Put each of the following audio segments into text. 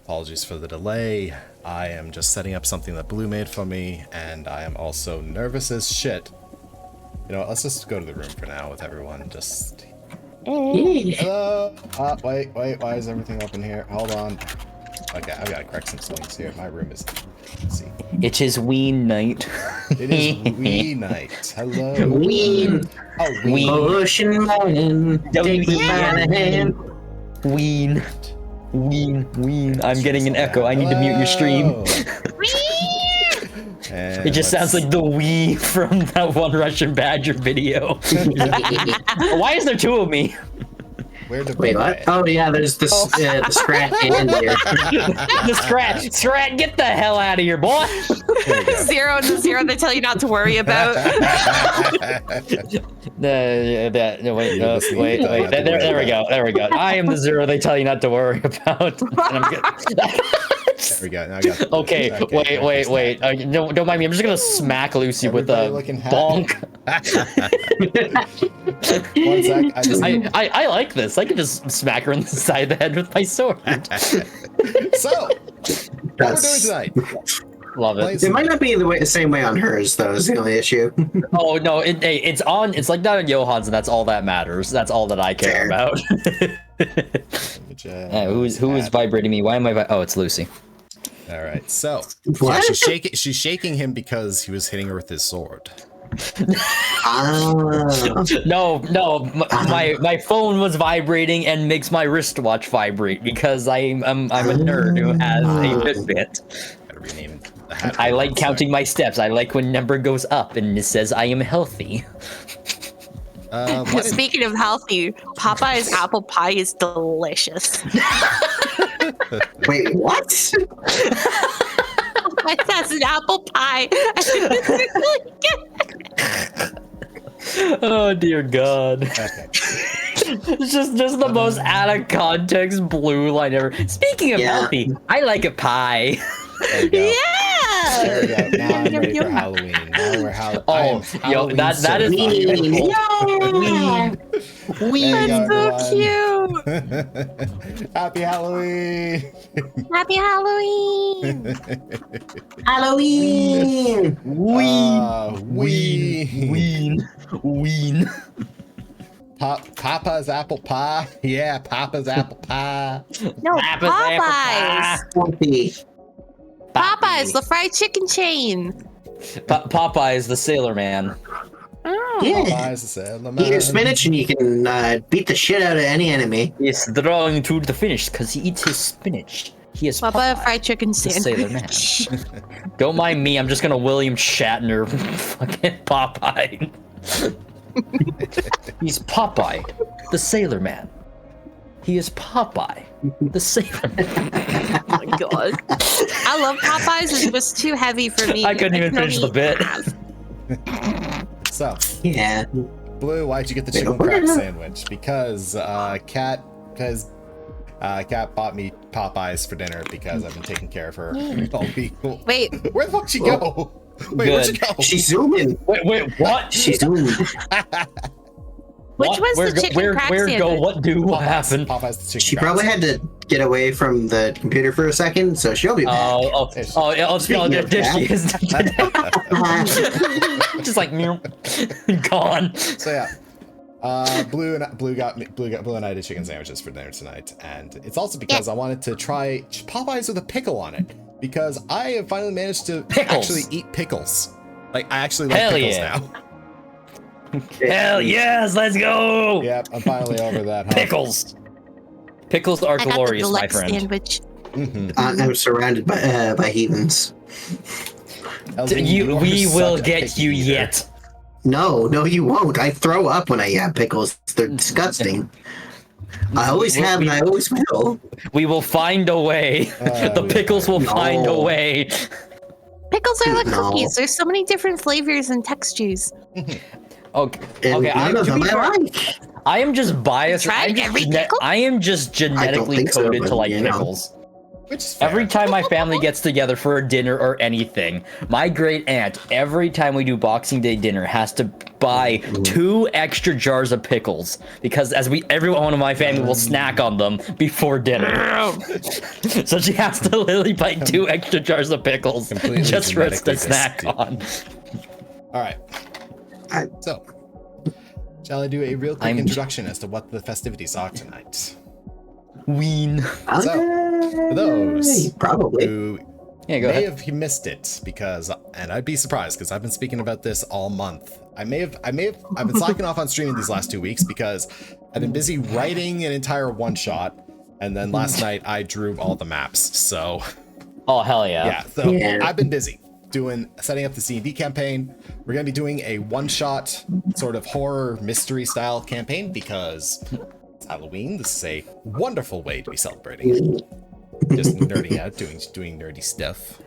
Apologies for the delay. I am just setting up something that Blue made for me, and I am also nervous as shit. You know what, let's just go to the room for now with everyone. Just... Hello? Wait, why is everything open here? Hold on. Okay, I've got to correct some swings here. My room is... Let's see. It is ween night. It is wee night. Hello. Ween. Oh, ween. Ocean morning. Take me by the hand. Ween. Ween. I'm getting an echo. I need to mute your stream. It just sounds like the wee from that one Russian Badger video. Why is there two of me? Wait, what? Oh yeah, there's this the Scrat and here. The Scrat, get the hell out of here, boy! 0 to 0, they tell you not to worry about. Wait. There we go. I am the 0 they tell you not to worry about. And I'm good. There we go. Now I got it. Okay, wait. Don't mind me. I'm just gonna smack Lucy with a bonk. One sec. I like this. I can just smack her in the side of the head with my sword. So, what we're doing tonight? Love it. It might not be the same way on hers, though, is the only issue. Oh, no, it's like that on Johann's, and that's all that matters. That's all that I care about. Who is vibrating me? Why am I oh, it's Lucy. All right, so What? Yeah, she's shaking him because he was hitting her with his sword. No, my phone was vibrating and makes my wristwatch vibrate because I'm a nerd who has a Fitbit. Gotta rename the hat. I like counting my steps. I like when number goes up and it says I am healthy. Speaking of healthy, Popeye's apple pie is delicious. Wait, what? That's an apple pie. Oh dear God. Okay. It's just the most out of context blue line ever. Speaking of healthy, I like a pie. There we go. Yeah. There we go. Now I'm ready for Halloween. Now we're Halloween. That is beautiful. That's so cute. Happy Halloween. Happy Halloween. Halloween! Ween. Papa's apple pie. Yeah, Papa's apple pie. No, Popeyes. Popeyes, the fried chicken chain. Popeye the sailor man. Oh. Yeah. Popeye's the sailor man. Eat your spinach and you can beat the shit out of any enemy. He's drawing to the finish because he eats his spinach. He is Popeye Popeye, fried chicken the sailor sandwich. man. Don't mind me. I'm just gonna William Shatner fucking Popeye. He's Popeye, the sailor man. He is Popeye, the sailor man. Oh my God. I love Popeyes. It was too heavy for me. I couldn't even finish the bit. So, Yeah. Blue, why'd you get the chicken crack sandwich? Because Cat bought me Popeyes for dinner because I've been taking care of her all week. Wait. Where the fuck she go? Wait, where'd she go? She's zooming. Wait, what? She's zooming. Which was the chicken crack sandwich? What happened? Popeyes the chicken She crack probably had to get away from the computer for a second, so she'll be back. There she is. Just like gone. So yeah, Blue and I did chicken sandwiches for dinner tonight, and it's also because I wanted to try Popeyes with a pickle on it because I have finally managed to actually eat pickles. Like I actually like pickles now. Hell yes, let's go! Yep, I'm finally over that. Huh? Pickles are glorious, my friend. Sandwich. I'm surrounded by heathens. We will get you yet. No, you won't. I throw up when I have pickles. They're disgusting. I always have and I always will. We will find a way. The pickles will find a way. Pickles are like cookies. There's so many different flavors and textures. Okay. I am just biased. I am just genetically coded to like pickles. Every time my family gets together for a dinner or anything, my great aunt, every time we do Boxing Day dinner, has to buy 2 extra jars of pickles because everyone in my family will snack on them before dinner. So she has to literally buy 2 extra jars of pickles just for us to snack on. All right. So, shall I do a real quick introduction as to what the festivities are tonight? Ween. So, for those who may have missed it, and I'd be surprised because I've been speaking about this all month. I've been slacking off on streaming these last 2 weeks because I've been busy writing an entire one-shot, and then last night I drew all the maps. So, oh hell yeah! Yeah, so I've been busy setting up the D&D campaign. We're gonna be doing a one-shot sort of horror mystery style campaign because it's Halloween. This is a wonderful way to be celebrating. Just nerding out, doing nerdy stuff.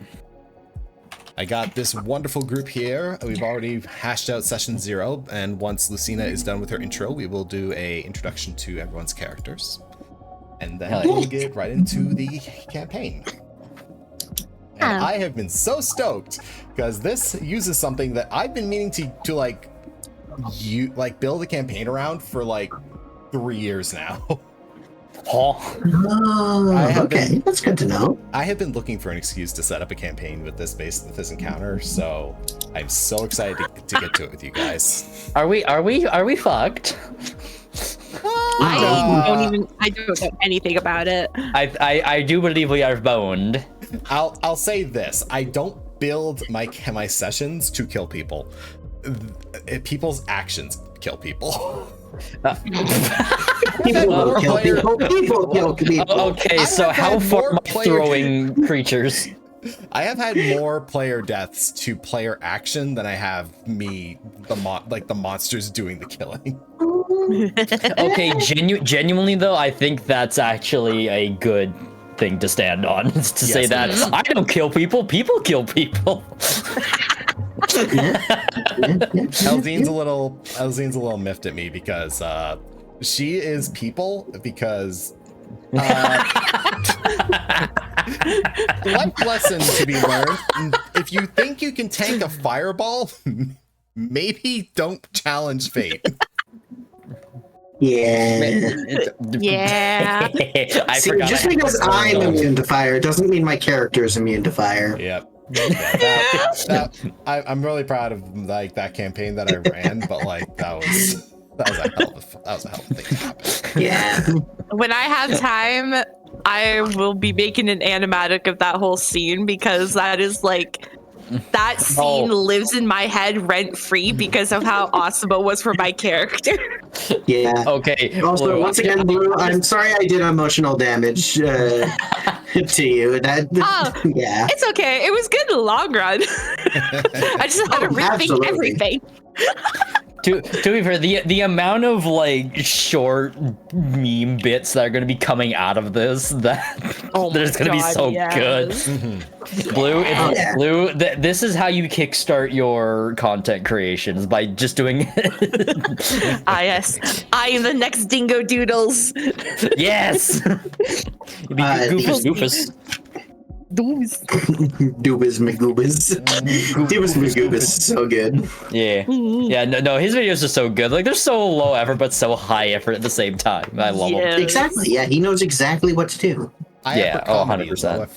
I got this wonderful group here. We've already hashed out session 0, and once Lucina is done with her intro, we will do a introduction to everyone's characters. And then we'll get right into the campaign. And I have been so stoked because this uses something that I've been meaning to build a campaign around for like 3 years now. Okay, that's good to know. I have been looking for an excuse to set up a campaign with this encounter, so I'm so excited to get to it with you guys. Are we fucked? I don't know anything about it. I do believe we are boned. I'll say this: I don't build my sessions to kill people. People's actions kill people. People kill people. Okay, so how far am I throwing creatures? I have had more player deaths to player action than I have the monsters doing the killing. Okay, genuinely though, I think that's actually a good thing to stand on. To say that I don't kill people, people kill people. Elzine's a little miffed at me because she is people because life lesson to be learned: if you think you can tank a fireball, maybe don't challenge fate. Yeah. See, just because I'm immune to fire doesn't mean my character is immune to fire. Yep. I'm really proud of that campaign that I ran, but that was a hell of a thing to happen. Yeah. When I have time, I will be making an animatic of that whole scene because that scene lives in my head rent free because of how awesome it was for my character. Yeah. Okay. Also, Blue, once again, Blue, I'm sorry I did emotional damage to you. Yeah. It's okay. It was good in the long run. I just had to rethink everything. To be fair, the amount of short meme bits that are going to be coming out of this that there's going to be so good. Blue, Blue. This is how you kickstart your content creations by just doing. Yes, I am the next Dingo Doodles. Yes. You'd be Goofus. Doobas McGoobas. Doobas McGoobas, so good. Yeah. No, his videos are so good. They're so low effort, but so high effort at the same time. I love them. Exactly. Yeah, he knows exactly what to do. 100%.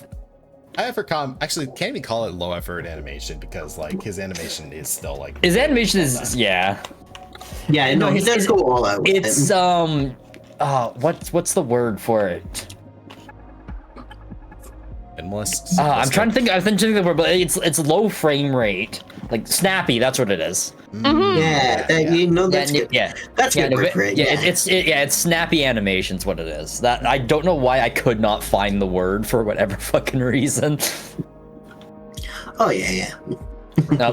Actually, can't even call it low effort animation because his animation is still his animation is Yeah, no, he does go all out. It's what's the word for it? Minimalist. I'm trying to think. I've been thinking of the word, but it's low frame rate, snappy. That's what it is. You know that's good. That's good word for it. It's snappy animation's what it is. That I don't know why I could not find the word for whatever fucking reason. Oh yeah.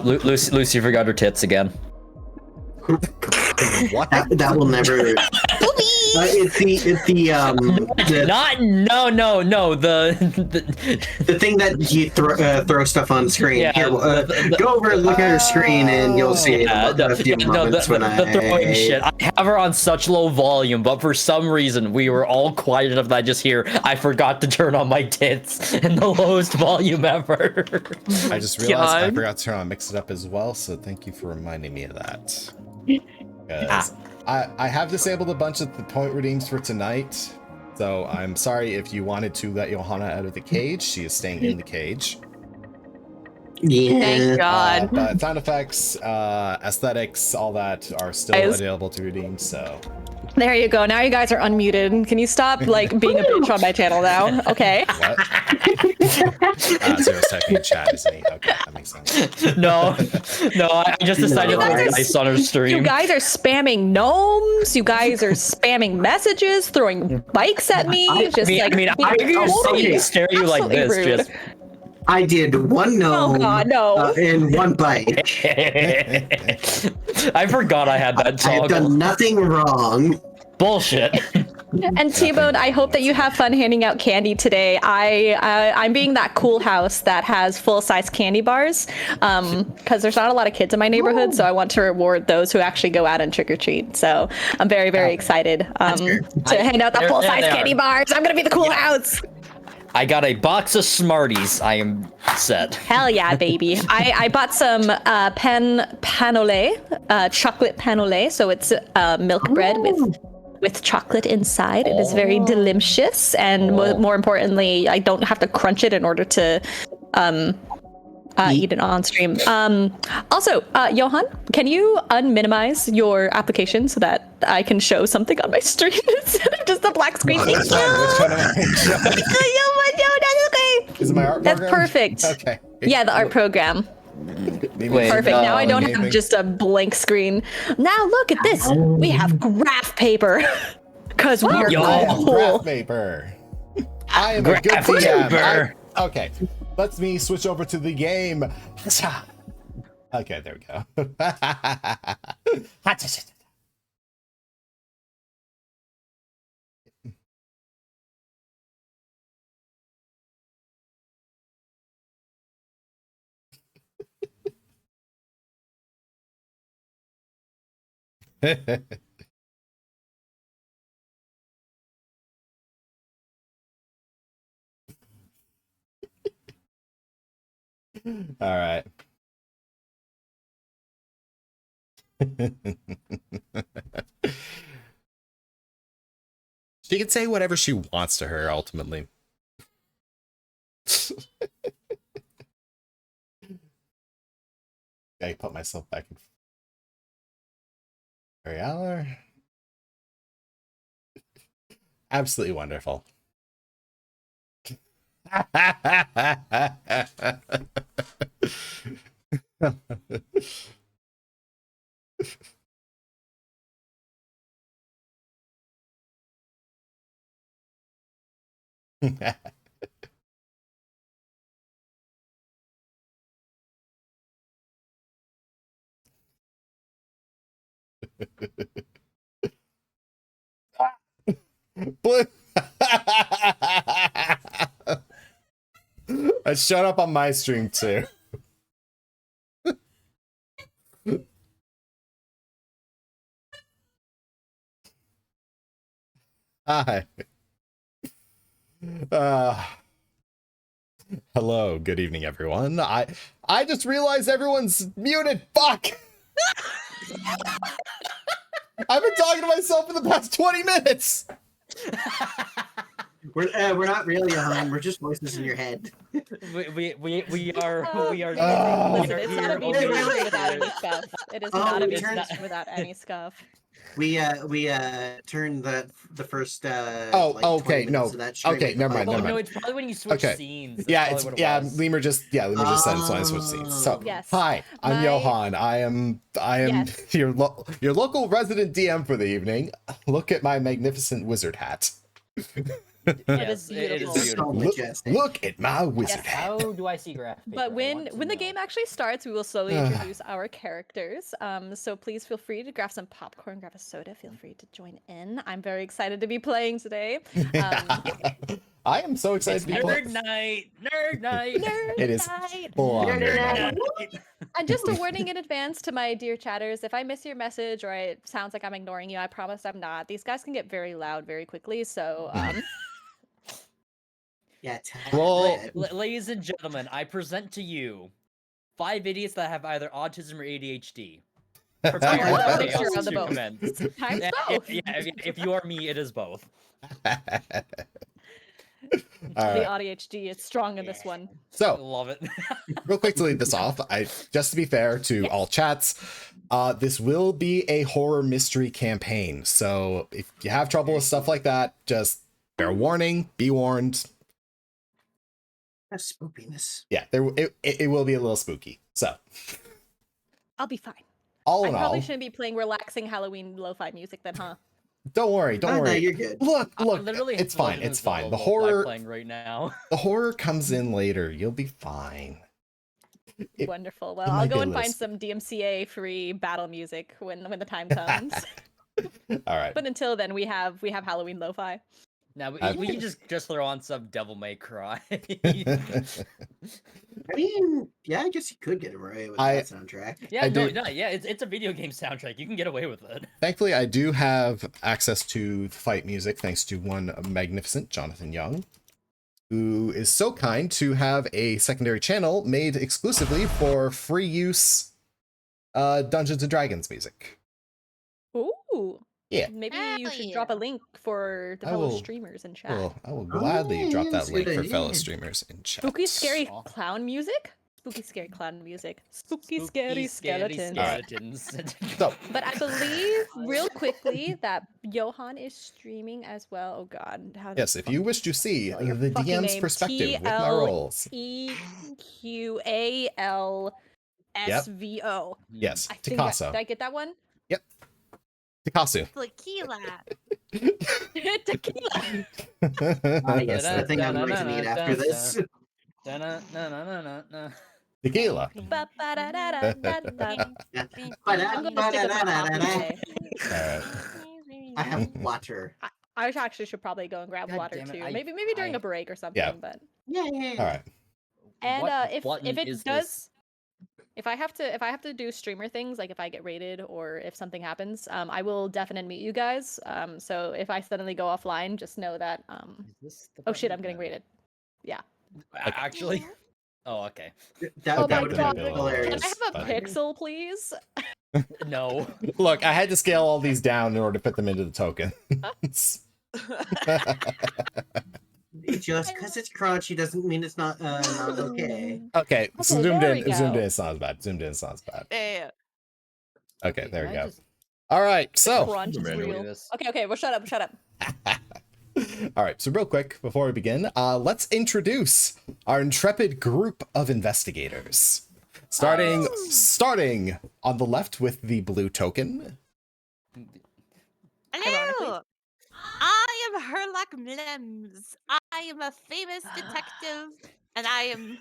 Lucy forgot her tits again. What? That will never. It's the thing that you throw stuff on screen. Yeah, Here, go over and look at her screen, and you'll see a few moments when the throwing shit. I have her on such low volume, but for some reason we were all quiet enough that I just hear I forgot to turn on my tits in the lowest volume ever. I just realized I forgot to turn on Mix It Up as well, so thank you for reminding me of that. Because I have disabled a bunch of the point redeems for tonight. So I'm sorry if you wanted to let Johanna out of the cage. She is staying in the cage. Yeah. Thank God. But sound effects, aesthetics, all that are still available to redeem, so... There you go. Now you guys are unmuted. Can you stop, like, being a bitch on my channel now? Okay. What? Zero's typing in chat, isn't he? Okay, that makes sense. No, I just decided to You guys throw are- dice on our stream. You guys are spamming gnomes. You guys are spamming messages, throwing bikes at me. I totally stare you like absolutely this, rude. just... I did one gnome God, no. and one bike. I forgot I had that I've toggle. done nothing wrong. Bullshit. And T-Bone, I hope that you have fun handing out candy today. I'm being that cool house that has full-size candy bars, because there's not a lot of kids in my neighborhood, so I want to reward those who actually go out and trick-or-treat. So I'm very, very excited to hand out the There full-size they candy are. bars. I'm gonna be the cool house. I got a box of Smarties. I am set. Hell yeah, baby. I bought some panole, chocolate panole. So it's milk bread with chocolate inside. It is very delicious, and more importantly, I don't have to crunch it in order to eat it on stream. Also, Johann, can you unminimize your application so that I can show something on my stream instead of just a black screen? Thank you. Is it my art That's program? perfect. Okay. Yeah, the art program. Wait, Perfect. Now I don't anything? have just a blank screen. Now look at this. We have graph paper. Because we're Graph cool. paper. I am a Graph good DM. paper. Okay, let me switch over to the game. Okay, there we go. All right. She can say whatever she wants to her, ultimately. I put myself back in. Harry Aller. Absolutely wonderful. Blue. I showed up on my stream too. Hi. Hello, good evening, everyone. I just realized everyone's muted. Fuck. I've been talking to myself for the past 20 minutes. We're not really Johann. We're just voices in your head. We are. Listen, it's not a musician without any scuff. It is not a musician without any scuff. We turned the first. Oh, like, okay, 20 no, minutes of that straight okay, away. never mind, Oh never no, mind. it's probably when you switch Okay. scenes. Yeah, That's it's probably what it was. Lemur just said it's when I switch scenes. So Yes. hi, I'm My- Johann. I am Yes. your local resident DM for the evening. Look at my magnificent wizard hat. It is Yes, it is beautiful. So Look, majestic. look at my wizard Yes. hat. How do I see graph paper? But I when want to the know. game actually starts, we will slowly introduce our characters. So please feel free to grab some popcorn, grab a soda. Feel free to join in. I'm very excited to be playing today. I am so excited It's to be playing. nerd night. Nerd night. It is Night. full on Nerd nerd night. night. And just a warning in advance to my dear chatters, if I miss your message or it sounds like I'm ignoring you, I promise I'm not. These guys can get very loud very quickly, so Yeah. Well, Ladies and gentlemen, I present to you 5 idiots that have either autism or ADHD. Prepare I'll for make sure chaos on the to both. commence. Times Yeah, both. if you are me, it is both. All The right. ADHD is strong in this one. So, Love it. real quick to lead this off, just to be fair to all chats, this will be a horror mystery campaign. So if you have trouble with stuff like that, just fair warning, be warned. That's spookiness. Yeah, it will be a little spooky. So I'll be fine. all I in probably all, shouldn't be playing relaxing Halloween lo-fi music then, huh? don't worry, don't No, worry. you're good. Look, I literally it's have fine, Legend of it's fine. Zelda The lo-fi horror, playing right now. the horror comes in later. You'll be fine. Wonderful. Well, it I'll might be go a and little find some DMCA free battle music when the time comes. All right. But until then, we have Halloween lo-fi. Now we I've- can just throw on some Devil May Cry. I mean, yeah, I guess you could get away with that soundtrack. Yeah, I no, do- no, yeah, it's a video game soundtrack. You can get away with it. Thankfully, I do have access to fight music thanks to one magnificent Jonathan Young, who is so kind to have a secondary channel made exclusively for free use Dungeons and Dragons music. Ooh. Yeah. Maybe Hell you should yeah. drop a link for the I fellow will- streamers in chat. I will gladly yeah, drop that that's a link good for idea. fellow streamers in chat. Spooky, scary Aw. clown music? Spooky, scary clown music. Spooky, scary skeletons. skeletons. So, But I believe, real quickly, that Johann is streaming as well. Oh god. How yes, if you wish to see Your the fucking DM's name, perspective with my rolls. TLEQALSVO. Yes, I think Tle'Qalsvo. did I get that one? Tle'Qalsvo. Tequila. Tequila. Yes, I think I'm going to need after this. Da-na-na-na-na-na. Tequila. Ba-ba-da-da-da-da-da. I'm going to stick with my coffee today. Alright. I have water. I actually should probably go and grab God water damn it, too. I- Maybe during a break or something. Yeah. But Yeah. Alright. and What if button it is does, this? if I have to do streamer things, like if I get raided or if something happens, I will definitely meet you guys. So if I suddenly go offline, just know that Is this the oh shit, button? I'm getting raided. Yeah. Actually? Oh, okay. That, Oh that my would God. be Can hilarious. I have a but- pixel, please? No. Look, I had to scale all these down in order to fit them into the token. Just because it's crunchy doesn't mean it's not okay. Okay, Okay, zoomed there in. we Zoomed go. in. It sounds bad. Zoomed in. It sounds bad. Yeah. Okay, there we can I go. just- All right, so Crunch is manually real. this. Okay, well shut up. all right, so real quick before we begin, let's introduce our intrepid group of investigators. Starting on the left with the blue token. Hello. I am Herlock Mlems. I am a famous detective, and I am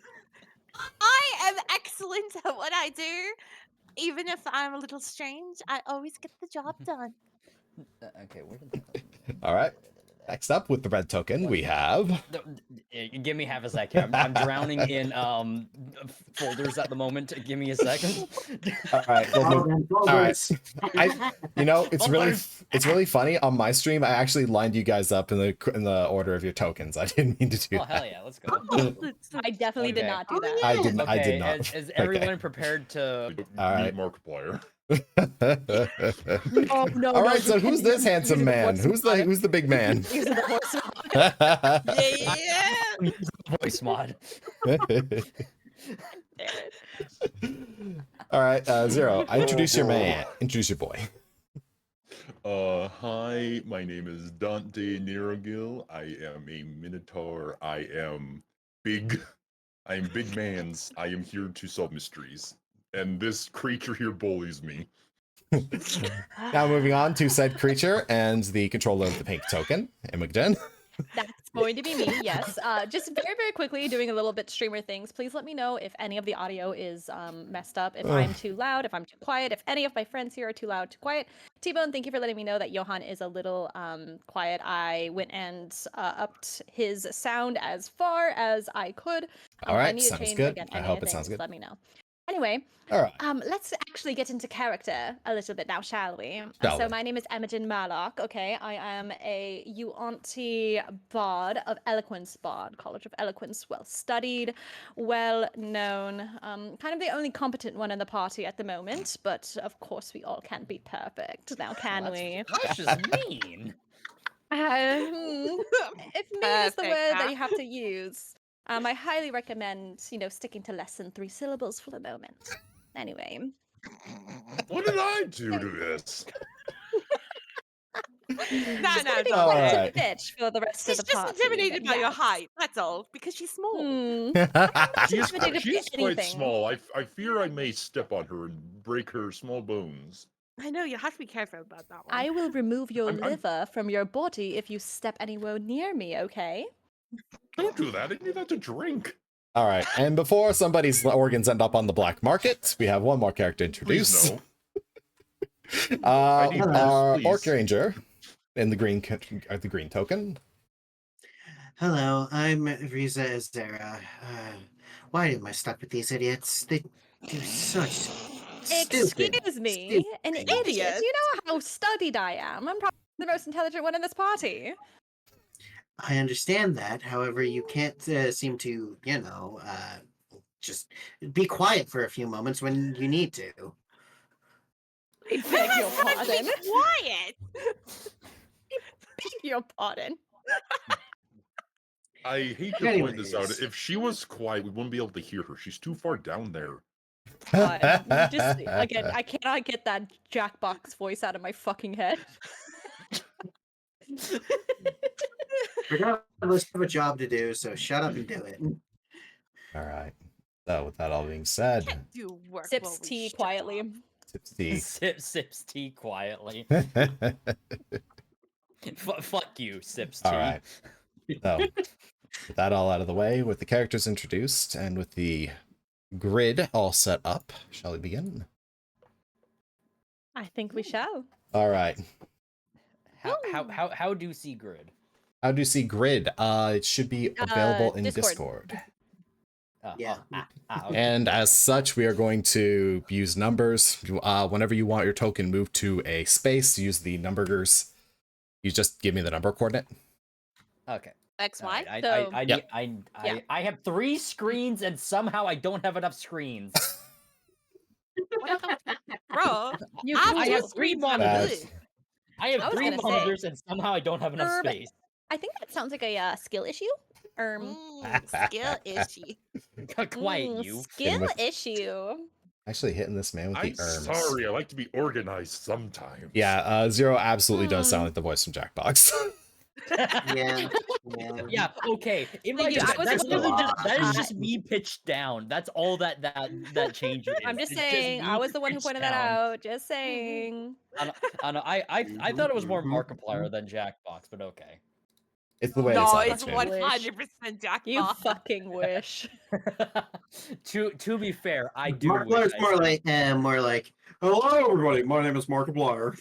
excellent at what I do. Even if I'm a little strange, I always get the job done. Okay, where did that All right. Next up with the red token, we have. Give me half a second. I'm drowning in folders at the moment. Give me a second. All right. All right. It's really funny on my stream. I actually lined you guys up in the order of your tokens. I didn't mean to do Oh hell that. yeah, let's go. I definitely did Okay. not do that. I did Okay, not. is Okay. everyone prepared to? All right. Markiplier. No, All right. So who's this handsome man? Who's the big man? These are the horse. Yeah. Voice mod. All right, Zero. Introduce your man. Introduce your boy. Hi, my name is Dante Nerogil. I am a Minotaur. I am big mans. I am here to solve mysteries. And this creature here bullies me. Now moving on to said creature and the controller of the pink token, Imogen. That's going to be me, yes. Just very, very quickly doing a little bit streamer things. Please let me know if any of the audio is messed up, if I'm too loud, if I'm too quiet, if any of my friends here are too loud, too quiet. T-Bone, thank you for letting me know that Johann is a little quiet. I went and upped his sound as far as I could. All right, I need to sounds change, good. again, I any hope of the it sounds things, good. Let me know. Anyway, All right. let's actually get into character a little bit now, shall we? Shall So we? my name is Imogen Marlock, okay? I am a Yuanti Bard of Eloquence Bard, College of Eloquence, well-studied, well-known, kind of the only competent one in the party at the moment, but of course we all can't be perfect, now can we? That's just mean. If mean is the Perfect, word that huh? you have to use, I highly recommend, sticking to less than 3 syllables for the moment. Anyway. What did I do to this? No, Just no, gonna be don't All quite worry. a right. bitch for the rest She's of the just party. intimidated by your yes. height. That's all. Because she's small. She is, intimidated she by is quite anything. small. I fear I may step on her and break her small bones. I know, you have to be careful about that one. I will remove your I'm- liver from your body if you step anywhere near me, okay? Don't do that. I need that to drink. All right. And before somebody's organs end up on the black market, we have one more character to Please introduce. no. I need Our this, Orc please. Ranger in the green token. Hello, I'm Riza Azera. Why am I stuck with these idiots? They do such stupid. Excuse me, stupid an things. idiot. You know how studied I am. I'm probably the most intelligent one in this party. I understand that. However, you can't seem to, just be quiet for a few moments when you need to. I beg your pardon. Be quiet. Beg your pardon. I hate to point this out. Anyways. If she was quiet, we wouldn't be able to hear her. She's too far down there. Just again, I cannot get that Jackbox voice out of my fucking head. Regardless, I have a job to do, so shut up and do it. All right. So with that all being said, Can't do work. Sips while we tea shut quietly. up. tips tea. Sips tea quietly. Fuck you, sips tea. All right. So with that all out of the way, with the characters introduced and with the grid all set up, shall we begin? I think we shall. All right. How do you see grid? How do you see grid? It should be available in Discord. Discord. Yeah. Okay. And as such, we are going to use numbers. Whenever you want your token moved to a space, use the numbers. You just give me the number coordinate. Okay. X, All Y. right, So- I have 3 screens and somehow I don't have enough screens. Bro, You I cool. have 3 monitors. I I have was 3 gonna say- monitors and somehow I don't have enough Herb, space. I think that sounds like a skill issue. skill issue. Quiet you. Skill with- issue. Actually hitting this man with I'm the erms. sorry. I like to be organized sometimes. Yeah, Zero absolutely does sound like the voice from Jackbox. Yeah. Yeah, okay. In my Thank you. I defense, was that's a literally little- that is just me pitched down. That's all that change is. I'm just It's saying, me I was the one who pitched pointed that down. out. Just saying. I thought it was more Markiplier than Jackbox, but okay. It's the way No, it's it's opportunity. 100% Jack. You fucking wish. To be fair, I do. Markiplier's wish I more like, hello everybody, my name is Markiplier.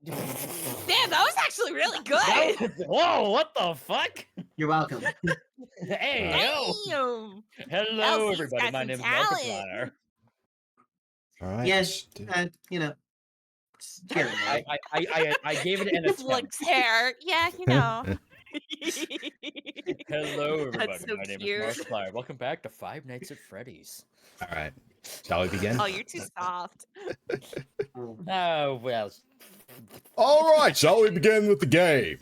Damn, that was actually really good. Whoa! What the fuck? You're welcome. Hey, yo! Damn. Hello, Elsie's everybody. got My some name is talent. Markiplier. All right. Yes, just here and there. I gave it an attempt. Flicks hair. Yeah, you know. Hello, everybody. That's so My name cute. is Markiplier. Welcome back to Five Nights at Freddy's. All right. Shall we begin? Oh, you're too soft. Oh well. All right. Shall we begin with the game?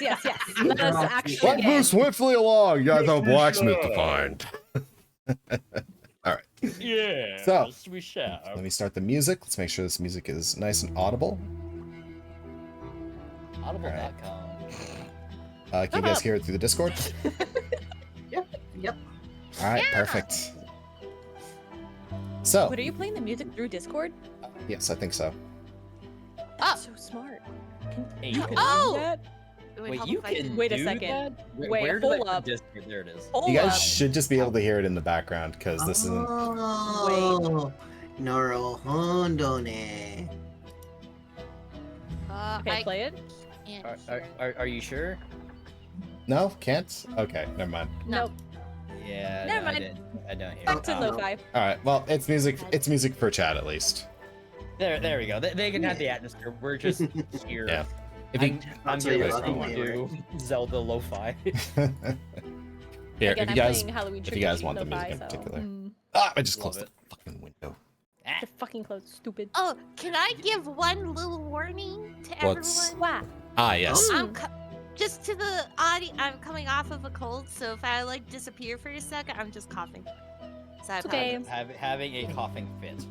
Yes. Let us actually Let's begin. move swiftly along. You guys have a blacksmith to find. All right. Yeah. So- we shall. Let me start the music. Let's make sure this music is nice and audible. Audible.com. Can you guys hear it through the Discord? Yep. All right. Perfect. So, Wait, are you playing the music through Discord? yes, I think so. Oh. So smart. Hey, You you can Oh! do that? Wait, hold you on, can Wait a do second. that? Wait, Where do I hold put up. Discord? There it is. Hold You guys up. should just be able to hear it in the background because this isn't. Oh, Norohondone. Okay, I play it. can't. Are you sure? No, can't. Okay, never mind. Nope. Yeah. Never no, mind. I don't hear Back it. to lo-fi. All right. Well, it's music. It's music for chat at least. There we go. They can have the atmosphere. We're just here. Yeah. If you, I'm tell you here what, listening I'll to Zelda lo-fi. here, Again, if you I'm guys, playing Halloween if you guys trick-or-treat want the music lo-fi, in so, particular. mm. I just Love closed it. the fucking window. You're fucking close, stupid. Oh, can I give one little warning to What's- everyone? Wow. Yes. I'm just to the audience. I'm coming off of a cold, so if I like disappear for a second, I'm just coughing. So I It's okay. apologize. Having a coughing fit.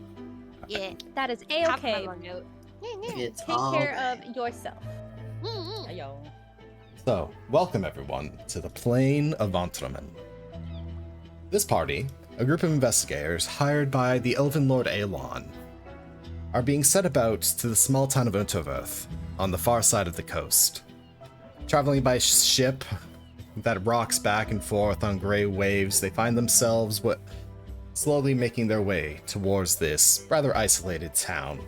Yeah. That is Half my a-okay. lung out. Yeah. It's Take all care bad. of yourself. Mm-mm. Ayo. So, welcome everyone to the Plain of Ventramen. This party, a group of investigators hired by the Elven Lord Aelon, are being set about to the small town of Unterverth on the far side of the coast. Traveling by ship that rocks back and forth on gray waves, they find themselves slowly making their way towards this rather isolated town.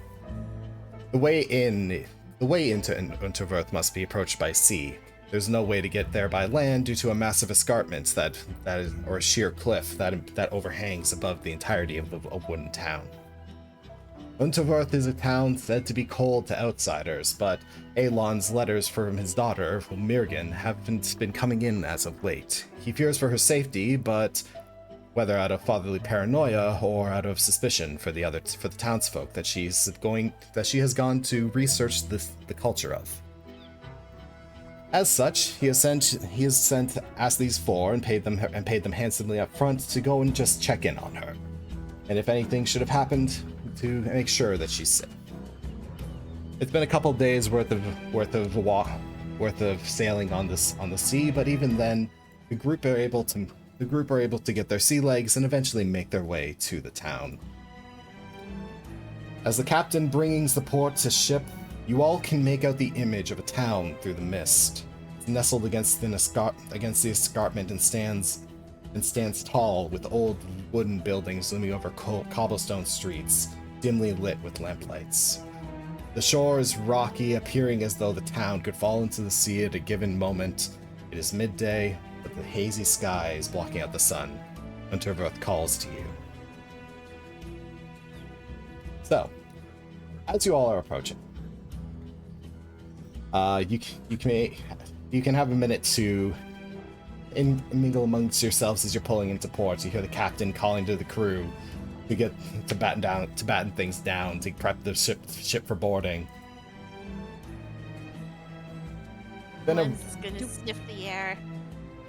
The way into Unterverth must be approached by sea. There's no way to get there by land due to a massive escarpment or a sheer cliff that overhangs above the entirety of the wooden town. Unterverth is a town said to be cold to outsiders, but Aelon's letters from his daughter, Mirgen, haven't been coming in as of late. He fears for her safety, but whether out of fatherly paranoia or out of suspicion for the townsfolk that she has gone to research the culture of. As such, he has asked these four and paid them handsomely up front to go and just check in on her, and if anything should have happened, to make sure that she's safe. It's been a couple days worth of sailing on the sea, but even then, the group are able to get their sea legs and eventually make their way to the town. As the captain brings the port to ship, you all can make out the image of a town through the mist. It's nestled against the escarpment and stands tall with old wooden buildings looming over cobblestone streets, dimly lit with lamplights. The shore is rocky, appearing as though the town could fall into the sea at a given moment. It is midday, but the hazy sky is blocking out the sun. Unterverth calls to you. So, as you all are approaching, you can have a minute to mingle amongst yourselves as you're pulling into port. You hear the captain calling to the crew to batten things down, to prep the ship for boarding. Then One's gonna sniff the air.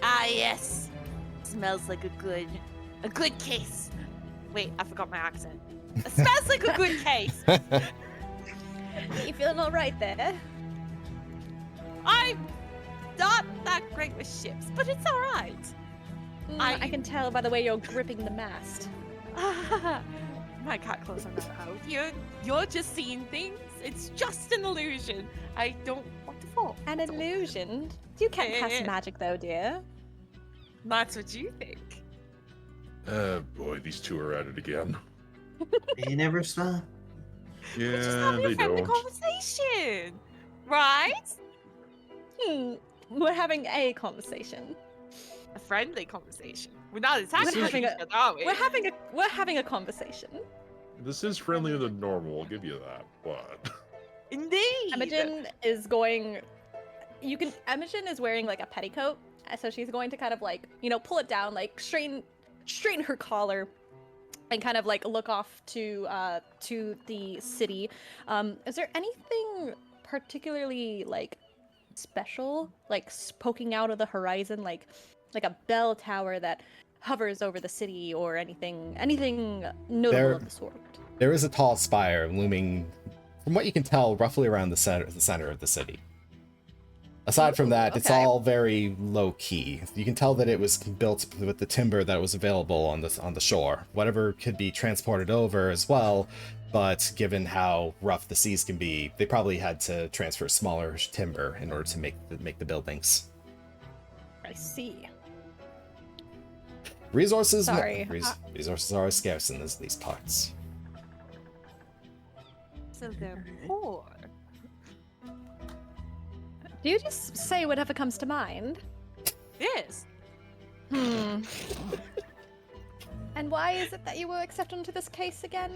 Ah, yes. Smells like a good case. Wait, I forgot my accent. It smells like a good case. You feeling all right there? I'm not that great with ships, but it's all right. I can tell by the way you're gripping the mast. My cat close on that out. You're just seeing things. It's just an illusion. I don't want to fall. An illusion? You can't cast magic though, dear. That's what you think. Boy, these two are at it again. They never stop. We're just Yeah, having they a friendly don't. conversation, right? We're having a conversation. A friendly conversation. We're not attacking having each a- other, are we? We're having a conversation. This is friendlier than normal, I'll give you that, but... Indeed. Imogen is going. Imogen is wearing like a petticoat, so she's going to kind of like pull it down, like straighten her collar, and kind of like look off to the city. Is there anything particularly like special, like poking out of the horizon, like a bell tower that hovers over the city, or anything notable of the sort? There is a tall spire looming, from what you can tell, roughly around the center of the city. Aside from that, it's okay. all very low key. You can tell that it was built with the timber that was available on the shore. Whatever could be transported over as well, but given how rough the seas can be, they probably had to transfer smaller timber in order to make the buildings. I see. Resources Sorry. resources are scarce in these parts. So they're poor. Do you just say whatever comes to mind? Yes. And why is it that you were accepted into this case again?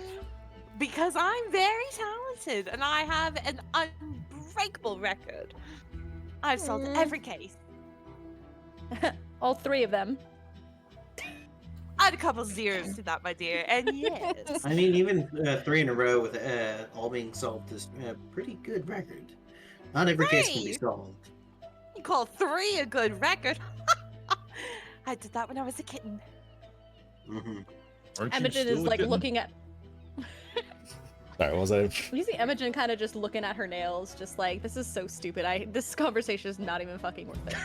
Because I'm very talented and I have an unbreakable record. I've solved every case. All 3 of them. Add a couple zeros to that, my dear, and yes. I mean, even 3 in a row with all being solved is a pretty good record. Not every case can be 3? solved. You call 3 a good record? I did that when I was a kitten. Mm-hmm. Aren't you Imogen is still a like kitten? looking at. Sorry, what was I? You see Imogen kind of just looking at her nails, just like, this is so stupid. This conversation is not even fucking worth it.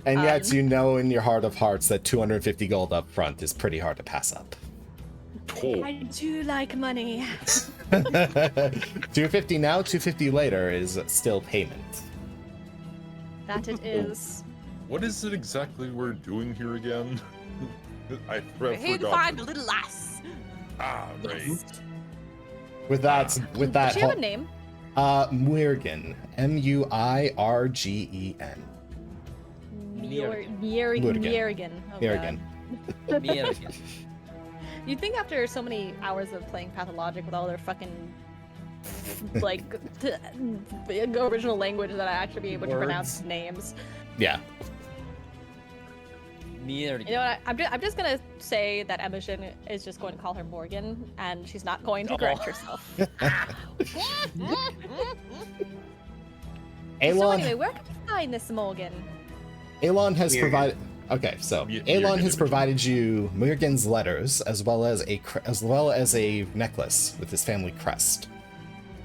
And yet, you know in your heart of hearts that 250 gold up front is pretty hard to pass up. Oh, I do like money. 250 now, 250 later is still payment. That it is. what is it exactly we're doing here again? I We're here to forgot. find a little lass. Ah, right. With that, Does she have a name? Muirgen, Muirgen. Muirgen. Oh, Muirgen. God. You'd think after so many hours of playing Pathologic with all their fucking like original language that I actually be able to pronounce names. Yeah. You know what? I'm just gonna say that Imogen is just going to call her Morgan, and she's not going to correct herself. So Alon, anyway, where can we find this Morgan? Alon has Muirgen. provided. Okay, so Muirgen Alon has image. provided you Muirgen's letters as well as a necklace with his family crest.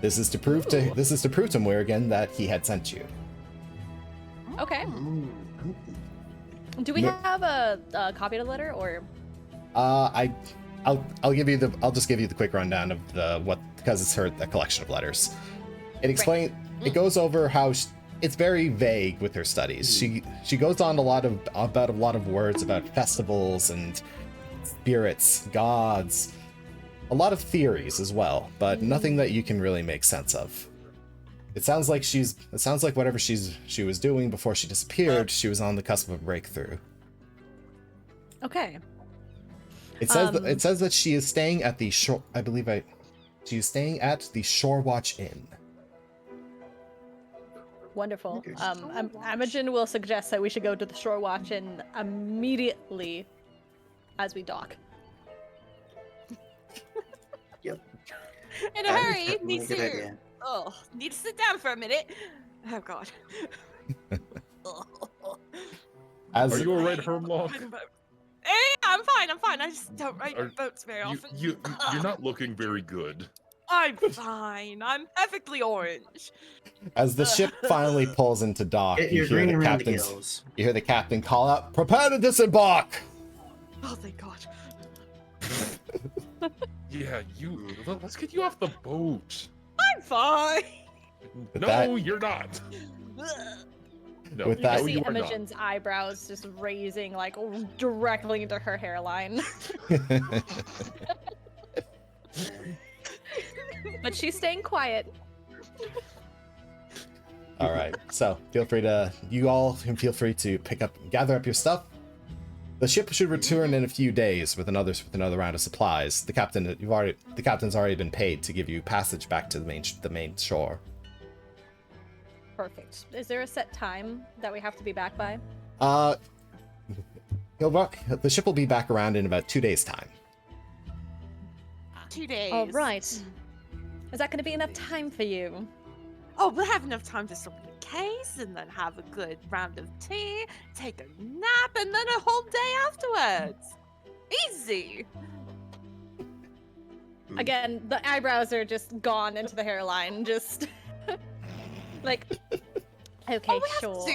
This is to prove to Muirgen that he had sent you. Okay. Mm-hmm. Do we No. have a copy of the letter, or? I'll just give you the quick rundown of because it's a collection of letters. It goes over how it's very vague with her studies. She goes on about a lot of words about festivals and spirits, gods, a lot of theories as well, but nothing that you can really make sense of. It sounds like whatever she was doing before she disappeared, she was on the cusp of a breakthrough. Okay. It says that she is staying at the shore. She is staying at the Shore Watch Inn. Wonderful. Imogen will suggest that we should go to the Shore Watch Inn immediately as we dock. Yep. In a That is hurry, definitely a need good to. idea. Oh, need to sit down for a minute. Oh God. As Are you alright, Hermlock? Hey, I'm fine. I just don't ride boats very often. You're not looking very good. I'm fine. I'm perfectly orange. As the ship finally pulls into dock, Get you your hear green the around the captain's gills. you hear the captain call out, "Prepare to disembark!" Oh, thank God. Yeah, let's get you off the boat. I'm fine. With No, that- you're not. No, With You that- just no, see you are not. Imogen's eyebrows just raising like directly into her hairline. But she's staying quiet. All right, so you all can feel free to gather up your stuff. The ship should return in a few days with another round of supplies. The captain's already been paid to give you passage back to the main shore. Perfect. Is there a set time that we have to be back by? The ship will be back around in about 2 days' time. 2 days. All right. Is that going to be enough time for you? Oh, we'll have enough time to sort the case and then have a good round of tea, take a nap, and then a whole day afterwards. Easy. Again, the eyebrows are just gone into the hairline. Just like, okay, All we sure. have to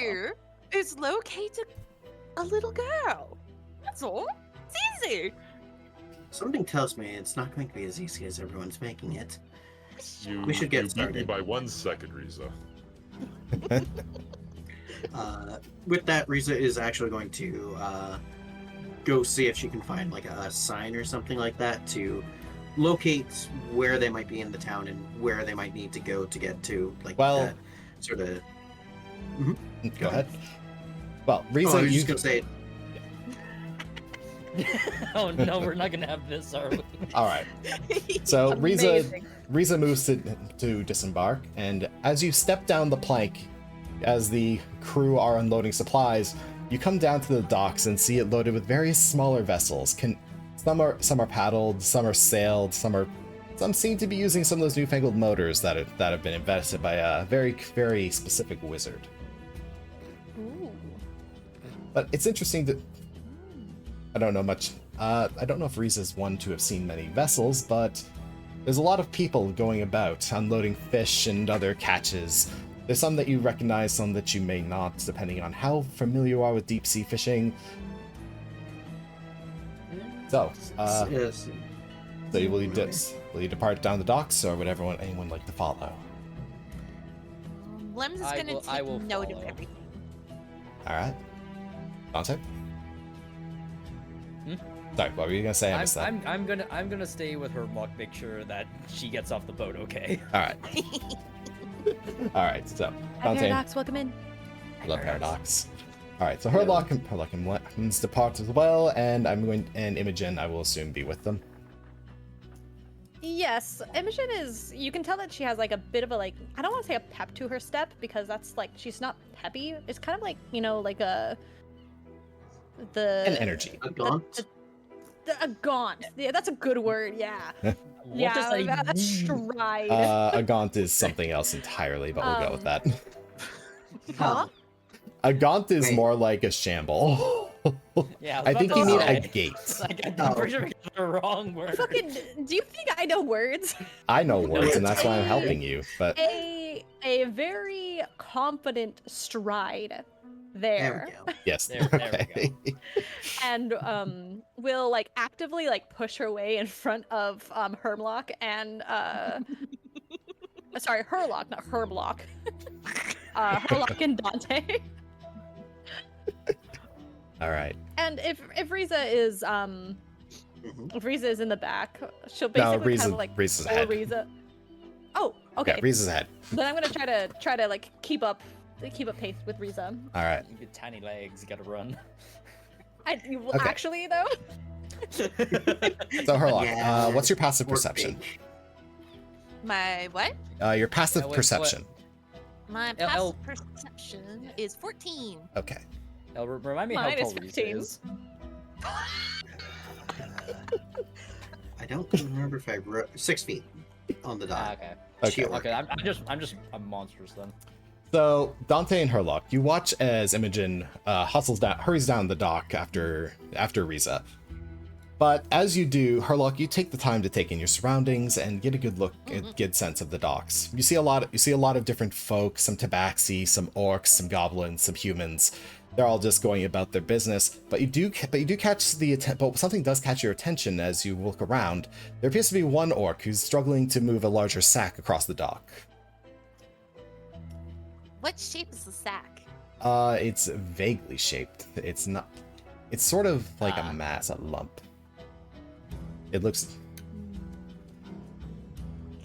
do is locate a little girl. That's all. It's easy. Something tells me it's not going to be as easy as everyone's making it. We should get you beat me started. by 1 second, Riza. With that, Riza is actually going to go see if she can find like a sign or something like that to locate where they might be in the town and where they might need to go to get to like that sort of. Go ahead. Well, Oh, I Riza, was you just gonna say. Oh no, we're not gonna have this, are we? All right. So Riza Amazing. moves to disembark, and as you step down the plank, as the crew are unloading supplies, you come down to the docks and see it loaded with various smaller vessels. Some are paddled, some are sailed, some seem to be using some of those newfangled motors that have been invented by a very specific wizard. Ooh. But it's interesting that I don't know much. I don't know if Riza's one to have seen many vessels, but there's a lot of people going about unloading fish and other catches. There's some that you recognize, some that you may not, depending on how familiar you are with deep sea fishing. So, Yes. will you depart down the docks, or would anyone like to follow? Lem's is I gonna will take note of follow. everything. All right, Dante. Hmm? Sorry, what were you gonna say? I missed that. I'm gonna stay with her, make sure that she gets off the boat, okay? All right. All right. So, Dante. Paradox, welcome in. Hello, Paradox. All right. So Herlock and Lem's depart as well, and Imogen, I will assume, be with them. Yes, Imogen is. You can tell that she has like a bit of a like. I don't want to say a pep to her step because that's like she's not peppy. It's kind of like like a An energy. A gaunt? a gaunt. Yeah, that's a good word. Yeah. What does that That's mean? stride. A gaunt is something else entirely, but we'll go with that. Huh? A gaunt is Wait. more like a shamble. Yeah, I think you mean a say. gate. Like, I'm Oh. pretty sure we got the wrong word. Fucking. Do you think I know words? I know words, and that's why I'm helping you. But A very confident stride There there. we go. yes, There we okay. And will like actively like push her way in front of Hermlock and sorry, Herlock, not Herblock. Herlock and Dante. All right. And if Riza is Mhm. if Riza is in the back, she'll No, basically kind of like Riza's pull ahead. Riza. Oh, okay. Yeah, Riza's ahead. Then I'm gonna try to like keep up pace with Riza. All right. You get tiny legs, you gotta run. Well, Okay. actually though, So Herlock, Yeah. what's your passive Work perception? page. My what? Your passive Yeah, what- perception. My El- passive perception is 14. Okay. Now, remind me Mine how is tall Riza 15. is. I don't remember if I wrote 6 feet on the Ah, dot. okay. Okay. She'll work. Okay, I'm monstrous then. So Dante and Herlock, you watch as Imogen hurries down the dock after Riza. But as you do, Herlock, you take the time to take in your surroundings and get a good look, good sense of the docks. You see a lot of different folk, some tabaxi, some orcs, some goblins, some humans. They're all just going about their business. But you do catch but something does catch your attention as you look around. There appears to be one orc who's struggling to move a larger sack across the dock. What shape is the sack? It's vaguely shaped. It's not. It's sort of like a mass, a lump. It looks.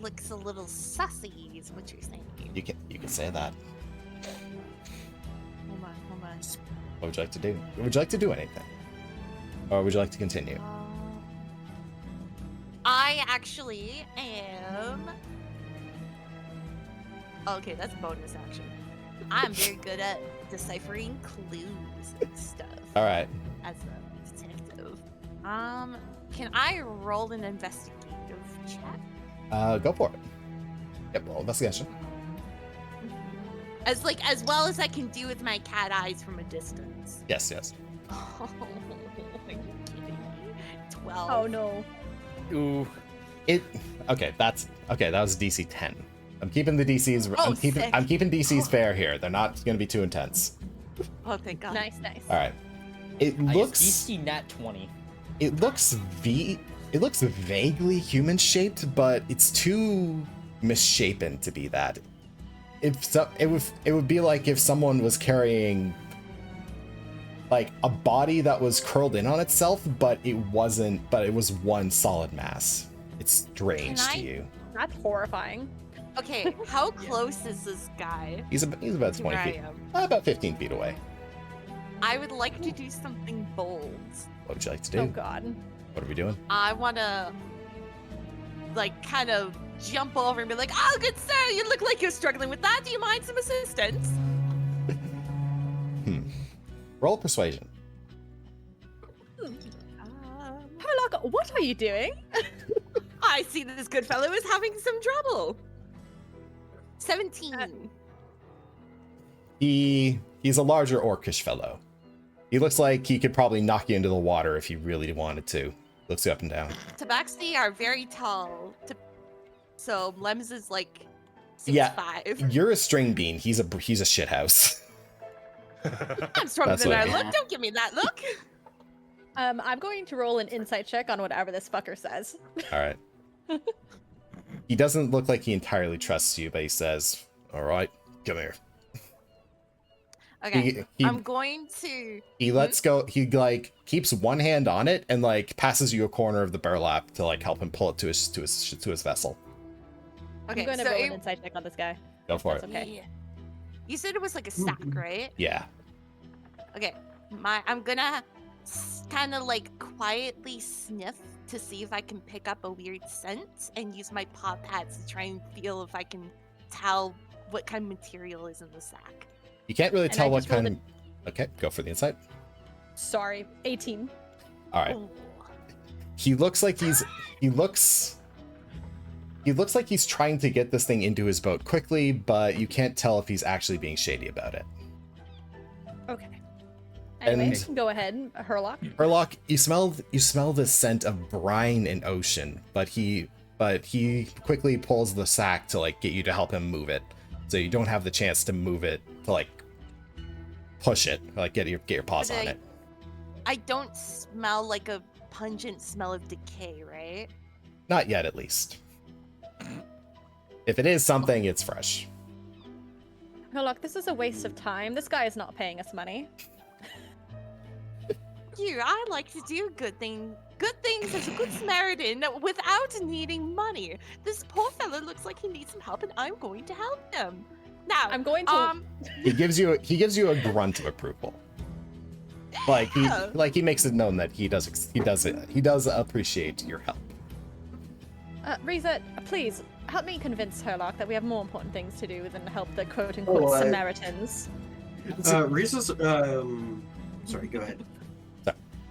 Looks a little sussy, is what you're saying. You can say that. Hold on. What would you like to do? Would you like to do anything, or would you like to continue? I actually am. Okay, that's a bonus action. I'm very good at deciphering clues and stuff All right. as a detective. Can I roll an investigative check? Go for it. Yep. Roll investigation. As well as I can do with my cat eyes from a distance. Yes. Yes. Oh, are you kidding me? 12. oh no. Ooh. Okay. That was DC 10. I'm keeping the DCs. Oh, I'm keeping DCs Oh. fair here. They're not going to be too intense. Oh, thank God. Nice. All right. It I looks. guess DC nat 20. It looks vaguely human shaped, but it's too misshapen to be that. It would be like if someone was carrying like a body that was curled in on itself, but it wasn't. But it was one solid mass. It's strange Can to I- you. That's horrifying. Okay, how close is this guy? He's about to 20 where feet, I am? about 15 feet away. I would like to do something bold. What would you like to do? Oh God. What are we doing? I want to, like, kind of jump over and be like, "Oh, good sir, you look like you're struggling with that. Do you mind some assistance?" Roll persuasion. Herlock, what are you doing? I see that this good fellow is having some trouble. 17. He's a larger orcish fellow. He looks like he could probably knock you into the water if he really wanted to. Looks you up and down. Tabaxi are very tall. So Lems is like 6'5". Yeah, you're a string bean. He's a shithouse. I'm stronger That's than I what- look. Don't give me that look. I'm going to roll an insight check on whatever this fucker says. All right. He doesn't look like he entirely trusts you, but he says, "All right, come here." Okay, He- I'm going to. He lets go. He like keeps one hand on it and like passes you a corner of the burlap to like help him pull it to his vessel. Okay, I'm going to so roll an insight check on this guy. Go for That's it. okay. Yeah. You said it was like a sack, right? Yeah. Okay, I'm gonna kind of like quietly sniff to see if I can pick up a weird scent and use my paw pads to try and feel if I can tell what kind of material is in the sack. You can't really And tell I what just rolled kind. Okay, go for the insight. Sorry, 18. All right. Ooh. He looks like he looks like he's trying to get this thing into his boat quickly, but you can't tell if he's actually being shady about it. Okay. Anyway, And- go ahead, Herlock. Herlock, you smell the scent of brine and ocean, but he quickly pulls the sack to like get you to help him move it, so you don't have the chance to move it to like push it, or, like get your paws But on it. I don't smell like a pungent smell of decay, right? Not yet, at least. If it is something, it's fresh. Herlock, this is a waste of time. This guy is not paying us money. I like to do good things as a good Samaritan without needing money. This poor fella looks like he needs some help, and I'm going to help him. Now, I'm going to. He gives you a grunt of approval. Like he makes it known that he does appreciate your help. Riza, please help me convince Herlock that we have more important things to do than help the quote-unquote Oh, Samaritans. Riza's, sorry, go ahead.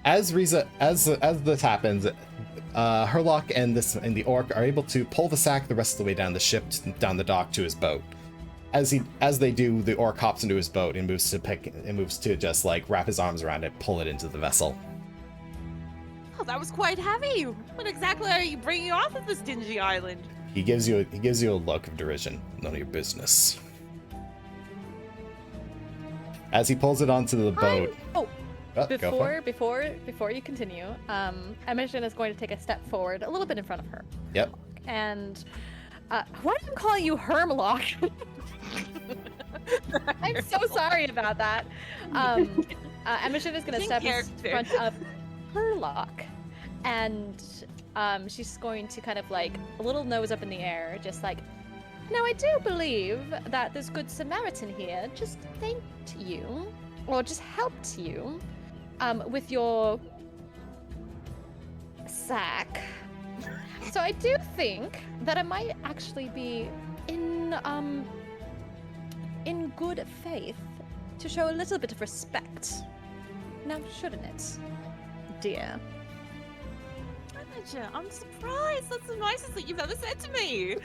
As this happens, Herlock and the orc are able to pull the sack the rest of the way down the ship, down the dock to his boat. As they do, the orc hops into his boat and moves to just like wrap his arms around it, pull it into the vessel. Oh, that was quite heavy. What exactly are you bringing off of this dingy island? He gives you a look of derision. None of your business. As he pulls it onto the boat. Go for it. Before you continue, Imogen is going to take a step forward, a little bit in front of her. Yep. And why am I calling you Hermlock? I'm so sorry about that. Imogen is going to step in front of Herlock, and she's going to kind of like a little nose up in the air, just like, now I do believe that this good Samaritan here just thanked you, or just helped you, with your sack. So I do think that it might actually be in good faith to show a little bit of respect. Now, shouldn't it, dear? I'm surprised. That's the nicest thing you've ever said to me.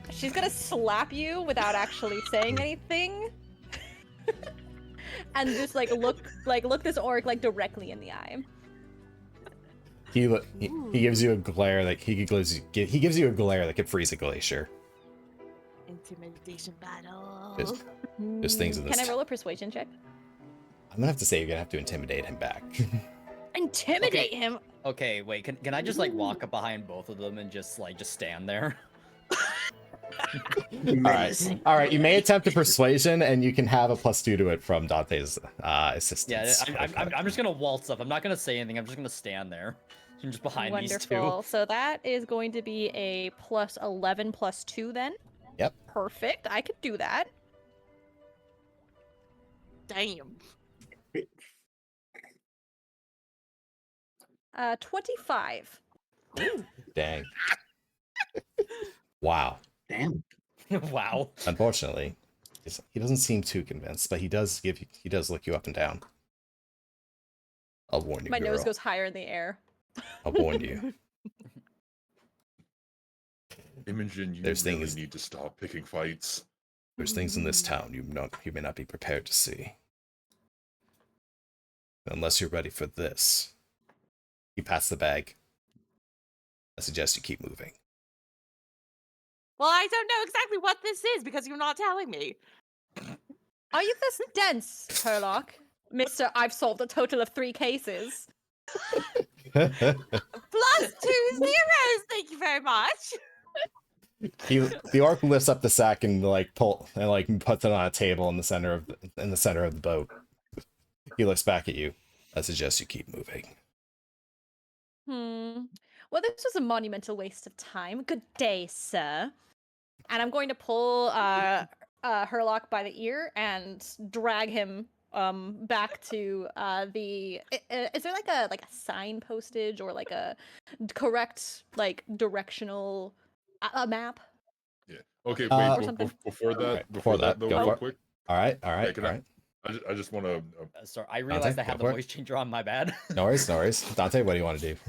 She's gonna slap you without actually saying anything. And just like look this orc like directly in the eye. He gives you a glare that he gives you a glare that could freeze a glacier. Intimidation battle. There's things in this. Can I roll a persuasion check? I'm gonna have to say you're gonna have to intimidate him back. Intimidate him. Okay, wait. Can I just like walk up behind both of them and just stand there? All right. You may attempt a persuasion, and you can have a +2 to it from Dante's assistance. Yeah, I'm just gonna waltz up. I'm not gonna say anything. I'm just gonna stand there, and just behind Wonderful. these So that is going to be a +11 +2 then. Yep. Perfect. I could do that. Damn. 25. Dang. Wow. Damn. Wow. Unfortunately, he doesn't seem too convinced, but he does look you up and down. I'll warn you, My girl. nose goes higher in the air. I'll warn you. Imogen, you There's really things- need to stop picking fights. There's things in this town you may not be prepared to see. Unless you're ready for this. You pass the bag. I suggest you keep moving. Well, I don't know exactly what this is because you're not telling me. Are you this dense, Herlock? Mister, I've solved a total of 3 cases. +2 zeros, thank you very much. The orc lifts up the sack and puts it on a table in the center of the boat. He looks back at you. I suggest you keep moving. Well, this was a monumental waste of time. Good day, sir. And I'm going to pull Herlock by the ear and drag him back to the. Is there like a sign postage or like a correct directional a map? Yeah. Okay. Or Wait. something. Before that. Okay, Before that, though, go real for it. quick. All right. Yeah, I just want to. Sorry, I realized I go had the for it. voice changer on. My bad. No worries. Dante, what do you want to do?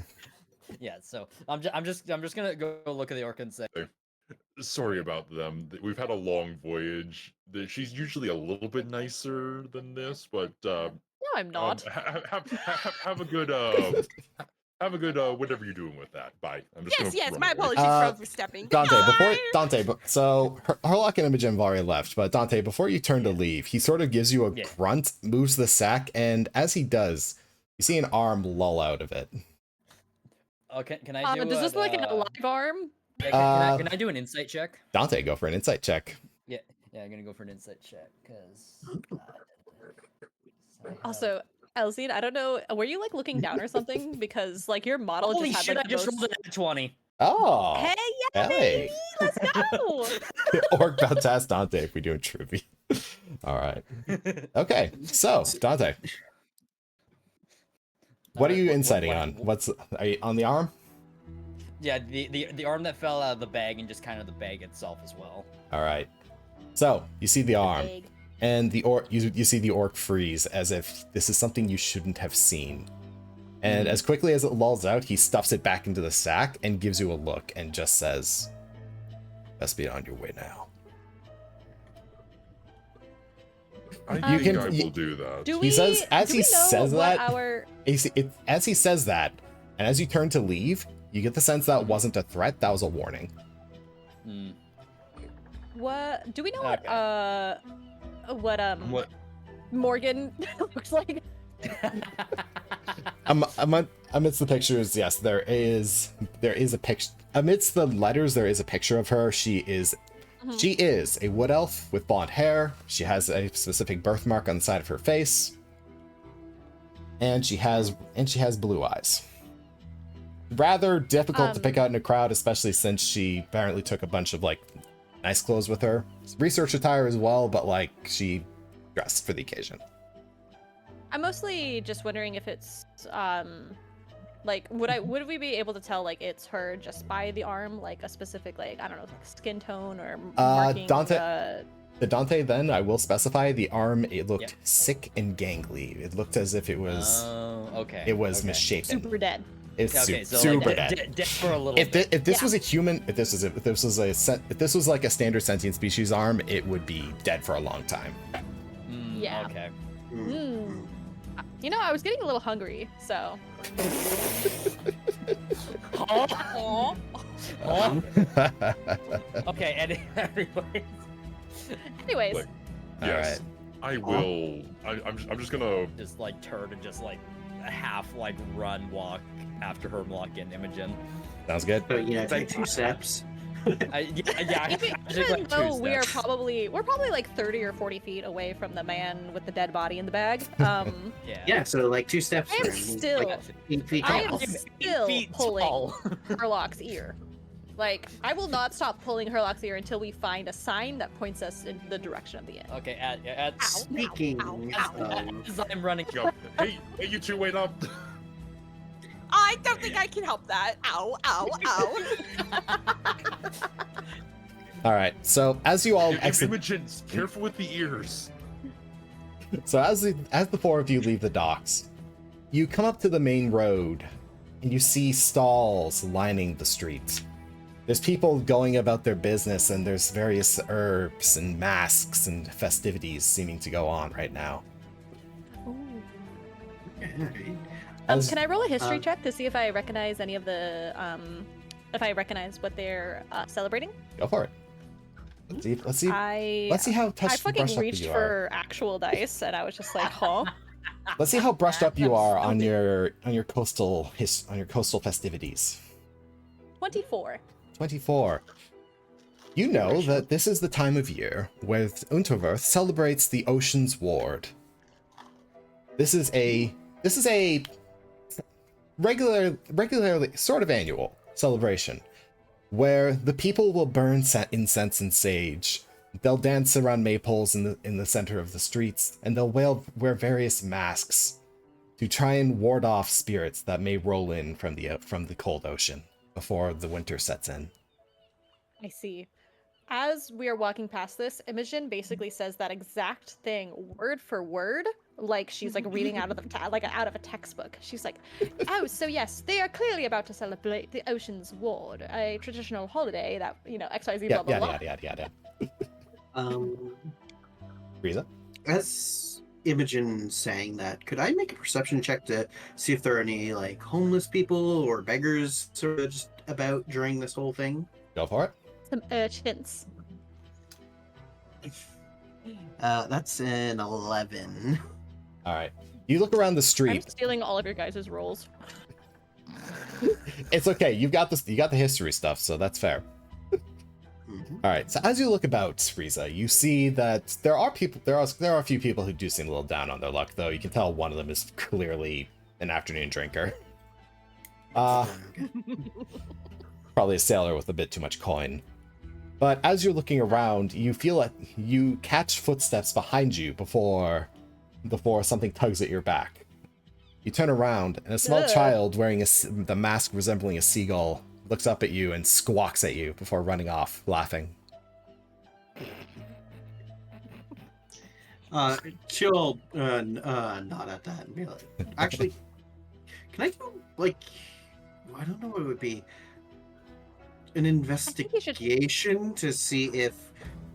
Yeah. So I'm just gonna go look at the orc and say, Sorry about them. We've had a long voyage. She's usually a little bit nicer than this, but No, I'm not. have a good have a good whatever you're doing with that. Bye. I'm just gonna Yes, run my away. apologies for overstepping. Dante, Goodbye! so Herlock and Imogen have already left, but Dante, before you turn to leave, he sort of gives you a grunt, moves the sack, and as he does, you see an arm lull out of it. "Oh, can I do?" Does this look like an alive arm? Yeah, can I do an insight check? Dante, go for an insight check. Yeah, I'm gonna go for an insight check because. Also, Elzine, I don't know. Were you looking down or something? Because your model Holy just had shit! I the just most... rolled a 20. Oh, Hey, yeah, baby! Let's go! Orc about to ask Dante if we're doing trivia. All right. Okay, so Dante, what are you inciting on? Are you on the arm? Yeah, the arm that fell out of the bag and just kind of the bag itself as well. All right. So you see the arm, and you see the orc freeze as if this is something you shouldn't have seen. And as quickly as it lulls out, he stuffs it back into the sack and gives you a look and just says, "Best be on your way now." I think I will do that. He says as he says that, our... as he says that, and as you turn to leave, you get the sense that wasn't a threat, that was a warning. What do we know Okay. what Morgan looks like? Amidst the pictures, yes, there is a picture. Amidst the letters, there is a picture of her. She is a wood elf with blonde hair. She has a specific birthmark on the side of her face, and she has blue eyes. Rather difficult to pick out in a crowd, especially since she apparently took a bunch of nice clothes with her, research attire as well, but she dressed for the occasion. I'm mostly just wondering if it's would we be able to tell it's her just by the arm, a specific I don't know, skin tone or marking? Dante, then I will specify the arm. It looked sick and gangly. It looked as if it was it was misshapen. Super dead. It's so super dead. Dead for a little If bit. this was a human, if this was like a standard sentient species arm, it would be dead for a long time. Yeah. Okay. You know, I was getting a little hungry, so. Okay, Anyways. Yes. All right. I will. I'm just gonna just turn and just half run walk after her and Imogen. Sounds good. So, take 2 steps. Even though we're probably 30 or 40 feet away from the man with the dead body in the bag. Yeah, so 2 steps. I am still 8 feet I tall. am still pulling Herlock's ear. I will not stop pulling Herlock's ear until we find a sign that points us in the direction of the inn. Okay, Speaking as I'm running. go. Hey, you two, wait up. I don't think I can help that. Ow, ow, ow. All right. So as you all exit, Imogen, careful with the ears. so as the four of you leave the docks, you come up to the main road, and you see stalls lining the streets. There's people going about their business, and there's various herbs and masks and festivities seeming to go on right now. As- Can I roll a history check to see if I recognize any of the if I recognize what they're celebrating? Go for it. Let's see how I brushed fucking up reached you are. for actual dice, and I was just like, huh? Let's see how brushed up you are on your coastal festivities. 24. 24. You know that this is the time of year where Unterverth celebrates the Ocean's Ward. This is a regularly sort of annual celebration where the people will burn incense and sage. They'll dance around maypoles in the center of the streets, and they'll wear various masks to try and ward off spirits that may roll in from the cold ocean before the winter sets in. I see. As we are walking past this, Imogen basically says that exact thing word for word, like she's like reading out of out of a textbook. She's like, "Oh, so yes, they are clearly about to celebrate the Ocean's Ward, a traditional holiday that XYZ blah blah blah." Yada. Riza? As Imogen saying that, could I make a perception check to see if there are any like homeless people or beggars sort of just about during this whole thing? Go for it. Some urchins. That's an 11. All right. You look around the I'm street. stealing all of your guys' rolls. It's okay. You got the history stuff, so that's fair. All right. So as you look about, Riza, you see that there are a few people who do seem a little down on their luck, though. You can tell one of them is clearly an afternoon drinker. Probably a sailor with a bit too much coin. But as you're looking around, you feel like you catch footsteps behind you before something tugs at your back. You turn around, and a small child wearing the mask resembling a seagull looks up at you and squawks at you before running off, laughing. She'll nod at that and be like, actually, can I do, like, I don't know what it would be, an investigation to see if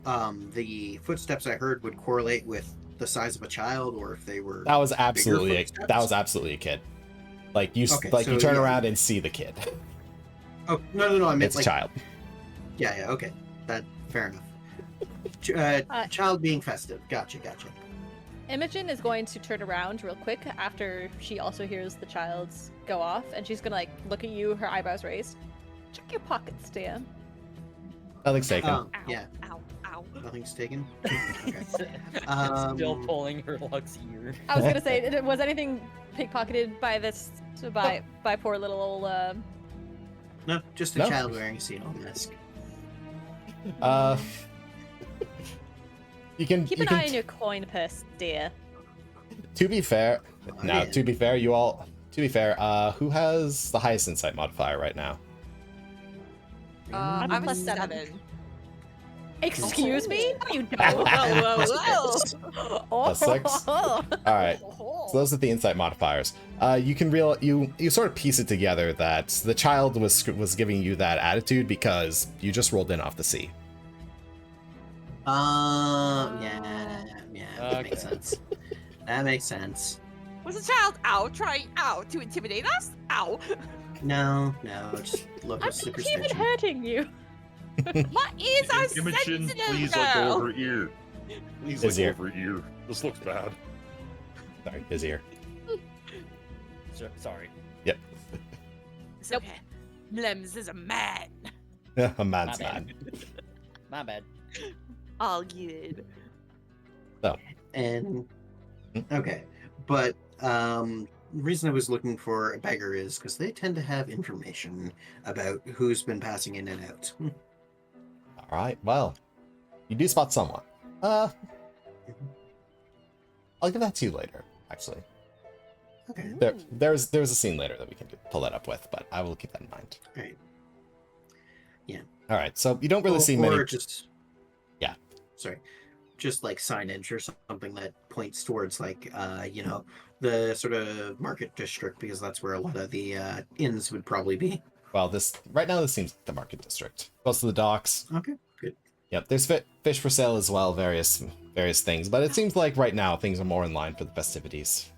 the footsteps I heard would correlate with the size of a child, or if they were That was absolutely footsteps? a kid. Like you Okay, you turn around and see the kid. Oh no, I meant It's like a child. Yeah, okay, that fair enough. Child being festive. Gotcha. Imogen is going to turn around real quick after she also hears the child's go off, and she's gonna like look at you, her eyebrows raised. Check your pockets, dear. Nothing's taken. Oh, yeah, Ow, ow. nothing's taken. Okay. Still pulling her Lux ear. I was gonna say, was anything pickpocketed by by poor little old No, just a No. child wearing a seagull mask. You can keep an eye on your coin purse, dear. To be fair, yeah. to be fair, who has the highest insight modifier right now? I'm I'm a a +7. 7. Excuse me? No, you don't. A 6? All right. So those are the insight modifiers. You can you sort of piece it together that the child was giving you that attitude because you just rolled in off the sea. Yeah, that makes Okay. sense. That makes sense. Was a child trying to intimidate us? Ow. No, just look I'm at not even superstition. hurting you. My ears are Imogen, sensitive please let go now. of her ear. Please His let ear. go of her ear. This looks bad. Sorry, his ear. Sorry. Yep. It's okay. Mlems is a man. A man's My bad. man. My bad. All good. And okay, but the reason I was looking for a beggar is because they tend to have information about who's been passing in and out. All right. Well, you do spot someone. I'll give that to you later, actually. Okay. There's a scene later that we can pull that up with, but I will keep that in mind. Right. Yeah. All right, so you don't really see or many. just Yeah. Sorry. Just like signage or something that points towards like the sort of market district, because that's where a lot of the inns would probably be. Well, right now this seems like the market district. Close to the docks. Okay, good. Yep, there's fish for sale as well, various things, but it seems like right now things are more in line for the festivities.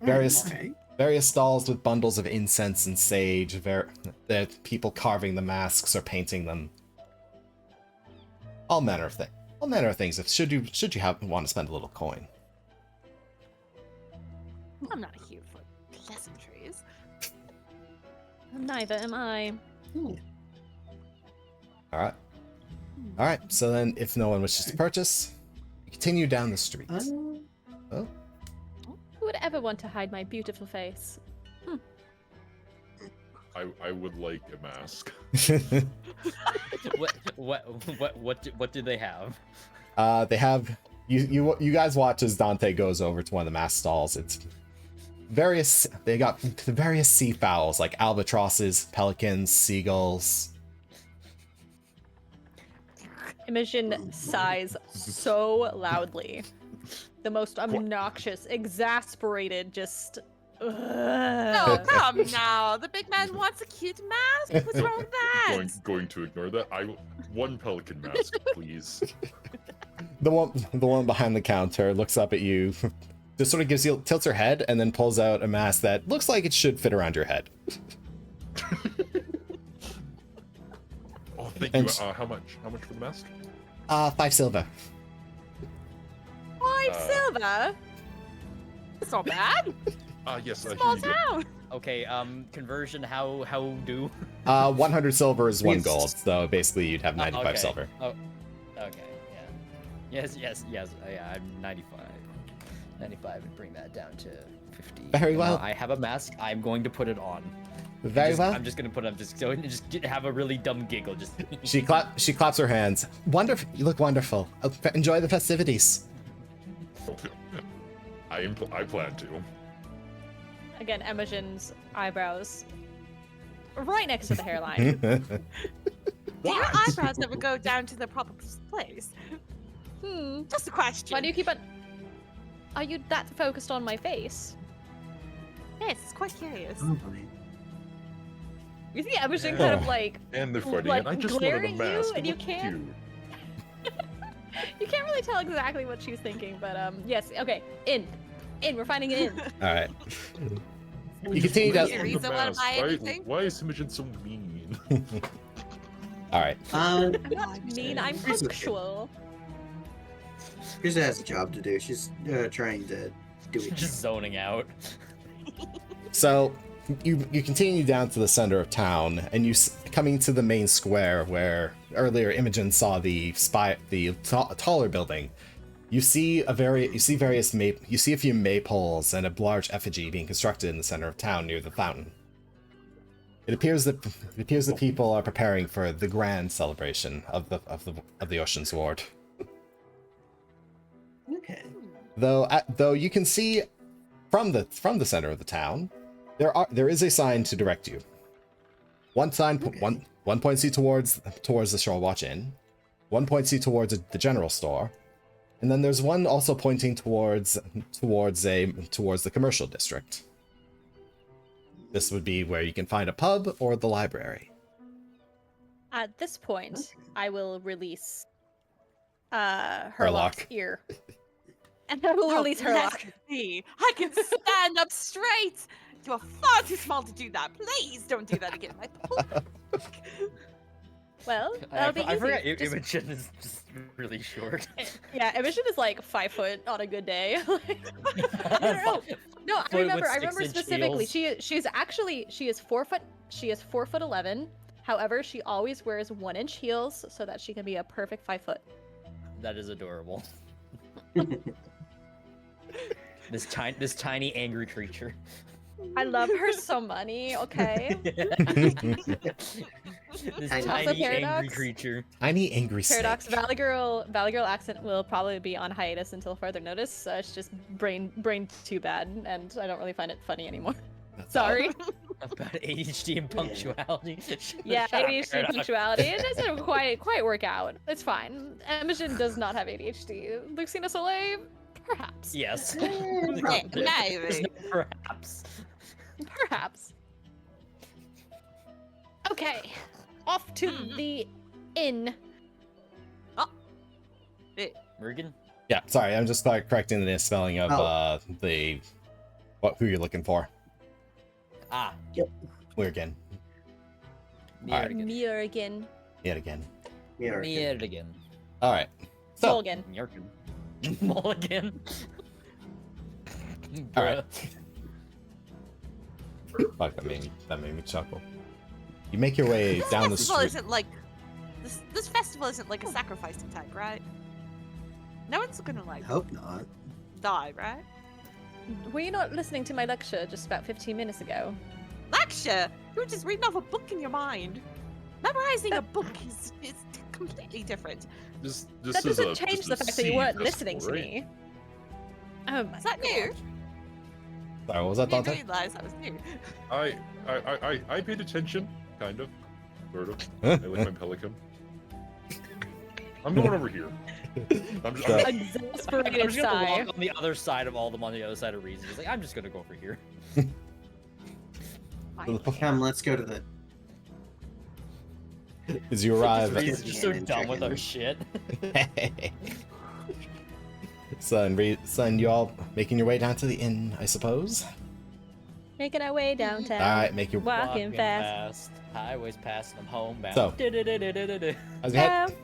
Various stalls with bundles of incense and sage, the people carving the masks or painting them. All manner of things. Should you want to spend a little coin. I'm not here for pleasantries. Neither am I. All right. So then, if no one wishes to purchase, you continue down the street. Oh. Who would ever want to hide my beautiful face? I would like a mask. What do they have? They have you guys watch as Dante goes over to one of the mask stalls. It's they got the various sea fowls like albatrosses, pelicans, seagulls. Imogen sighs so loudly. The most obnoxious, exasperated, just. No, come now. The big man wants a cute mask. What's wrong with that? Going to ignore that. One pelican mask, please. The one behind the counter looks up at you, just sort of tilts her head, and then pulls out a mask that looks like it should fit around your head. Oh, thank you. How much? How much for the mask? 5 silver. 5 silver? It's not bad. Yes. Small town. Okay, conversion, how do? 100 silver is 1 gold, so basically you'd have 95 okay. silver. Oh, okay, yeah. Yes, yeah, I'm 95. 95 and bring that down to 50. Very well. I have a mask, I'm going to put it on. I'm just going to have a really dumb giggle, just... She claps her hands. Wonderful, you look wonderful. Enjoy the festivities. I plan to. Again, Imogen's eyebrows right next to the hairline. Do your eyebrows never go down to the proper place? Just a question. Why do you keep on? Are you that focused on my face? Yes, it's quite curious. You see Imogen kind of like And they're funny, like and I just glare wanted a at you, mask. and you Look can't. cute. You can't really tell exactly what she was thinking, but yes. Okay, in. We're finding it in. All right. You continue down. Is there a reason why I buy anything? Why is Imogen so mean? All right. I'm not mean. I'm punctual. Krista has a job to do. She's trying to do it. Just zoning out. So you continue down to the center of town, and coming to the main square where earlier Imogen saw the taller building. You see a few maypoles and a large effigy being constructed in the center of town near the fountain. It appears the people are preparing for the grand celebration of the Ocean's Ward. Okay. Though you can see from the center of the town, there is a sign to direct you. One sign, one points you towards the Shore Watch Inn. One points you towards the general store. And then there's one also pointing towards the commercial district. This would be where you can find a pub or the library. At this point, I will release Herlock's ear. And I will release Herlock. I can stand up straight. You are far too small to do that. Please don't do that again. Well, that'll be easy. I forgot Imogen is just really short. Yeah, Imogen is like 5 foot on a good day. No, I remember specifically. She is 4 foot. She is 4'11". However, she always wears 1-inch heels so that she can be a perfect 5 foot. That is adorable. This tiny angry creature. I love her so money. Okay. This Also tiny angry Paradox. creature. Tiny angry snake. Paradox, Valley Girl accent will probably be on hiatus until further notice. It's just brain too bad, and I don't really find it funny anymore. That's Sorry. About ADHD and punctuality. Yeah, Shut up, ADHD Paradox. punctuality. It doesn't quite work out. It's fine. Imogen does not have ADHD. Lucina Soleil, perhaps. Yes. Probably. There's no perhaps. Perhaps. Okay, off to the inn. Morgan? Yeah, sorry, I'm just correcting the spelling of who you're looking for. Ah. Weirgin. Alright. Mjorgen. Yet again. Yeah. Meet again. Alright. So, Mulligan. Mjorkin. Mulligan. Alright. Fuck, that made me chuckle. You make your way This down the festival street. isn't like this festival isn't like a sacrificing type, right? No one's gonna like Hope not. die, right? Were you not listening to my lecture just about 15 minutes ago? Lecture? You were just reading off a book in your mind. Memorizing a book is completely different. This That is doesn't a, change just the a fact that you seed weren't festival, listening to right? me. Oh my Is that God. new? Sorry, what was that, I didn't Dante? realize that was new. I paid attention, kind of, sort of. Huh? I like my pelican. I'm going over here. I'm just, So- I'm Exasperated just gonna sigh. walk on the other side of all them on the other side of Reason. He's like, I'm just gonna go over here. Come, let's go to the. As you arrive, Reason's just so Chicken, done with chicken. our shit. son, you all making your way down to the inn, I suppose. Making our way downtown. All right, make your. Walking fast. Highways passing them homebound. So- Du-du-du-du-du-du. As you head,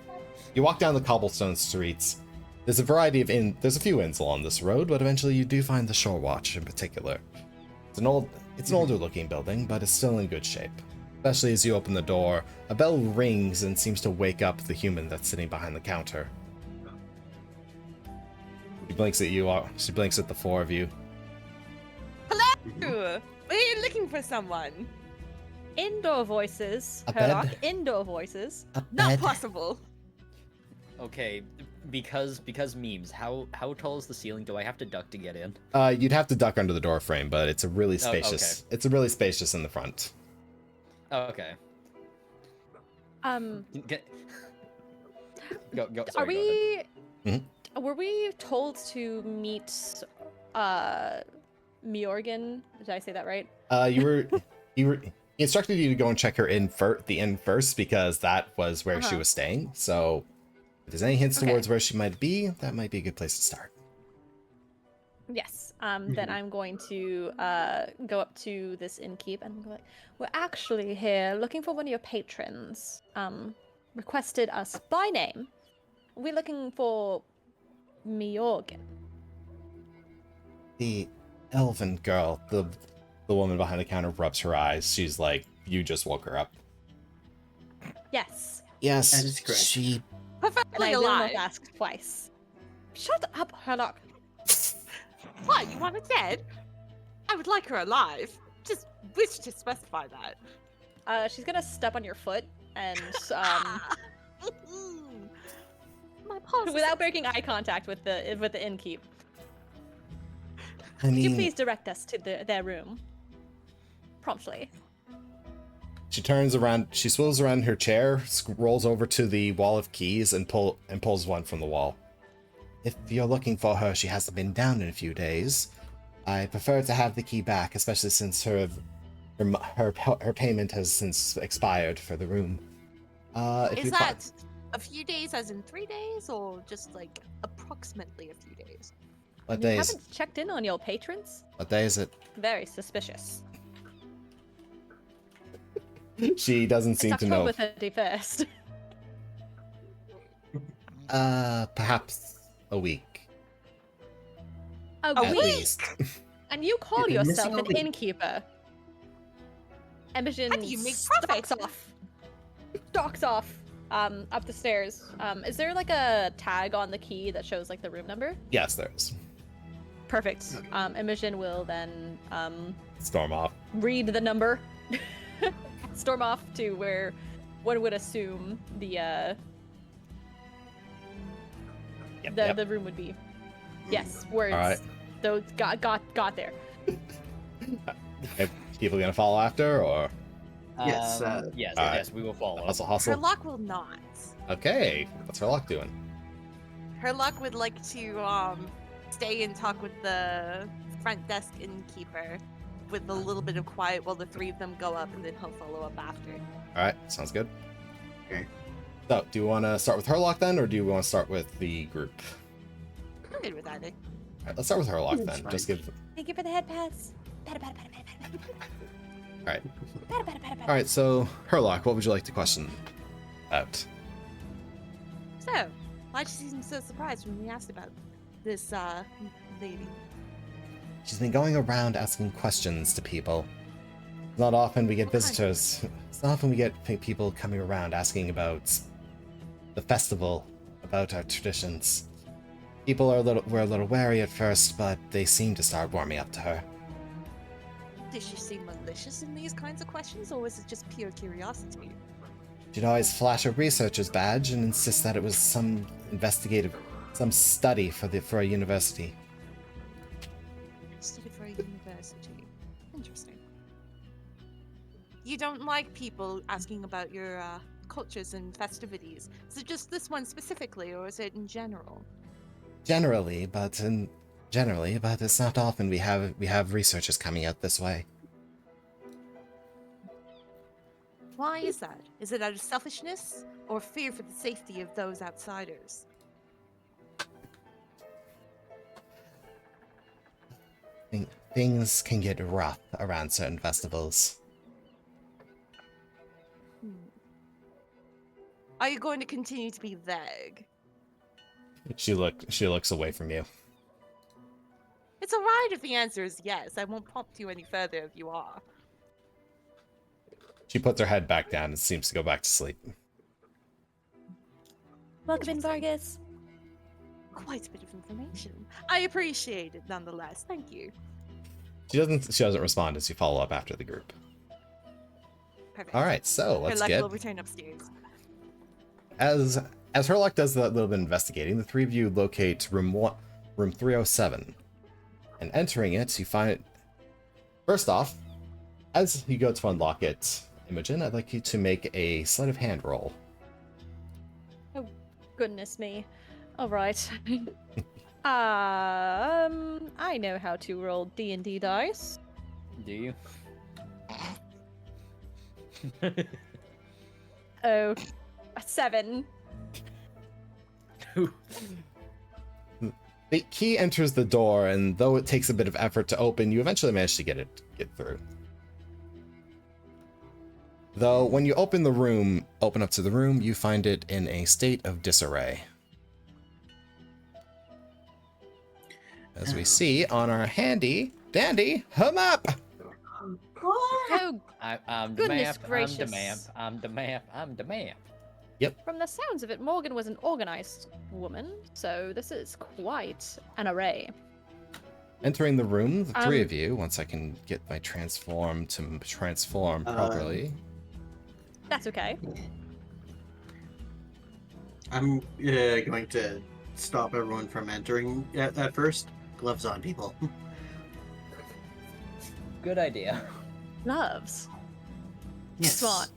you walk down the cobblestone streets. There's a variety of there's a few inns along this road, but eventually you do find the Shore Watch in particular. It's an older looking building, but it's still in good shape. Especially as you open the door, a bell rings and seems to wake up the human that's sitting behind the counter. She blinks at you. She blinks at the four of you. Ooh, are you looking for someone? Indoor voices. A Herlock, bed. indoor voices. A Not bed. possible. Okay, because memes. How tall is the ceiling? Do I have to duck to get in? You'd have to duck under the door frame, but it's a really Oh, spacious. It's a really spacious in the front. Oh, okay. Get... Go. Are Sorry, go ahead. we? Mhm. Were we told to meet Mjorgen? Did I say that right? He instructed you to go and check her the inn first because that was where she Uh-huh. was staying. So, if there's any hints Okay. towards where she might be, that might be a good place to start. Yes. Then I'm going to go up to this innkeep and go like, we're actually here looking for one of your patrons. Requested us by name. We're looking for Mjorgen. The elven girl, the woman behind the counter rubs her eyes. She's like, "You just woke her up." Yes. Yes, That is correct. she. And Perfectly I will alive. not ask twice. Shut up, Herlock. What? You want her dead? I would like her alive. Just wish to specify that. She's gonna step on your foot and My pulse. without breaking eye contact with the innkeep. I Could you mean, please direct us to their room? Promptly. she turns around. She swivels around in her chair, rolls over to the wall of keys, and pulls one from the wall. If you're looking for her, she hasn't been down in a few days. I prefer to have the key back, especially since her payment has since expired for the room. If Is you that a few days, as in 3 days, or just like approximately a few days? what You day is haven't checked in on your patrons? what day is it? Very suspicious. She doesn't seem It's to know. October 31st. Perhaps a week A at week? least. And you call You've been yourself missing an a week. innkeeper. Imogen How do you make stalks profit? off. Stalks off. Up the stairs. Is there like a tag on the key that shows like the room number? Yes, there is. Perfect. Imogen will then Storm off. read the number, storm off to where one would assume the the room would be. Yes, words. All right. Those got there. Are people gonna follow after, or Yes, yes, alright. yes, we will follow. hustle, hustle? Herlock will not. Okay, what's Herlock doing? Herlock would like to stay and talk with the front desk innkeeper with a little bit of quiet while the three of them go up, and then he'll follow up after. All right, sounds good. Okay. So, do you want to start with Herlock then, or do you want to start with the group? I'm good with either. All right, let's start with Herlock That's then. fine. Just give. Thank you for the head pass. All right, so Herlock, what would you like to question about? So, why'd you seem so surprised when we asked about this lady? She's been going around asking questions to people. Not often we get What kind of visitors. It's not often we get people coming around asking about the festival, about our traditions. People were a little wary at first, but they seem to start warming up to her. Did she seem malicious in these kinds of questions, or was it just pure curiosity? She'd always flash a researcher's badge and insist that it was some study for a university. Studied for a university. Interesting. You don't like people asking about your cultures and festivities. Is it just this one specifically, or is it in general? Generally, but it's not often we have researchers coming out this way. Why is that? Is it out of selfishness, or fear for the safety of those outsiders? Things can get rough around certain festivals. Are you going to continue to be vague? She looks away from you. It's alright if the answer is yes. I won't prompt you any further if you are. She puts her head back down and seems to go back to sleep. Welcome in, Vargas. Quite a bit of information. I appreciate it nonetheless. Thank you. She doesn't respond as you follow up after the group. Perfect. All right, so let's Herlock get will return upstairs. as Herlock does that little bit of investigating. The three of you locate room 307, and entering it, you find. First off, as you go to unlock it, Imogen, I'd like you to make a sleight of hand roll. Oh, goodness me. All right. I know how to roll D&D dice. Do you? Oh, 7. The key enters the door, and though it takes a bit of effort to open, you eventually manage to get through. Though, when you open up to the room, you find it in a state of disarray. As we see on our handy dandy map. Oh, I'm the Goodness map, gracious. I'm the map. from the sounds of it, Morgan was an organized woman, so this is quite an array. Entering the room, the three of you, once I can get my transform to transform properly. That's okay. I'm going to stop everyone from entering at first. Gloves on, people. Good idea. Gloves. Yes. Smart.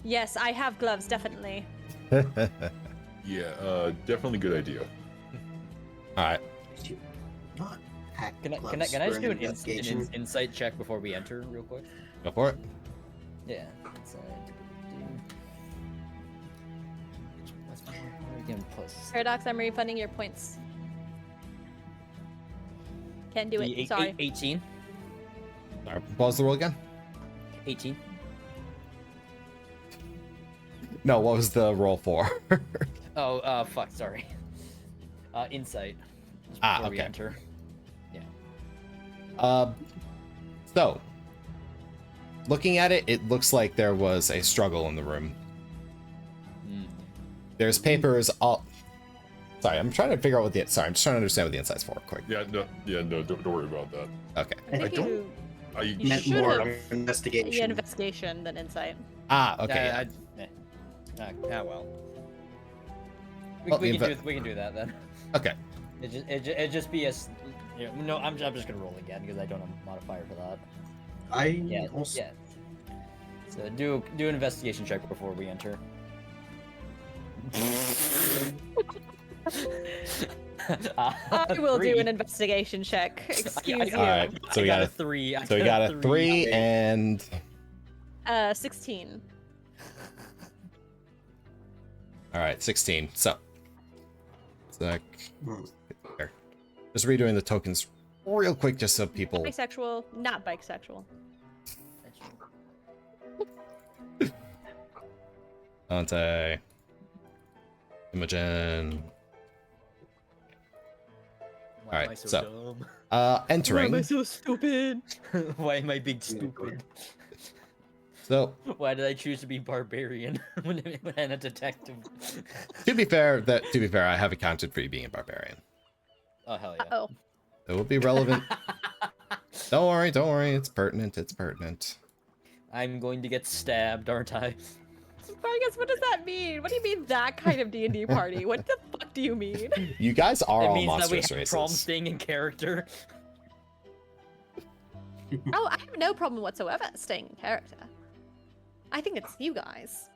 Yes, I have gloves, definitely. Yeah, definitely good idea. Alright. Do not hack Can I gloves just for do an investigation. insight check before we enter, real quick? Go for it. Yeah. Insight. Again, plus Paradox, I'm refunding your points. Can't do it. Sorry. 18. Alright, pause the roll again. 18. No, what was the roll for? Oh, fuck, sorry. Insight. Before we okay. enter. Yeah. So, looking at it, it looks like there was a struggle in the room. There's papers all. Sorry, I'm trying to figure out what the. Sorry, I'm just trying to understand what the insight's for, quick. Yeah, no, don't worry about that. Okay. I think don't- you Meant should more have investigation. investigation than insight. Okay. Yeah. Well. Well, We can do that then. Okay. It just be a. No, I'm just gonna roll again because I don't have a modifier for that. I So do an investigation check before we enter. I will do an investigation check. Excuse you. All right. So we got a 3. So we got a 3 and 16. all right, 16. So there. Just redoing the tokens real quick, just so people. Bisexual, not bisexual. Dante, Imogen. Why am I so dumb? Entering. Why am I so stupid? Why am I being stupid? So, Why did I choose to be barbarian when I'm a detective? to be fair, I have accounted for you being a barbarian. Oh hell yeah! Oh, It will be relevant. Don't worry. It's pertinent. I'm going to get stabbed, aren't I? Vargas, what does that mean? What do you mean that kind of D&D party? What the fuck do you mean? You guys are It all means that we monstrous have races. problems staying in character. Oh, I have no problem whatsoever staying in character. I think it's you guys.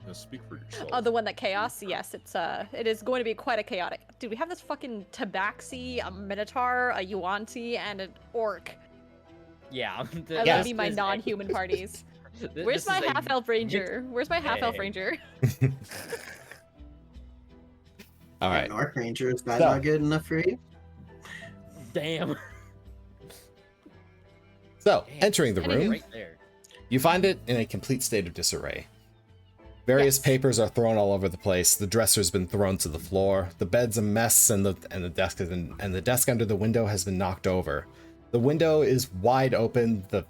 Now speak for yourself. Oh, the one that chaos? Yes, it is going to be quite a chaotic. Dude, we have this fucking tabaxi, a minotaur, a yuan-ti, and an orc. Yeah. I love be my non-human parties. Where's my half-elf ranger? Where's my half-elf Hey. ranger? All right. An Orc Ranger, is that So- not good enough for you? Damn. So, entering the room, Right there. you find it in a complete state of disarray. Various Yes. papers are thrown all over the place. The dresser's been thrown to the floor. The bed's a mess, and the desk under the window has been knocked over. The window is wide open. The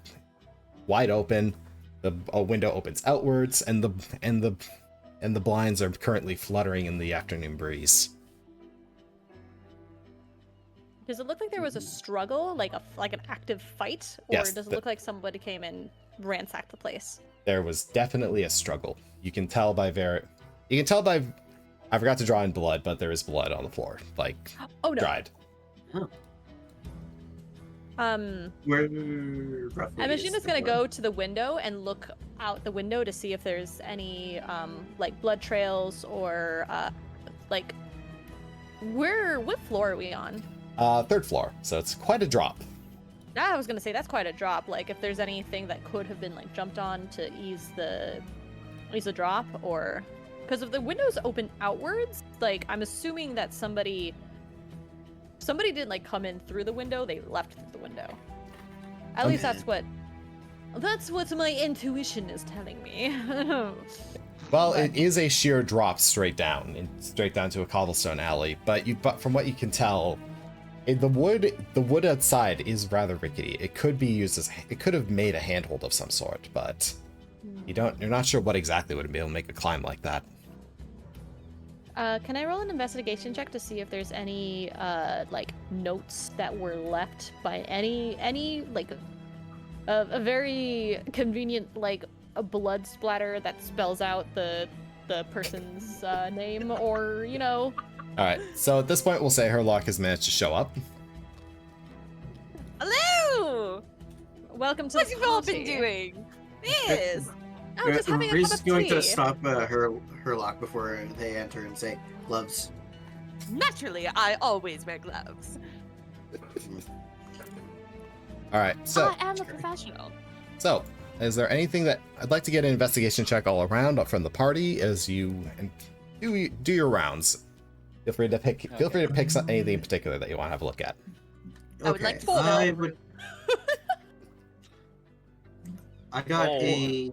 window opens outwards, and the blinds are currently fluttering in the afternoon breeze. Does it look like there was a struggle, like an active fight, or Yes, does it the- look like somebody came and ransacked the place? There was definitely a struggle. You can tell by I forgot to draw in blood, but there is blood on the floor, like Oh no. dried. Where roughly Imogene is the gonna blood? go to the window and look out the window to see if there's any like blood trails or like what floor are we on? 3rd floor, so it's quite a drop. I was gonna say that's quite a drop. Like if there's anything that could have been like jumped on to ease the drop, or because if the window's open outwards, like I'm assuming that somebody didn't like come in through the window, they left through the window. At least that's what my intuition is telling me. Well, it is a sheer drop straight down to a cobblestone alley, but from what you can tell, the wood outside is rather rickety. It could have made a handhold of some sort, but you're not sure what exactly would be able to make a climb like that. Can I roll an investigation check to see if there's any like notes that were left by any like a very convenient like a blood splatter that spells out the person's name, or All right, so at this point, we'll say Herlock has managed to show up. Hello! welcome to What the have you all been party. doing? Yes! Oh, just having a Riz cup is of going tea. to stop Herlock before they enter and say, gloves. Naturally, I always wear gloves. All right, so I am a professional. is there anything that I'd like to get an investigation check all around from the party as you do your rounds? Feel free to pick anything in particular that you want to have a look at. I would like to know. I got Oh. a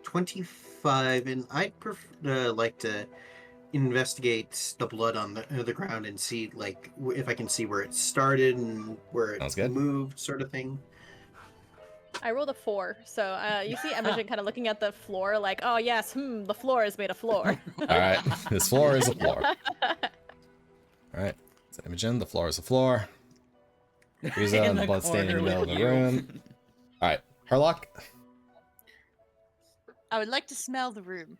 25, and I'd like to investigate the blood on the ground and see if I can see where it started and where Sounds it good. moved, sort of thing. I rolled a 4, so you see Imogen kind of looking at the floor like, oh yes, the floor is made of floor. All right, this floor is a floor. All right, so Imogen, the floor is a floor. Riza and the blood stain in the middle of the room. All right, Herlock. I would like to smell the room.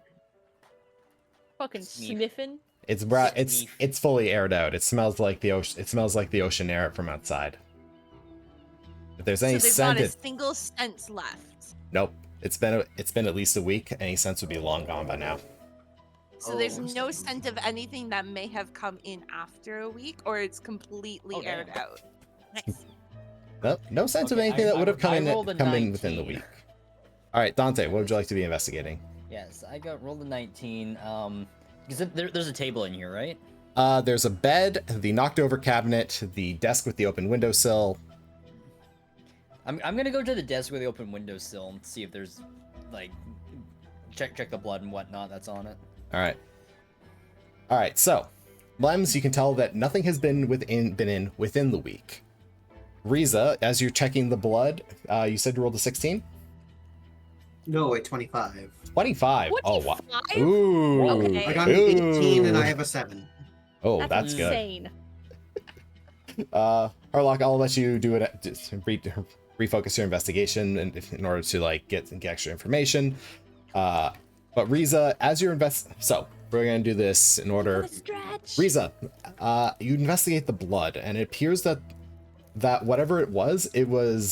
Fucking Sneak. sniffing. It's fully aired out. It smells like the ocean. It smells like the ocean air from outside. If there's any So there's not a scent, single scent left. nope. It's been at least a week. Any scents would be long gone by now. So there's Oh, no scent of anything that may have come in after a week, or it's completely Oh, aired damn. out. Nice. Nope, no sense of Okay, anything that would have come I in rolled a within the 19. week. All right, Dante, what would you like to be investigating? Yes, I got rolled a 19. Because there's a table in here, right? There's a bed, the knocked over cabinet, the desk with the open windowsill. I'm gonna go to the desk with the open windowsill and see if there's like check the blood and whatnot that's on it. All right. So, Blems, you can tell that nothing has been within the week. Riza, as you're checking the blood, you said you rolled a 16. No, a 25. 25. Oh wow. 25? Ooh. Okay. I got an 18 and Ooh. I have a 7. Oh, that's good. insane. Harlock, I'll let you do it. Just refocus your investigation in order to like get extra information. But Riza, as you're so we're gonna do this in order. Stretch. Riza, you investigate the blood, and it appears that whatever it was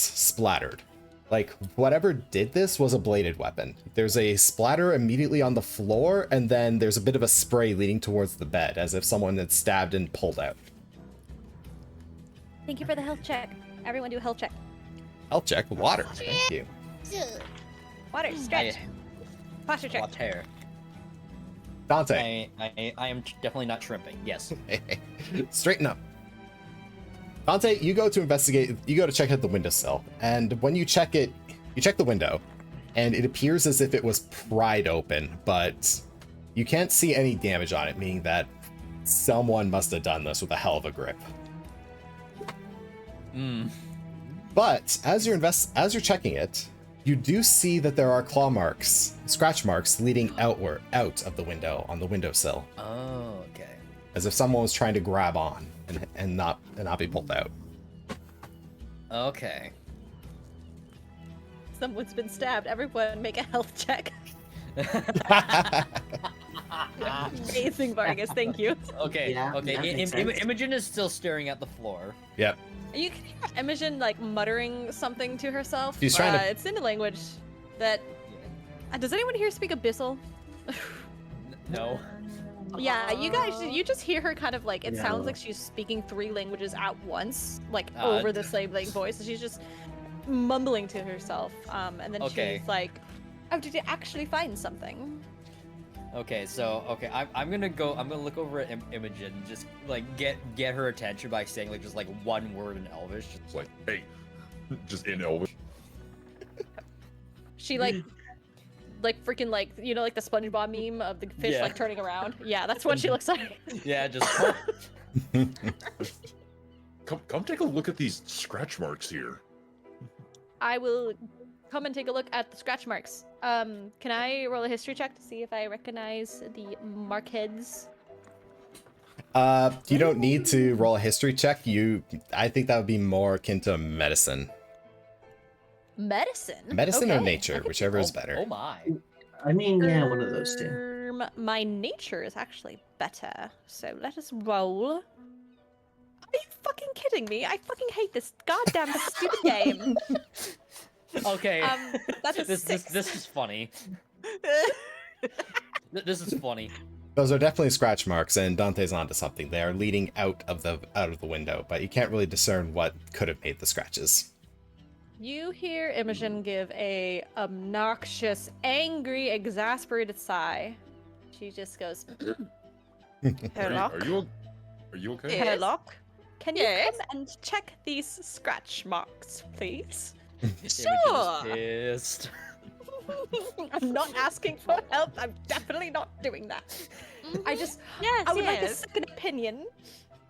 splattered. Like whatever did this was a bladed weapon. There's a splatter immediately on the floor, and then there's a bit of a spray leading towards the bed, as if someone had stabbed and pulled out. Thank you for the health check. Everyone do a health check. Health check, water. Thank you. Water, stretch. Posture check. Water. Dante, I am definitely not shrimping. Yes. straighten up. Dante, you go to investigate, you go to check out the windowsill, and when you check it, you check the window, and it appears as if it was pried open, but you can't see any damage on it, meaning that someone must have done this with a hell of a grip. But as you're checking it, you do see that there are claw marks, scratch marks leading out of the window on the windowsill, Oh, okay. as if someone was trying to grab on and not be pulled out. Okay. Someone's been stabbed. Everyone make a health check. Amazing, Vargas. Thank you. Okay. Yeah, okay. that makes sense. Imogen is still staring at the floor. Yep. You can hear Imogen like muttering something to herself. She's trying to- It's in a language that. Does anyone here speak Abyssal? No. Yeah, you just hear her kind of like, it Yeah. sounds like she's speaking 3 languages at once, like Uh, over the same like voice, and she's just mumbling to herself. And then Okay. she's like, "Oh, did you actually find something?" Okay, so I'm gonna look over at Imogen, just like get her attention by saying like just like one word in Elvish. It's like, hey, just in Elvish. She like freaking like, you know, like the SpongeBob meme of the fish Yeah. like turning around. Yeah, that's what she looks like. Yeah, just Come take a look at these scratch marks here. I will come and take a look at the scratch marks. Can I roll a history check to see if I recognize the markheads? You don't need to roll a history check. I think that would be more akin to medicine. Medicine? Medicine or Okay. nature, whichever is better. Oh my. I mean, yeah, one of those two. My nature is actually better, so let us roll. Are you fucking kidding me? I fucking hate this goddamn stupid game. Okay. That's a this 6. this is funny. This is funny. Those are definitely scratch marks, and Dante's onto something. They are leading out of the window, but you can't really discern what could have made the scratches. You hear Imogen give a obnoxious, angry, exasperated sigh. She just goes, Are you okay? Yeah. "Hello? Can you Yes? come and check these scratch marks, please?" Sure. Pissed. I'm not asking for help. I'm definitely not doing that. I just, Yes, I would like a yes. second opinion.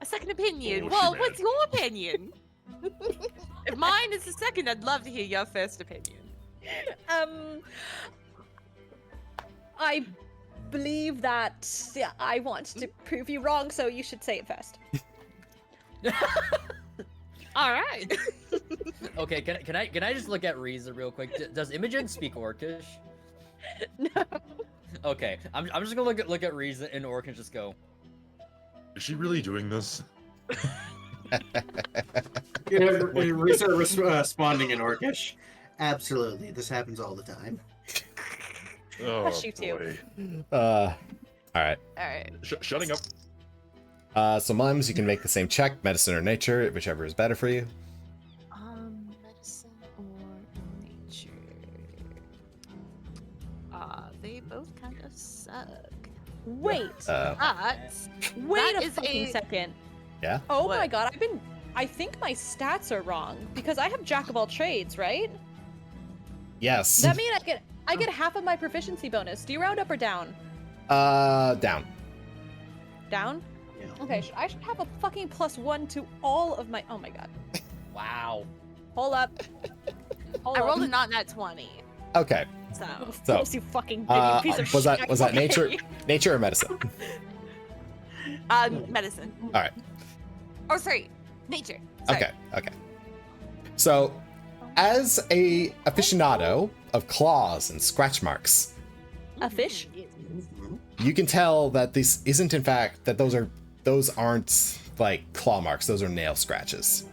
A second opinion. Oh, Well, she what's your opinion? If mine is the second, I'd love to hear your first opinion. I believe that I want to prove you wrong, so you should say it first. All right. Okay, can I just look at Riza real quick? Does Imogen speak Orcish? No. Okay, I'm just gonna look at Riza and Orc and just go. Is she really doing this? Responding in Orcish. Absolutely, this happens all the time. Oh Hush you two. boy. All right. All right. Shutting up. So Mimes, you can make the same check, medicine or nature, whichever is better for you. Medicine or nature? They both kind of suck. Wait. But Wait that a is fucking a- second. Yeah. Oh my What? god, I think my stats are wrong because I have jack of all trades, right? Yes. Does that mean I get half of my proficiency bonus? Do you round up or down? Down. Down? Yeah. Okay, I should have a fucking +1 to all of my. Oh my god. Wow. Hold up. Hold I up. rolled a not nat 20. Okay. So Of So, course, you fucking did, you piece of was shit. that Okay. nature or medicine? medicine. All right. Oh, sorry. Nature. Sorry. Okay. So, as a aficionado of claws and scratch marks, A fish? you can tell that this isn't in fact that those aren't like claw marks, those are nail scratches.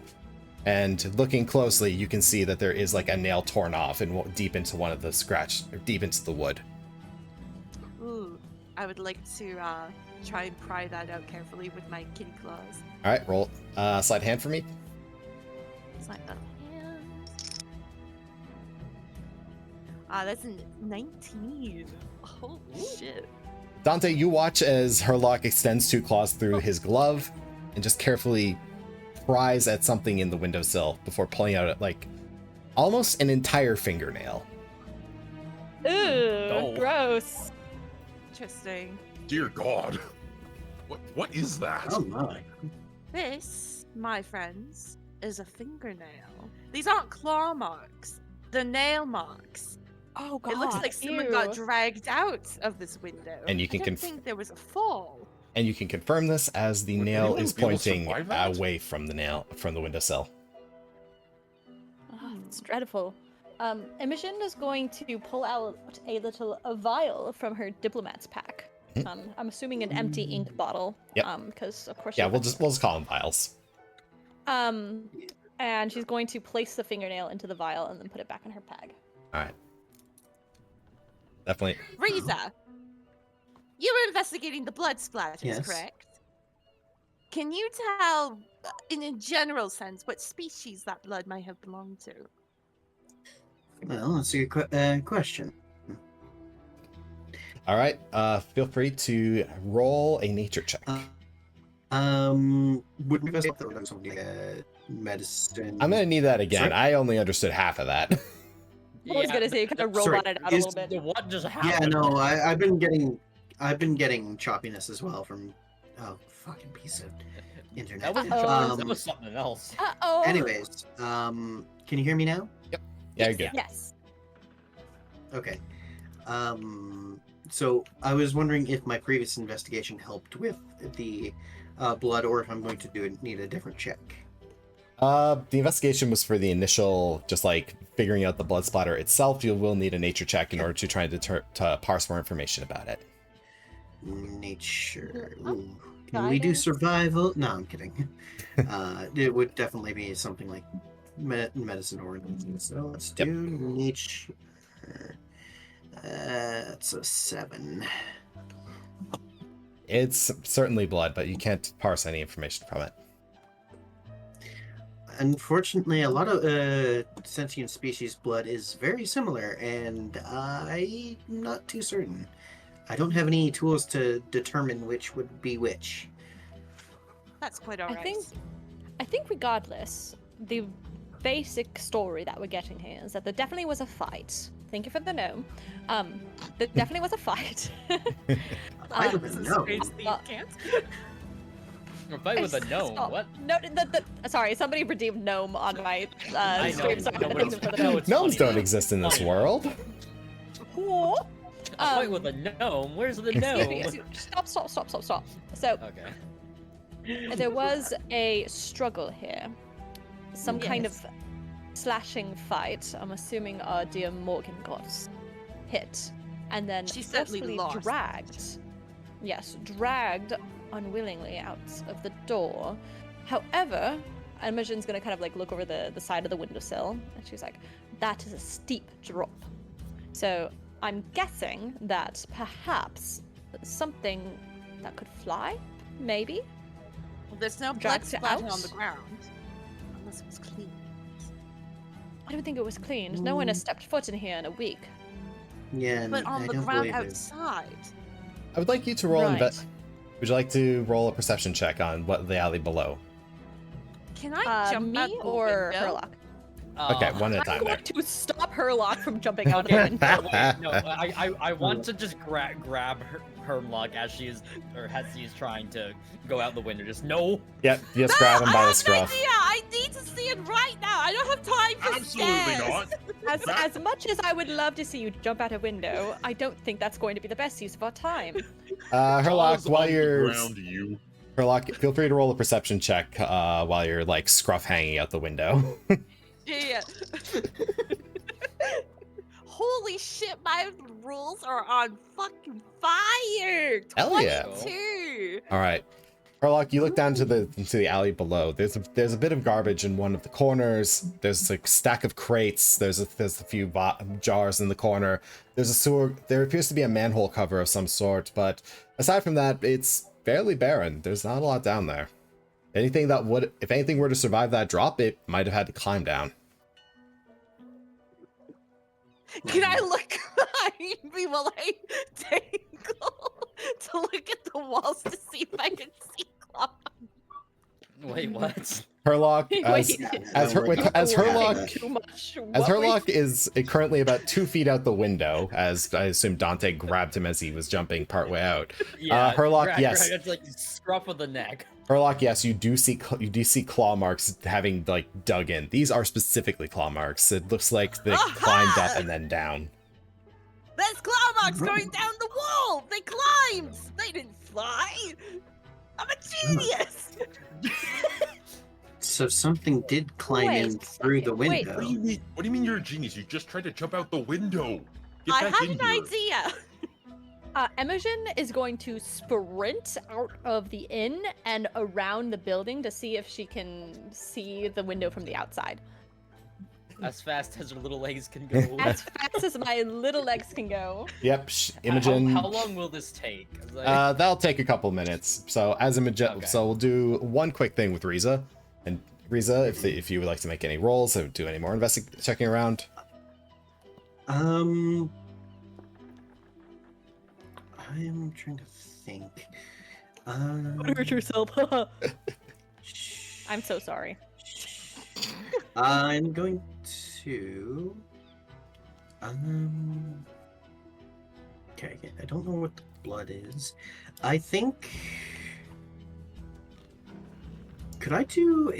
And looking closely, you can see that there is like a nail torn off and deep into one of the deep into the wood. Ooh, I would like to try and pry that out carefully with my kitty claws. All right, roll sleight of hand for me. It's like that. That's a 19. Holy shit. Dante, you watch as Herlock extends two claws through his glove and just carefully pries at something in the windowsill before pulling out like almost an entire fingernail. Ooh, gross. Interesting. Dear God. What is that? Oh my. This, my friends, is a fingernail. These aren't claw marks. They're nail marks. Oh god. It looks like someone got dragged out of this window. And you can I don't think there was a fall. And you can confirm this as the Would nail anyone is be able to pointing survive that? away from the windowsill. Oh, it's dreadful. Imogen is going to pull out a vial from her diplomat's pack. I'm assuming an empty ink bottle. Yep. Because of course. Yeah, we'll just call them vials. And she's going to place the fingernail into the vial and then put it back in her bag. All right. Definitely. Riza, you were investigating the blood splatters, Yes. correct? Can you tell, in a general sense, what species that blood might have belonged to? Well, that's a good question. All right. Feel free to roll a nature check. Would we best medicine? I'm gonna need that again. Sorry? I only understood half of that. I was gonna say you kind of sorry, robot it out a is- little bit. What just Yeah, happened? no, I've been getting choppiness as well from fucking piece of internet. That was something else. Uh-oh. Anyways, can you hear me now? Yeah, you're good. Yes. Okay. So I was wondering if my previous investigation helped with the blood, or if I'm going to need a different check. The investigation was for the initial, just like figuring out the blood splatter itself. You will need a nature check in order to try to parse more information about it. Nature. Oh, Ooh. Can we do guidance? survival? No, I'm kidding. It would definitely be something like medicine or anything. So let's do nature. That's a 7. It's certainly blood, but you can't parse any information from it. Unfortunately, a lot of sentient species blood is very similar, and I'm not too certain. I don't have any tools to determine which would be which. That's quite alright. I think regardless, the basic story that we're getting here is that there definitely was a fight. Thank you for the gnome. There definitely was a fight. I don't know. We're fighting with a gnome. Stop. What? No, sorry, somebody redeemed gnome on my I know, stream, so I'm I know, gonna but thank them for the no, gnome. it's Gnomes funny. don't exist in this world. What? A fight with a gnome? Where's the gnome? Stop. So, Okay. there was a struggle here. Some kind of Yes. slashing fight. I'm assuming our dear Morgan got hit. and then She certainly forcefully lost. dragged unwillingly out of the door. However, Imogen's gonna kind of like look over the side of the windowsill, and she's like, that is a steep drop. So I'm guessing that perhaps something that could fly, maybe? Well, there's no blood Dragged it splatter out? on the ground. Unless it was clean. I don't think it was cleaned. No one has stepped foot in here in a week. Yeah, But on I the don't ground believe it. outside. I would like you to roll. Right. Would you like to roll a perception check on what the alley below? Can I jump out Me the or window? Herlock? Okay, one at a I'm time there. going to stop Herlock from jumping out the window. No, I want to just grab Hermlock as she is, or as he is trying to go out the window. Just no. Yep, just grab him by the scruff. Yeah, I need to see it right now. I don't have time for Absolutely stairs. not. As much as I would love to see you jump out a window, I don't think that's going to be the best use of our time. Herlock, Paws while on the you're ground, you. Herlock, feel free to roll a perception check while you're like scruff hanging out the window. Yeah. Holy shit, my rules are on fucking fire. Hell yeah. 22. All right, Herlock, you look down to the alley below. There's a bit of garbage in one of the corners. There's a stack of crates. There's a few jars in the corner. There's a sewer. There appears to be a manhole cover of some sort, but aside from that, it's fairly barren. There's not a lot down there. If anything were to survive that drop, it might have had to climb down. Can I look behind me while I tangle to look at the walls to see if I can see Claw? Wait, what? Herlock, Wait, as Herlock Too much. As What were you- Herlock is currently about 2 feet out the window, as I assume Dante grabbed him as he was jumping partway out. Herlock, yes. It's like scruff of the neck. Herlock, yes, you do see claw marks having like dug in. These are specifically claw marks. It looks like they climbed up and then down. There's claw marks going down the wall. They climbed. They didn't fly. I'm a genius. So something did climb Wait in a through the second, wait. window. What do you mean? What do you mean you're a genius? You just tried to jump out the window. Get I back have in an here. idea. Imogen is going to sprint out of the inn and around the building to see if she can see the window from the outside. As fast as her little legs can go. As fast as my little legs can go. Yep, Imogen. How long will this take? That'll take a couple minutes. So as Imogen, Okay. so we'll do one quick thing with Riza, and Riza, if you would like to make any rolls or do any more checking around. I'm trying to think. Hurt yourself. I'm so sorry. I'm going to. Okay, I don't know what the blood is. I think. Could I do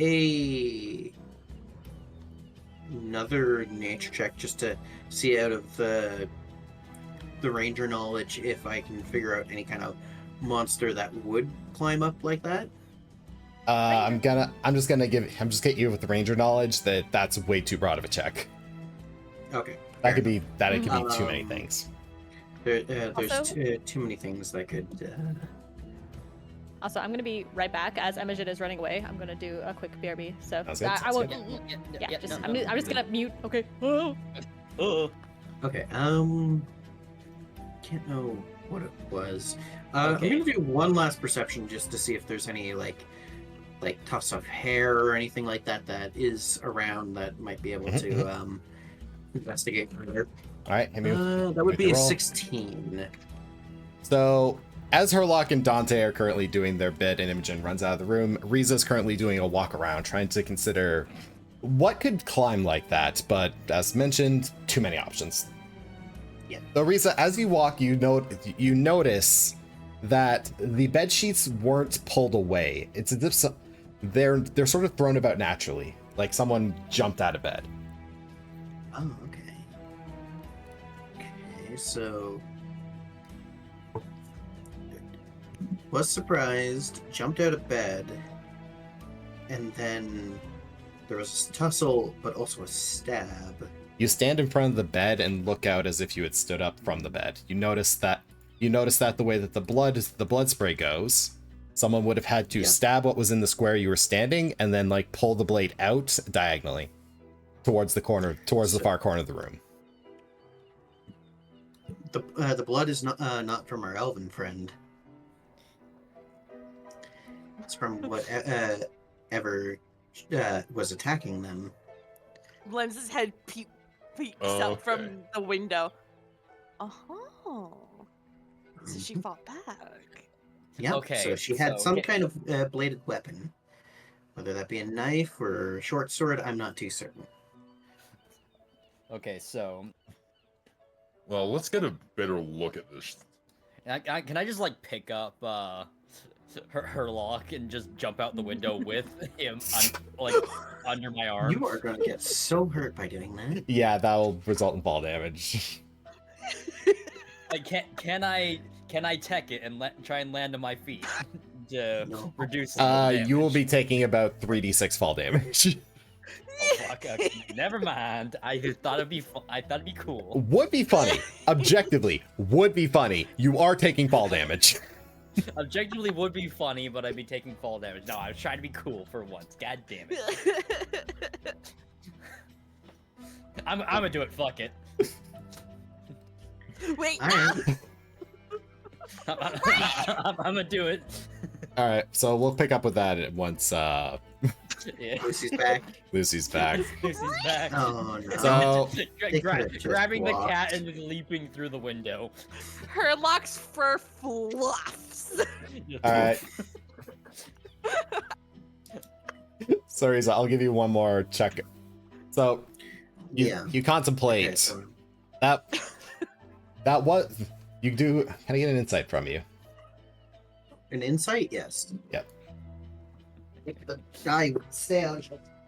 another nature check just to see out of the ranger knowledge if I can figure out any kind of monster that would climb up like that? I'm just gonna get you with the ranger knowledge that's way too broad of a check. Okay. That could be too many Um, things. There's Also- too many things that could. Also, I'm gonna be right back as Imogen is running away. I'm gonna do a quick BRB. So Sounds good, I sounds won't. good. I'm just gonna mute. Okay. Okay. Can't know what it was. Okay. I'm gonna do one last perception just to see if there's any like tufts of hair or anything like that that is around that might be able to investigate further. All right, hit me with- That would make be a a roll. 16. So, as Herlock and Dante are currently doing their bit and Imogen runs out of the room, Riza's currently doing a walk around, trying to consider what could climb like that, but as mentioned, too many options. Yeah. So, Riza, as you walk, you notice that the bed sheets weren't pulled away. It's as if they're sort of thrown about naturally, like someone jumped out of bed. Oh, okay. Okay, so was surprised, jumped out of bed, and then there was a tussle, but also a stab. You stand in front of the bed and look out as if you had stood up from the bed. You notice that the way that the blood spray goes, someone would have had to stab what was in the square you were standing and then like pull the blade out diagonally towards the far corner of the room. The blood is not from our elven friend. It's from whatever was attacking them. Lem's head peeks out from the window. Oh. So she fought back. Yeah. Okay, So she had some kind of bladed weapon. Whether that be a knife or a short sword, I'm not too certain. Okay, so Well, let's get a better look at this. can I just like pick up her lock and just jump out the window with him under my arm? You are going to get so hurt by doing that. Yeah, that'll result in fall damage. Like, can I tech it and try and land on my feet to reduce the damage? You will be taking about 3d6 fall damage. Oh, fuck, okay. Never mind. I thought it'd be cool. Would be funny. Objectively, would be funny. You are taking fall damage. Objectively would be funny, but I'd be taking fall damage. No, I was trying to be cool for once. God damn it. I'm gonna do it. Fuck it. Wait. All right. I'm gonna do it. All right, so we'll pick up with that once Yeah. Lucy's back. Lucy's back. Lucy's back. Oh no. So Grabbing the blocked. cat and leaping through the window. Herlock's fur fluffs. all right. Sorry, so I'll give you one more check. So you contemplate Okay, so that what you do. Can I get an insight from you? an insight, yes. Yep. The guy would stay on.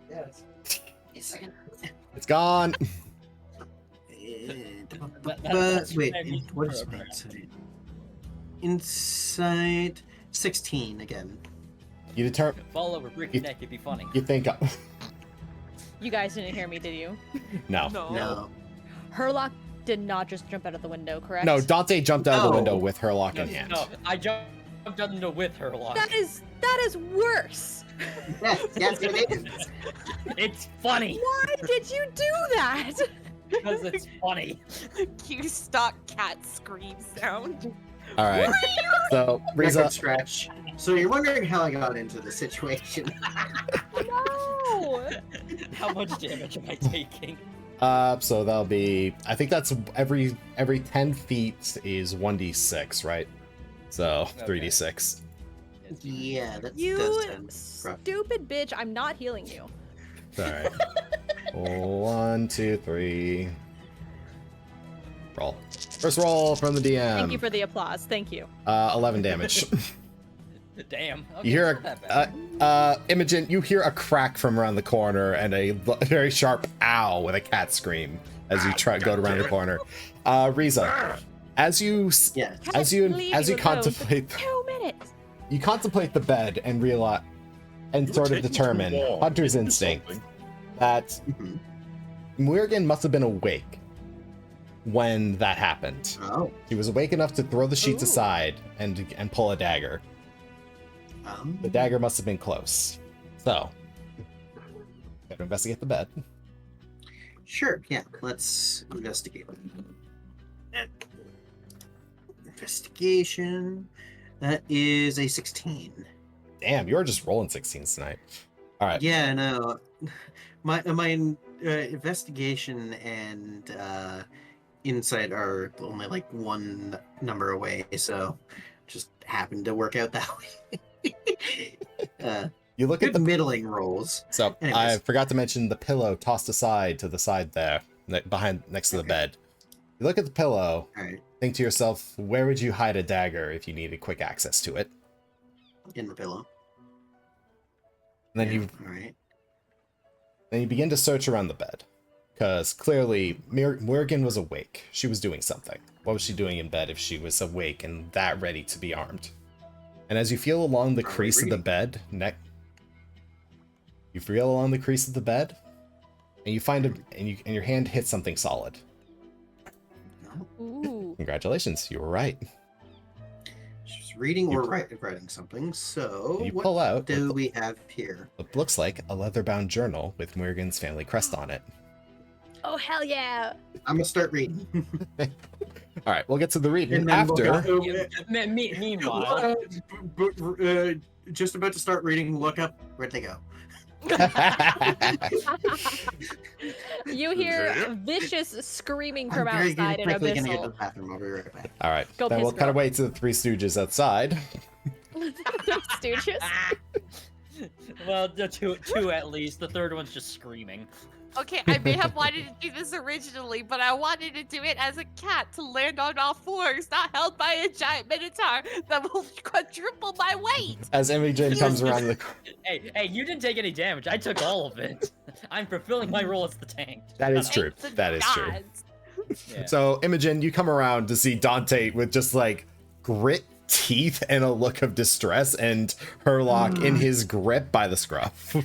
Yes. A second. It's gone. That's Wait, heavy what is for a my insight? Insight 16 again. You determine. Fall over, break your neck, it'd be funny. You think. You guys didn't hear me, did you? No. No. Herlock did not just jump out of the window, correct? No, Dante jumped out of the No. window with her lock in hand. No, I jumped out the window with her lock. That is worse. Yes, it is. It's funny Why did you do that? because it's funny. Cue stock cat scream sound. All right. So Record Riza, scratch. So you're wondering how I got into the situation. No. How much damage am I taking? so that'll be. I think that's every 10 feet is 1d6, right? So Okay. 3d6. Yeah, that You does sound rough. stupid bitch, I'm not healing you. All right. 1, 2, 3. Roll. First roll from the DM. Thank you for the applause. Thank you. 11 damage. Damn. Okay, You hear it's not that bad. Imogen, you hear a crack from around the corner and a very sharp ow with a cat scream as you go around the corner. Riza, as you Yes. as you Leave as you you alone contemplate for 2 minutes. you contemplate the bed and realize and You're sort of taking too determine long. Hunter's Do instinct something. that Mhm. Muirgen must have been awake when that happened. Oh. He was awake enough to throw the sheets Ooh. aside and pull a dagger. The dagger must have been close. So, gotta investigate the bed. Sure, yeah. Let's investigate. Investigation. That is a 16. Damn, you're just rolling 16s tonight. All right. Yeah, no. My investigation and insight are only like one number away, so just happened to work out that way. You look at Good the middling rolls. so I Anyways. forgot to mention the pillow tossed aside to the side there, behind next to the Okay. bed. You look at the pillow. All right, Think to yourself, where would you hide a dagger if you needed quick access to it? in the pillow. And then Yeah, you All right. Then you begin to search around the bed. Because clearly, Muirgen was awake. She was doing something. What was she doing in bed if she was awake and that ready to be armed? And as you feel along the crease of the bed, you feel along the crease of the bed, and you find and your hand hits something solid. Ooh. Congratulations, you were right. She's reading or writing something. So You what pull out do we have here? what looks like a leather-bound journal with Muirgan's family crest on it. Oh hell yeah! I'm gonna start reading. All right, we'll get to the reading And then look after. up- Meanwhile, just about to start reading. Look up. Where'd they go? You hear vicious screaming from I'm very outside in quickly gonna get to Abyssal. the bathroom. I'll be right back. All right, Go then piss, we'll kind of girl. wait to the Three Stooges outside. Stooges. well, the two at least. The third one's just screaming. Okay, I may have wanted to do this originally, but I wanted to do it as a cat to land on all fours, not held by a giant minotaur that will quadruple my weight. As Imogen comes around the. Hey, you didn't take any damage. I took all of it. I'm fulfilling my role as the tank. That is true. Thanks to That is true. gods. Yeah. So Imogen, you come around to see Dante with just like grit teeth and a look of distress, and Herlock in his grip by the scruff.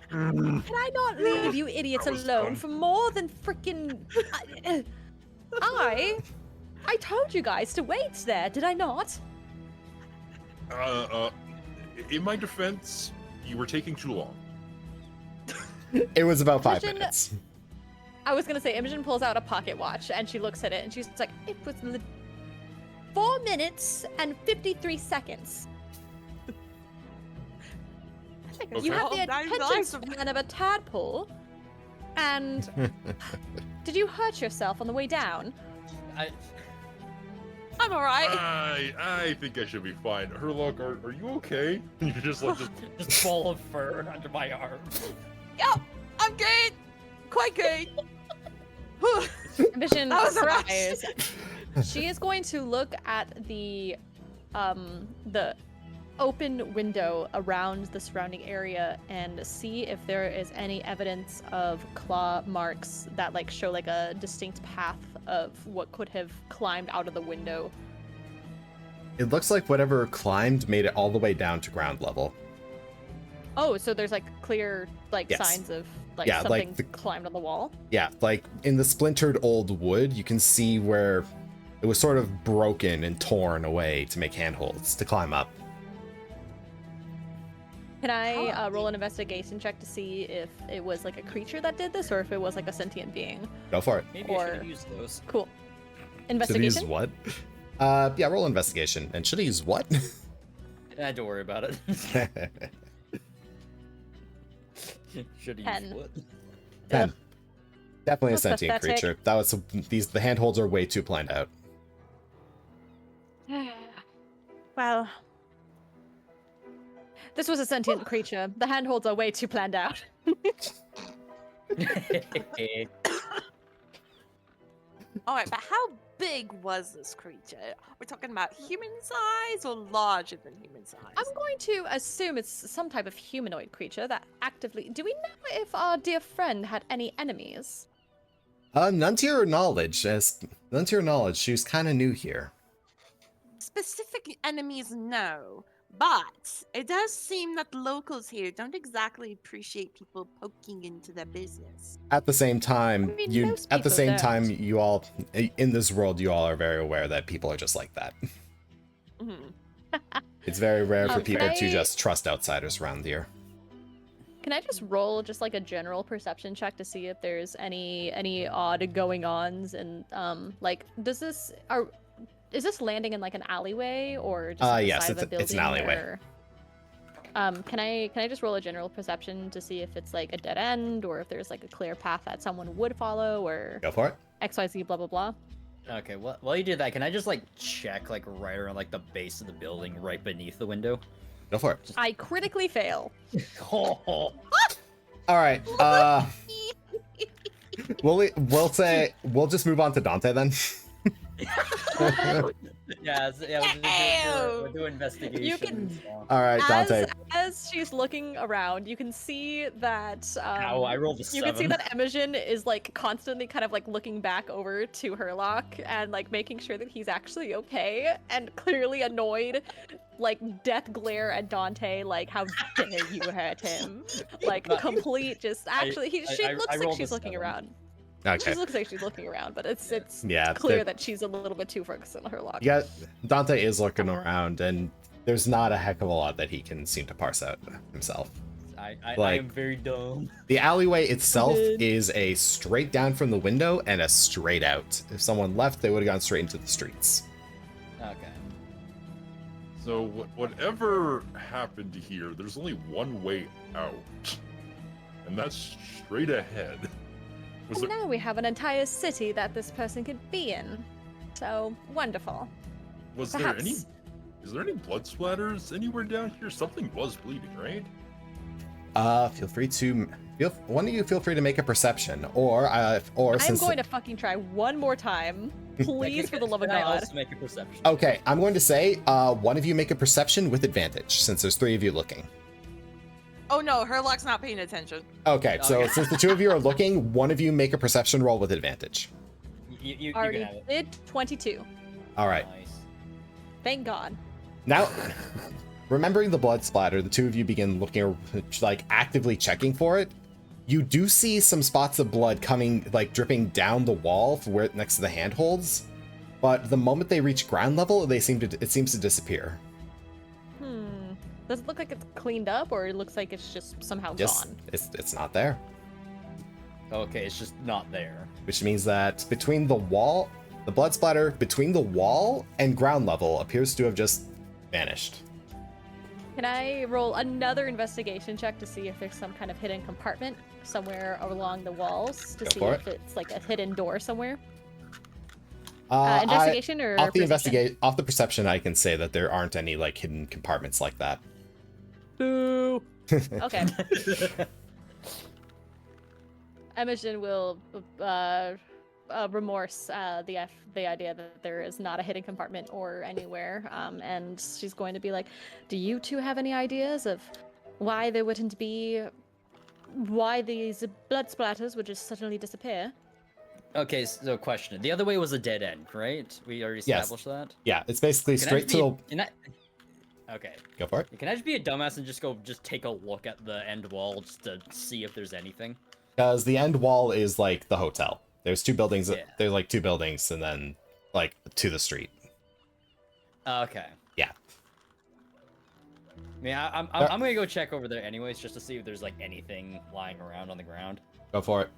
Can I not leave you idiots I was alone done. for more than freaking? I told you guys to wait there, did I not? In my defense, you were taking too long. It was about 5 Imogen- minutes. I was gonna say, Imogen pulls out a pocket watch and she looks at it and she's like, it was 4 minutes and 53 seconds. You have the attention span of a tadpole, and did you hurt yourself on the way down? I'm alright. I think I should be fine. Herlock, are you okay? You just like Just ball of fur under my arm. Yep, I'm good. Quite good. Vision That was a rush. sighs. She is going to look at the open window around the surrounding area and see if there is any evidence of claw marks that like show like a distinct path of what could have climbed out of the window. It looks like whatever climbed made it all the way down to ground level. Oh, so there's like clear like Yes. signs of like Yeah, like something climbed on the wall. Yeah, like in the splintered old wood, you can see where it was sort of broken and torn away to make handholds to climb up. Can I roll an investigation check to see if it was like a creature that did this or if it was like a sentient being? Go for it. Maybe I should Or- have used those. Cool. Should Investigation? I use what? Yeah, roll investigation. And should I use what? Don't worry about it. Should have 10. used what? 10. Definitely a That's sentient pathetic. creature. That was the handholds are way too planned out. Well, this was a sentient creature. The handholds are way too planned out. Alright, but how big was this creature? We're talking about human size or larger than human size? I'm going to assume it's some type of humanoid creature that actively. Do we know if our dear friend had any enemies? None to your knowledge. None to your knowledge. She was kind of new here. Specific enemies, no. But it does seem that the locals here don't exactly appreciate people poking into their business. At the same time, I mean, most at the people same don't. time, you all in this world, you all are very aware that people are just like that. Mhm. It's very rare for Can people to I- just trust outsiders around here. Can I just roll just like a general perception check to see if there's any odd going ons and like is this landing in like an alleyway or just like the Yes, side of a building? it's an alleyway. Or, can I just roll a general perception to see if it's like a dead end or if there's like a clear path that someone would follow or Go for it. XYZ blah blah blah. Okay, well, while you do that, can I just like check like right around like the base of the building, right beneath the window? Go for it. I critically fail. Oh, All right. We'll just move on to Dante then. Yeah, we'll do investigation. You can- All right, Dante. As she's looking around, you can see that Ow, I rolled a you can see 7. that Imogen is like constantly kind of like looking back over to Herlock and like making sure that he's actually okay and clearly annoyed, like death glare at Dante, like how dare you hurt him, like complete just actually she looks like rolled she's a looking 7. around. Okay. She looks like she's looking around, but it's Yeah, clear that she's a little bit too focused on Herlock. Yeah, Dante is looking around, and there's not a heck of a lot that he can seem to parse out himself. I Like- am very dumb. The alleyway itself Good. is a straight down from the window and a straight out. If someone left, they would have gone straight into the streets. Okay. So whatever happened here, there's only one way out, and that's straight ahead. Was And there, now we have an entire city that this person could be in. So wonderful. was perhaps- there any? Is there any blood splatters anywhere down here? Something was bleeding, right? Feel free to one of you feel free to make a perception, or I'm since going to fucking try one more time. Please, for the love of Can I God. also make a perception? okay, I'm going to say one of you make a perception with advantage since there's 3 of you looking. Oh no, Herlock's not paying attention. Okay, so Okay. since the 2 of you are looking, one of you make a perception roll with advantage. You Already can have it. did 22. All right. Nice. Thank God. Now, remembering the blood splatter, the 2 of you begin looking, like actively checking for it. You do see some spots of blood coming, like dripping down the wall from where next to the handholds, but the moment they reach ground level, it seems to disappear. Does it look like it's cleaned up, or it looks like it's just somehow Just gone? it's not there, Okay, it's just not there. which means that between the wall, the blood splatter between the wall and ground level appears to have just vanished. Can I roll another investigation check to see if there's some kind of hidden compartment somewhere along the walls to Go see for if it's like a hidden door somewhere? I- Investigation or off the perception? off the perception, I can say that there aren't any like hidden compartments like that. Boo. Okay. Imogen will remorse the idea that there is not a hidden compartment or anywhere, and she's going to be like, "Do you two have any ideas of why there wouldn't be, why these blood splatters would just suddenly disappear?" Okay, so question. The other way was a dead end, right? We already Yes. established that? Yeah, it's basically Can I straight just to be- the. Can I... Okay. Go for it. Can I just be a dumbass and just take a look at the end wall just to see if there's anything? Because the end wall is like the hotel. There's 2 buildings. Yeah. There's like 2 buildings, and then like to the street. Okay. Yeah. I mean, I'm gonna go check over there anyways, just to see if there's like anything lying around on the ground. Go for it.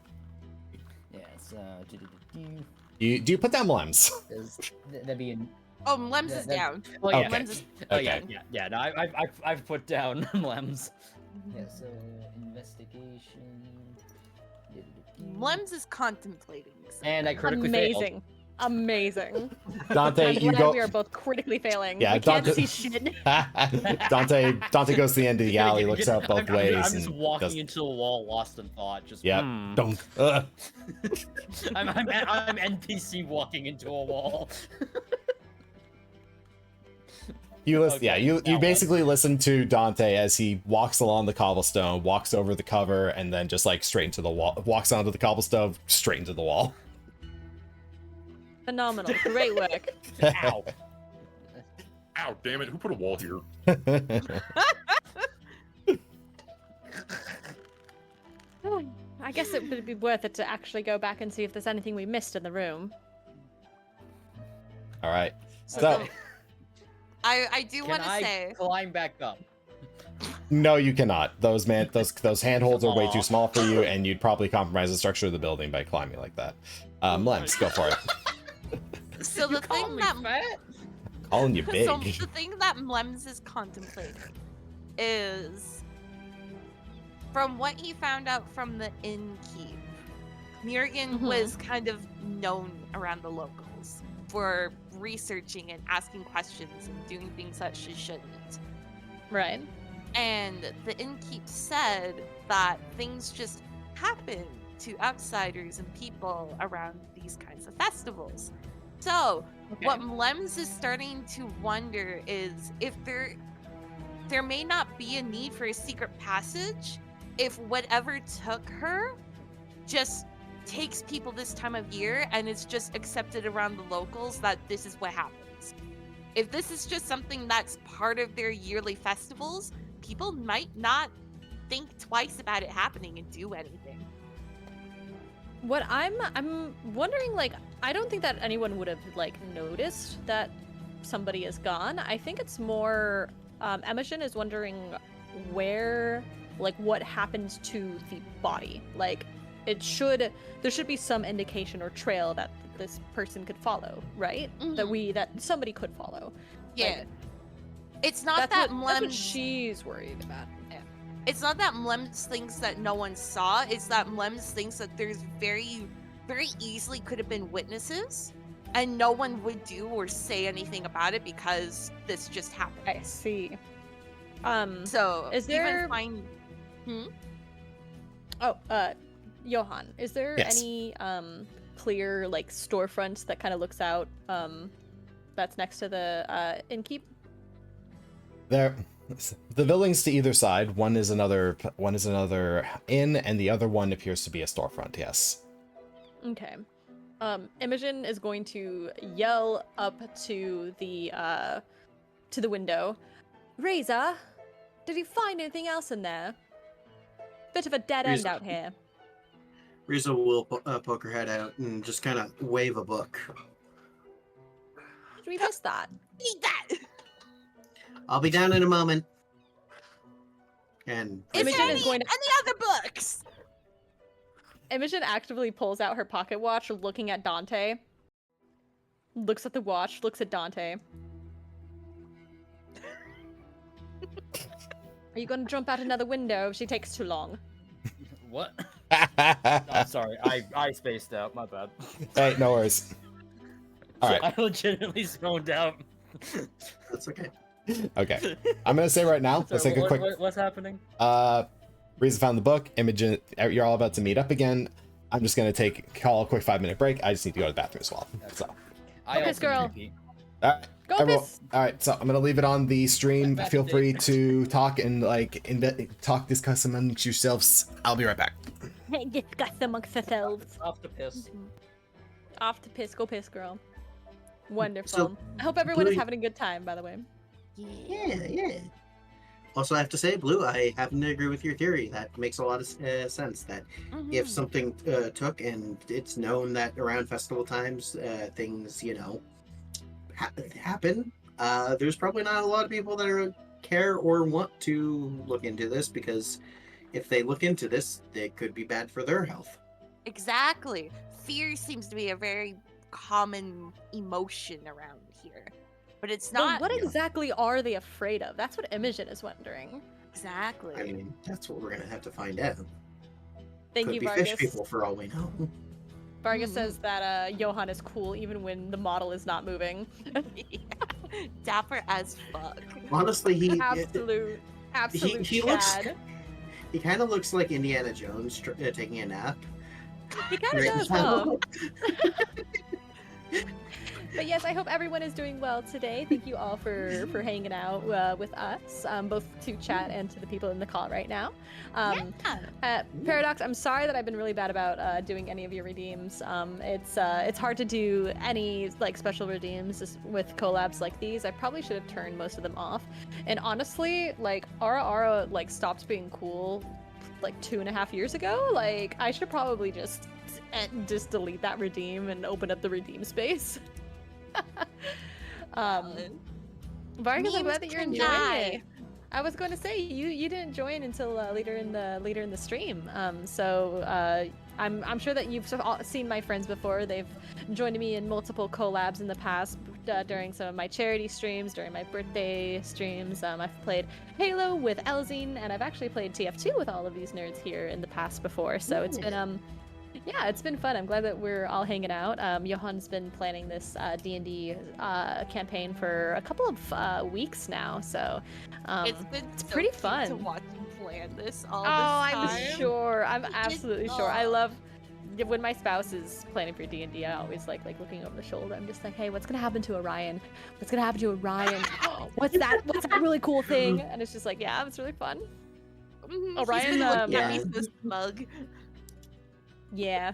Yeah. So Do you put down Lems? that'd be an... Oh, Lems is That- down. Oh yeah. Okay. Lems is Oh yeah. Okay. Yeah. No, I've put down Lems. Yes. Investigation. Lems is contemplating. And I critically failed. Amazing. Dante, I'm you glad go. we are both critically failing. Yeah, we can't Dante- see shit. Dante goes to the end of the alley, looks out both ways, I'm just and walking does. into a wall, lost in thought. Just Yep. hmm. Don't. I'm NPC walking into a wall. You listen. Okay, Yeah. You that one. basically listen to Dante as he walks along the cobblestone, walks over the cover, and then just like straight into the wall. Walks onto the cobblestone, straight into the wall. Phenomenal. Great work. Ow. Ow, damn it! Who put a wall here? I guess it would be worth it to actually go back and see if there's anything we missed in the room. All right. So Okay. I do Can want to I say. climb back up? no, you cannot. Those handholds are way Aw. too small for you, and you'd probably compromise the structure of the building by climbing like that. Lems, go for it. So the thing that Calling you big. so the thing that Lems is contemplating is, from what he found out from the innkeep, Murigan was kind of known around the locals for researching and asking questions and doing things that she shouldn't. Right. And the innkeep said that things just happen to outsiders and people around these kinds of festivals. So, Okay. what Mlems is starting to wonder is if there may not be a need for a secret passage if whatever took her just takes people this time of year and it's just accepted around the locals that this is what happens. If this is just something that's part of their yearly festivals, people might not think twice about it happening and do anything. What I'm wondering, like, I don't think that anyone would have like noticed that somebody is gone. I think it's more Imogen is wondering where, like, what happens to the body. Like, there should be some indication or trail that this person could follow, right? That somebody could follow. Yeah. Like, it's not that's that what Mlems she's worried about. It's not that Mlems thinks that no one saw, it's that Mlems thinks that there's very, very easily could have been witnesses, and no one would do or say anything about it because this just happened. I see. So, is there... Johann, is there Yes. any clear, like, storefront that kind of looks out, that's next to the innkeep? There, the buildings to either side. One is another inn, and the other one appears to be a storefront. Yes. Okay. Imogen is going to yell up to the window. Razor, did you find anything else in there? Bit of a dead end out here. Riza will poke her head out and just kind of wave a book. Did we miss that? Eat that! I'll be down in a moment. And Is Imogen there is going to... any other books? Imogen actively pulls out her pocket watch, looking at Dante. Looks at the watch, looks at Dante. Are you going to jump out another window if she takes too long? What? I'm sorry, I spaced out. My bad. Hey, no worries. All right. I legitimately zoned out. that's okay. Okay. I'm gonna say right now. Let's Sorry, take a quick. What's happening? Reason found the book. Imogen, you're all about to meet up again. I'm just gonna call a quick 5-minute break. I just need to go to the bathroom as well. So. I piss, girl. repeat. All right. Go Everyone, piss. all right, so I'm gonna leave it on the stream. Back Feel to free Dave. to talk and discuss amongst yourselves. I'll be right back. Discuss amongst yourselves. Off to piss. Off to piss. Go piss, girl. Wonderful. So, I hope everyone is Blue- having a good time, by the way. Yeah. Also, I have to say, Blue, I happen to agree with your theory. That makes a lot of sense. That if something took and it's known that around festival times, things, happen, there's probably not a lot of people that care or want to look into this, because if they look into this, it could be bad for their health. Exactly. Fear seems to be a very common emotion around here. But it's Well, not what exactly are they afraid of? That's what Imogen is wondering. exactly. I mean, that's what we're gonna have to find out. Thank Could you, be Vargas. fish people for all we know. Vargas says that Johann is cool even when the model is not moving. Dapper as fuck. Honestly, he Absolute he looks. Chad. He kind of looks like Indiana Jones taking a nap. He kind of does, huh? But yes, I hope everyone is doing well today. Thank you all for hanging out with us, both to chat and to the people in the call right now. Paradox, I'm sorry that I've been really bad about doing any of your redeems. It's hard to do any like special redeems with collabs like these. I probably should have turned most of them off. And honestly, like Ara like stopped being cool like 2.5 years ago. Like I should probably just delete that redeem and open up the redeem space. Vargas, I'm glad that you're enjoying it. I was going to say you didn't join until later in the stream. So I'm sure that you've seen my friends before. They've joined me in multiple collabs in the past during some of my charity streams, during my birthday streams. I've played Halo with Elzine, and I've actually played TF2 with all of these nerds here in the past before. So it's been yeah, it's been fun. I'm glad that we're all hanging out. Johann's been planning this D&D campaign for a couple of weeks now, so it's so pretty cute fun to watch him plan this all Oh, this time. I'm sure. I'm absolutely sure. I love when my spouse is planning for D&D, I always like looking over the shoulder. I'm just like, hey, what's gonna happen to Orion? What's gonna happen to Orion? What's that really cool thing? And it's just like, yeah, it's really fun. Orion, He's gonna look yeah. at me so smug. yeah.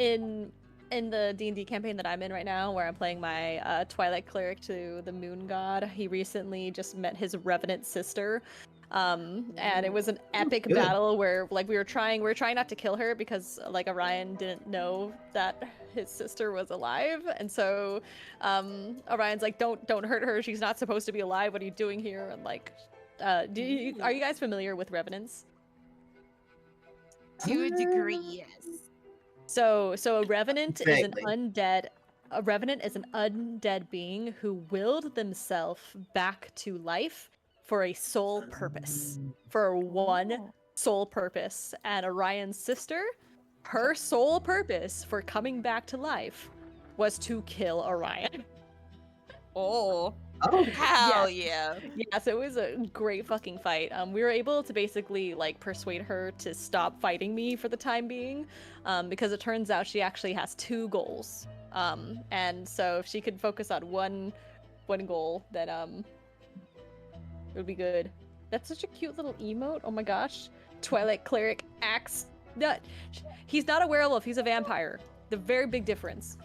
In the D&D campaign that I'm in right now, where I'm playing my Twilight cleric to the moon god, he recently just met his revenant sister. And it was an epic Good. battle where like we were trying not to kill her because like Orion didn't know that his sister was alive, and so Orion's like, don't hurt her, she's not supposed to be alive, what are you doing here? And like are you guys familiar with revenants? To a degree, yes. So a revenant is an Vaguely. undead. A revenant is an undead being who willed themselves back to life for a sole purpose, for one sole purpose. And Orion's sister, her sole purpose for coming back to life was to kill Orion. Oh. Oh, Hell yeah. Yes, it was a great fucking fight. We were able to basically like persuade her to stop fighting me for the time being, because it turns out she actually has 2 goals. And so if she could focus on one goal, then it would be good. That's such a cute little emote. Oh my gosh. Twilight cleric axe. No, he's not a werewolf. He's a vampire. The very big difference.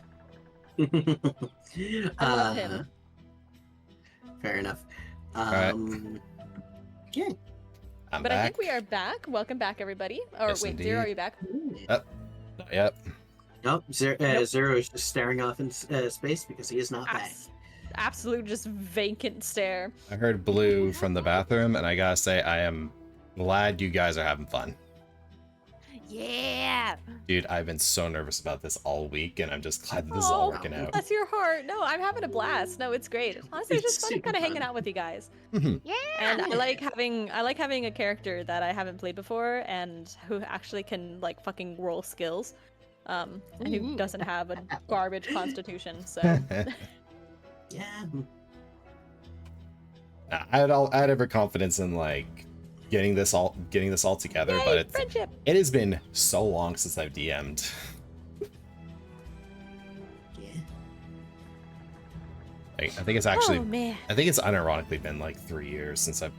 I love him. Fair enough. right. Yeah. I'm But back. I think we are back. Welcome back, everybody. Or Yes, wait, Zero, are indeed. you back? Not yet. Nope. Zero is just staring off in space because he is not back. Absolute just vacant stare. I heard Blue from the bathroom, and I gotta say, I am glad you guys are having fun. Yeah. Dude, I've been so nervous about this all week, and I'm just glad this is all working out. Bless your heart. No, I'm having a blast. No, it's great. Honestly, it's just It's fun super kind of hanging fun. out with you guys. Mhm. Yeah. And I like having a character that I haven't played before and who actually can like fucking roll skills. And who doesn't have a garbage constitution, so Yeah. I had every confidence in like getting this all together, Yay, but friendship. it has been so long since I've DM'd. Yeah. Like, I think it's actually Oh man. I think it's unironically been like 3 years since I've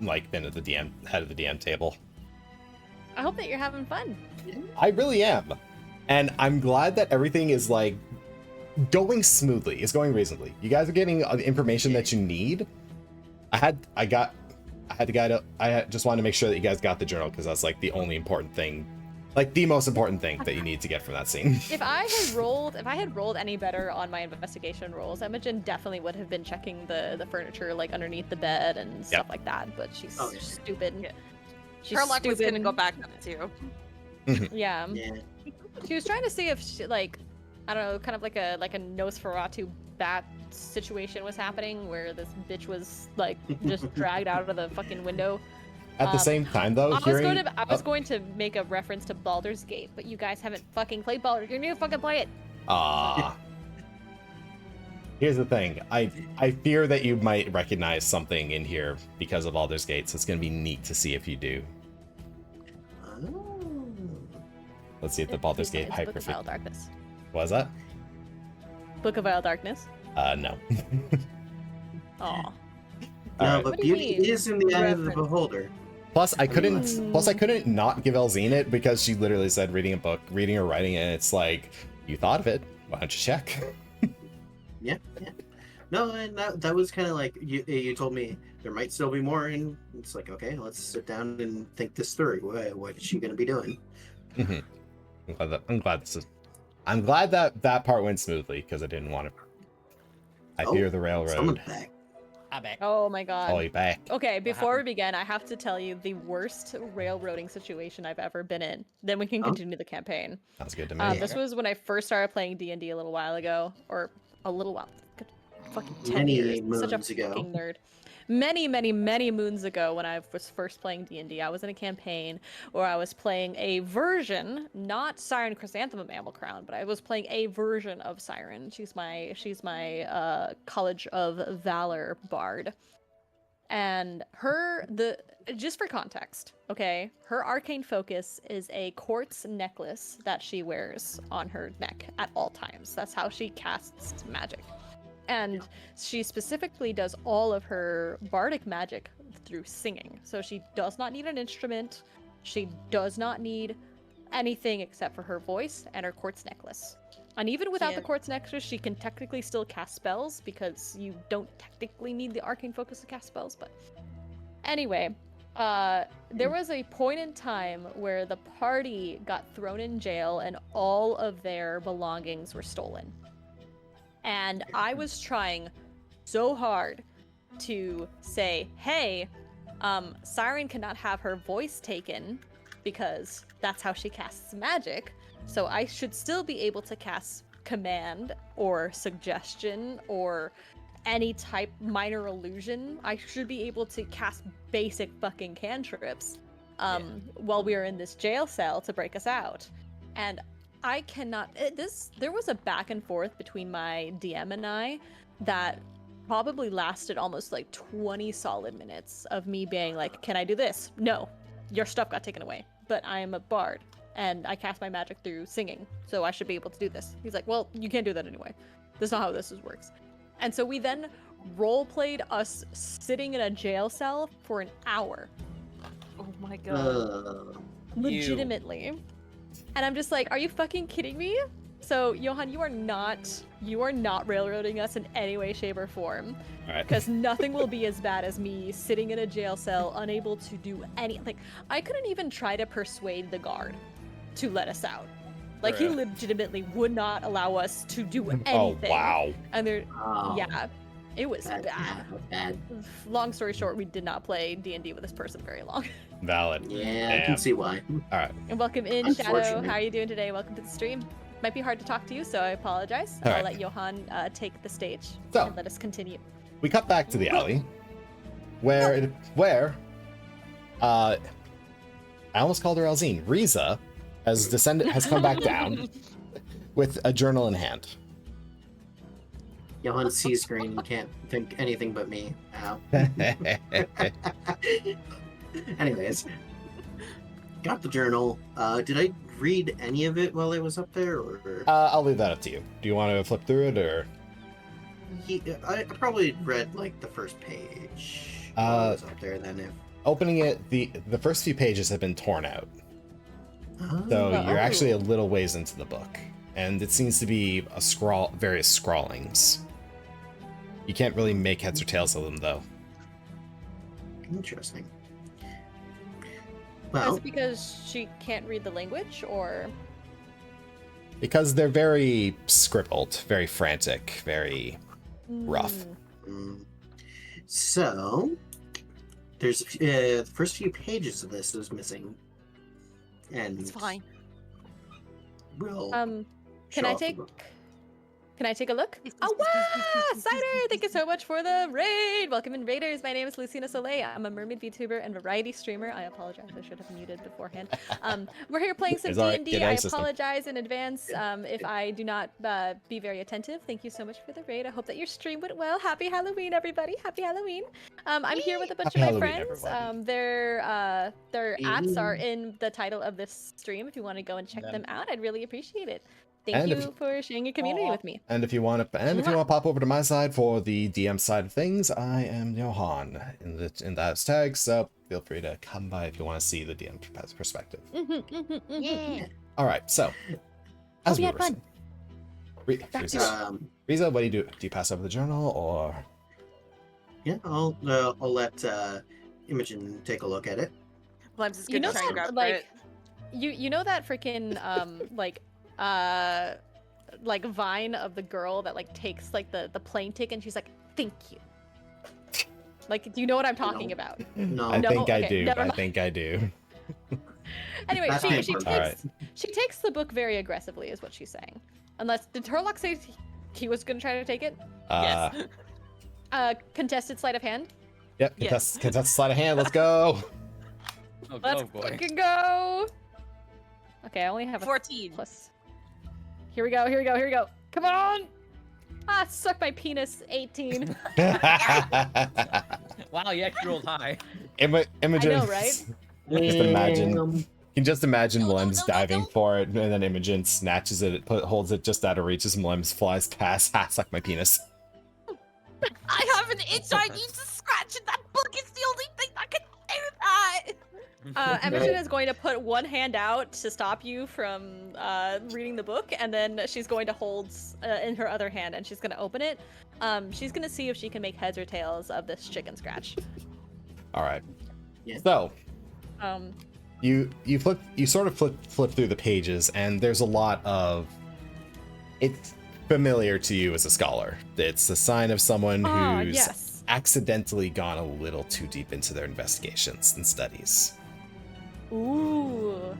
like been at the head of the DM table. I hope that you're having fun. I really am. And I'm glad that everything is like going smoothly. It's going reasonably. You guys are getting the information that you need. I just wanted to make sure that you guys got the journal because that's like the only important thing, like the most important thing that you need to get from that scene. If I had rolled any better on my investigation rolls, Imogen definitely would have been checking the furniture like underneath the bed and stuff like that. But she's Oh, yeah. stupid. Yeah. She's Her luck was gonna stupid. go back up too. Yeah. Yeah. She was trying to see if she, like, I don't know, kind of like a Nosferatu bat situation was happening where this bitch was like just dragged out of the fucking window. At the same time, though, I was oh, going to make a reference to Baldur's Gate, but you guys haven't fucking played Baldur's Gate. You need to fucking play it. ah. Here's the thing. I fear that you might recognize something in here because of Baldur's Gate, so it's gonna be neat to see if you do. Oh. Let's see if the Baldur's Gate It's Book of Vile hyperfit. Darkness. What was that? Book of Vile Darkness. No. Aw. All No, right. but What do you beauty mean? is in the eye of the Reference. beholder. Plus, I couldn't Mm. not give Elzine it because she literally said reading a book, reading or writing it. It's like, you thought of it. Why don't you check? Yeah. No, and that was kind of like you told me there might still be more, and it's like, okay, let's sit down and think this through. What is she going to be doing? Mhm. I'm glad that part went smoothly because I didn't want to. I Oh, fear the railroad. Someone's back. I'm back. Oh my god. Oh, you back. Okay, before we begin, I have to tell you the worst railroading situation I've ever been in. Then we can Oh. continue the campaign. Sounds good to me. This was when I first started playing D&D a little while ago, or a little while, fucking 10 Many years. Such a moons ago. fucking nerd. Many moons ago when I was first playing D&D, I was in a campaign where I was playing a version, not Siren Chrysanthemum Mammal Crown, but I was playing a version of Siren. She's my College of Valor bard. And just for context, okay, her arcane focus is a quartz necklace that she wears on her neck at all times. That's how she casts magic. And she specifically does all of her bardic magic through singing. So she does not need an instrument. She does not need anything except for her voice and her quartz necklace. And even without the quartz necklace, she can technically still cast spells because you don't technically need the arcane focus to cast spells. But anyway, there was a point in time where the party got thrown in jail and all of their belongings were stolen. And I was trying so hard to say, hey, Siren cannot have her voice taken because that's how she casts magic. So I should still be able to cast command or suggestion or any type minor illusion. I should be able to cast basic fucking cantrips while we are in this jail cell to break us out. And I cannot. There was a back and forth between my DM and I that probably lasted almost like 20 solid minutes of me being like, can I do this? No, your stuff got taken away, but I am a bard and I cast my magic through singing, so I should be able to do this. He's like, well, you can't do that anyway. That's not how this works. And so we then role-played us sitting in a jail cell for an hour. Oh my god. Legitimately. And I'm just like, are you fucking kidding me? So, Johann, you are not railroading us in any way, shape, or form. All right. Because nothing will be as bad as me sitting in a jail cell, unable to do like, I couldn't even try to persuade the guard to let us out. Like, he legitimately would not allow us to do anything. Oh, wow. And yeah, it was bad. Long story short, we did not play D&D with this person very long. Valid. Yeah, Damn. I can see why. All right. And welcome in, Shadow. Unfortunate. How are you doing today? Welcome to the stream. Might be hard to talk to you, so I apologize. All I'll right. let Johann take the stage So- and let us continue. We cut back to the alley, where I almost called her Alzine. Riza has come back down with a journal in hand. Johann sees screen, can't think anything but me. Ow. Anyways, got the journal. Did I read any of it while I was up there, or? I'll leave that up to you. Do you want to flip through it, or? I probably read like the first page while I was up there. Then if Opening it, the first few pages have been torn out, so you're actually a little ways into the book, and it seems to be various scrawlings. You can't really make heads or tails of them, though. Interesting. Is Well, it because she can't read the language, or? Because they're very scribbled, very frantic, very rough. So there's the first few pages of this is missing, and It's fine. we'll Can show I off the take? book. Can I take a look? Oh wow! Cider! Thank you so much for the raid! Welcome in, Raiders! My name is Lucina Soleil. I'm a mermaid VTuber and variety streamer. I apologize, I should have muted beforehand. We're here playing some It's all right. D&D. Get out I of the system. apologize in advance if I do not be very attentive. Thank you so much for the raid. I hope that your stream went well. Happy Halloween, everybody! Happy Halloween! I'm here with a bunch Happy of my Halloween, friends. everybody. Their ads are in the title of this stream. If you want to go and check them out, I'd really appreciate it. Thank And you if- for sharing your community with me. And if you want to pop over to my side for the DM side of things, I am Johann in that tag. So feel free to come by if you want to see the DM perspective. Yeah. All right. So as we we had were fun. saying, Riza, what do you do? Do you pass over the journal, or? Yeah, I'll let Imogen take a look at it. Blems is You gonna know try and that, grab like, it. you know that freaking like vine of the girl that like takes like the plane ticket and she's like, thank you. Like, do you know what I'm talking about? No, I think I okay, do. never I mind. think I do. Anyway, That's she good. All right. takes the book very aggressively, is what she's saying. Unless did Turlock say he was gonna try to take it? Yes. Contested sleight of hand. Yep. Yes. Contest sleight of hand. Let's go. Let's fucking go. Okay, I only have a 14. plus. Here we go. Come on! Ah, suck my penis. 18. Wow, you actually rolled high. Imogen. I know, right? Just imagine. You can just imagine No, Mlem's diving for it, and then Imogen snatches it, holds it just out of reach as Mlem's flies past. Ha, suck my penis. I have an itch I need to scratch, and that book is the only thing that can do that. Imogen is going to put one hand out to stop you from reading the book, and then she's going to hold in her other hand, and she's going to open it. She's going to see if she can make heads or tails of this chicken scratch. All right. Yeah. So Um, you sort of flip through the pages, and there's a lot of. It's familiar to you as a scholar. It's a sign of someone who's yes. accidentally gone a little too deep into their investigations and studies. Ooh.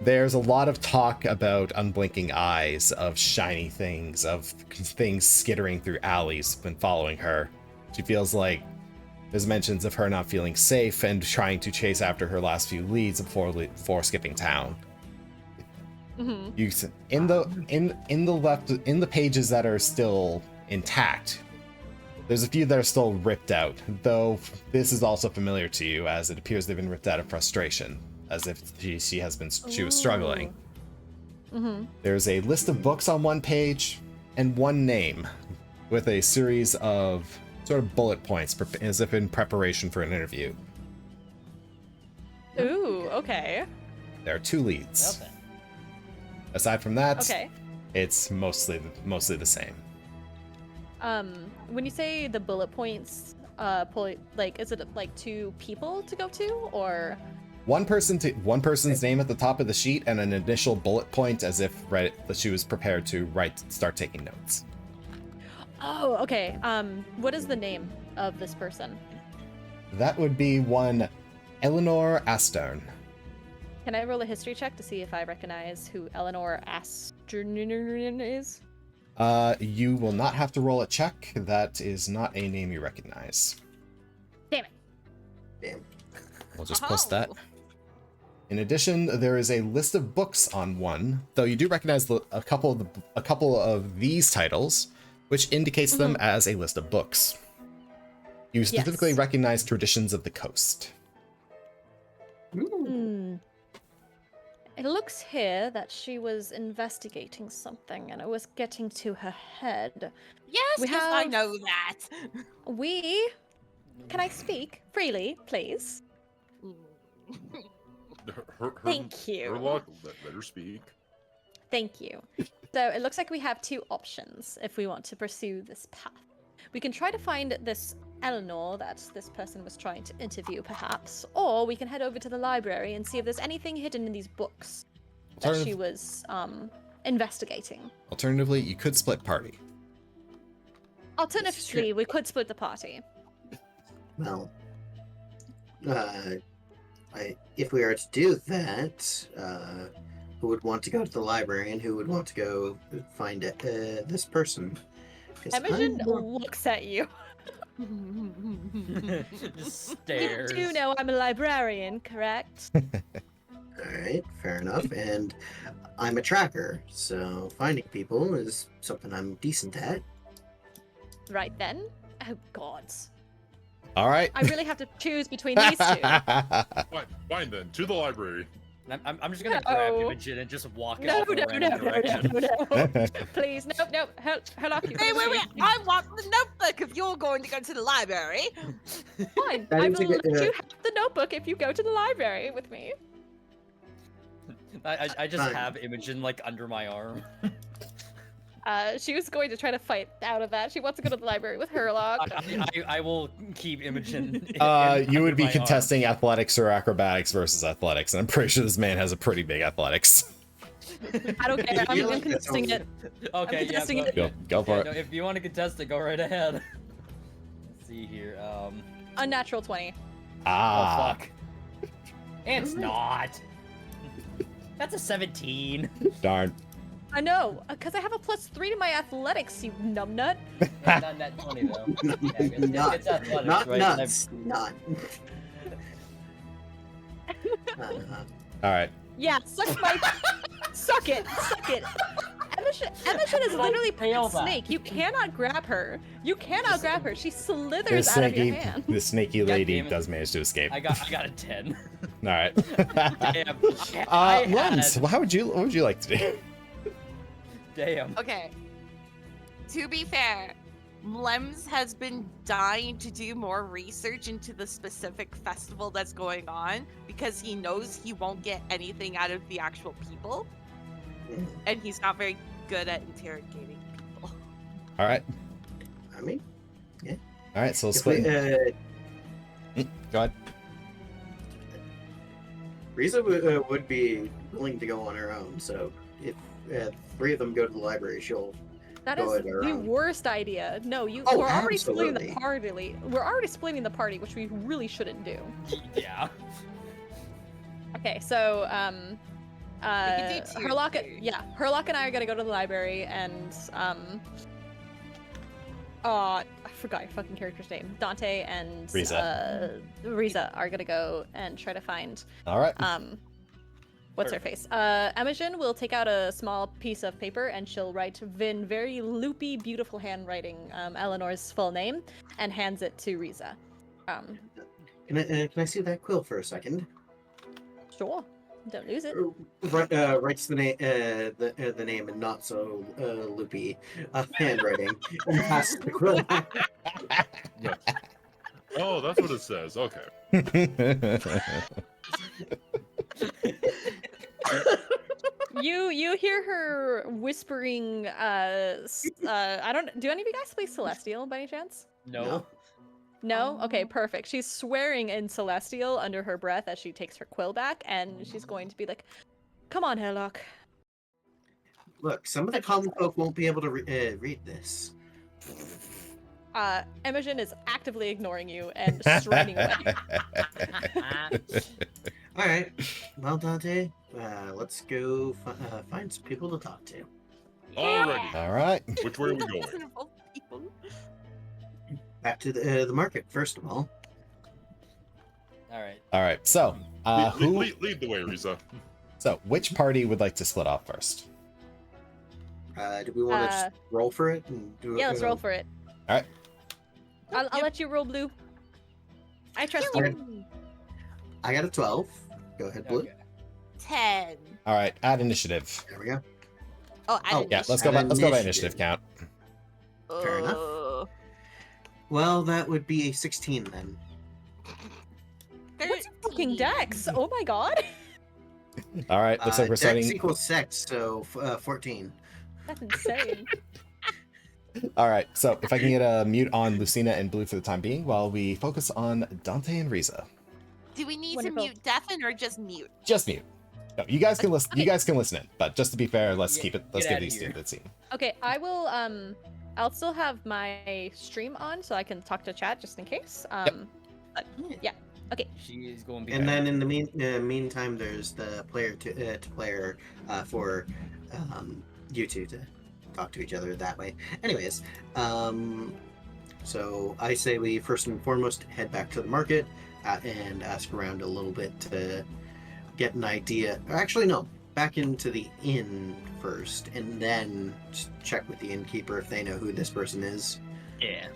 There's a lot of talk about unblinking eyes, of shiny things, of things skittering through alleys when following her. She feels like there's mentions of her not feeling safe and trying to chase after her last few leads before skipping town. Mm-hmm. You in the pages that are still intact, there's a few that are still ripped out, though this is also familiar to you, as it appears they've been ripped out of frustration, as if she was struggling. Mm-hmm. There's a list of books on one page and one name with a series of sort of bullet points as if in preparation for an interview. Ooh, okay. There are 2 leads. Okay. Aside from that, Okay. it's mostly the same. When you say the bullet points, is it like 2 people to go to, or? One person's name at the top of the sheet and an initial bullet point, as if that she was prepared to start taking notes. Oh, okay. What is the name of this person? That would be one Eleanor Astern. Can I roll a history check to see if I recognize who Eleanor Astern is? You will not have to roll a check. That is not a name you recognize. Damn it. Damn. We'll just post Oh. that. In addition, there is a list of books on one, though you do recognize a couple of these titles, which indicates them as a list of books. You specifically Yes. recognize Traditions of the Coast. Hmm. It looks here that she was investigating something and it was getting to her head. Yes, We yes, I have- know that. Can I speak freely, please? Thank you. Her luck, let her speak. Thank you. So it looks like we have 2 options if we want to pursue this path. We can try to find this Eleanor that this person was trying to interview, perhaps, or we can head over to the library and see if there's anything hidden in these books that she was investigating. Alternatively, you could split party. Alternatively, we could split the party. Well, if we are to do that, who would want to go to the library and who would want to go find this person? 'Cause Imogen I'm more- looks at you. Just You stares. do know I'm a librarian, correct? All right, fair enough. And I'm a tracker, so finding people is something I'm decent at. Right then. Oh, God. All right. I really have to choose between these 2. Fine then, to the library. I'm just gonna grab No. Imogen and just walk No, off in no, a random no, direction. no. Please, no. Help you. Wait. I want the notebook if you're going to go to the library. Fine. I I need to will get- let you have the notebook if you go to the library with me. I just Fine. have Imogen like under my arm. She was going to try to fight out of that. She wants to go to the library with Herlock. I will keep Imogen. You under would be my arm. contesting athletics or acrobatics versus athletics, and I'm pretty sure this man has a pretty big athletics. I don't care. feel I'm like that contesting sounds- it. Okay, yeah, contesting go, it. Go for no, it. if you want to contest it, go right ahead. Let's see here. Unnatural 20. Ah. Oh fuck. It's not. That's a 17. Darn. I know, because I have a +3 to my athletics, you numbnut. Yeah, not net 20 though. Yeah, it's athletics, Not right? nuts. Not. All right. Yeah, suck it. Imogen is literally fail a that. snake. You cannot grab her. You cannot grab her. She The slithers out of your hand. the snaky God lady damn it. does manage to escape. I got a 10. All right. Damn. I Lens, had- what would you like to do? Damn. Okay. To be fair, Lems has been dying to do more research into the specific festival that's going on because he knows he won't get anything out of the actual people, and he's not very good at interrogating people. All right. I mean, All right. So if we, split. Go ahead. Riza would be willing to go on her own, so if three of them go to the library, she'll That go is at her the own. worst idea. No, Oh, we're already splitting the absolutely. party. We're already splitting the party, which we really shouldn't do. Yeah. Okay, so can do two Herlock, too. yeah, Herlock and I are gonna go to the library, and I forgot your fucking character's name. Dante and Riza are gonna go and try to find All right. what's her face? Imogen will take out a small piece of paper and she'll write in very loopy, beautiful handwriting Eleanor's full name and hands it to Riza. Can I see that quill for a second? Sure, don't lose it. Writes the name, the name in not so loopy handwriting, and passes the quill back. Yes. Oh, that's what it says. Okay. You hear her whispering. I don't. Do any of you guys play Celestial by any chance? No. No? Okay, perfect. She's swearing in Celestial under her breath as she takes her quill back, and she's going to be like, "Come on, Herlock." Look, some of the common folk won't be able to read this. Imogen is actively ignoring you and striding away. All right, well, Dante, let's go find some people to talk to. Alrighty. All right. Which way are we going? Doesn't involve people. Back to the market, first of all. All right. All right. So, who? Lead the way, Riza. So, which party would like to split off first? Do we want to just roll for it? And do Yeah, let's roll for it. All right. I'll let you roll, Blue. I trust you. Okay. I got a 12. Go ahead, Blue. Okay. 10. All right. Add initiative. There we go. Oh, I Oh, didn't Yeah. Let's go. Add Let's go by initiative. initiative count. Fair enough. Well, that would be a 16 then. What's your fucking dex? Oh my god. All right. Looks like we're Dex starting. equals sex, so 14. That's insane. All right. So, if I can get a mute on Lucina and Blue for the time being, while we focus on Dante and Riza. Do we need Wonderful. to mute deafen or just mute? Just mute. No, you guys can listen. You Okay. guys can listen in, but just to be fair, let's Yeah, keep it. Let's get give outta these here. two the scene. Okay, I will I'll still have my stream on so I can talk to chat just in case. But yeah. Okay. She is going to be. And then in the meantime, there's the player to player for you two to talk to each other that way. Anyways, so I say we first and foremost head back to the market and ask around a little bit to get an idea. Actually, no, back into the inn first, and then just check with the innkeeper if they know who this person is. Yeah.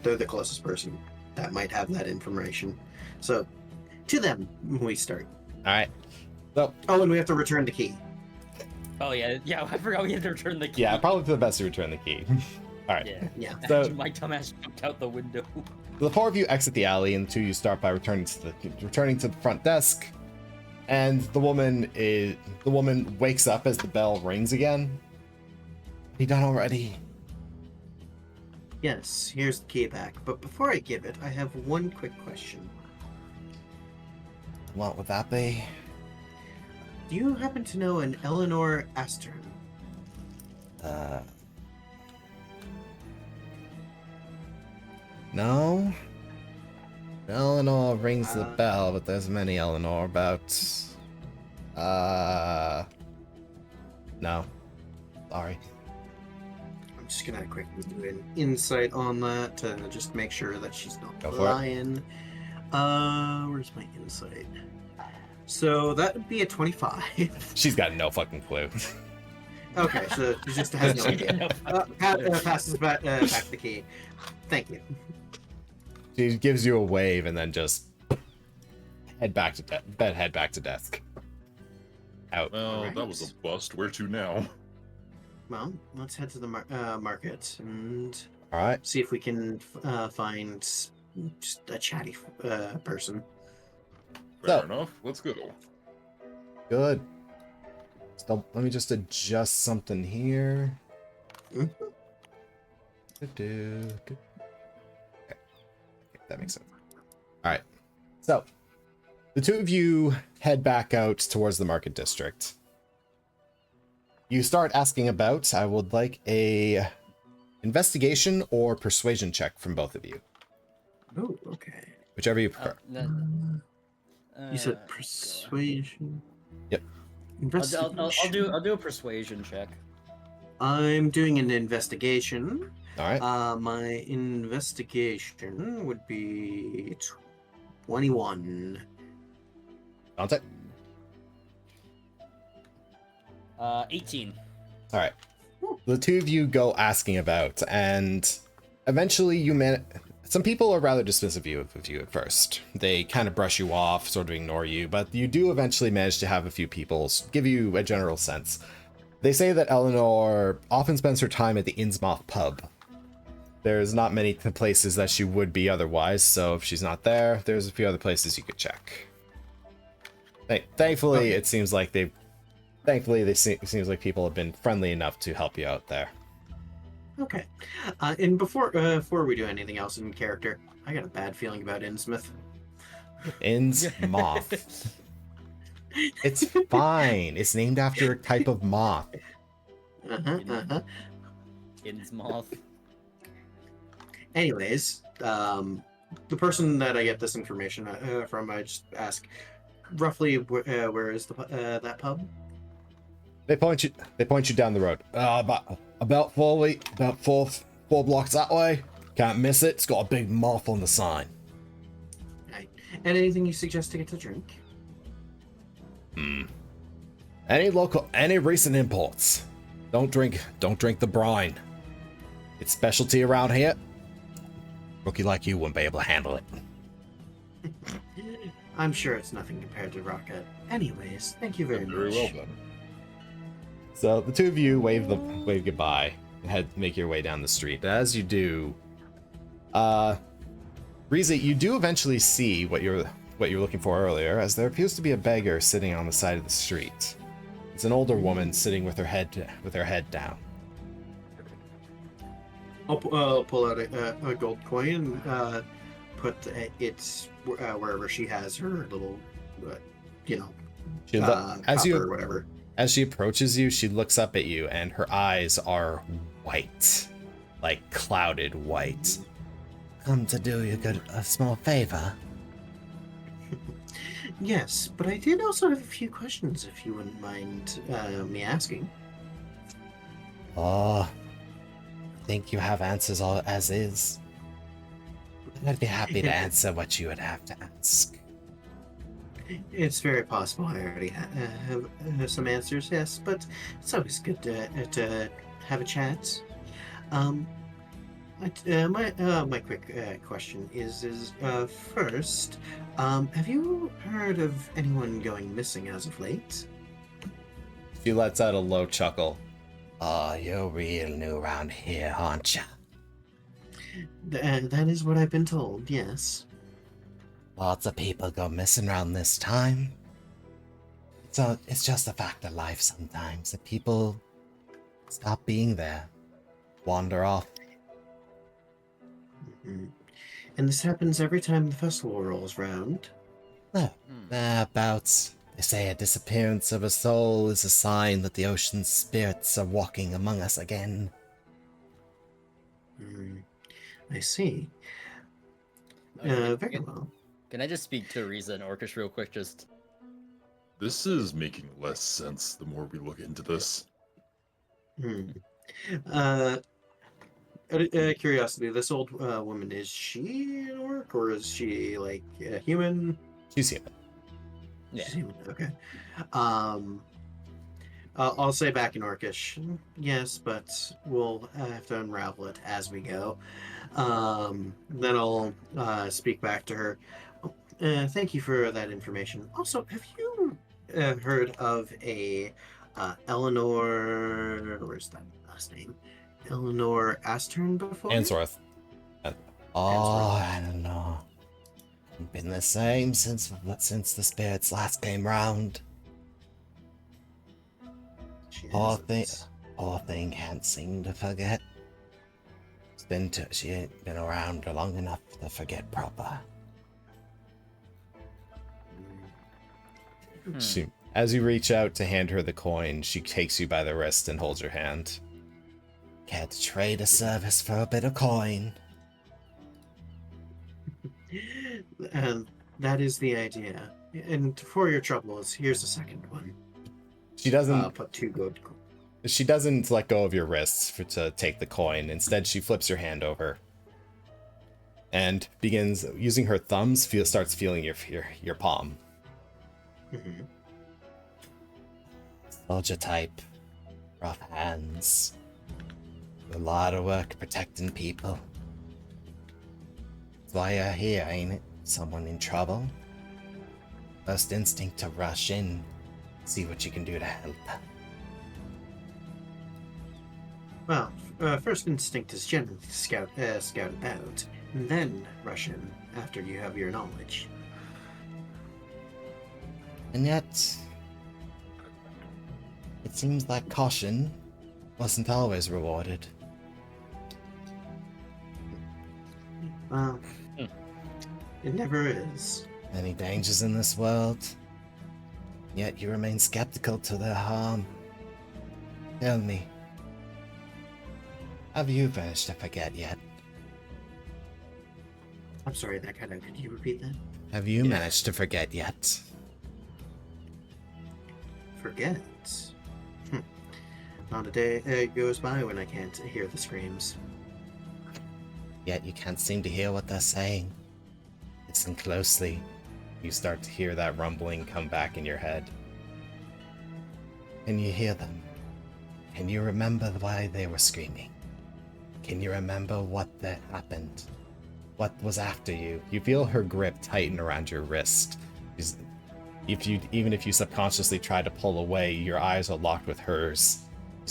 They're the closest person that might have that information. So, to them we start. All right. So, Oh, and we have to return the key. Oh yeah. Yeah. I forgot we had to return the key. yeah, probably for the best to return the key. All right. Yeah. Yeah. So- My dumbass jumped out the window. The four of you exit the alley, and the two of you start by returning to the front desk. And the woman wakes up as the bell rings again. Are you done already? Yes, here's the key back. But before I give it, I have one quick question. What would that be? Do you happen to know an Eleanor Astern? No. Eleanor rings the Uh, bell, but there's many Eleanor about. No. Sorry. I'm just gonna quickly do an insight on that to just make sure that she's not Go for it. lying. Where's my insight? So that would be a 25. She's got no fucking clue. Okay, so he just has no idea. Passes back the key. Thank you. She gives you a wave and then just head back to desk. Out. Well, Alright. that was a bust. Where to now? Well, let's head to the market and All right. see if we can find just a chatty person. Fair So- enough. Let's go. Good. So let me just adjust something here. Mhm. Okay, that makes sense. All right. So the two of you head back out towards the market district. You start asking about. I would like a investigation or persuasion check from both of you, Oh, okay. whichever you prefer. You said persuasion. Yep. I'll do a persuasion check. I'm doing an investigation. All right. My investigation would be 21. Dante. 18. All right. The two of you go asking about, and eventually you some people are rather dismissive of you at first. They kind of brush you off, sort of ignore you, but you do eventually manage to have a few people give you a general sense. They say that Eleanor often spends her time at the Innsmouth pub. There's not many places that she would be otherwise, so if she's not there, there's a few other places you could check. Thankfully, it seems like it seems like people have been friendly enough to help you out there. Okay. And before we do anything else in character, I got a bad feeling about Innsmouth. Innsmouth. It's fine. It's named after a type of moth. Innsmouth. Anyways, the person that I get this information from, I just ask, roughly where is that pub? They point you down the road. About 4 blocks that way. Can't miss it. It's got a big moth on the sign. Right. And anything you suggest to get to drink? Any recent imports. Don't drink the brine. It's specialty around here. Rookie like you wouldn't be able to handle it. I'm sure it's nothing compared to Rocket. Anyways, thank you very much. Very well then. So the two of you wave goodbye and make your way down the street. As you do, Riza, you do eventually see what you're looking for earlier, as there appears to be a beggar sitting on the side of the street. It's an older woman sitting with her head down. I'll pull out a gold coin and put it wherever she has her little, copper or whatever. As she approaches you, she looks up at you, and her eyes are white, like clouded white. Come to do you a small favor. Yes, but I did also have a few questions, if you wouldn't mind me asking. Oh, I think you have answers all as is. I'd be happy to answer what you would have to ask. It's very possible I already have some answers, yes, but it's always good to have a chat. My quick question is first, have you heard of anyone going missing as of late? She lets out a low chuckle. Oh, you're real new around here, aren't you? That is what I've been told, yes. Lots of people go missing around this time. It's just a fact of life sometimes that people stop being there, wander off. Mm-hmm. And this happens every time the festival rolls round? No, thereabouts. They say a disappearance of a soul is a sign that the ocean's spirits are walking among us again. I see. Very well. Can I just speak to Riza and Orcish real quick? Just. This is making less sense the more we look into this. Curiosity, this old woman, is she an orc or is she like a human? She's human. Yeah. She's human, okay. I'll say back in Orcish, yes, but we'll have to unravel it as we go. Then I'll speak back to her. Thank you for that information. Also, have you heard of a Eleanor? Where's that last name? Eleanor Astern before? Answorth. Oh, I don't know. Been the same since the spirits last came round. Poor thing can't seem to forget. She ain't been around long enough to forget proper. As you reach out to hand her the coin, she takes you by the wrist and holds your hand. Care to trade a service for a bit of coin? And that is the idea. And for your troubles, here's a second one. She doesn't put 2 gold. She doesn't let go of your wrists to take the coin. Instead, she flips your hand over and begins using her thumbs. Starts feeling your palm. Mm-hmm. Soldier type, rough hands, a lot of work protecting people. That's why you're here, ain't it? Someone in trouble. First instinct to rush in, see what you can do to help. Well, first instinct is generally to scout about, and then rush in after you have your knowledge. And yet, it seems like caution wasn't always rewarded. Well, it never is. Many dangers in this world, yet you remain skeptical to their harm. Tell me, have you managed to forget yet? I'm sorry, that kind of. Could you repeat that? Have you managed to forget yet? Forget? Not a day goes by when I can't hear the screams. Yet you can't seem to hear what they're saying. Listen closely. You start to hear that rumbling come back in your head. Can you hear them? Can you remember why they were screaming? Can you remember what that happened? What was after you? You feel her grip tighten around your wrist. Even if you subconsciously try to pull away, your eyes are locked with hers.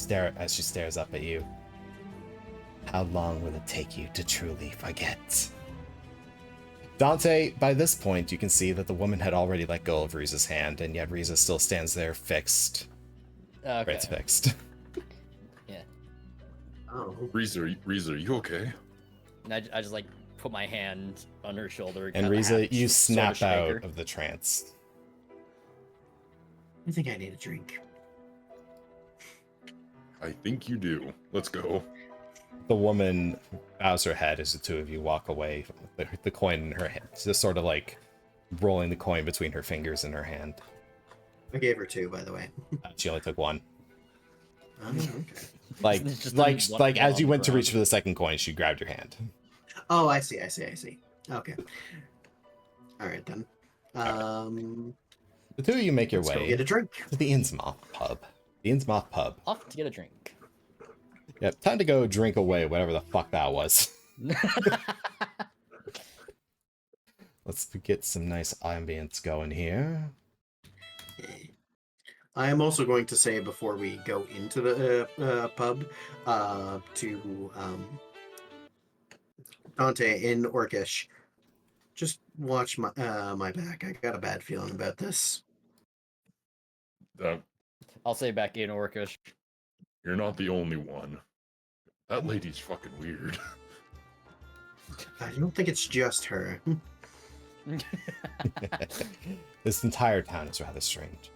As she stares up at you. How long will it take you to truly forget? Dante, by this point, you can see that the woman had already let go of Riza's hand, and yet Riza still stands there fixed. Okay. It's fixed. Yeah. Oh. Riza, you okay? And I just like put my hand on her shoulder. And Riza, you snap out of the trance. I think I need a drink. I think you do. Let's go. The woman bows her head as the two of you walk away, the coin in her hand, just sort of like rolling the coin between her fingers in her hand. I gave her 2, by the way. She only took 1. Oh, okay. Like as you went to reach for the second coin, she grabbed your hand. Oh, I see. Okay. All right then. The two of you make your Let's go way get a drink. to the Innsmouth pub. The Innsmouth pub. Off to get a drink. Yep, time to go drink away whatever the fuck that was. Let's get some nice ambience going here. I am also going to say before we go into the pub to Dante in Orcish, just watch my back. I got a bad feeling about this. I'll say back in Orcish. You're not the only one. That lady's fucking weird. I don't think it's just her. This entire town is rather strange.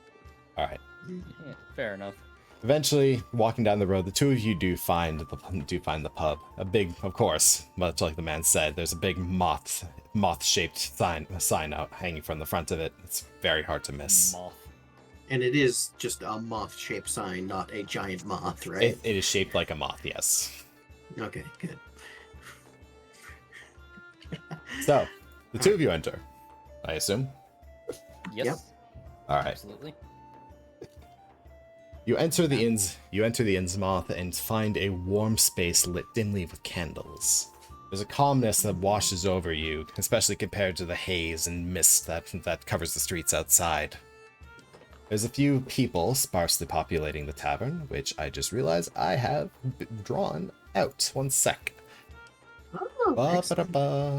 Alright. Yeah, fair enough. Eventually, walking down the road, the two of you do find the pub. A big, of course, much like the man said, there's a big moth-shaped sign out hanging from the front of it. It's very hard to miss. Moth. And it is just a moth-shaped sign, not a giant moth, right? It is shaped like a moth, yes. Okay, good. So, the two of you enter, I assume. Yes. Yep. All right. Absolutely. You enter the Innsmouth and find a warm space lit dimly with candles. There's a calmness that washes over you, especially compared to the haze and mist that covers the streets outside. There's a few people sparsely populating the tavern, which I just realized I have drawn out. One sec. Oh,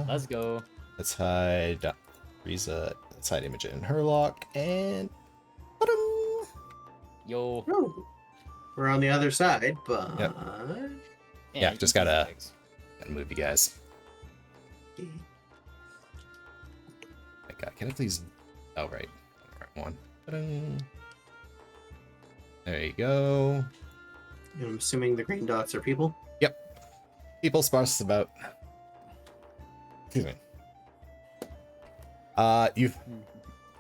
Let's go. Let's hide Riza. Let's hide Imogen and Herlock, and Yo. oh, we're on the other side, but Yep. Yeah, just gotta move you guys. My God, can I please? Oh right, right one. Ta-da. There you go. I'm assuming the green dots are people. Yep. People sparse about. Excuse me.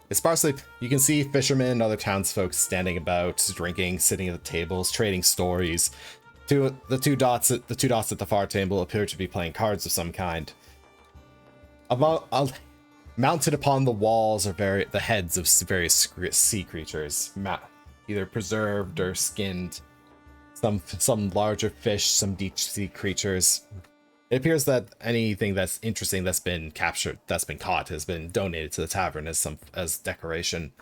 It's sparsely. You can see fishermen and other townsfolk standing about, drinking, sitting at the tables, trading stories. The two dots at the far table appear to be playing cards of some kind. Mounted upon the walls are the heads of various sea creatures, either preserved or skinned. Some larger fish, some deep sea creatures. It appears that anything that's interesting that's been caught, has been donated to the tavern as decoration.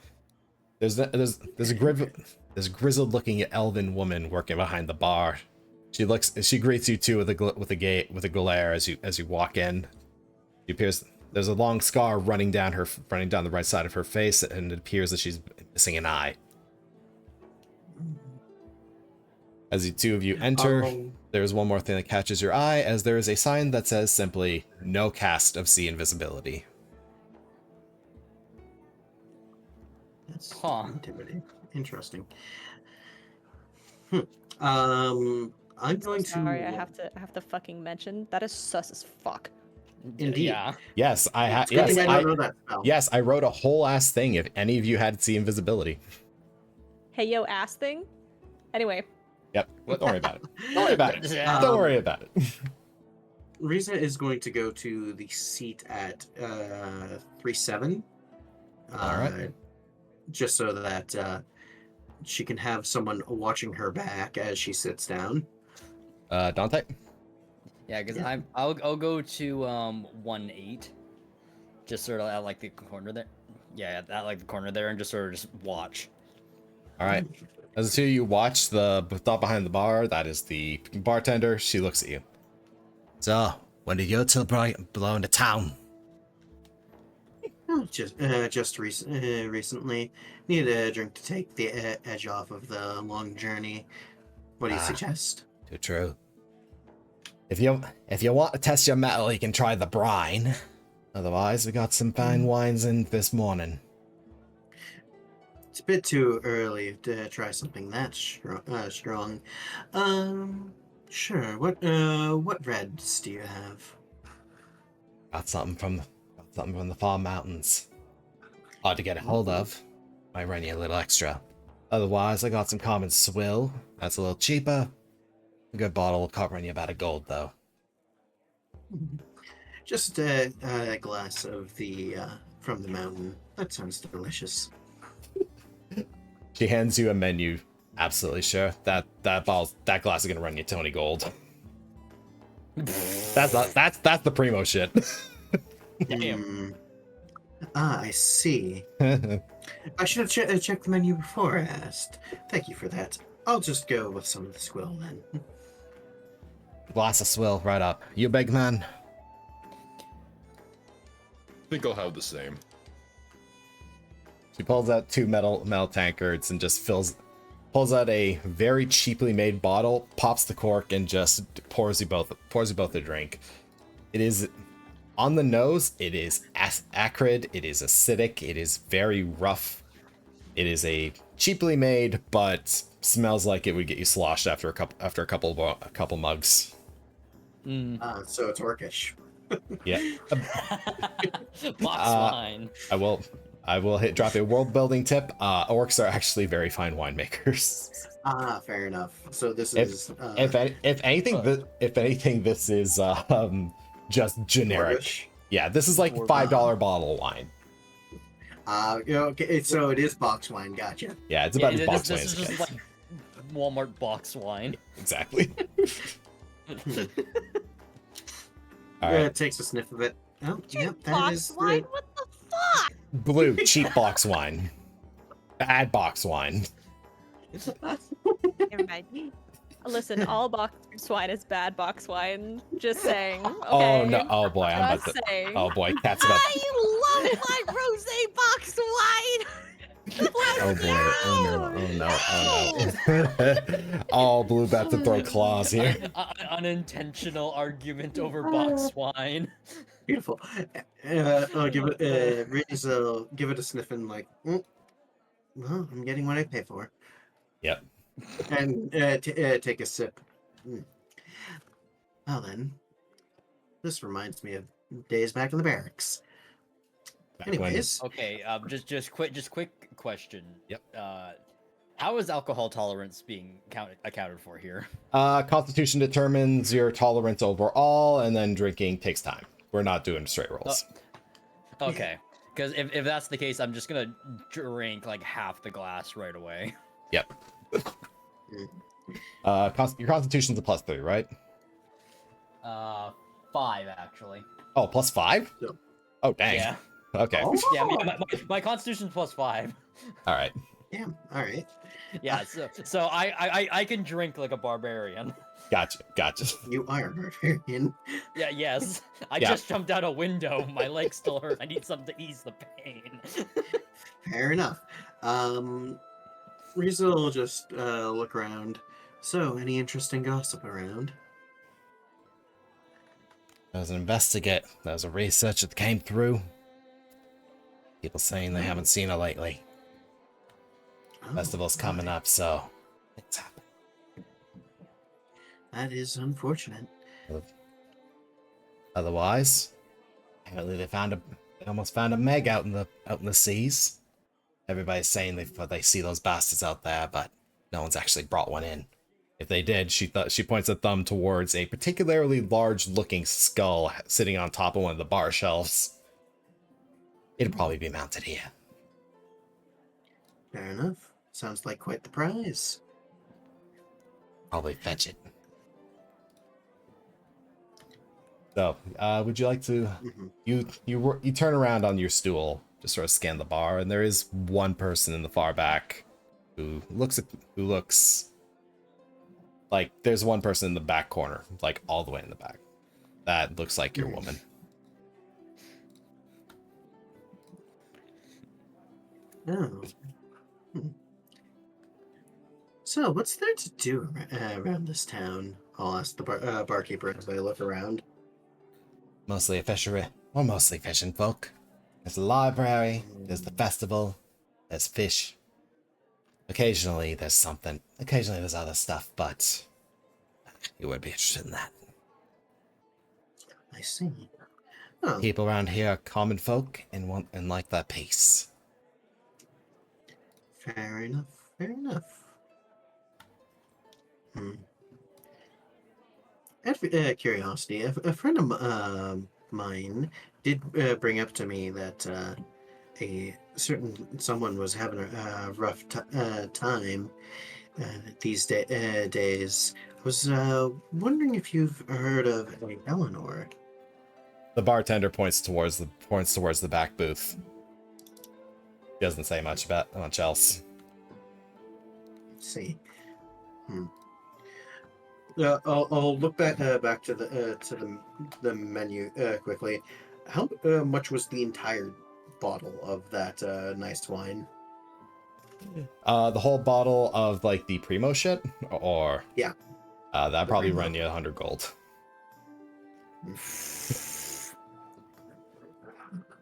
There's a grizzled-looking elven woman working behind the bar. She greets you too with a glare as you walk in. She appears there's a long scar running down the right side of her face, and it appears that she's missing an eye. As the two of you enter, there's one more thing that catches your eye, as there is a sign that says simply, "No cast of sea invisibility." That's Huh. interesting. I'm going to. Sorry, I have to fucking mention that is sus as fuck. Indeed. Yeah. Yes, I have. Good Yes, thing I don't know that spell. yes, I wrote a whole ass thing. If any of you had sea invisibility. Hey yo, ass thing. Anyway, Yep. Don't worry about it. Don't worry about it. Yeah. Don't worry about it. Riza is going to go to the seat at 3-7. All right. Just so that she can have someone watching her back as she sits down. Dante. Yeah, because I'll go to 1-8, just sort of at like the corner there. Yeah, at like the corner there, and just sort of just watch. All right. As the two of you watch the thought behind the bar, that is the bartender. She looks at you. So, when did your till blow into town? Oh, just recently. Need a drink to take the edge off of the long journey. What do you suggest? Too true. If you want to test your mettle, you can try the brine. Otherwise, we got some fine wines in this morning. It's a bit too early to try something that strong. Sure. What reds do you have? Got something from the far mountains. Hard to get a hold of. Might run you a little extra. Otherwise, I got some common swill. That's a little cheaper. A good bottle will run you about $1 though. Just a glass of the from the mountain. That sounds delicious. She hands you a menu. Absolutely sure. That glass is gonna run you 20 gold. That's the primo shit. Damn. I see. I should have checked the menu before I asked. Thank you for that. I'll just go with some of the swill then. Glass of swill, right up. You big man? I think I'll have the same. She pulls out 2 metal tankards and just pulls out a very cheaply made bottle, pops the cork, and just pours you both a drink. It is on the nose. It is acrid. It is acidic. It is very rough. It is a cheaply made, but smells like it would get you sloshed after a couple mugs. So it's orcish. Yeah. Box wine. I will drop a world building tip. Orcs are actually very fine winemakers. Fair enough. So this is If anything, this is just generic. orcish. Yeah, this is like $5 bottle of wine. Okay, so it is box wine. Gotcha. Yeah, it's about as this box wine is as it just gets. like Walmart box wine. Exactly. All right. Takes a sniff of it. Oh, Drink yep, that box is wine? What the fuck? Blue, cheap box wine. Bad box wine. Never mind. Listen, all box wine is bad box wine. Just saying. Okay? Oh no! Oh boy, I'm about Just to. saying. Oh boy, cat's about. I love my rosé box wine. Oh boy! Oh no! Oh no! Oh no! Oh, Blue about to throw claws here. Unintentional argument over box wine. beautiful. I'll give it. Reese will give it a sniff and like, well, I'm getting what I pay for. Yep. And take a sip. Well then, this reminds me of days back in the barracks. Back when- Anyways, Okay, just quick question. Yep. How is alcohol tolerance being accounted for here? Constitution determines your tolerance overall, and then drinking takes time. We're not doing straight rolls. Okay, because if that's the case, I'm just gonna drink like half the glass right away. Yep. Your Constitution's a +3, right? 5 actually. Oh, +5? Yep. Oh, dang. Yeah. Okay. Oh. Yeah, my Constitution's +5. All right. damn. All right. Yeah, so I can drink like a barbarian. Gotcha. You are a barbarian. Yeah, yes. I Yeah. just jumped out a window. My leg still hurt. I need something to ease the pain. Fair enough. Reese will just look around. So, any interesting gossip around? There was an investigate. There was a researcher that came through. People saying they haven't seen her lately. Oh, Festival's coming up, so it's happening. that is unfortunate. Otherwise, apparently they almost found a Meg out in the seas. Everybody's saying they see those bastards out there, but no one's actually brought one in. If they did, she points a thumb towards a particularly large-looking skull sitting on top of one of the bar shelves. It'd probably be mounted here. Fair enough. Sounds like quite the prize. Probably fetch it. So, would you like to? You turn around on your stool, just sort of scan the bar, and there is one person in the far back who looks like there's one person in the back corner, like all the way in the back. That looks like your woman. Oh. So, what's there to do around this town? I'll ask the barkeeper as I look around. Mostly a fishery, or mostly fishing folk. There's a library, there's the festival, there's fish. Occasionally there's something, occasionally there's other stuff, but you would be interested in that. I see. Oh, People around here are common folk and like their peace. fair enough. Fair enough. Out of curiosity, a friend of mine did bring up to me that a certain someone was having a rough time these days. I was wondering if you've heard of Eleanor. The bartender points towards the back booth. He doesn't say much else. Let's see. I'll look back to the menu quickly. How much was the entire bottle of that nice wine? The whole bottle of like the primo shit, or Yeah. That'd probably Primo. run you 100 gold.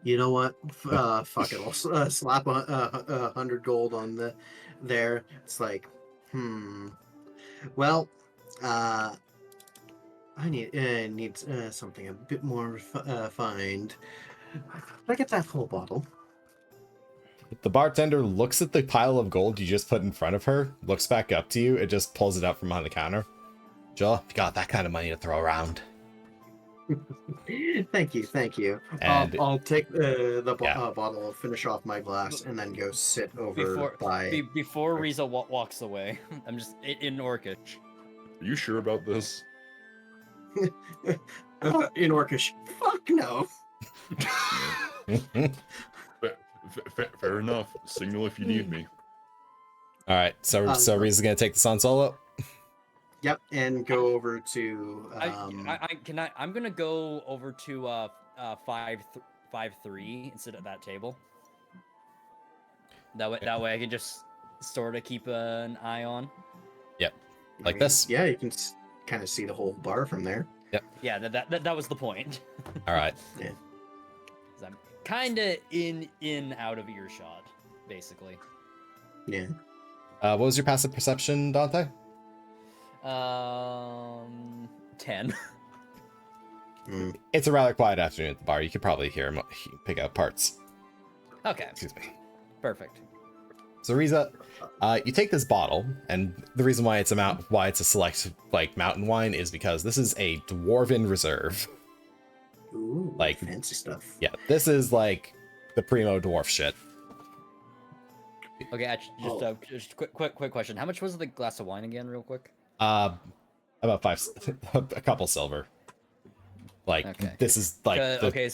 You know what? Fuck it. I'll slap 100 gold on there. It's like, well, I need something a bit more refined. Can I get that whole bottle? The bartender looks at the pile of gold you just put in front of her, looks back up to you, and just pulls it up from behind the counter. Joe, you got that kind of money to throw around? Thank you, thank you. And I'll take the yeah. bottle, finish off my glass, and then go sit over Before Riza walks away, I'm just in Orcish. Are you sure about this? in Orcish. Fuck no. Fair enough. Signal if you need me. All right, so Riza's gonna take this on solo. Yep, and go over to. I'm gonna go over to 5-3 instead of that table. That way I can just sort of keep an eye on. Yep, like this. Yeah, you can kind of see the whole bar from there. Yep. Yeah, that was the point. All right. Yeah. I'm kind of in out of earshot, basically. Yeah. What was your passive perception, Dante? 10. It's a rather quiet afternoon at the bar. You could probably hear him pick out parts. Okay. Excuse me. Perfect. So Riza, you take this bottle, and the reason why it's a select mountain wine is because this is a dwarven reserve. Ooh, fancy stuff. Yeah, this is like the primo dwarf shit. Okay, actually, just quick question. How much was the glass of wine again, real quick? About 5, a couple silver. Okay. This is like okay.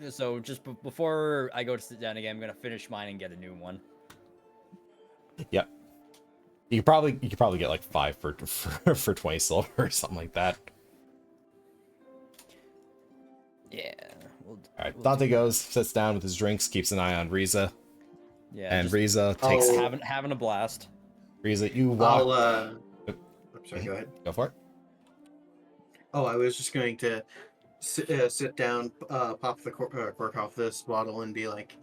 So just before I go to sit down again, I'm gonna finish mine and get a new one. Yep. You could probably get like 5 for 20 silver or something like that. Yeah. All right. Dante goes, sits down with his drinks, keeps an eye on Riza. Yeah. And Riza takes having a blast. Riza, you walk. I'm sorry. Go ahead. Go for it. Oh, I was just going to sit down, pop the cork off this bottle, and be like,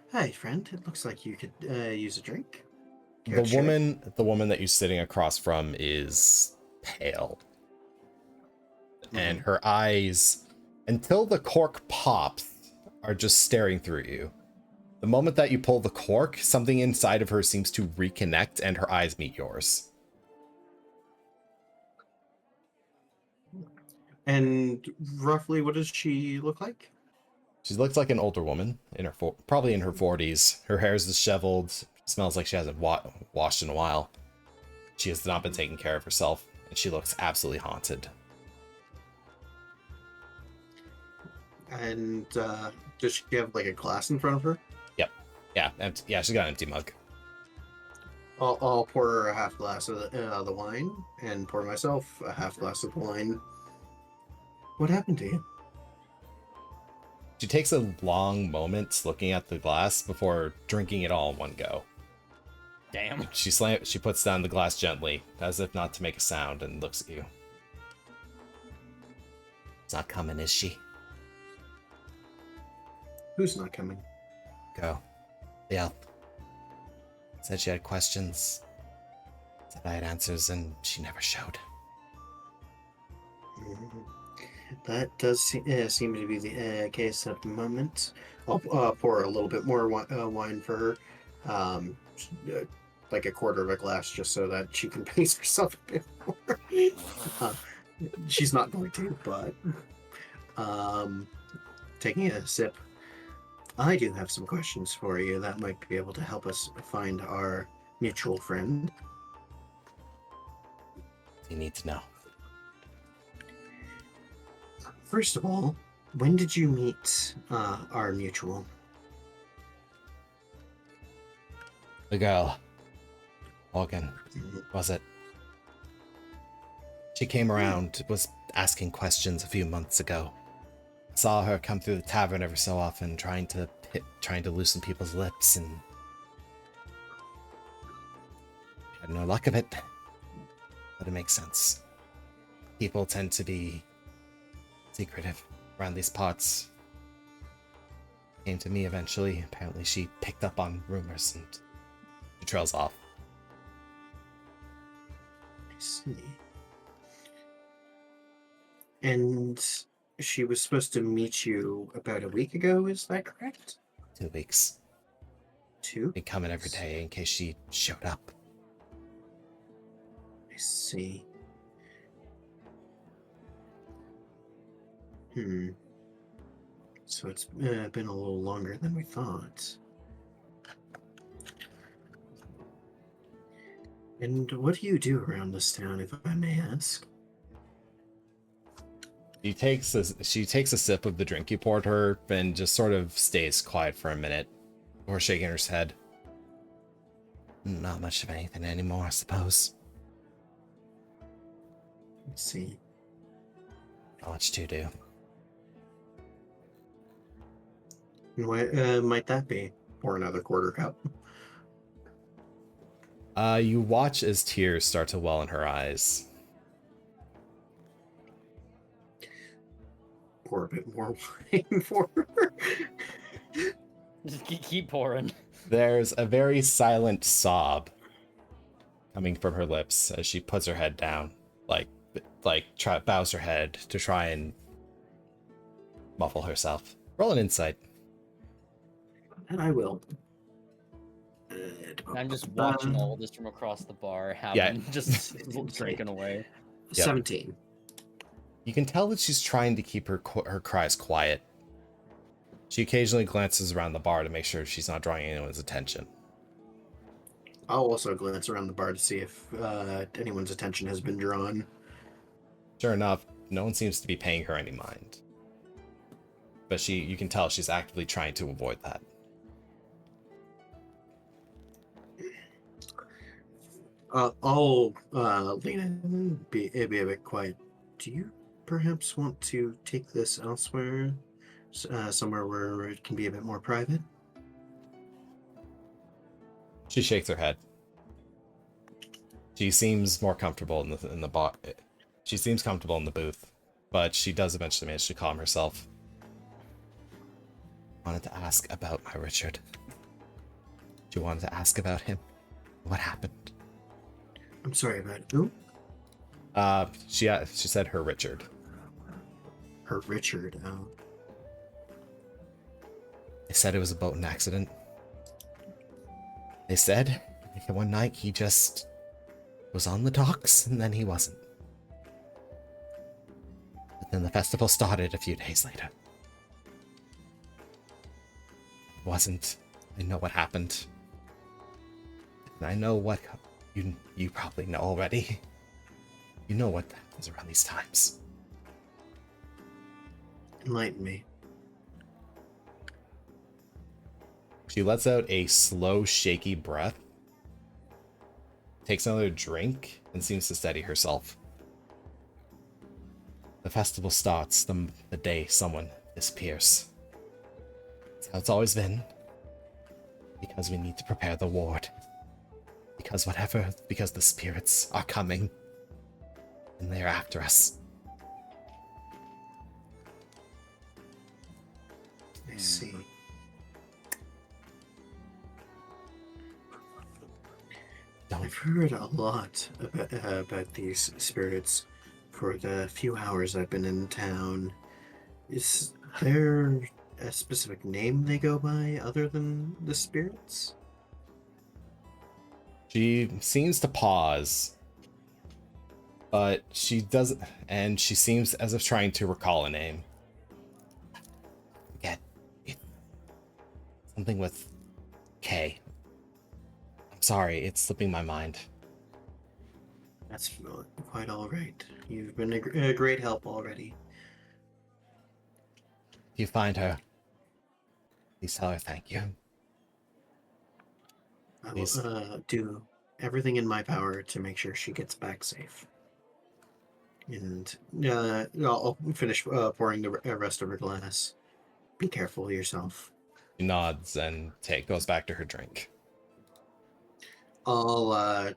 "Hey, friend, it looks like you could use a drink." The woman that you're sitting across from is pale, and her eyes, until the cork pops, are just staring through you. The moment that you pull the cork, something inside of her seems to reconnect, and her eyes meet yours. And roughly, what does she look like? She looks like an older woman, probably in her 40s. Her hair is disheveled, smells like she hasn't washed in a while. She has not been taking care of herself, and she looks absolutely haunted. And does she have like a glass in front of her? Yep. Yeah, yeah, she's got an empty mug. I'll pour her a half glass of the wine, and pour myself a half glass of the wine. What happened to you? She takes a long moment looking at the glass before drinking it all in one go. Damn. She puts down the glass gently, as if not to make a sound, and looks at you. It's not coming, is she? Who's not coming? Go. Yeah. Said she had questions. Said I had answers, and she never showed. That does seem to be the case at the moment. I'll pour a little bit more wine for her, like a quarter of a glass, just so that she can pace herself a bit more. She's not going to, but taking a sip. I do have some questions for you that might be able to help us find our mutual friend. You need to know. First of all, when did you meet our mutual? The girl. Morgan. Was it? She came around, was asking questions a few months ago. Saw her come through the tavern every so often, trying to loosen people's lips, and had no luck of it. But it makes sense. People tend to be secretive around these parts. Came to me eventually. Apparently she picked up on rumors, and she trails off. I see. And she was supposed to meet you about a week ago, is that correct? 2 weeks. 2? Been coming every day in case she showed up. I see. So it's been a little longer than we thought. And what do you do around this town, if I may ask? She takes a sip of the drink you poured her and just sort of stays quiet for a minute before shaking her head. Not much of anything anymore, I suppose. Let's see. Not much to do. What might that be? Or another quarter cup? You watch as tears start to well in her eyes. Pour a bit more wine for her. Just keep pouring. There's a very silent sob coming from her lips as she puts her head down, bows her head to try and muffle herself. Roll an insight. And I will. I'm just watching all this from across the bar, having just drinking away. 17. You can tell that she's trying to keep her cries quiet. She occasionally glances around the bar to make sure she's not drawing anyone's attention. I'll also glance around the bar to see if anyone's attention has been drawn. Sure enough, no one seems to be paying her any mind. But you can tell she's actively trying to avoid that. I'll lean in and be a bit quiet. Do you perhaps want to take this elsewhere? Somewhere where it can be a bit more private? She shakes her head. She seems more comfortable in the bar. She seems comfortable in the booth, but she does eventually manage to calm herself. Wanted to ask about my Richard. She wanted to ask about him. What happened? I'm sorry, about who? She said her Richard. Her Richard. Oh. They said it was a boating accident. They said one night he just was on the docks and then he wasn't. But then the festival started a few days later. It wasn't. I know what happened. And I know what you probably know already. You know what happens around these times. Enlighten me. She lets out a slow, shaky breath, takes another drink, and seems to steady herself. The festival starts the day someone disappears. That's how it's always been. Because we need to prepare the ward. Because the spirits are coming. And they're after us. I see. I've heard a lot about these spirits for the few hours I've been in town. Is there a specific name they go by other than the spirits? She seems to pause, but she doesn't, and she seems as if trying to recall a name. Forget it. Something with K. I'm sorry, it's slipping my mind. That's quite all right. You've been a great help already. If you find her, please tell her thank you. I will do everything in my power to make sure she gets back safe. And I'll finish pouring the rest of her glass. Be careful yourself. She nods and goes back to her drink. I'll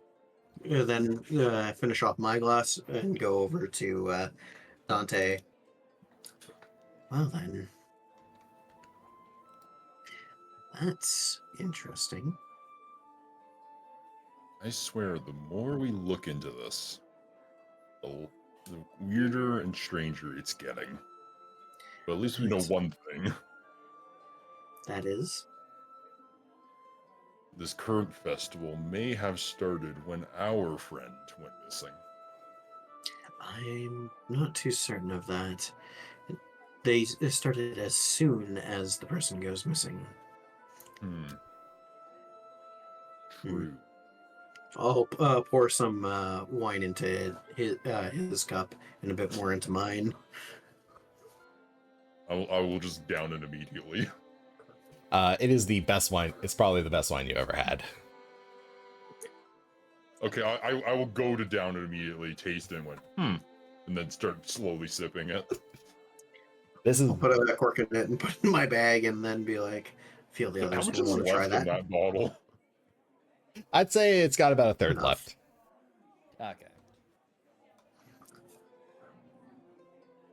then finish off my glass and go over to Dante. Well then. That's interesting. I swear, the more we look into this, the weirder and stranger it's getting. But at least we know one thing. That is? This current festival may have started when our friend went missing. I'm not too certain of that. they started as soon as the person goes missing. True. I'll pour some wine into his cup and a bit more into mine. I will just down it immediately. It is the best wine. It's probably the best wine you ever had. Okay, I will go to down it immediately, taste it, and went, and then start slowly sipping it. This is I'll put a cork in it and put it in my bag, and then be like, "Feel the How others much will is want to try left in that." that bottle? I'd say it's got about a third Enough. left. Okay.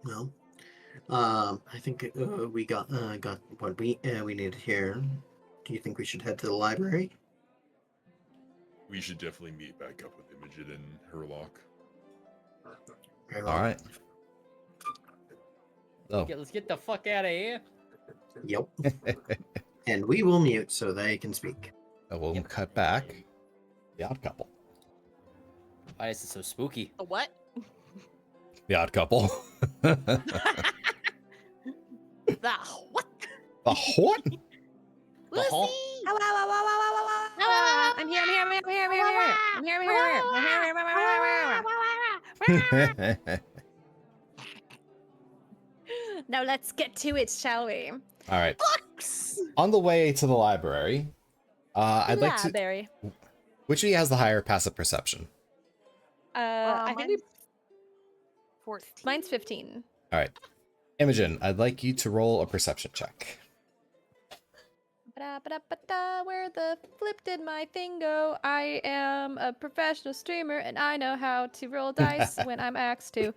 Well, I think we got what we needed here. Do you think we should head to the library? We should definitely meet back up with Imogen and Herlock. Very well. All right. Oh, Let's get the fuck out of here. Yep. And we will mute so they can speak. we'll cut back. The Odd Couple. Why is it so spooky? The what? The Odd Couple. The what? The what? The hall? Lucy! I'm here, I'm here, I'm here, I'm here, I'm here, I'm here, I'm here, I'm here, I'm here. Now let's get to it, shall we? All right. Books! On the way to the library, I'd like to. Library. Which of you has the higher passive perception? I think we, 14. mine's 15. All right. Imogen, I'd like you to roll a perception check. Ba-da-ba-da-ba-da, where the flip did my thing go? I am a professional streamer and I know how to roll dice when I'm asked to.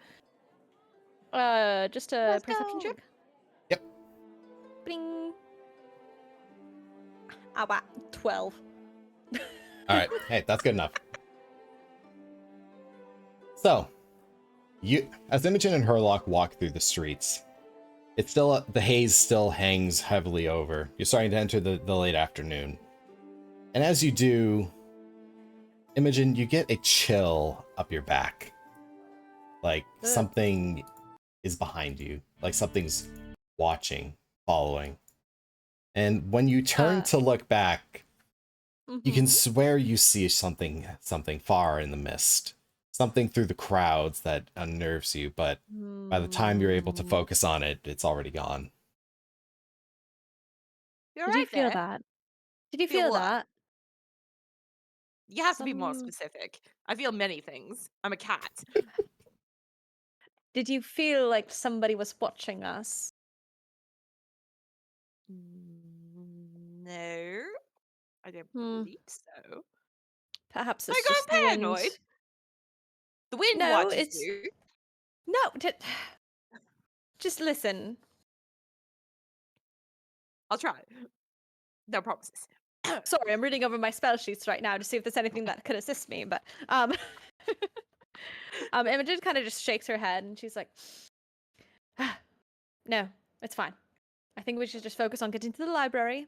Just a Let's perception go. check? Yep. Bing. Ah, wow. 12. All right. Hey, that's good enough. So, as Imogen and Herlock walk through the streets, it's still the haze still hangs heavily over. You're starting to enter the late afternoon, and as you do, Imogen, you get a chill up your back, like something is behind you, like something's watching, following. And when you turn to look back, you can swear you see something far in the mist. Something through the crowds that unnerves you, but by the time you're able to focus on it, it's already gone. You're Did you right feel there. that? Did you Feel feel what? that? You have to be more Some- specific. I feel many things. I'm a cat. Did you feel like somebody was watching us? No. I don't Hmm. believe so. Perhaps I it's got just the wind. paranoid. The wind No, watches it's- you. No, just listen. I'll try. No promises. Sorry, I'm reading over my spell sheets right now to see if there's anything that could assist me, but Imogen kind of just shakes her head and she's like, no, it's fine. I think we should just focus on getting to the library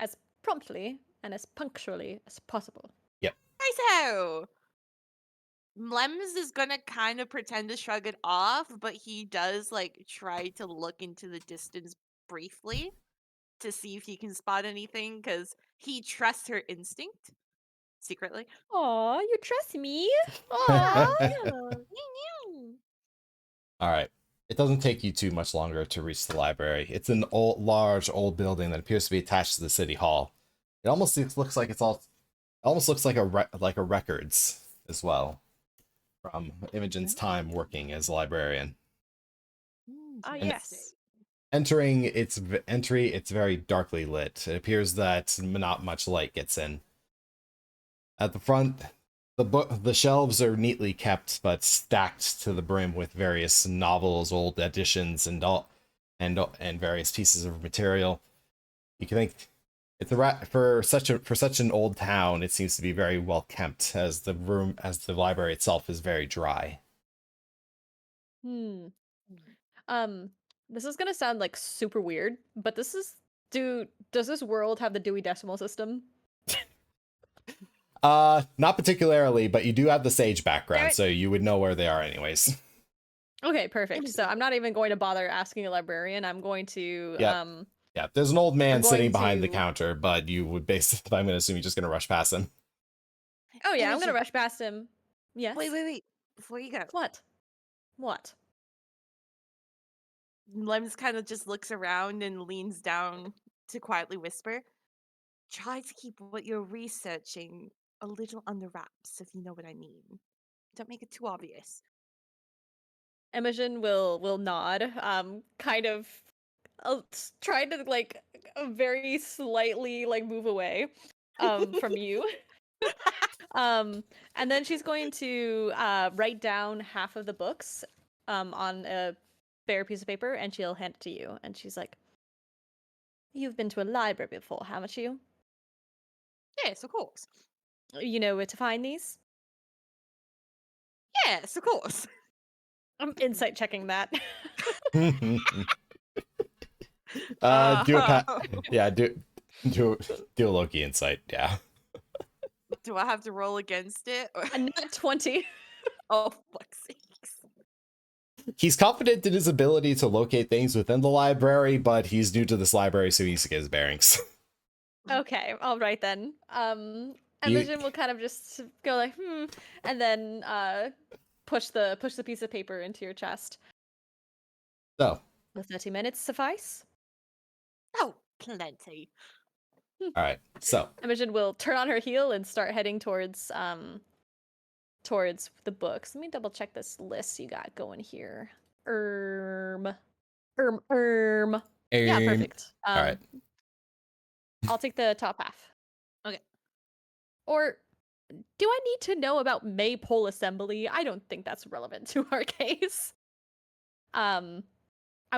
as promptly and as punctually as possible. So, Lems is gonna kind of pretend to shrug it off, but he does like try to look into the distance briefly to see if he can spot anything because he trusts her instinct secretly. Aw, you trust me? All Aw. right. It doesn't take you too much longer to reach the library. It's an large old building that appears to be attached to the city hall. It almost looks like a records as well from Imogen's time working as a librarian. Ah, And- yes. Entering its entry, it's very darkly lit. It appears that not much light gets in. At the front, the shelves are neatly kept, but stacked to the brim with various novels, old editions, and various pieces of material. You can think it's for such an old town. It seems to be very well kept, as the library itself is very dry. This is gonna sound like super weird, but does this world have the Dewey Decimal System? Not particularly, but you do have the Sage background, There- so you would know where they are anyways. Okay, perfect. So I'm not even going to bother asking a librarian. I'm going to Yeah, there's an old man I'm sitting going behind the to- counter, but you would basically, I'm going to assume you're just going to rush past him. Oh yeah, I'm Imogen. gonna rush past him. Yes. Wait. Before you go, What? What? Lems kind of just looks around and leans down to quietly whisper, try to keep what you're researching a little under wraps, if you know what I mean. Don't make it too obvious. Imogen will nod, kind of try to like very slightly like move away from you. And then she's going to write down half of the books on a bare piece of paper, and she'll hand it to you. And she's like, "You've been to a library before, haven't you? Yes, of course. You know where to find these?" Yes, of course. I'm insight checking that. Do a Loki insight, yeah. Do I have to roll against it? Or... A nat 20. Oh, fuck's sakes. He's confident in his ability to locate things within the library, but he's new to this library, so he needs to get his bearings. Okay, all right then. Imogen will kind of just go like, and then push the piece of paper into your chest. So, Will 30 minutes suffice? Oh, plenty. all right. So, Imogen will turn on her heel and start heading towards the books. Let me double check this list you got going here. Yeah, perfect. All right. I'll take the top half. Okay. Or do I need to know about Maypole Assembly? I don't think that's relevant to our case. I'm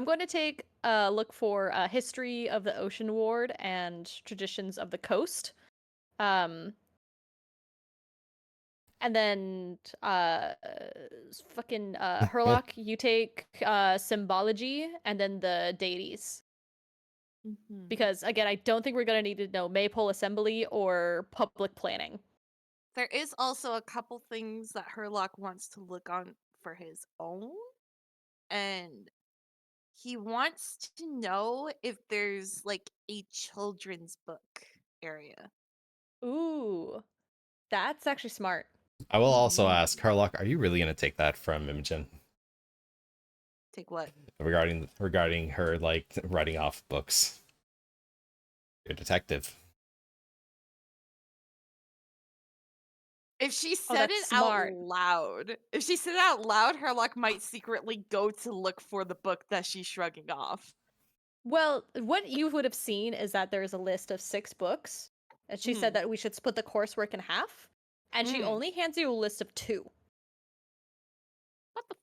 going to take a look for a history of the Ocean Ward and traditions of the coast. And then Herlock, you take symbology and then the deities. Mm-hmm. Because again, I don't think we're gonna need to know Maypole Assembly or public planning. There is also a couple things that Herlock wants to look on for his own. And he wants to know if there's like a children's book area. Ooh, that's actually smart. I will also ask, Harlock, are you really going to take that from Imogen? Take what? Regarding her, like, writing off books. You're a detective. If she said it out loud, Herlock might secretly go to look for the book that she's shrugging off. Well, what you would have seen is that there is a list of 6 books, and she said that we should split the coursework in half, and she only hands you a list of 2. What the?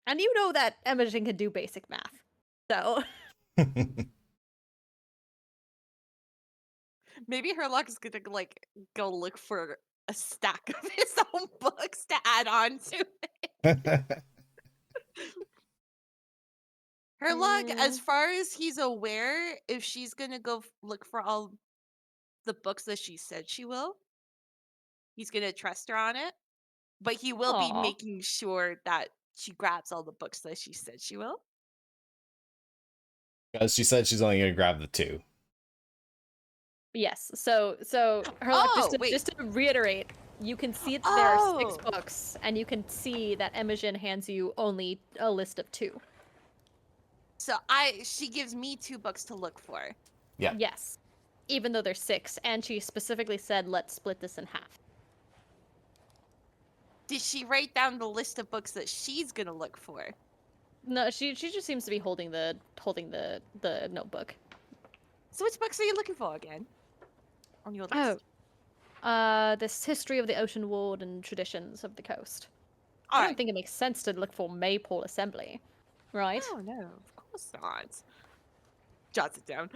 And you know that Imogen can do basic math, so. Maybe Herlock's gonna like go look for a stack of his own books to add on to it. Herlock, as far as he's aware, if she's gonna go look for all the books that she said she will, he's gonna trust her on it. But he will be making sure that she grabs all the books that she said she will. Because she said she's only going to grab the 2. Yes. So Herlock, just to reiterate, you can see that there are 6 books, and you can see that Imogen hands you only a list of 2. So she gives me 2 books to look for. Yeah. Yes. Even though there's 6, and she specifically said, let's split this in half. Did she write down the list of books that she's gonna look for? No, she just seems to be holding the notebook. So which books are you looking for again? On your list? This history of the Ocean Ward and traditions of the coast. All I don't think it makes sense to look for Maypole Assembly, right? Oh no, of course not. Jots it down.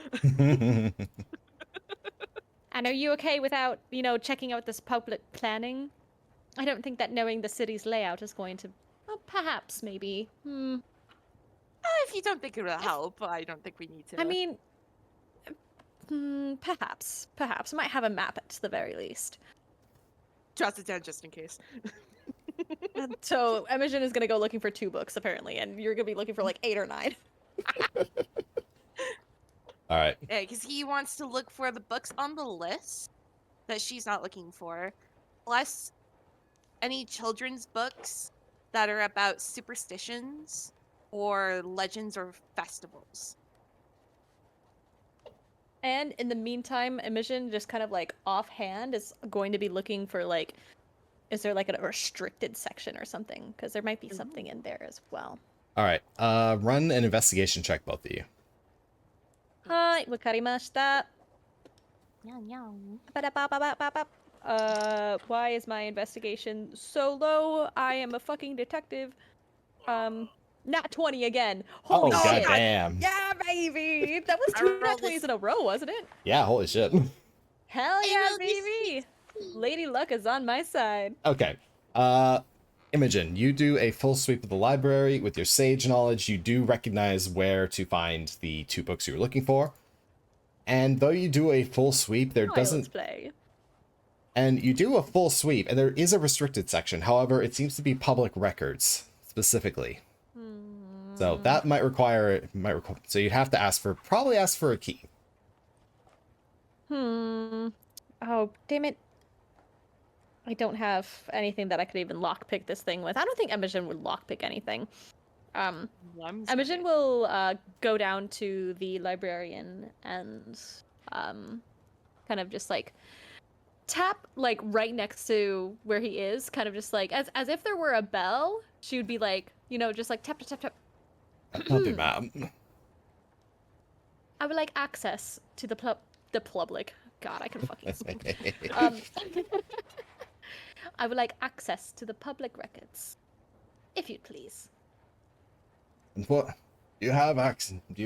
And are you okay without, checking out this public planning? I don't think that knowing the city's layout is going to, perhaps, maybe. If you don't think it will help, I don't think we need to. I mean, perhaps. Might have a map at the very least. Trust it just in case. So Imogen is gonna go looking for 2 books apparently, and you're gonna be looking for like 8 or 9. All right. Yeah, because he wants to look for the books on the list that she's not looking for, plus any children's books that are about superstitions or legends or festivals. And in the meantime, Imogen just kind of like offhand is going to be looking for like, is there like a restricted section or something? Because there might be something in there as well. All right. Run an investigation check, both of you. Hi, wakarimashita. Yeah. Why is my investigation so low? I am a fucking detective. Nat 20 again. Holy Oh, shit. goddamn. Yeah, baby. That was 2 nat 20s in a row, wasn't it? Yeah, holy shit. Hell yeah, baby. Lady Luck is on my side. Okay. Imogen, you do a full sweep of the library with your sage knowledge. You do recognize where to find the 2 books you were looking for. And though you do a full sweep, there doesn't... play. And you do a full sweep, and there is a restricted section. However, it seems to be public records, specifically. So that might require... So you'd have to probably ask for a key. Oh, damn it. I don't have anything that I could even lockpick this thing with. I don't think Imogen would lockpick anything. Imogen will go down to the librarian and kind of just like tap like right next to where he is, kind of just like as if there were a bell. She would be like, you know, just like tap tap tap. Copy, ma'am. I would like access to the public. God, I can fucking speak. I would like access to the public records, if you'd please. What? Do you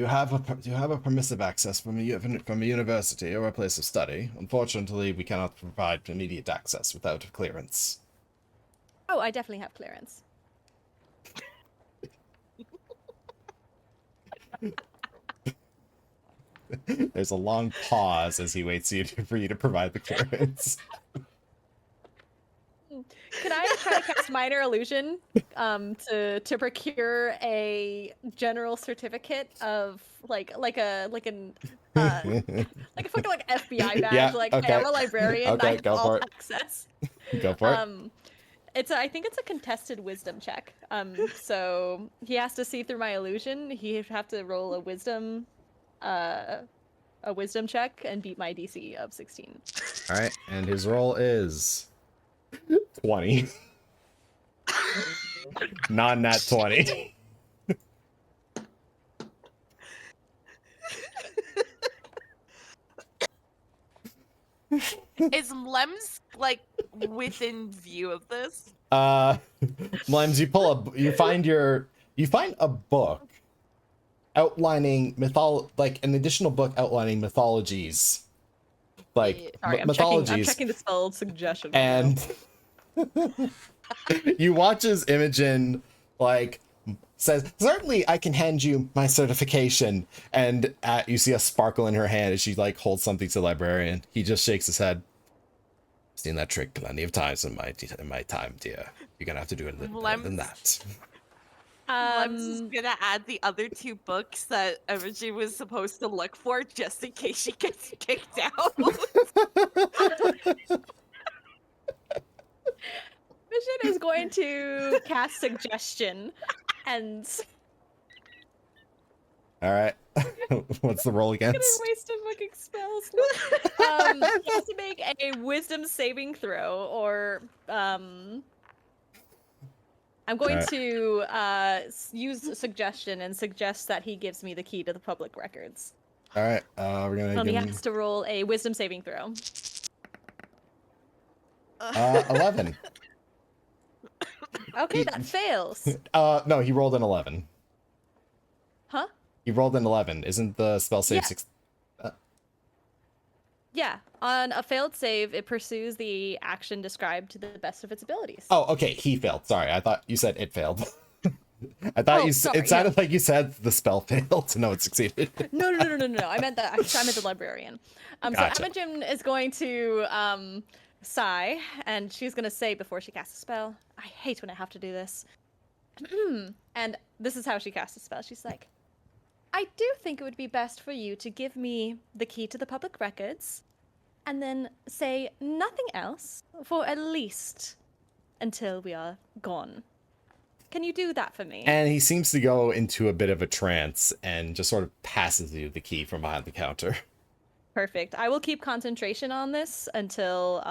have a permissive access from a university or a place of study? Unfortunately, we cannot provide immediate access without a clearance. Oh, I definitely have clearance. There's a long pause as he waits for you to provide the clearance. Can I try to cast minor illusion to procure a general certificate of like a fucking like FBI badge? Yeah, like okay. I am a librarian. Okay, I have go all for it. access. Go for it. I think it's a contested wisdom check. So he has to see through my illusion. He'd have to roll a wisdom check and beat my DC of 16. All right, and his roll is 20. Non-nat 20. Is Lems like within view of this? Limes, you find a book outlining an additional book outlining mythologies. Like Sorry, mythologies. I'm checking the spell suggestion. And you watch as Imogen like says, "Certainly, I can hand you my certification." And you see a sparkle in her hand as she like holds something to the librarian. He just shakes his head. Seen that trick plenty of times in my time, dear. You're gonna have to do it better than that. Lems is gonna add the other 2 books that Imogen was supposed to look for just in case she gets kicked out. Mission is going to cast suggestion, and All right. What's the roll against? gonna waste a fucking spells. He has to make a wisdom saving throw, or I'm going to use a suggestion and suggest that he gives me the key to the public records. All right. We're gonna. He has to roll a wisdom saving throw. 11. Okay, that fails. No, he rolled an 11. Huh? He rolled an 11. Isn't the spell save Yeah. 6? Yeah, on a failed save, it pursues the action described to the best of its abilities. Oh, okay. He failed. Sorry, I thought you said it failed. I thought sorry, it sounded like you said the spell failed. No, it succeeded. No. I meant the librarian. Gotcha. So Imogen is going to sigh, and she's gonna say before she casts a spell, I hate when I have to do this. And this is how she casts a spell. She's like, I do think it would be best for you to give me the key to the public records, and then say nothing else for at least until we are gone. Can you do that for me? And he seems to go into a bit of a trance and just sort of passes you the key from behind the counter. Perfect. I will keep concentration on this until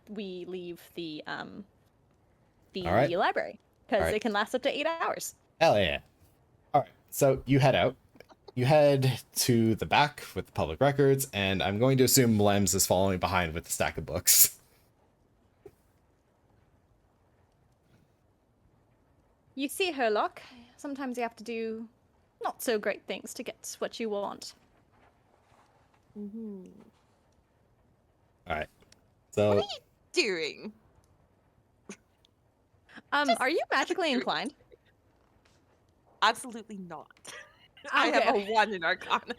we leave the right. library, because All right. it can last up to 8 hours. Hell yeah. All right, so you head out. You head to the back with the public records, and I'm going to assume Lems is following behind with the stack of books. You see, Herlock, sometimes you have to do not so great things to get what you want. Mm-hmm. All right. So What are you doing? Are you magically inclined? Absolutely not. I have a 1 in Arcana.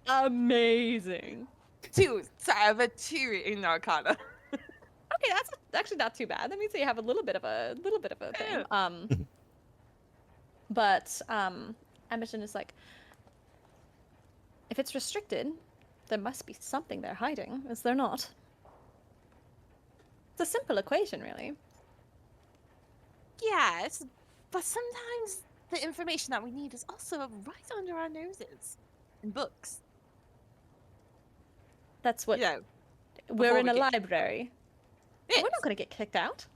Amazing. 2. So I have a 2 in Arcana. Okay, that's actually not too bad. That means you have a little bit of a thing. But Ambition is like, if it's restricted, there must be something they're hiding, is there not? It's a simple equation, really. Yes, but sometimes the information that we need is also right under our noses in books. That's what You know, we're in we a get- library. Yes. We're not going to get kicked out.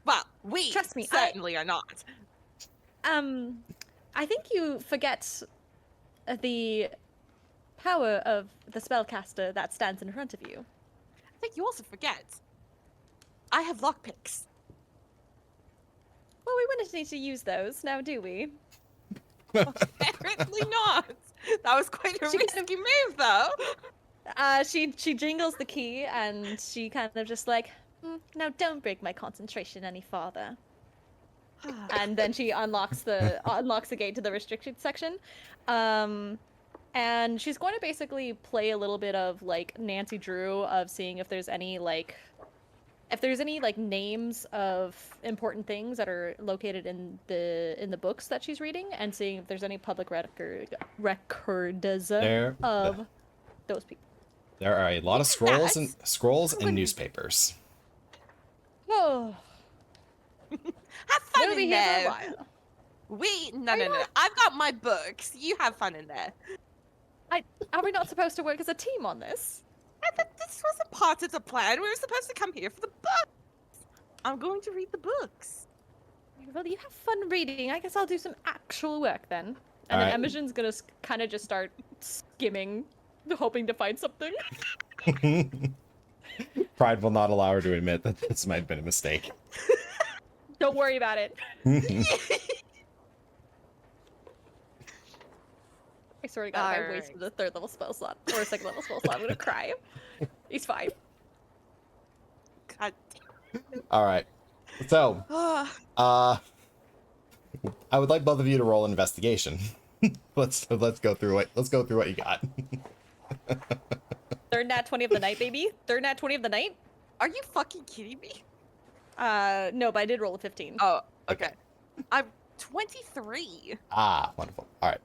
Well, we Trust me, certainly are not. I think you forget the power of the spellcaster that stands in front of you. I think you also forget. I have lockpicks. Well, we wouldn't need to use those now, do we? Apparently not. That was quite a She kind risky move, though. She jingles the key and she kind of just like, now don't break my concentration any farther. And then she unlocks the gate to the restricted section. And she's going to basically play a little bit of like Nancy Drew of seeing if there's any names of important things that are located in the books that she's reading, and seeing if there's any public records of those people. there are a lot of scrolls and newspapers. Oh, Have fun we'll be in here there. for a while. No. I've got my books. You have fun in there. Are we not supposed to work as a team on this? I thought this wasn't part of the plan. We were supposed to come here for the books. I'm going to read the books. Well, you have fun reading. I guess I'll do some actual work then. And then Alright. Imogen's gonna kind of just start skimming, hoping to find something. Pride will not allow her to admit that this might have been a mistake. Don't worry about it. I swear to God, if I wasted a 3rd level spell slot or a 2nd level spell slot, I'm gonna cry. He's fine. God. All right. So, Ah, I would like both of you to roll an investigation. let's go through what you got. 3rd nat 20 of the night, baby. 3rd nat 20 of the night. are you fucking kidding me? No, but I did roll a 15. Oh, okay. I'm 23. Ah, wonderful. All right.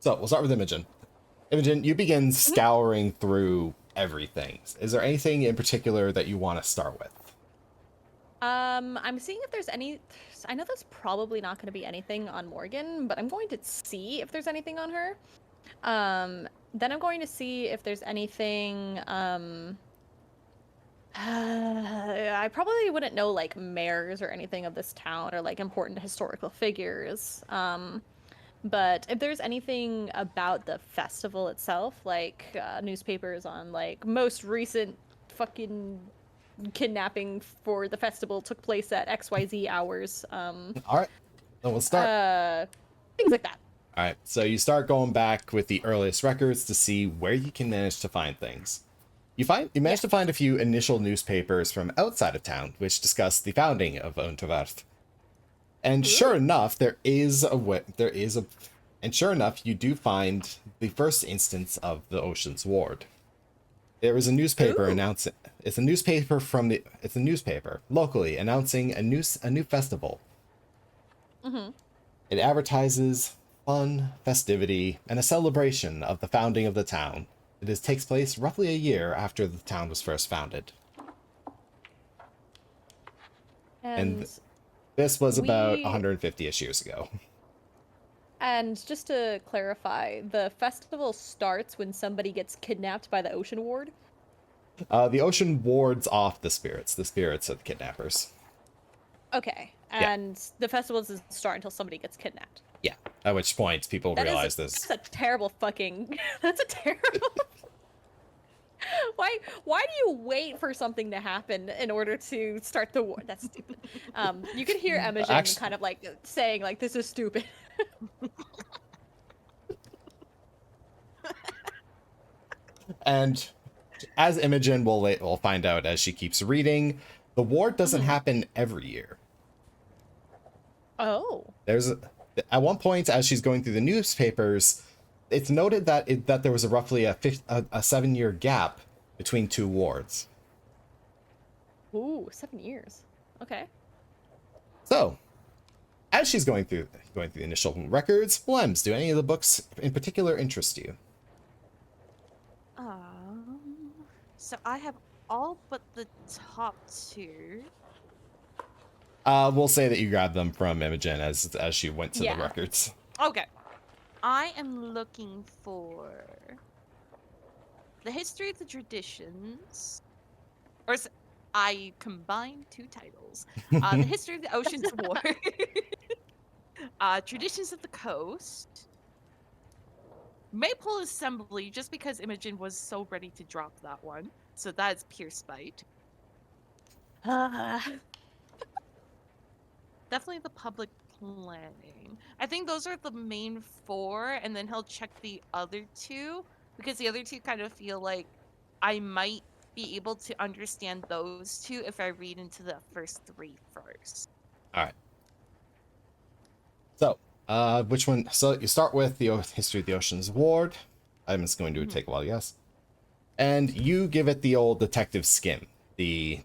So we'll start with Imogen. Imogen, you begin scouring through everything. Is there anything in particular that you want to start with? I'm seeing if there's any. I know there's probably not going to be anything on Morgan, but I'm going to see if there's anything on her. Then I'm going to see if there's anything. I probably wouldn't know like mayors or anything of this town or like important historical figures. But if there's anything about the festival itself, like newspapers on like most recent fucking kidnapping for the festival took place at XYZ hours. All right. Then we'll start. Things like that. All right. So you start going back with the earliest records to see where you can manage to find things. You manage to find a few initial newspapers from outside of town which discuss the founding of Vtuber. And sure enough, and sure enough, you do find the first instance of the Ocean's Ward. There was a newspaper Ooh. announcing. It's a newspaper It's a newspaper locally announcing a new festival. Mm-hmm. It advertises fun, festivity, and a celebration of the founding of the town. Takes place roughly a year after the town was first founded. And this was about 150-ish years ago. And just to clarify, the festival starts when somebody gets kidnapped by the Ocean Ward? The ocean wards off the spirits. The spirits of the kidnappers. Okay. And the festival doesn't start until somebody gets kidnapped. Yeah. At which point people realize this. That's a terrible fucking... That's a terrible... Why do you wait for something to happen in order to start the war? That's stupid. You could hear Imogen kind of like saying like, this is stupid. And as Imogen will find out as she keeps reading, the war doesn't happen every year. Oh. At one point, as she's going through the newspapers, it's noted that there was roughly a 7-year gap between two wards. Ooh, 7 years. Okay. So, as she's going through the initial records, Lems, do any of the books in particular interest you? So I have all but the top two. We'll say that you grabbed them from Imogen as she went to the records. Okay. I am looking for the history of the traditions, I combined two titles. The history of the Ocean's War, traditions of the coast, Maypole Assembly, just because Imogen was so ready to drop that one. So that's pure spite. Definitely the public planning. I think those are the main four, and then he'll check the other two, because the other two kind of feel like I might be able to understand those two if I read into the first three first. All right. So, which one? So you start with the history of the Ocean's Ward. I'm just going to take a while, yes. And you give it the old detective skim, the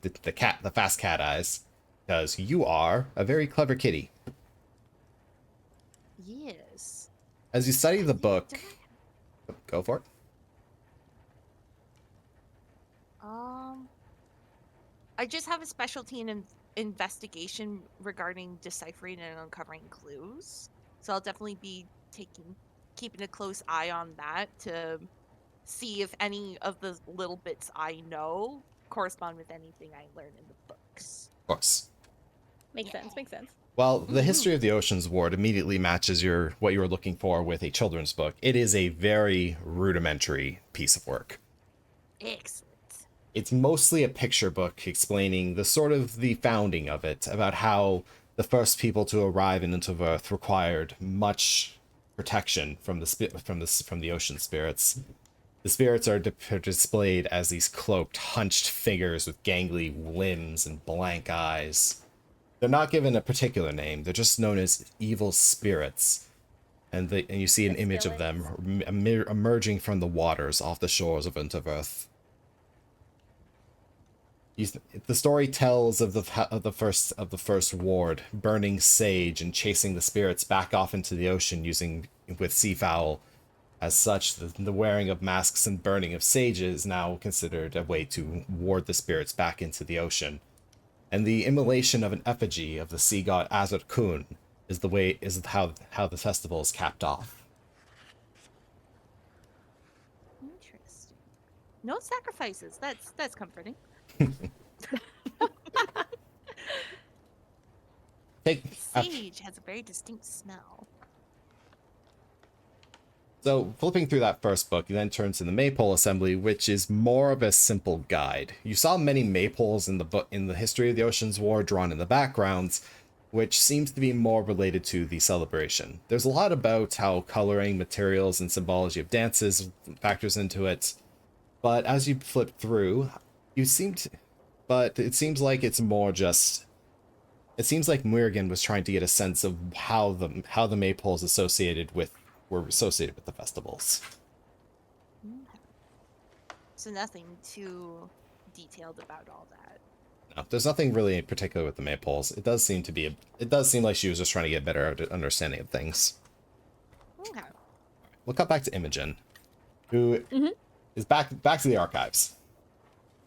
fast cat eyes, because you are a very clever kitty. Yes. As you study the book, go for it. I just have a specialty in investigation regarding deciphering and uncovering clues. So I'll definitely be keeping a close eye on that to see if any of the little bits I know correspond with anything I learn in the books. Of course. Makes sense. Well, the history of the Ocean's Ward immediately matches what you were looking for with a children's book. It is a very rudimentary piece of work. Excellent. It's mostly a picture book explaining the founding of it, about how the first people to arrive in Interverse required much protection from the ocean spirits. The spirits are displayed as these cloaked, hunched figures with gangly limbs and blank eyes. They're not given a particular name. They're just known as evil spirits. And you see an image of them emerging from the waters off the shores of Interverse. The story tells of the first ward burning sage and chasing the spirits back off into the ocean with seafowl. As such, the wearing of masks and burning of sage is now considered a way to ward the spirits back into the ocean. And the immolation of an effigy of the sea god Azur Kun is how the festival is capped off. Interesting. No sacrifices. That's comforting. Sage has a very distinct smell. So, flipping through that first book, you then turn to the Maypole Assembly, which is more of a simple guide. You saw many maypoles in the history of the Ocean's War drawn in the backgrounds, which seems to be more related to the celebration. There's a lot about how coloring, materials, and symbology of dances factors into it, but as you flip through, it seems like it's more just... It seems like Muirgen was trying to get a sense of how the maypoles were associated with the festivals. So nothing too detailed about all that. No, there's nothing really in particular with the maypoles. It does seem like she was just trying to get a better understanding of things. Okay. We'll cut back to Imogen, who is back to the archives.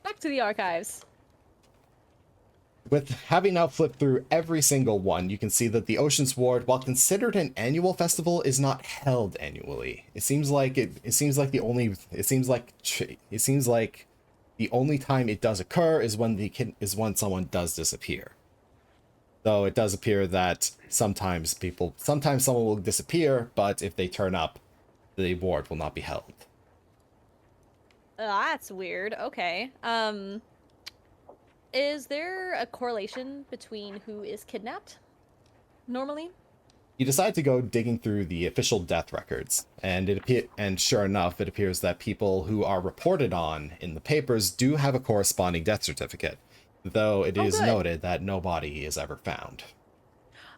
Back to the archives. With having now flipped through every single one, you can see that the Ocean's Ward, while considered an annual festival, is not held annually. It seems like the only time it does occur is when someone does disappear. Though it does appear that sometimes someone will disappear, but if they turn up, the ward will not be held. That's weird. Okay. Is there a correlation between who is kidnapped? Normally? You decide to go digging through the official death records, and sure enough, it appears that people who are reported on in the papers do have a corresponding death certificate, though it is noted that no body is ever found.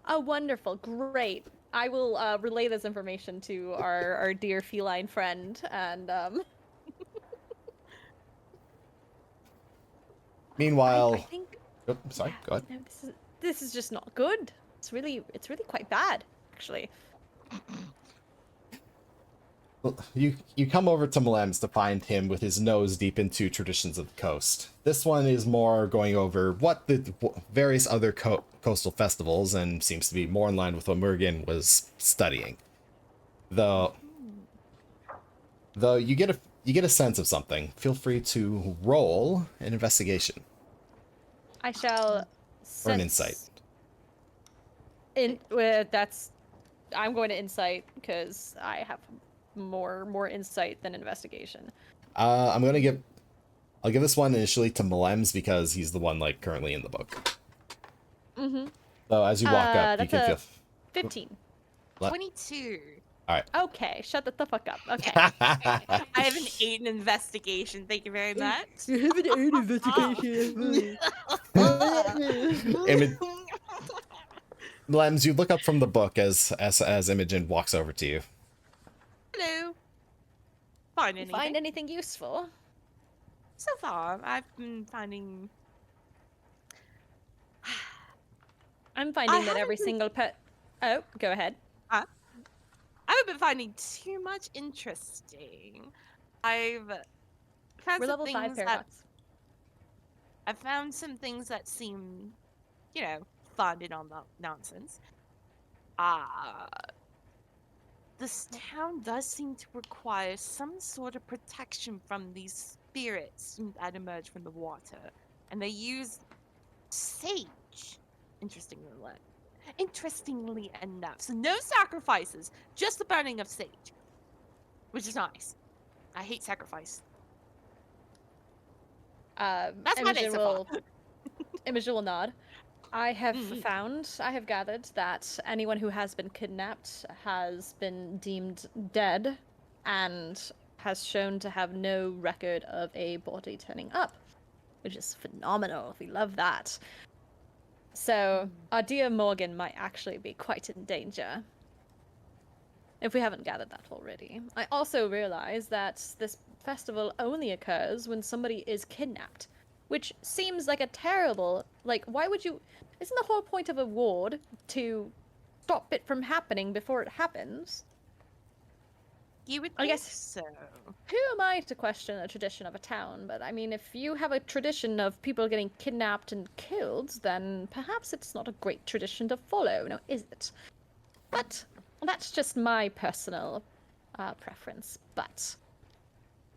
Oh, wonderful. Great. I will relay this information to our dear feline friend, and Meanwhile, I think. Oh, sorry. Go ahead. No, this is just not good. It's really quite bad, actually. Well, you come over to Mlem's to find him with his nose deep into traditions of the coast. This one is more going over what the various other coastal festivals, and seems to be more in line with what Murugan was studying. Though you get a sense of something. Feel free to roll an investigation. I shall. Or an insight. I'm going to insight because I have more insight than investigation. I'll give this one initially to Mlem's because he's the one currently in the book. Mm-hmm. So as you walk up, you can feel 15. 22. All right. Okay, shut the fuck up. Okay. I have an 8 in investigation. Thank you very much. You have an 8 investigation. Mlems, you look up from the book as Imogen walks over to you. Hello. Find anything useful? So far, I've been finding. I'm finding that every single pet. Oh, go ahead. I haven't been finding too much interesting. I've found We're some level 5 things that paradox. I've found some things that seem, founded on nonsense. This town does seem to require some sort of protection from these spirits that emerge from the water, and they use sage. Interestingly enough, so no sacrifices, just the burning of sage, which is nice. I hate sacrifice. That's my day so far. Imogen will nod. I have gathered that anyone who has been kidnapped has been deemed dead and has shown to have no record of a body turning up, which is phenomenal. We love that. So, our dear Morgan might actually be quite in danger, if we haven't gathered that already. I also realize that this festival only occurs when somebody is kidnapped, which seems like a terrible, why would you... Isn't the whole point of a ward to stop it from happening before it happens? You would I think guess so. Who am I to question a tradition of a town? But I mean, if you have a tradition of people getting kidnapped and killed, then perhaps it's not a great tradition to follow, now is it? But that's just my personal preference. But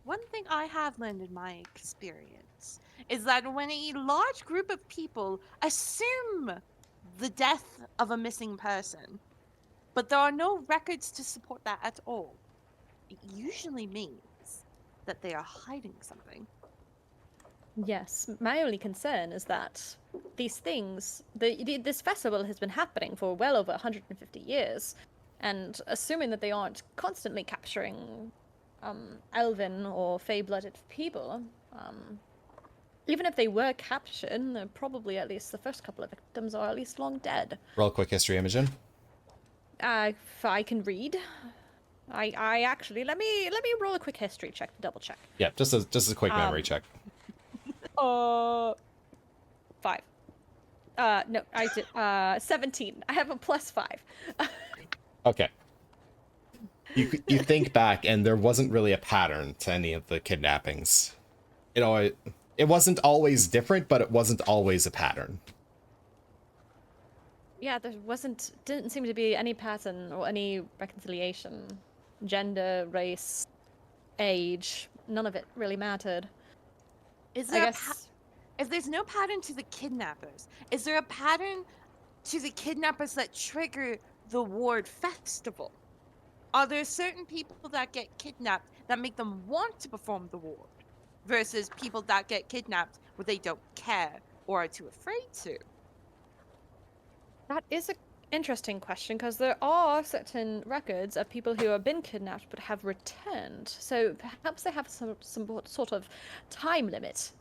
One thing I have learned in my experience is that when a large group of people assume the death of a missing person, but there are no records to support that at all, it usually means that they are hiding something. yes, my only concern is that these things, this festival has been happening for well over 150 years, and assuming that they aren't constantly capturing elven or fey-blooded people, even if they were captured, probably at least the first couple of victims are at least long dead. Roll quick history, Imogen. If I can read. I actually let me roll a quick history check to double check. Yeah, just a quick memory check. 5. No, I did 17. I have a +5. Okay. You think back, and there wasn't really a pattern to any of the kidnappings. It wasn't always different, but it wasn't always a pattern. Yeah, there didn't seem to be any pattern or any reconciliation. Gender, race, age, none of it really mattered. Is I there guess if there's no pattern to the kidnappers, is there a pattern to the kidnappers that trigger the ward festival? Are there certain people that get kidnapped that make them want to perform the ward versus people that get kidnapped where they don't care or are too afraid to? that is an interesting question, because there are certain records of people who have been kidnapped but have returned. So perhaps they have some sort of time limit.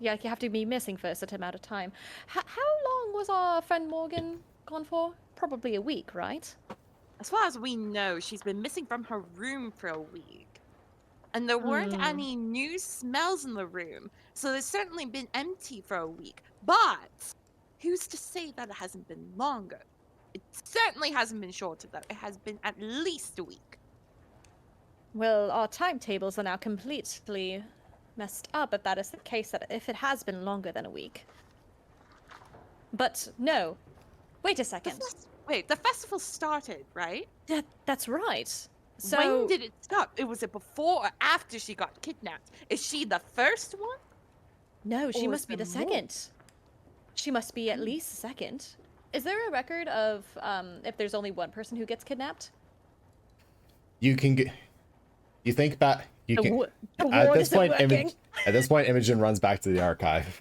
Yeah, you have to be missing for a certain amount of time. How long was our friend Morgan gone for? Probably a week, right? As far as we know, she's been missing from her room for a week. And there weren't any new smells in the room, so there's certainly been empty for a week. But who's to say that it hasn't been longer? It certainly hasn't been shorter, though. It has been at least a week. Well, our timetables are now completely messed up if that is the case, that if it has been longer than a week. But no. Wait a second. The festival started, right? That's right. So when did it stop? Was it before or after she got kidnapped? Is she the first one? No, she Or must is be the there more? second. She must be at least the second. Is there a record of if there's only one person who gets kidnapped? You think back. You The can. ward At this isn't point, working. Imogen runs back to the archive.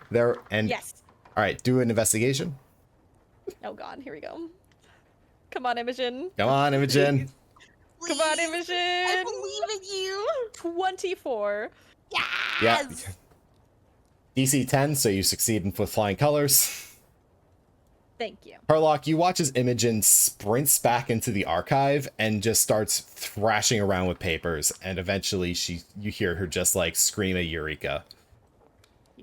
Yes. All right, do an investigation. Oh god, here we go. Come on, Imogen. Come on, Imogen. Come on, Please, Imogen. I believe in you. 24. Yes. Yeah. DC 10, so you succeed with flying colors. Thank you. Harlock, you watch as Imogen sprints back into the archive and just starts thrashing around with papers, and eventually you hear her just like scream a eureka.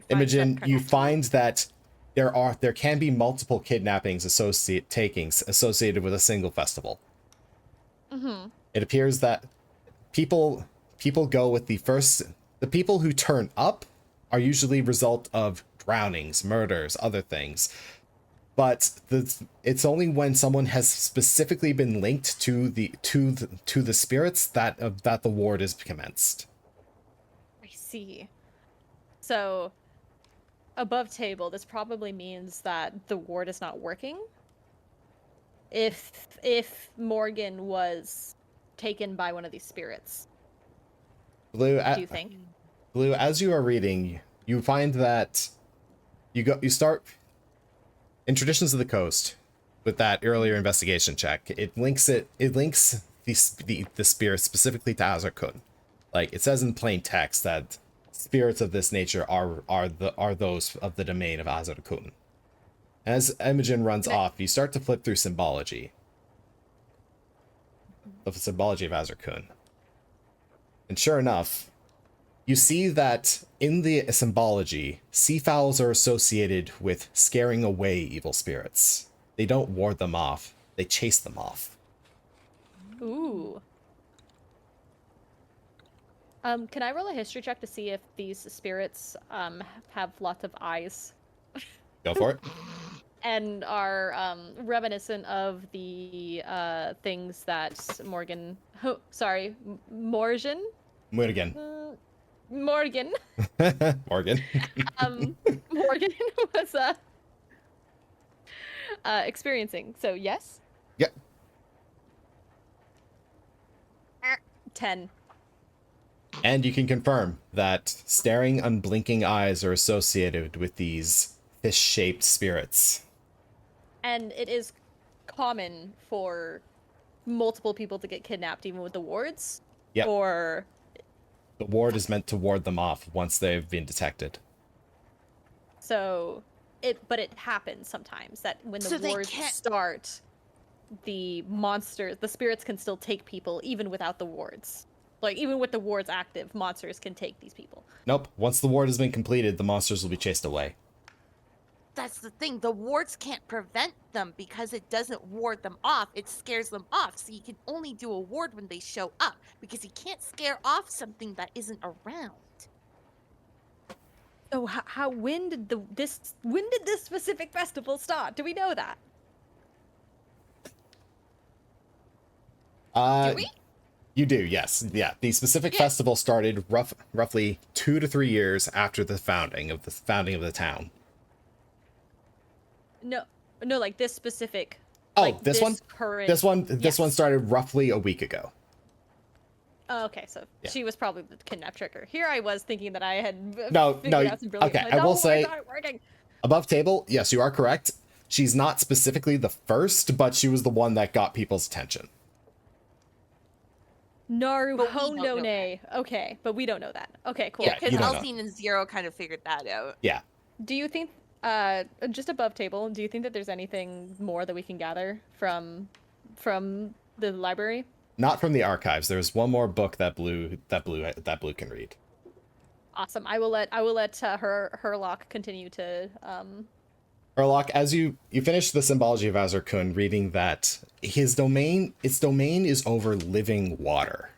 Imogen, you find that there can be multiple kidnappings associated with a single festival. Mm-hmm. It appears that people go with the people who turn up are usually result of drownings, murders, other things. But it's only when someone has specifically been linked to the spirits that the ward is commenced. I see. So, above table, this probably means that the ward is not working. If Morgan was taken by one of these spirits. Blue, Do you think? Blue, as you are reading, you find that you start in Traditions of the Coast with that earlier investigation check. It links the spirit specifically to Azarkun. Like it says in plain text that spirits of this nature are those of the domain of Azarkun. As Imogen runs off, you start to flip through symbology. The symbology of Azarkun. And sure enough, you see that in the symbology, seafowls are associated with scaring away evil spirits. They don't ward them off, they chase them off. Ooh. Can I roll a history check to see if these spirits have lots of eyes? Go for it. And are reminiscent of the things that Morgan. Oh, sorry, Morgan. Morgan. Morgan. Morgan. Morgan was experiencing. So yes. Yep. 10. And you can confirm that staring, unblinking eyes are associated with these fish-shaped spirits. And it is common for multiple people to get kidnapped, even with the wards. Yep. Or The ward is meant to ward them off once they've been detected. so but it happens sometimes that when the So they wards can't- start, the monsters, the spirits can still take people even without the wards. Like, even with the wards active, monsters can take these people. Nope. Once the ward has been completed, the monsters will be chased away. That's the thing. The wards can't prevent them because it doesn't ward them off. It scares them off. So you can only do a ward when they show up because you can't scare off something that isn't around. So when did this specific festival start? Do we know that? Do we? You do, yes. Yeah. The specific festival started roughly 2 to 3 years after the founding of the town. No, like this specific. Oh, like this one? Current... This one started roughly a week ago. Oh, okay, so she was probably the kidnap tricker. Here I was thinking that I had No, figured out some brilliant okay, plan. I will No, say, it's not working. Above table, yes, you are correct. She's not specifically the first, but she was the one that got people's attention. Naruhodone. Okay, but we don't know that. Okay, cool. Yeah, Because you don't know. Elsine and Zero kind of figured that out. Yeah. Do you think, just above table, do you think that there's anything more that we can gather from the library? Not from the archives. There's one more book that Blue can read. Awesome. I will let Herlock continue to Urlock, as you finish the symbology of Azur Kun, reading that its domain is over living water.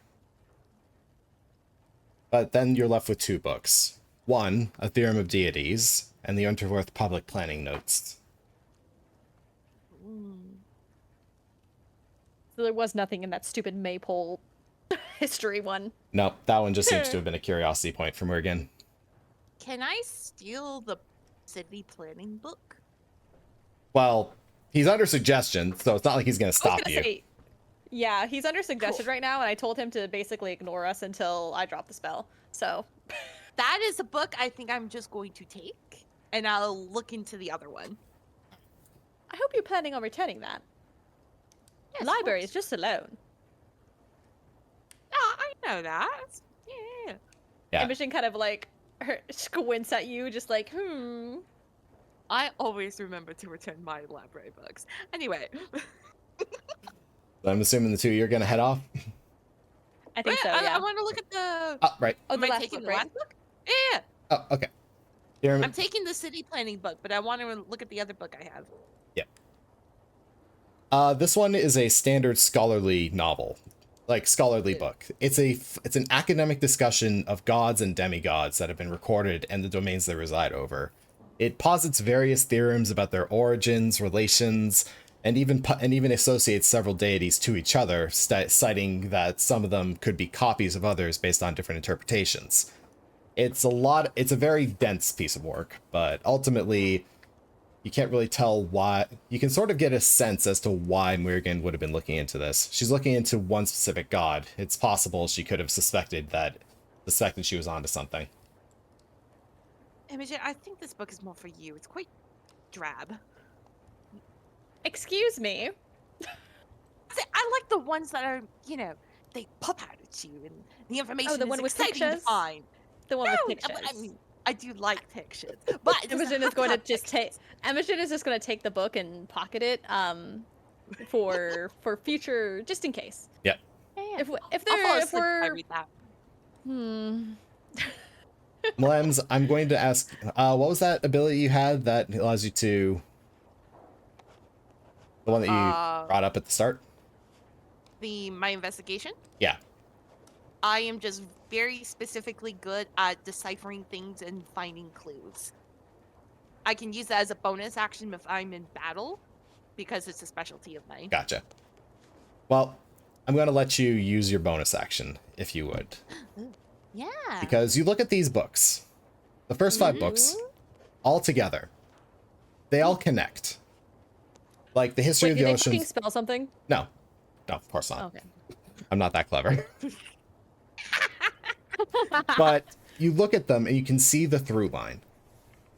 But then you're left with 2 books. One, A Theorem of Deities, and the Unterworth Public Planning Notes. So there was nothing in that stupid maypole history one. Nope, that one just seems to have been a curiosity point for Morgan. Can I steal the city planning book? Well, he's under suggestion, so it's not like he's going to stop you. Say, yeah, he's under suggestion right now, and I told him to basically ignore us until I drop the spell. So That is a book I think I'm just going to take, and I'll look into the other one. I hope you're planning on returning that. Yes, of Library course. is just alone. Oh, I know that. Yeah. Yeah. Imogen kind of like squints at you, just like, I always remember to return my library books. Anyway. I'm assuming the 2 you're going to head off? I think so, I yeah. want to look at the... Oh, right. Oh, Am the I last taking book, the right? last book? Yeah. Oh, okay. Theorem- I'm taking the city planning book, but I want to look at the other book I have. This one is a standard scholarly novel, like scholarly book. It's an academic discussion of gods and demigods that have been recorded and the domains they reside over. It posits various theorems about their origins, relations, and even associates several deities to each other, citing that some of them could be copies of others based on different interpretations. It's a very dense piece of work, but ultimately you can't really tell why. You can sort of get a sense as to why Muirgen would have been looking into this. She's looking into one specific god. It's possible she could have suspected she was onto something. Imogen, I think this book is more for you. It's quite drab. Excuse me. I like the ones that are, they pop out at you and the information the is one with exciting to pictures? find. The one No, with pictures. I mean, I do like pictures, but it doesn't Imogen have is going to have just take. pictures. Imogen is just going to take the book and pocket it, for future, just in case. Yep. Yeah. If I'll fall if asleep if I we're read that. Mlems, I'm going to ask, what was that ability you had that allows you to... The one that you brought up at the start? My investigation. Yeah. I am just very specifically good at deciphering things and finding clues. I can use that as a bonus action if I'm in battle, because it's a specialty of mine. Gotcha. Well, I'm going to let you use your bonus action, if you would. Yeah. Because you look at these books. The first 5 books, all together. They all connect. Like the history Wait, of did the they fucking oceans. spell something? No, of course not. Okay. I'm not that clever. But you look at them and you can see the through line.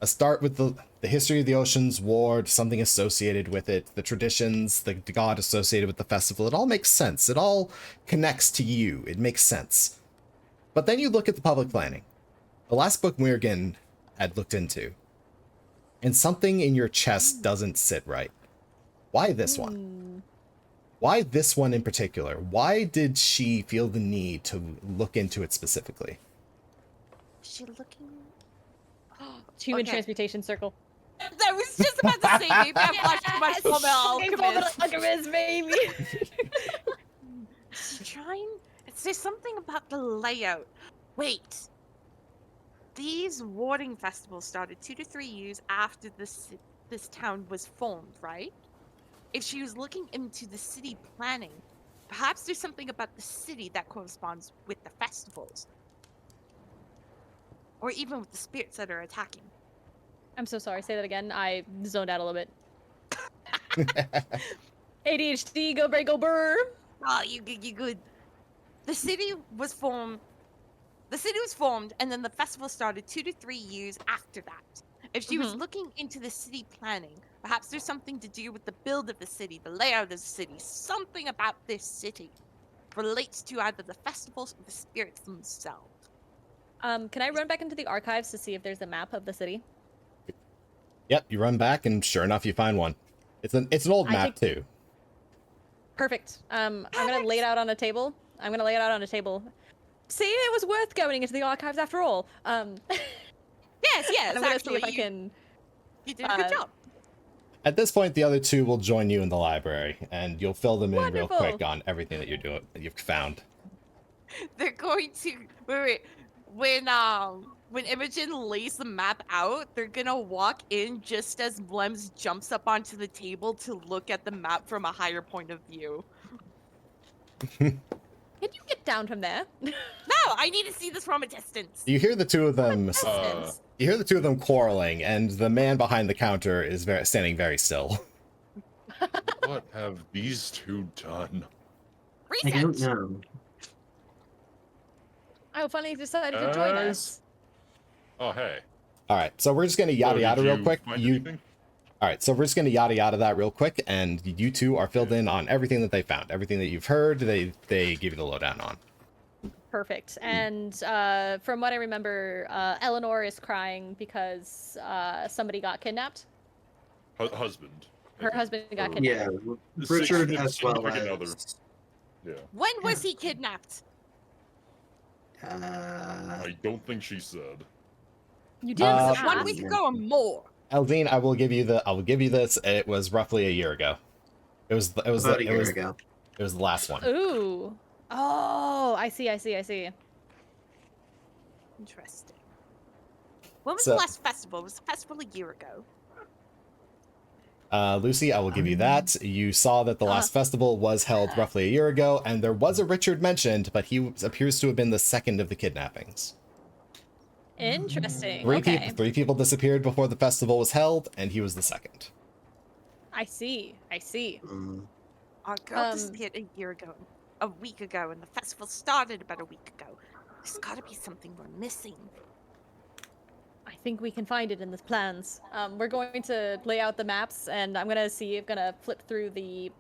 A start with the history of the oceans, war, something associated with it, the traditions, the god associated with the festival. It all makes sense. It all connects to you. It makes sense. But then you look at the public planning. The last book Muirgen had looked into. And something in your chest doesn't sit right. Why this one? Why this one in particular? Why did she feel the need to look into it specifically? Is she looking? Human Okay. transmutation circle. I was just about to say, maybe I watched too much Fullmetal Alchemist. baby. She's trying. There's something about the layout. Wait. These warding festivals started 2 to 3 years after this town was formed, right? If she was looking into the city planning, perhaps there's something about the city that corresponds with the festivals. Or even with the spirits that are attacking. I'm so sorry. Say that again. I zoned out a little bit. ADHD, go break, go burr. Oh, you good. The city was formed, and then the festival started 2 to 3 years after that. If she was looking into the city planning, perhaps there's something to do with the build of the city, the layout of the city, something about this city relates to either the festivals or the spirits themselves. Can I run back into the archives to see if there's a map of the city? Yep, you run back, and sure enough, you find one. It's an old map too. Perfect. I'm gonna lay it out on a table. See, it was worth going into the archives after all. Yes, I'm gonna see if I can. You did a good job. At this point, the other two will join you in the library, and you'll fill them in real Wonderful. quick on everything that you've found. They're going to wait. When Imogen lays the map out, they're gonna walk in just as Blems jumps up onto the table to look at the map from a higher point of view. Can you get down from there? No, I need to see this from a distance. You hear the two of them. You hear the two of them quarreling, and the man behind the counter is standing very still. What have these two done? I don't know. Oh, funny, decided to join Guys? us. Oh, hey. All right, so we're just gonna yada So yada did real you quick. find anything? All right, so we're just gonna yada yada that real quick, and you two are filled in on everything that they found, everything that you've heard. They give you the lowdown on. Perfect. And from what I remember, Eleanor is crying because somebody got kidnapped. Husband. Her husband got kidnapped. Yeah, The Richard significant as well other. as. Yeah. When was he kidnapped? I don't think she said. You did Uh, 1 week ago or more. Eldine, I will give you this. It was roughly a year ago. It was About a year ago. It was the last one. Ooh. Oh, I see. Interesting. When was So- the last festival? Was the festival a year ago? Lucy, I will give you that. You saw that the last festival was held roughly a year ago, and there was a Richard mentioned, but he appears to have been the second of the kidnappings. Interesting. Three people disappeared before the festival was held, and he was the second. I see. Mm. Our girl disappeared a year ago, a week ago, and the festival started about a week ago. There's gotta be something we're missing. I think we can find it in the plans. We're going to lay out the maps, and I'm gonna flip through the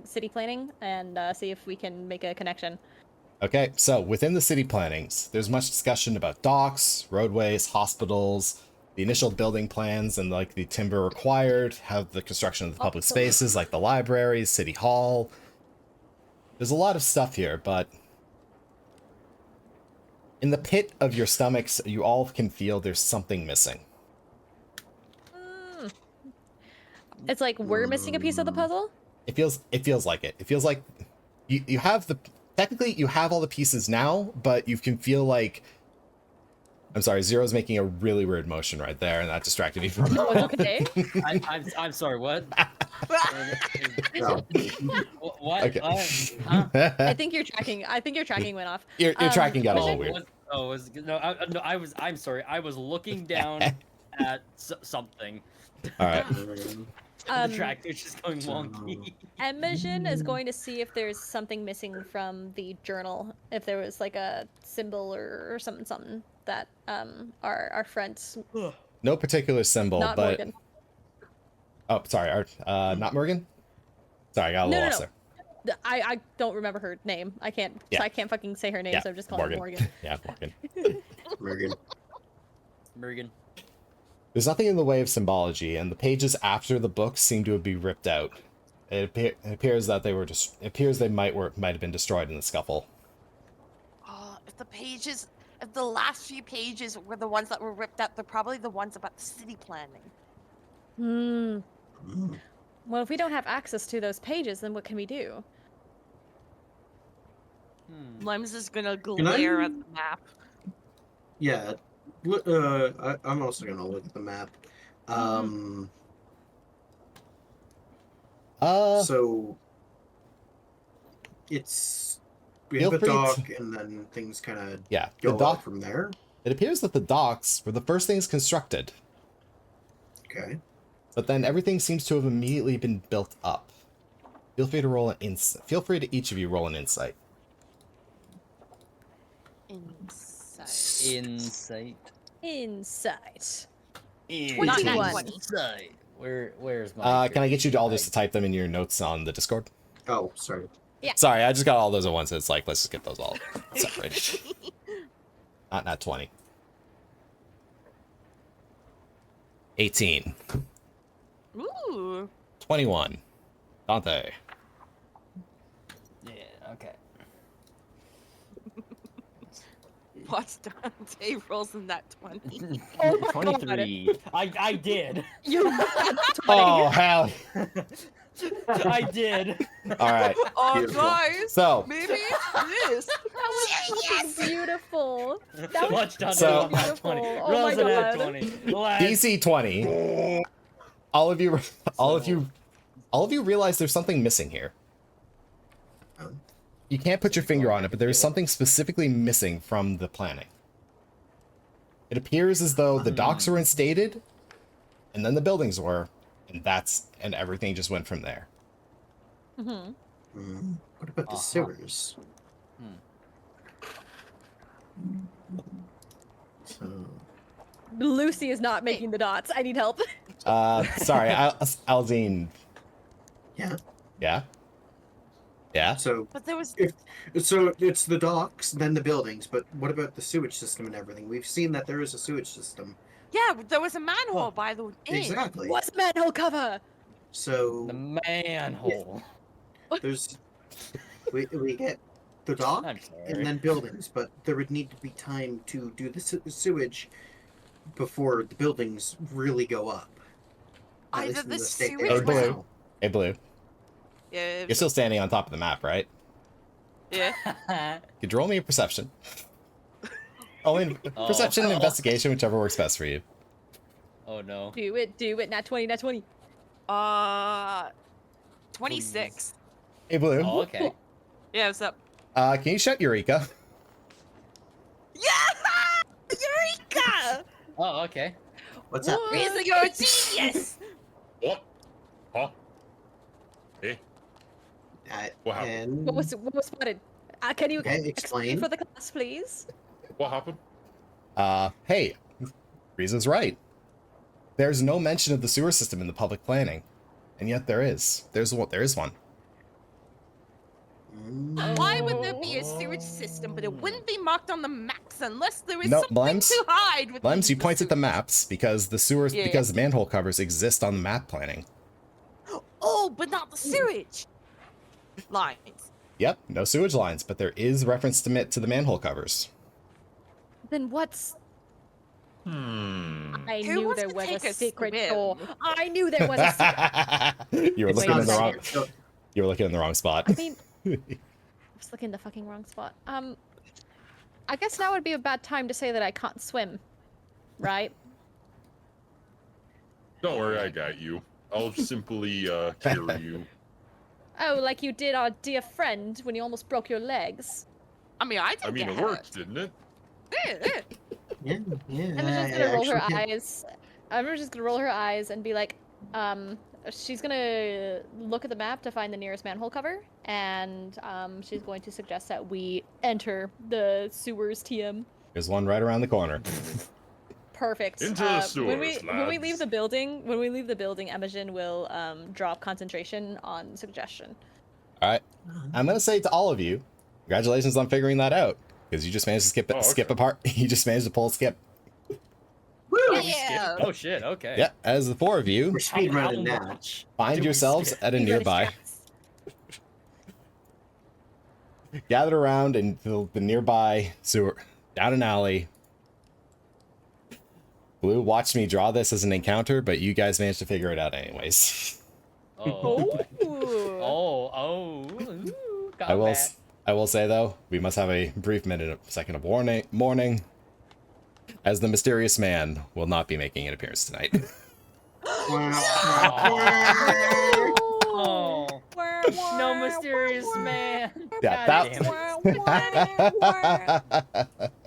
city planning, and see if we can make a connection. Okay, so within the city plannings, there's much discussion about docks, roadways, hospitals, the initial building plans, and like the timber required, how the construction of the public spaces like the libraries, city hall. There's a lot of stuff here, but in the pit of your stomachs, you all can feel there's something missing. It's like we're missing a piece of the puzzle. It feels like it. It feels like you have technically you have all the pieces now, but you can feel like, I'm sorry, Zero's making a really weird motion right there, and that distracted me from Oh, it's okay. I'm sorry, what? No. What? Okay. Huh? I think your tracking went off. Your tracking got a little Oh, weird. I'm sorry. I was looking down at something. All right. The track is just going wonky. Imogen is going to see if there's something missing from the journal. If there was like a symbol or something that our friends. No particular symbol, Not but Morgan. oh, sorry, not Morgan. Sorry, I got a little lost there. I don't remember her name. I can't. Yeah. So I can't fucking say her name. Yeah, So I'm just calling her Morgan. Yeah, Morgan. Morgan. There's nothing in the way of symbology, and the pages after the book seem to be ripped out. It appears that they were just. It appears they might have been destroyed in the scuffle. Oh, if the last few pages were the ones that were ripped up, they're probably the ones about the city planning. Well, if we don't have access to those pages, then what can we do? Lems is gonna glare at the map. Yeah. I'm also gonna look at the map. So we have a dock, and then things kind of go up from there. It appears that the docks were the first things constructed. Okay. But then everything seems to have immediately been built up. Feel free to roll an insight. Feel free to each of you roll an insight. Insight. 21. Insight. Where's my? Can I get you to all just to type them in your notes on the Discord? Oh, sorry. Yeah. Sorry, I just got all those at once. It's like, let's just get those all separated. Not 20. 18. Ooh. 21. Dante. Yeah. Okay. Watch Dante rolls in that 20. 23. I did. Oh, hell. I did. All right. Oh, Beautiful. guys. So, Maybe it's this. Fucking beautiful. That was Watch Dante So- roll that 20. beautiful. Oh Rolls my an at God. 20. Relax. DC 20. All of you realize there's something missing here. You can't put your finger on it, but there is something specifically missing from the planning. It appears as though the docks were instated, and then the buildings were, and everything just went from there. What about the sewers? So, Lucy is not making the dots. I need help. Sorry, Alzine. yeah. Yeah? Yeah? So But there was so it's the docks, then the buildings, but what about the sewage system and everything? We've seen that there is a sewage system. there was a manhole by the inn. Exactly. What's the manhole cover? So The manhole. there's we get the dock I'm sorry. and then buildings, but there would need to be time to do the sewage before the buildings really go up. At Either least in the state they sewage are was- now. Hey, Blue. Yeah. You're still standing on top of the map, right? Yeah. Could you roll me a perception? Perception and investigation, whichever works best for you. Oh no. Do it. Nat 20, nat 20. 26. Hey, Blue. Oh, okay. Yeah, what's up? Can you shout Eureka? Yeah! Eureka! Oh, okay. What's up? Reason you're a genius! What? Huh? Eh? What happened? And What was spotted? Can you Okay, explain explain. for the class, please? What happened? Hey, Riza's right. There's no mention of the sewer system in the public planning, and yet there is. There is one. Why would there be a sewage system, but it wouldn't be marked on the maps unless there was No, something Blems. to hide with Lems, you the point at the sewage. maps because the sewers, Yeah, because the manhole covers exist on the map planning. Oh, but not the sewage lines. Yep, no sewage lines, but there is reference to the manhole covers. Then what's... I Who knew wants there to was take a a secret swim? door. I knew there was a secret... You were It's looking not in the wrong. secret. So, You were looking in the wrong spot. I mean... I was looking in the fucking wrong spot. I guess now would be a bad time to say that I can't swim. Right? Don't worry, I got you. I'll simply carry you. Oh, like you did our dear friend when you almost broke your legs. I mean, I didn't I mean, get it worked, didn't it? hurt. yeah, yeah. I'm just gonna roll her actually did. eyes. I'm just gonna roll her eyes and be like, she's gonna look at the map to find the nearest manhole cover, and she's going to suggest that we enter the sewers TM. There's one right around the corner. Perfect. Into the when we sewers, leave lads. the building, Imogen will drop concentration on suggestion. All right, I'm gonna say to all of you, congratulations on figuring that out because you just managed to skip a part. You just managed to pull a skip. Woo! Yeah. Oh shit. Okay. Yeah, as the four of you We're speed running now. much? find do we yourselves skip? at a Speed running nearby stats. gathered around in the nearby sewer, down an alley. Blue watched me draw this as an encounter, but you guys managed to figure it out anyways. Oh. I will say though, we must have a brief second of warning, as the mysterious man will not be making an appearance tonight. Oh. No mysterious man. Yeah, God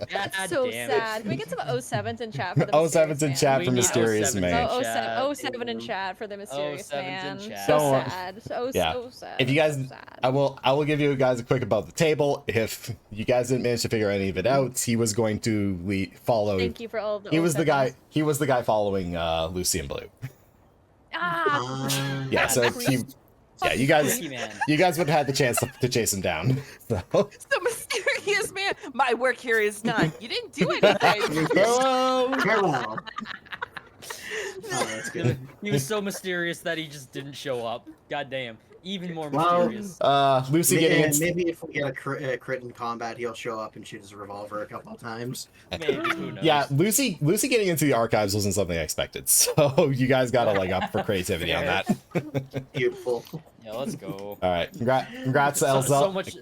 That's so damn sad. it. Can we get some 07s in chat for the 07's in mysterious chat We for need mysterious 07s man. in chat. 07 in chat for the mysterious 07s in man. chat. So Don't worry. sad. Yeah. So sad. If you guys, so sad. I will give you guys a quick about the table. If you guys didn't manage to figure any of it out, he was going to follow. Thank you for all the He was the 07s. guy. He was the guy following Lucy and Blue. Ah. Yeah. So he. Yeah, you guys. Freaky man. You guys would have had the chance to chase him down. So. The mysterious man. My work here is done. You didn't do anything. Farewell. Oh, that's good. He was so mysterious that he just didn't show up. God damn. Even more Well, mysterious. Lucy getting Yeah, into, maybe if we get a crit in combat, he'll show up and shoot his revolver a couple of times. Maybe, who knows? yeah, Lucy getting into the archives wasn't something I expected. So you guys got to leg up for creativity on that. Beautiful. Yeah, let's go. All right, congrats, So, Elza. so much.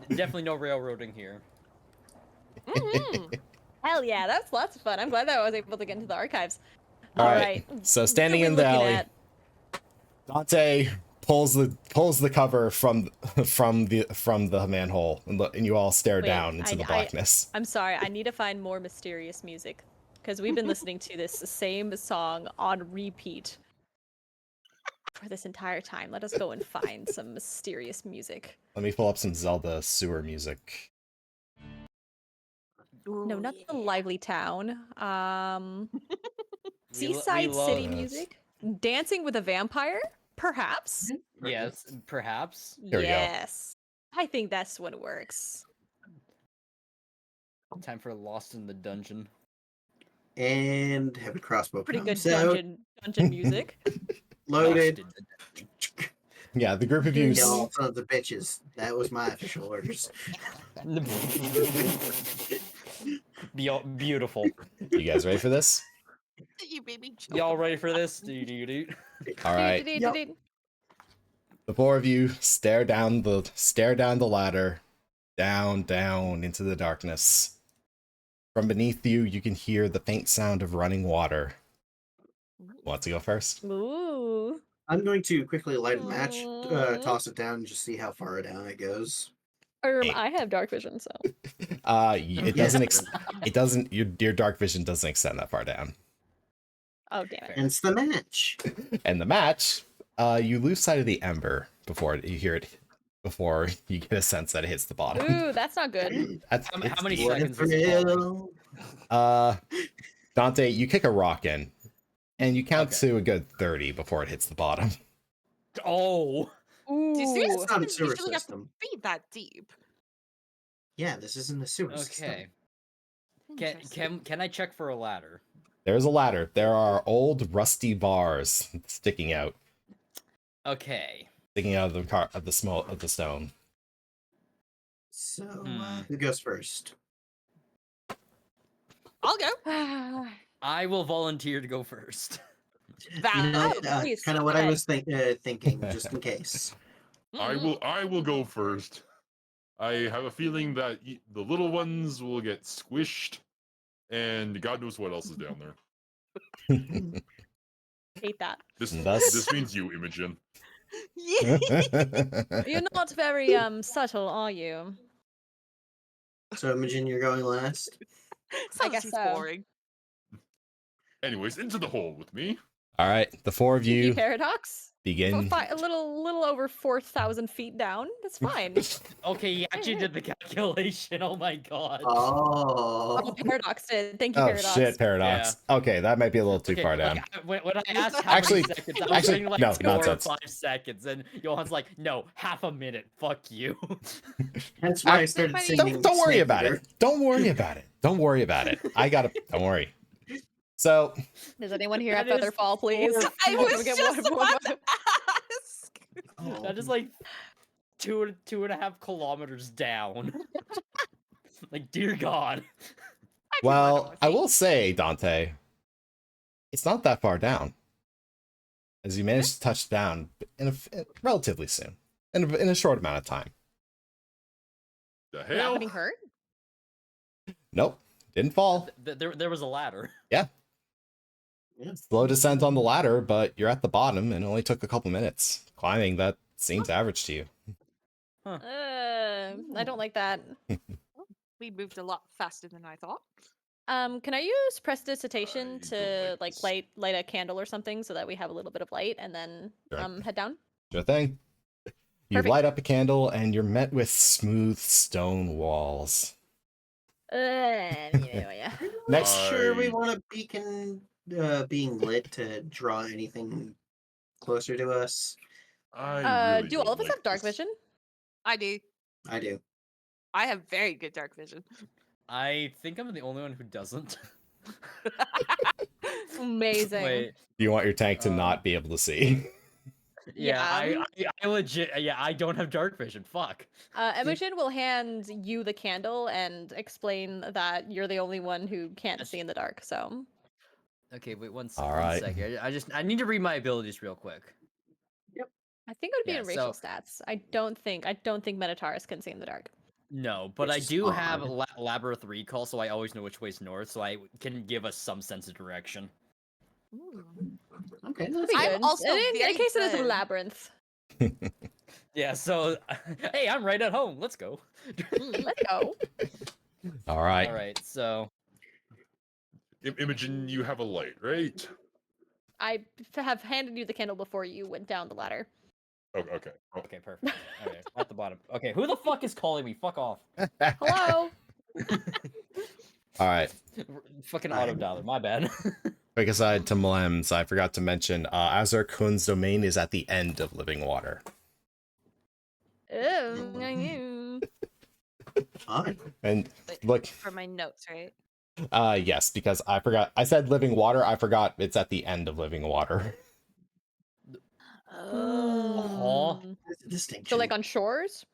Definitely no railroading here. Hell yeah, that's lots of fun. I'm glad that I was able to get into the archives. All All right. right. So standing What are in we the looking alley, at? Dante pulls the cover from the manhole, and you all stare Wait, down into the I- blackness. I'm sorry, I need to find more mysterious music because we've been listening to this same song on repeat for this entire time. Let us go and find some mysterious music. Let me pull up some Zelda sewer music. No, not the lively town. We Seaside love City this. music. Dancing with a Vampire, perhaps. Yes, perhaps. Here we go. Yes, I think that's what works. Time for Lost in the Dungeon. And heavy crossbow Pretty good comes out, dungeon music. loaded. Lost in the Yeah, the group of you. Y'all sons of bitches. That was my official orders. Beautiful. You guys ready for this? You baby. Y'all ready for this? Do. All right. Yep. The four of you stare down the ladder, down into the darkness. From beneath you, you can hear the faint sound of running water. Want to go first? Ooh. I'm going to quickly light a match, toss it down, and just see how far down it goes. Hey. I have dark vision, so. It doesn't. Your dark vision doesn't extend that far down. Oh damn it. Hence the match. And the match, you lose sight of the ember before you hear it, before you get a sense that it hits the bottom. Ooh, that's not good. That's, How many What a seconds is it thrill. Dante, you kick a rock in, and you count Okay. to a good 30 before it hits the bottom. Oh. Ooh. Do you seriously It's not a you sewer usually have to system. be that deep? Yeah, this isn't a sewer system. Okay. Interesting. Can I check for a ladder? There's a ladder. There are old rusty bars sticking out Okay. of the stone. So, Hmm. who goes first? I'll go. I will volunteer to go first. You know, please, kind of what go I ahead. was thinking, just in case. I will go first. I have a feeling that the little ones will get squished, and God knows what else is down there. Hate that. This means you, Imogen. Yeah. You're not very subtle, are you? So, Imogen, you're going last. Sounds guess too so. boring. Anyways, into the hole with me. All right, the four of You you paradox. begin. A little over 4,000 feet down. That's fine. Okay, you actually did the calculation. Oh my god. Oh, Oh, paradox did. Thank you, Oh paradox. shit, paradox. Okay, that might be a little too Okay, far like, down. when I asked how Actually- many seconds, I was actually, saying like no, 2 or nonsense. 5 seconds, and Johann's like, no, half a minute. Fuck you. that's why I started Don't- singing. Don't worry Snake about Eater. it. Don't worry about it. Don't worry about it. Don't worry. So, Does anyone here That have feather is fall, please? I Can we was get just one- about to ask. Oh. That is like 2.5 kilometers down. Like, dear God. Well, I will say, Dante, it's not that far down. As you managed to touch down relatively soon, in a short amount of time. The Without hell? getting hurt? Nope, didn't fall. There was a ladder. Yeah. Yeah. Slow descent on the ladder, but you're at the bottom and it only took a couple minutes. Climbing, that seems average to you. I don't like that. We moved a lot faster than I thought. Can I use prestidigitation I don't to like like light a candle or something so that we have a little bit of light and then Sure. head down? Sure thing. You Perfect. light up a candle and you're met with smooth stone walls. Yeah. Next, Sure, we I- want a beacon being lit to draw anything closer to us. I really Do all don't of us like have dark this. vision? I do. I do. I have very good dark vision. I think I'm the only one who doesn't. Amazing. Wait. you want your tank to Um, not be able to see. Yeah, Yeah. I legit. Yeah, I don't have dark vision. Fuck. Imogen will hand you the candle and explain that you're the only one who can't Yes. see in the dark. So Okay, wait one All one right. second. I need to read my abilities real quick. I think it would be Yeah, in racial stats. I don't think Minotaurus can see in the dark. No, but Which I is do have odd. labyrinth recall, so I always know which way's north, so I can give us some sense of direction. Okay, That'd that's be I'm good. also in very case it is a good. labyrinth. Yeah, so hey, I'm right at home. Let's go. Let's go. All right. All right, so Imogen, you have a light, right? I have handed you the candle before you went down the ladder. Oh, okay. Oh, okay, perfect. All right, at the bottom. Okay, who the fuck is calling me? Fuck off. Hello. All right. Fucking auto dialer. My bad. Quick aside to Mlems, I forgot to mention, Azar Kun's domain is at the end of living water. odd. And look, For my notes, right? yes, because I forgot. I said living water. I forgot it's at the end of living water. Oh. There's a distinction. So like on shores?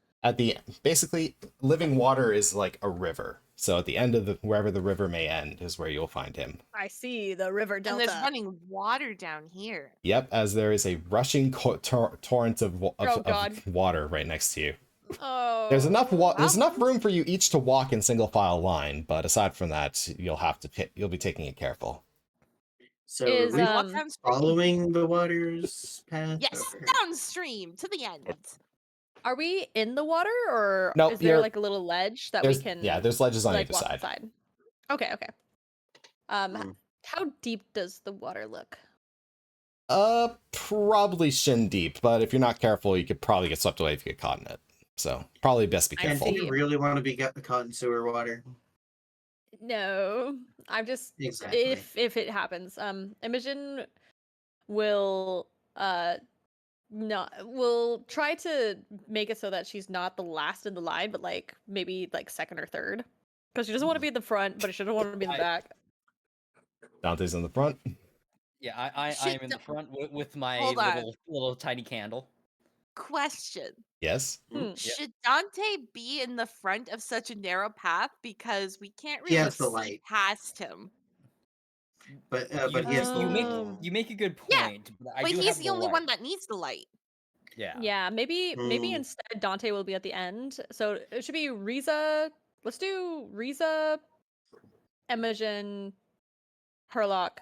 Basically, living water is like a river. So at the end of wherever the river may end is where you'll find him. I see the river And delta. there's running water down here. Yep, as there is a rushing torrent of God. water right next to you. Oh. There's enough room for you each to walk in single file line, but aside from that, you'll be taking it careful. So Is, are we Walk downstream. following the water's path? Yes, or- downstream to the end. Are we in the water or Nope, is there you're- like a little ledge that we can there's ledges on like either walk side. Okay. Hmm. How deep does the water look? Probably shin deep, but if you're not careful, you could probably get swept away if you get caught in it. So probably best be And careful. do you really want to be caught in sewer water? No. I'm just Exactly. if it happens. Imogen will will try to make it so that she's not the last in the line, but like maybe like second or third. Because she doesn't want to be in the front, but she doesn't want to be in the back. Dante's in the front. Yeah, I am in the front with my Hold on. little tiny candle. Question. Yes. Should Dante be in the front of such a narrow path because we can't He really has the see light. past him? But he has you the make you make a good Yeah, point. But, I But do he's have the only light. one that needs the light. Yeah. Yeah, maybe Hmm. instead Dante will be at the end. So it should be Riza. Let's do Riza, Imogen, Herlock.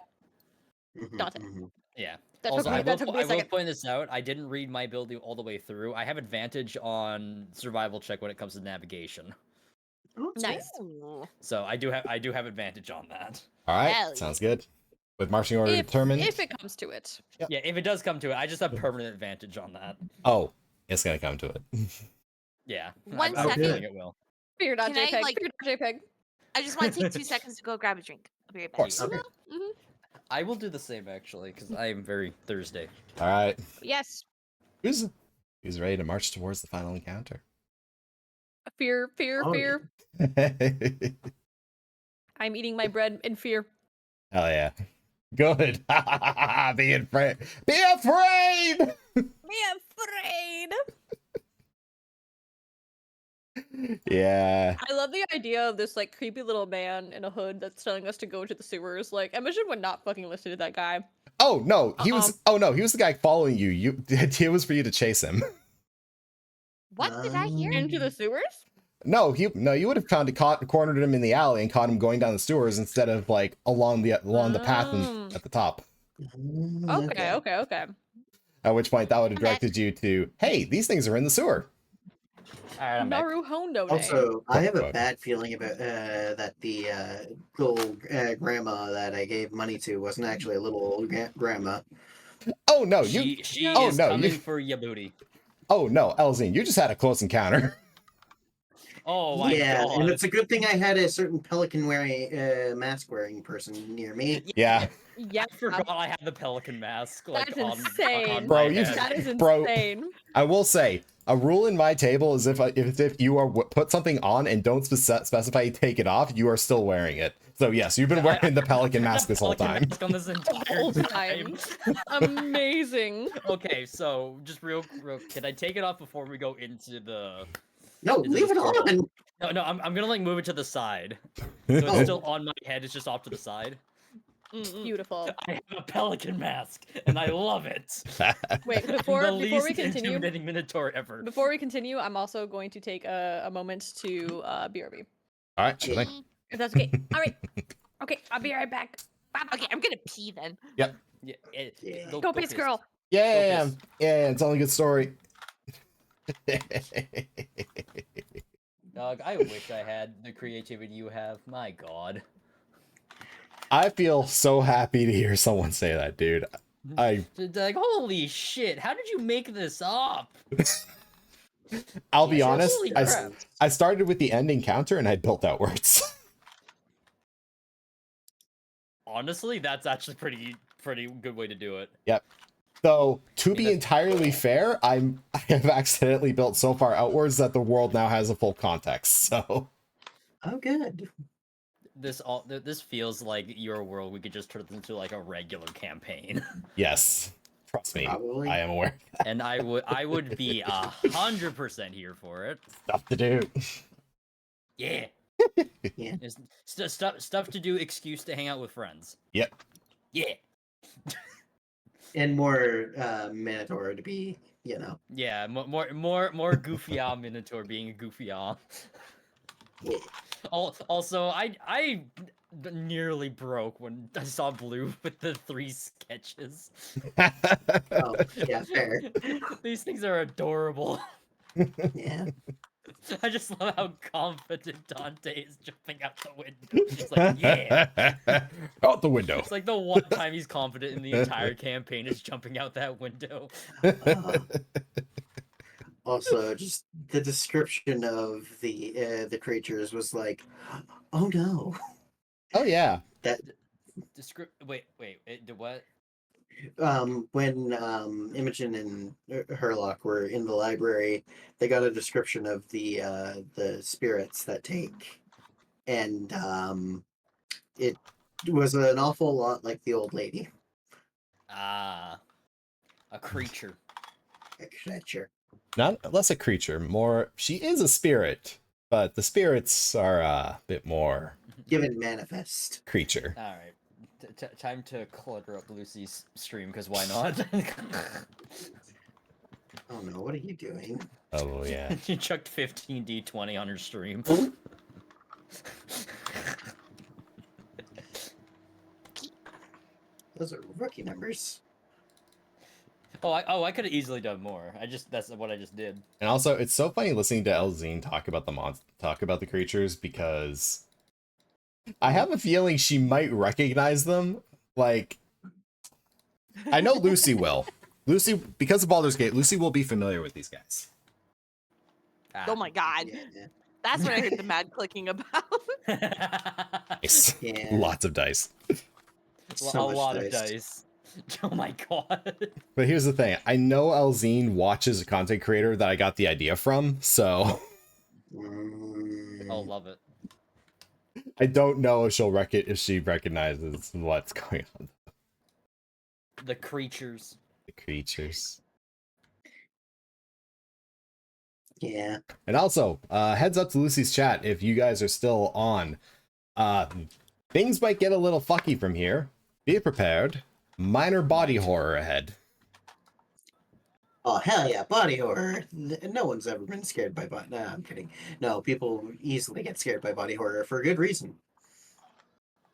Mhm, Dante. mhm. Yeah. That Also, took me, I that took will, me a I will second. point this out. I didn't read my ability all the way through. I have advantage on survival check when it comes to navigation. Oh, that's Nice. Ooh. So I do have advantage on that. All right. Hell Sounds good. With marching order determined. If it comes to it. Yeah, if it does come to it, I just have permanent advantage on that. Oh, it's gonna come to it. Yeah. One I have a second. feeling it will. Fear not Can I, JPEG. like- Fear not JPEG. I just want to take 2 seconds to go grab a drink. I'll be right back. course. Okay. I will do the same actually, because I am very Thursday. All right. Yes. Who's ready to march towards the final encounter? Fear. Oh, Hell I'm eating my bread in fear. yeah. Good. Be afraid. Be afraid. Be afraid. Yeah. I love the idea of this like creepy little man in a hood that's telling us to go to the sewers. Like, Imogen would not fucking listen to that guy. Oh no, he was. Oh no, he was the guy following you. It was for you to chase him. What did I hear? Into the sewers? No, you would have cornered him in the alley and caught him going down the sewers instead of like along the path at the top. Okay. At which point that would have directed you to, hey, these things are in the sewer. All right, I'm back. Naru Hondo. Also, I have a Fuck. bad feeling about that the little grandma that I gave money to wasn't actually a little old grandma. Oh no, She Oh, is no, coming you- for your booty. Oh no, Elzine, you just had a close encounter. Oh my Yeah, god. and it's a good thing I had a certain pelican wearing mask wearing person near me. Yeah. Yeah, I forgot I had the pelican mask. Like, That's on insane. Bro, my you- head. that is Bro. insane. I will say, a rule in my table is if you are put something on and don't specify you take it off, you are still wearing it. So yes, you've been wearing the pelican mask this whole time. Mask on this entire Whole time. time. Amazing. Okay, so just real, can I take it off before we go into the? No, Is it leave it a story? on. No, I'm gonna like move it to the side. So it's still on my head. It's just off to the side. Beautiful. I have a pelican mask, and I love it. Wait, I'm before the we least continue, intimidating minotaur ever. before we continue, I'm also going to take a moment to BRB. All right, sure thing. If that's okay. All right. Okay, I'll be right back. Okay, I'm gonna pee then. Yeah, Yeah. Go piss, girl. Yeah, Focus. yeah, it's only a good story. Dog, I wish I had the creativity you have. My god. I feel so happy to hear someone say that, dude. Like, holy shit, how did you make this up? I'll be Jesus, honest, holy crap. I started with the end encounter and I built outwards. Honestly, that's actually pretty good way to do it. Yep. So, to be that's- entirely fair, I have accidentally built so far outwards that the world now has a full context, so... Oh, good. This feels like your world. We could just turn it into like a regular campaign, Yes. Trust me, Probably. I am aware. and I would be 100% here for it. Stuff to do. Yeah. Yeah. It's stuff to do. Excuse to hang out with friends. Yep. Yeah. And more Minotaur to be, Yeah. More goofy minotaur being a goofy Yeah. Also, I nearly broke when I saw Blue with the 3 sketches. Oh, yeah, fair. These things are adorable. Yeah. I just love how confident Dante is jumping out the window. It's like, yeah. Out the window. It's like the one time he's confident in the entire campaign is jumping out that window. Also, just the description of the creatures was like, oh no. Oh yeah. Wait, what? When Imogen and Herlock were in the library, they got a description of the spirits that take, and it was an awful lot like the old lady. A creature. A creature. Not less a creature, more she is a spirit, but the spirits are a bit more Given manifest. creature. All right. Time to clutter up Lucy's stream, because why not? Oh no, what are you doing? Oh yeah. She chucked 15d20 on her stream. Those are rookie numbers. I could have easily done more. That's what I just did. And also, it's so funny listening to Elzine talk about the creatures, because I have a feeling she might recognize them. Like, I know Lucy will. Lucy, because of Baldur's Gate, Lucy will be familiar with these guys. Oh my god. Yeah. That's what I heard the mad clicking about. Nice. Yeah. Lots of dice. So much lot of dice. dice. Oh my god. But here's the thing. I know Elzine watches a content creator that I got the idea from, so I'll love it. I don't know if if she recognizes what's going on. The creatures. The creatures. Yeah. And also, heads up to Lucy's chat if you guys are still on. Things might get a little fucky from here. Be prepared. Minor body horror ahead. Oh hell yeah, body horror. No one's ever been scared by body. Nah, I'm kidding. No, people easily get scared by body horror for a good reason.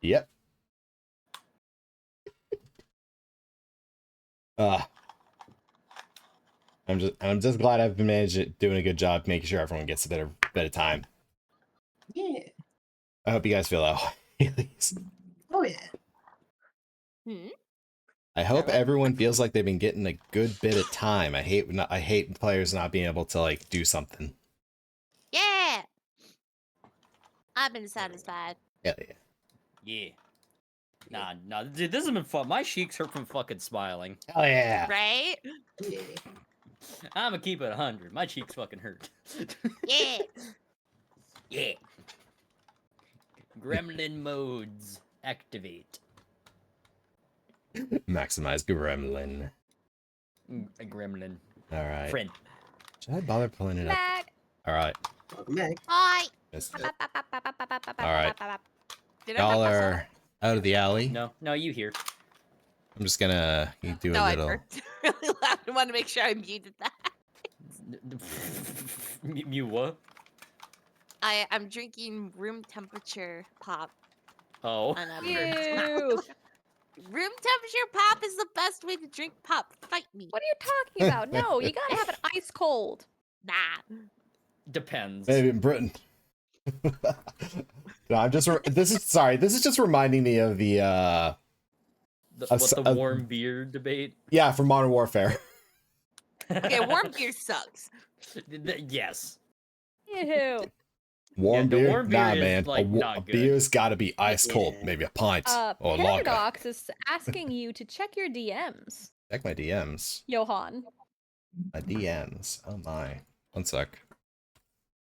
Yep. I'm just glad I've been doing a good job making sure everyone gets a bit of time. Yeah. I hope you guys feel that way, at least. Oh yeah. I hope everyone feels like they've been getting a good bit of time. I hate players not being able to like do something. Yeah. I've been satisfied. Hell yeah. Yeah. Nah, dude, this has been fun. My cheeks hurt from fucking smiling. Hell yeah. Right? Yeah. I'ma keep it 100. My cheeks fucking hurt. Yeah. Yeah. Gremlin modes activate. Maximize gremlin. A gremlin. All right. Friend. Should I bother pulling it up? Back. All right. Welcome back. Hi. Missed it. All right. Did Y'all I are out of the alley. No, you here. I'm just gonna do No, a I little. burped really loud. I want to make sure I muted that. You what? I'm drinking room temperature pop. Oh. And I'm Ew. room temperature pop is the best way to drink pop. Fight me. What are you talking about? No, you gotta have it ice cold. Nah. Depends. Maybe in Britain. No, I'm just. This is just reminding me of the. The warm beer debate? Yeah, from Modern Warfare. Okay, warm beer sucks. Yes. Ew. Warm the beer? warm beer Nah, is, man. like, a not good. beer's got to be ice cold. Yeah. Maybe a pint or a lager. Paradox is asking you to check your DMs, Check my DMs. Johann. My DMs. Oh my. One sec.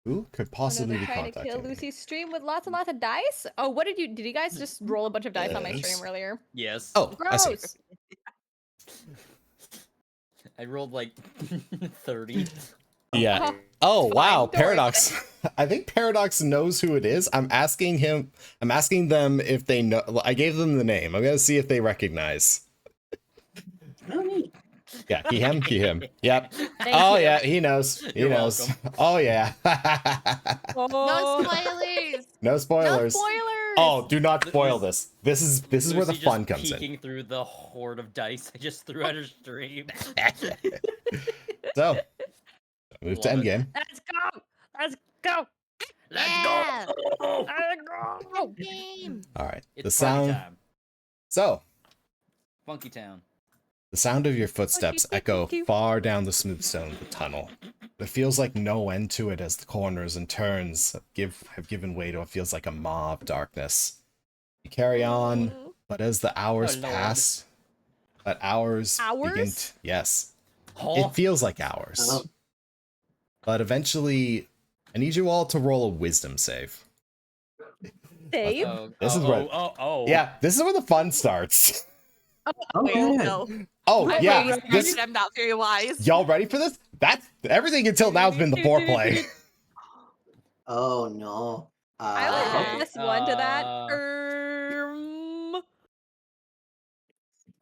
Who could Oh, no, possibly they're be trying to kill contacting me? Lucy's stream with lots and lots of dice. Oh, what did you guys just roll a bunch of dice on my stream Yes. earlier? Yes. Oh, I see. Gross. I rolled like 30. Yeah. Uh-huh. Oh Fine, wow, don't worry Paradox. I think Paradox knows who it is. I'm asking them if they know. I gave them the name. I'm gonna see if they recognize. Oh neat. Yeah, he him. Yep. Thank Oh you. yeah, he knows. He You're knows. welcome. Oh yeah. No Oh, spoilers. No no spoilers. spoilers. Oh, do not spoil this. This is where the Lucy fun just comes in. peeking through the horde of dice I just threw at her stream. So, move to Love it. endgame. Let's go. Let's go. Let's Yeah. go! Let's go. Game. All right. It's The party sound. time. So, Funky Town. the sound of your footsteps echo far down the smooth stone of the tunnel. There feels like no end to it as the corners and turns have given way to what feels like a maw of darkness. You carry on, but as the hours Oh, Lord. pass, but hours begin Hours? to, yes, Huh? it feels like hours. Oh. But eventually, I need you all to roll a wisdom save. Save. This is where- Yeah, this is where the fun starts. Wait, yeah. no. Oh, I'm yeah. very This, scared. I'm not very wise. y'all ready for this? That's everything until now has been the foreplay. Oh no. I only have Okay, plus one to that.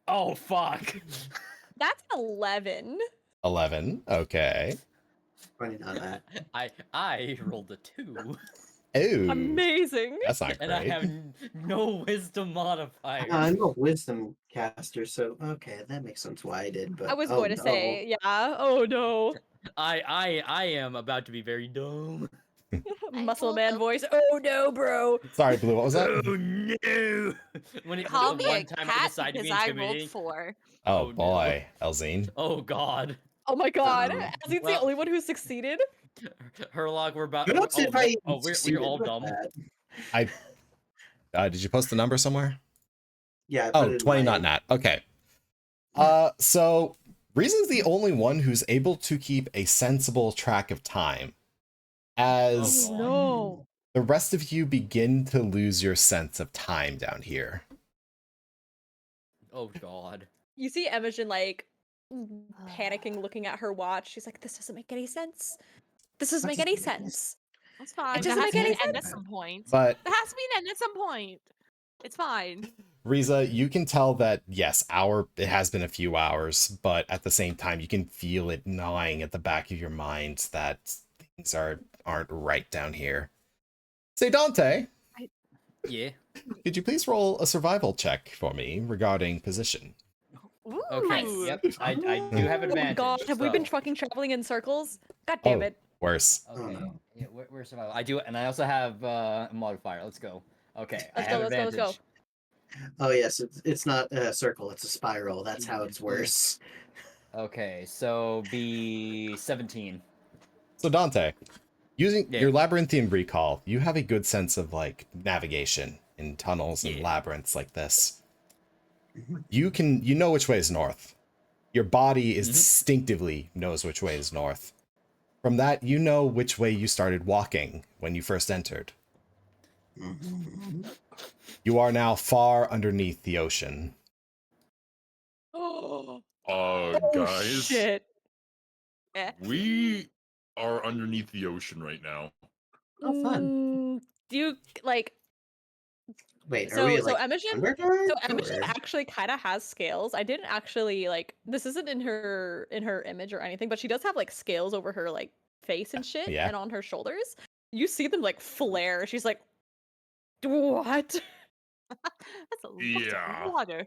Oh, fuck. That's 11. 11. Okay. Funny not that. I rolled a 2. Ooh. Amazing. That's not And I great. have no wisdom modifier. I'm a wisdom caster, so okay, that makes sense why I did. But I was oh, going to no. say, yeah. Oh no. I am about to be very dumb. Muscle rolled man a- voice. Oh no, bro. Sorry, Blue. What was that? Oh no! When it Call the me one a time I cat decided to because be I rolled intimidating. 4. Oh Oh, no. boy, Elzine. Oh god. Oh my god. Um, Azeen's the well- only one who succeeded. Herlock, we're about. I don't see if I we're succeeded all with dumb. that. Did you post the number somewhere? Yeah. I put it Oh, in 20 my- not nat. Okay. So Reason's the only one who's able to keep a sensible track of time. As Oh, God. No. the rest of you begin to lose your sense of time down here. Oh god. You see Imogen like panicking, looking at her watch. She's like, "This doesn't make any sense. This doesn't make any sense. It's fine. It There doesn't has make to any be an end at sense. some point. But There has to be an end at some point. It's fine. Riza, you can tell that yes, it has been a few hours, but at the same time, you can feel it gnawing at the back of your mind that things aren't right down here. Say, Dante, Yeah. could you please roll a survival check for me regarding position? Ooh. Okay. Yep. I do have Oh my advantage. god, have we been so- fucking traveling in circles? God damn Oh, it. worse. Okay. Oh, no. Yeah, we're survival. I do, and I also have a modifier. Let's go. Okay. I Let's have go, let's go, advantage. let's go. Oh yes, it's not a circle; it's a spiral. That's how it's worse. Okay, so be 17. So Dante, using Yeah. your labyrinthian recall, you have a good sense of like navigation in tunnels and Yeah. labyrinths like this. You know which way is north. Your body instinctively knows which way is north. From that, you know which way you started walking when you first entered. You are now far underneath the ocean. Oh Guys, shit. we are underneath the ocean right now. Oh, fun. Do you like Wait, are so we so like Imogen underdark? Imogen or- actually kind of has scales. I didn't actually like this isn't in her image or anything, but she does have like scales over her like face and shit Yeah. and on her shoulders. You see them like flare. She's like, what? That's a lot Yeah. of water.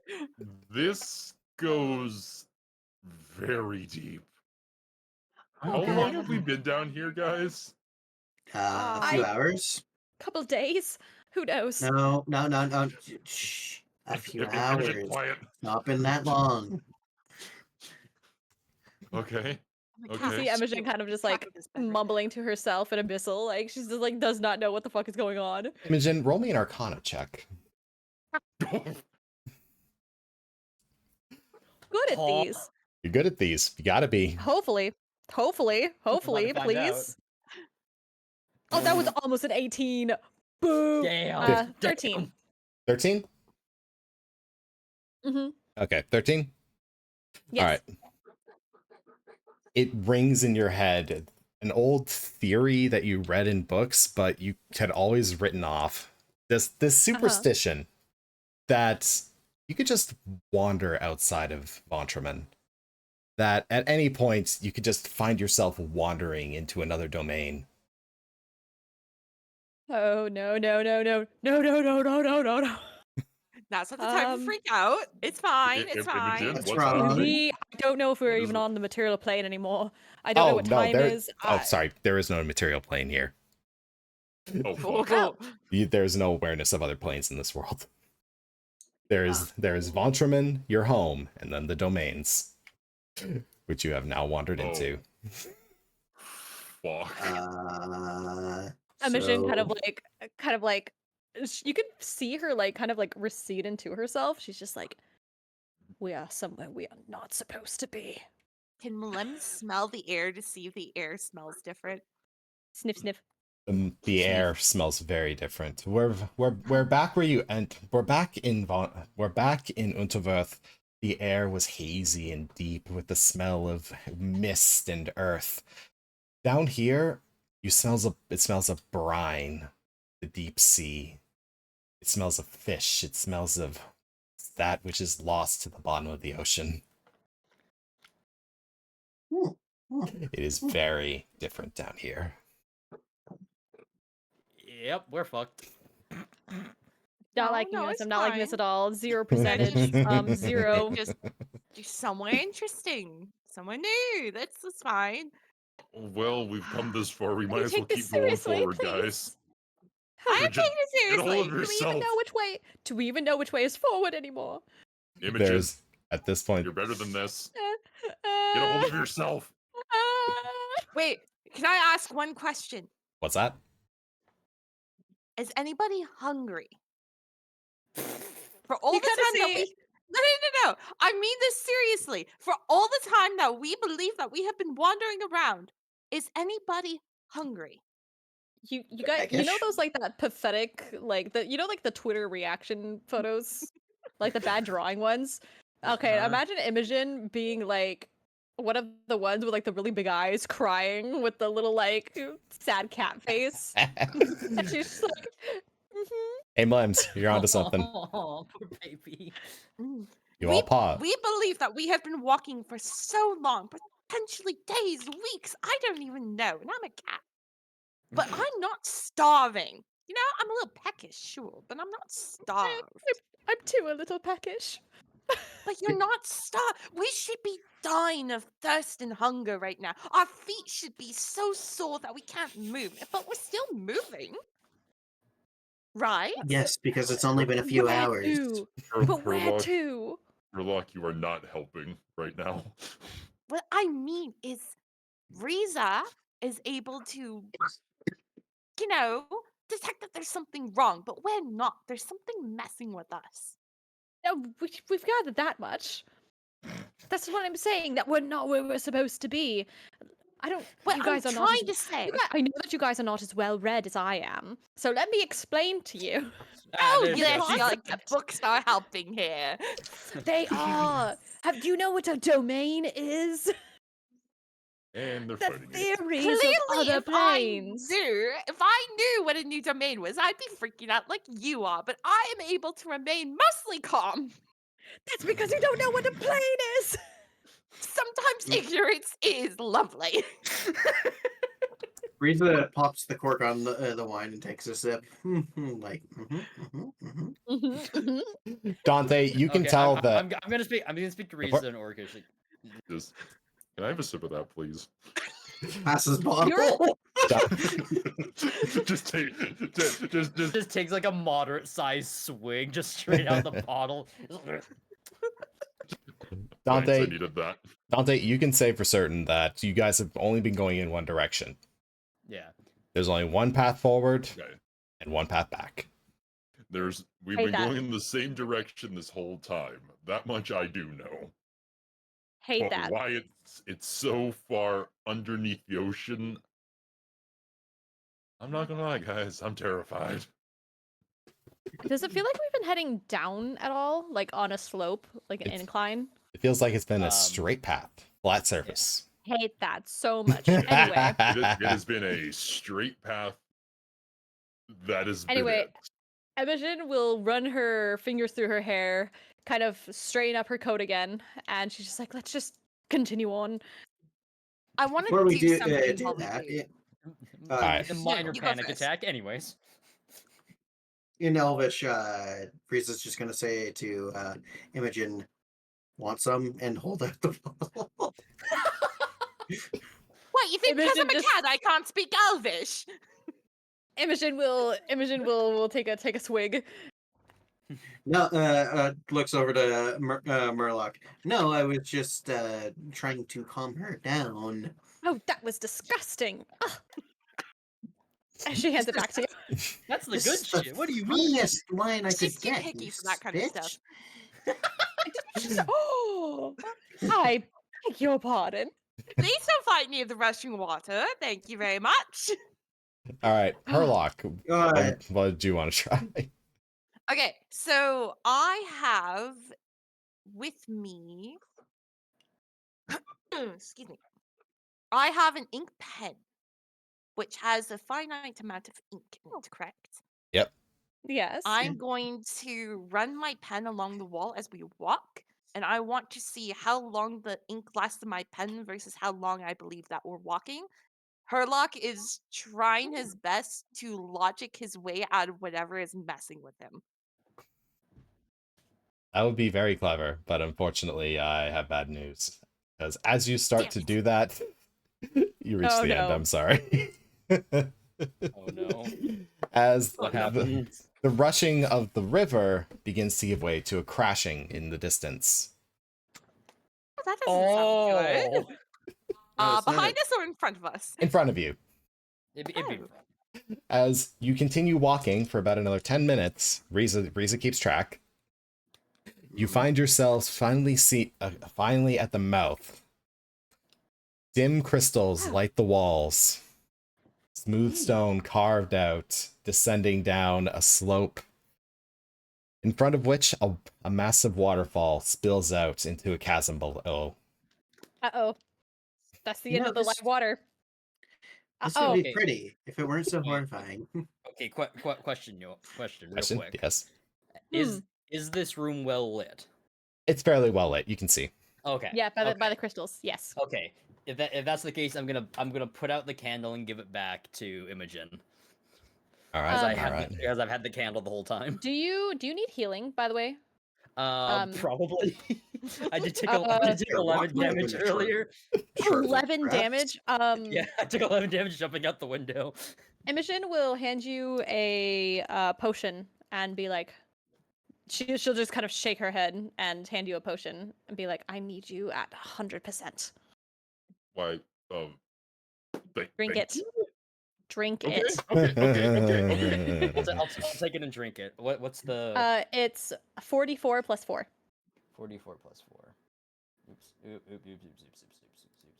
This goes very deep. How Okay. long have we been down here, guys? A few hours? Couple days. Who knows? No. Shh. A few Imogen, hours. quiet. Not been that long. Okay. Oh my Okay. You see gosh, Imogen kind of just like traffic is better. mumbling to herself in abyssal, like she's just like does not know what the fuck is going on. Imogen, roll me an Arcana check. Good at Aw. these. You're good at these. You gotta be. Hopefully, find please. Oh, that was almost an 18. Boo. Damn. 13. 13? Mm-hmm. Okay, 13? Yes. All right. It rings in your head an old theory that you read in books, but you had always written off. This superstition that you could just wander outside of Vontraman. That at any point you could just find yourself wandering into another domain. Oh no. Now's not the time to freak out. It's fine. It's fine. Imogen, What's what's wrong? happening? I don't know if we're What is even it? on the material plane anymore. I don't know what time is. Sorry, there is no material plane here. Oh, fuck. Oh. There's no awareness of other planes in this world. There is Vontraman, your home, and then the domains, which you have now wandered Oh. into. Fuck. Imogen So- kind of like you could see her like kind of like recede into herself. She's just like, we are somewhere we are not supposed to be. Can Lem smell the air to see if the air smells different? Sniff sniff. The air smells very different. We're back where you we're back in Unterwörth. The air was hazy and deep with the smell of mist and earth. Down here, it smells of brine, the deep sea. It smells of fish. It smells of that which is lost to the bottom of the ocean. It is very different down here. Yep, we're fucked. Not No, liking no, this. it's I'm not liking this fine. at all. 0 percentage. 0. Just somewhere interesting. Somewhere new. That's fine. Well, we've come this far. We Can might you as well take this keep going seriously, forward, please? guys. I am Imogen, taking it get a hold seriously. of Do we even yourself. know which way? Do we even know which way is forward anymore? Imogen, There's at this point you're better than this. Uh, Get a hold of yourself. Wait, can I ask one question? what's that? Is anybody hungry? For all You the kinda time that see- we no. I mean this seriously. For all the time that we believe that we have been wandering around, is anybody hungry? You guys, you know guess- those like that pathetic like like the Twitter reaction photos, like the bad drawing ones. Okay, Uh-huh. imagine Imogen being like one of the ones with like the really big eyes crying with the little like sad cat face. And she's just like, Hey, Mimes, you're onto something. Oh, poor baby. You all pause. We believe that we have been walking for so long, potentially days, weeks. I don't even know. And I'm a cat. But I'm not starving. You know, I'm a little peckish, sure, but I'm not starved. I'm too a little peckish. But you're not starved. We should be dying of thirst and hunger right now. Our feet should be so sore that we can't move, but we're still moving. Right? Yes, because it's only been a few Where hours. to? But where Herlock, to? Herlock, you are not helping right now. What I mean is, Riza is able to, you know, detect that there's something wrong, but we're not. There's something messing with us. No, we've gathered that much. That's what I'm saying, that we're not where we're supposed to be. I don't. What you I'm guys are not. trying to say. I know that you guys are not as well read as I am. So let me explain to you. Ah, Oh, there's yes, Yoshi. like the books are helping here. They are. Do you know what a domain is? And they're The fighting it. theories Clearly, of other if planes. I knew what a new domain was, I'd be freaking out like you are. But I am able to remain mostly calm. That's because you don't know what a plane is. Sometimes ignorance is lovely. Riza pops the cork on the wine and takes a sip. Like, Dante, you can Okay, tell I'm, that. I'm gonna speak. I'm gonna speak to Riza in Orcish. Just, can I have a sip of that, please? passes bottle. just take, Just takes like a moderate sized swig, just straight out the bottle. Thanks, I Dante, needed that. Dante, you can say for certain that you guys have only been going in one direction. Yeah. There's only one path forward Okay. and one path back. We've Hate been that. going in the same direction this whole time. That much I do know. Hate But that. why it's so far underneath the ocean, I'm not gonna lie, guys. I'm terrified. Does it feel like we've been heading down at all? Like on a slope? Like an It's- incline? It feels like it's been a Um, straight path, flat surface. Hate that so much. Anyway. It has been a straight path. That has Anyway, been it. Imogen will run her fingers through her hair, kind of straighten up her coat again, and she's just like, let's just continue on. I want Before to we do do something while we that, do. Alright. A minor you go panic first. attack, anyways. in Elvish, Riza's just gonna say to Imogen, "Want some?" and hold out the bottle. What, you think because I'm Imogen a just- cat I can't speak Elvish? Imogen will take a swig. No, looks over to Murloc. No, I was just trying to calm her down. Oh, that was disgusting. Ugh. And she hands it back to you. That's the This good is the shit. What do you mean? funniest line I She's could too get. picky you for that kind of bitch. stuff. Oh, I beg your pardon. Please don't fight near the rushing water. Thank you very much. All right, Herlock, Alright. what do you want to try? Okay, so I have with me. Excuse me. I have an ink pen, which has a finite amount of ink in it, correct? Yep. Yes. I'm going to run my pen along the wall as we walk, and I want to see how long the ink lasts in my pen versus how long I believe that we're walking. Herlock is trying his best to logic his way out of whatever is messing with him. That would be very clever, but unfortunately, I have bad news. Because as you start Damn to it. do that, you reach Oh, the end. no. I'm sorry. Oh no. As What the, happens? the rushing of the river begins to give way to a crashing in the distance. That doesn't sound good. Oh. No, it's not Behind a- us or in front of us? In front of you. It'd be Oh. As you continue walking for about another 10 minutes, Riza keeps track. You find yourselves finally at the mouth. Dim crystals light the walls. Smooth stone carved out, descending down a slope, in front of which a massive waterfall spills out into a chasm below. Uh-oh. That's the You end know, of the this- live water. This Oh, would be okay. pretty if it weren't so Okay. horrifying. Okay, question, real Question? quick. Yes. Is this room well lit? It's fairly well lit. You can see. Okay. yeah, by okay. the crystals. Yes. Okay. If that's the case, I'm gonna put out the candle and give it back to Imogen. All right. Because I've had the candle the whole time. Do you need healing, by the way? Probably. I did take Uh, 11 damage earlier. 11 damage. Yeah, I took 11 damage jumping out the window. Imogen will hand you a potion and be like, she'll just kind of shake her head and hand you a potion and be like, I need you at 100%. Why? Drink thank it. you. Drink Okay. it. Okay. I'll take it and drink it. What's the It's 44 plus 4. 44 plus 4? Oops. Oops.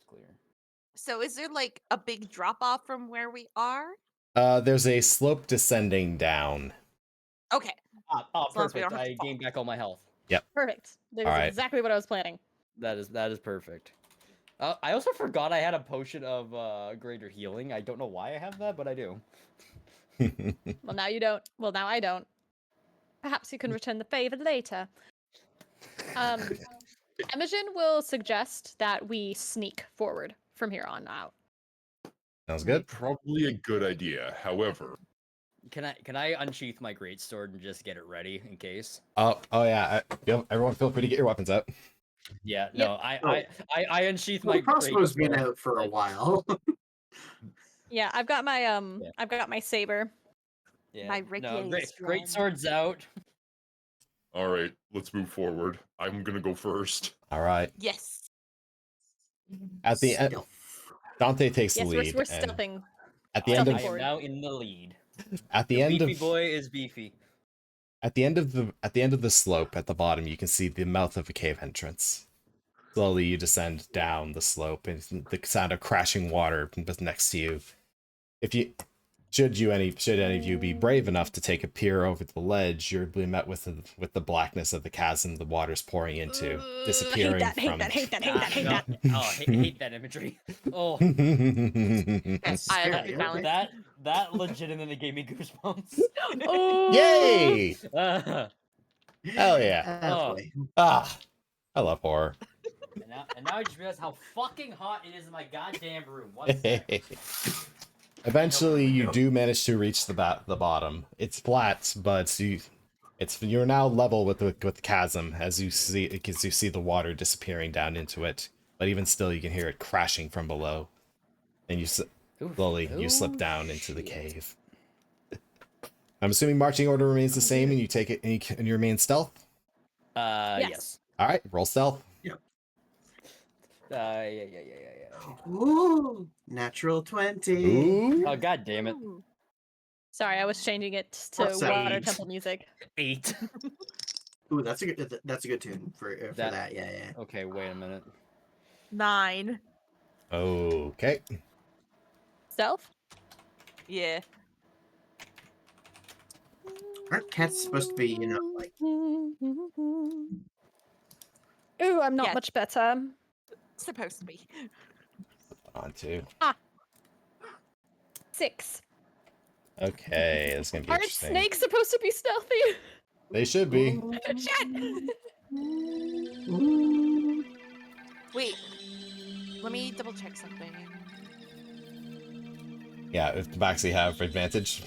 Clear. So is there like a big drop off from where we are? There's a slope descending down. Okay. Oh, As long as we perfect. don't have to I fall. gained back all my health. Perfect. That is All right. exactly what I was planning. That is perfect. I also forgot I had a potion of greater healing. I don't know why I have that, but I do. Well, now you don't. Well, now I don't. Perhaps you can return the favor later. Imogen will suggest that we sneak forward from here on out. Sounds good. Probably a good idea. However, Can I unsheath my greatsword and just get it ready in case? Oh yeah. Everyone, feel free to get your weapons out. Yeah, no, I unsheath My my crossbow's been greatsword. out for a while. Yeah, I've got my I've got my saber. Yeah, My no, Ricky greatsword's out. all right, let's move forward. I'm gonna go first. All right. Yes. At the end, Dante takes the Yes, lead. we're and stealthing. at the I end am of now in the lead. at the The end beefy of boy is beefy. at the end of the slope at the bottom, you can see the mouth of a cave entrance. Slowly, you descend down the slope, and the sound of crashing water next to you. Should any of you be brave enough to take a peer over the ledge, you'll be met with the blackness of the chasm the water's pouring into, disappearing from. Hate that. Oh, hate that imagery. Oh, That's I scary, have okay. that legitimately gave me goosebumps. Oh, Yay! Uh, Hell yeah! Oh. boy. Ah, I love horror. and now I just realized how fucking hot it is in my goddamn room. One sec. Eventually, you do manage to reach the bottom. It's flat, but you're now level with the chasm as you see the water disappearing down into it. But even still, you can hear it crashing from below, and you slowly slip down into the cave. I'm assuming marching order remains the same, and you take it and you remain stealth. Yes. All right, roll stealth. Yeah. Ooh, natural 20. Ooh. Oh, god damn it. sorry, I was changing it to What's that? Water Temple music. 8. Ooh, that's a good tune for that. Yeah. Okay, wait a minute. 9. Okay. Stealth? Yeah. Aren't cats supposed to be, like Ooh, I'm not Yes. much better. Supposed to be. On to. 6. Okay, it's gonna be Aren't interesting. snakes supposed to be stealthy? They should be. Shit! Wait. Let me double check something. Yeah, if the Tabaxi have advantage.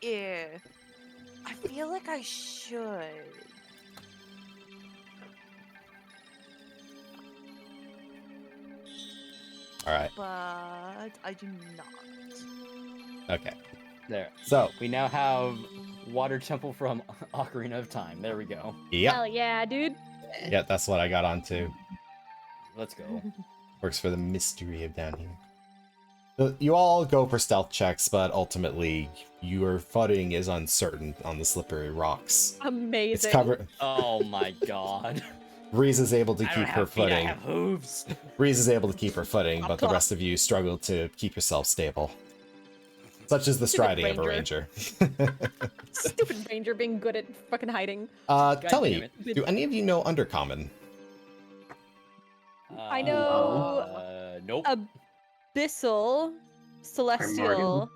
Yeah. I feel like I should. All right. But I do not. Okay. There. So, We now have Water Temple from Ocarina of Time. There we go. yep. Hell yeah, dude. Yeah, that's what I got onto. Let's go. Works for the mystery of down here. So you all go for stealth checks, but ultimately your footing is uncertain on the slippery rocks. Amazing. It's covered. Oh my god. Breeze is able to I keep don't her have feet, I footing. have hooves. Breeze is able to keep her footing, but the rest of you struggle to keep yourself stable. Such as the striding of a ranger. Stupid ranger being good at fucking hiding. Tell me, damn it. do any of you know Undercommon? I know Nope. Abyssal, Celestial.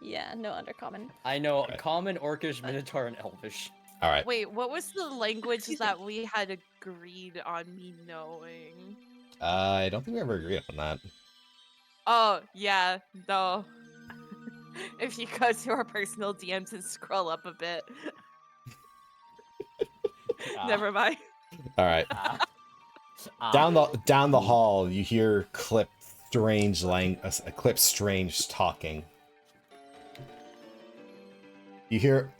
Yeah, no undercommon. I know Right. Common, Orcish, Minotaur, and Elvish. All right. Wait, what was the language that we had agreed on me knowing? I don't think we ever agreed on that. Oh, yeah, no. If you go to our personal DMs and scroll up a bit. Never mind. All right. Down the hall, you hear Clip Strange talking. You hear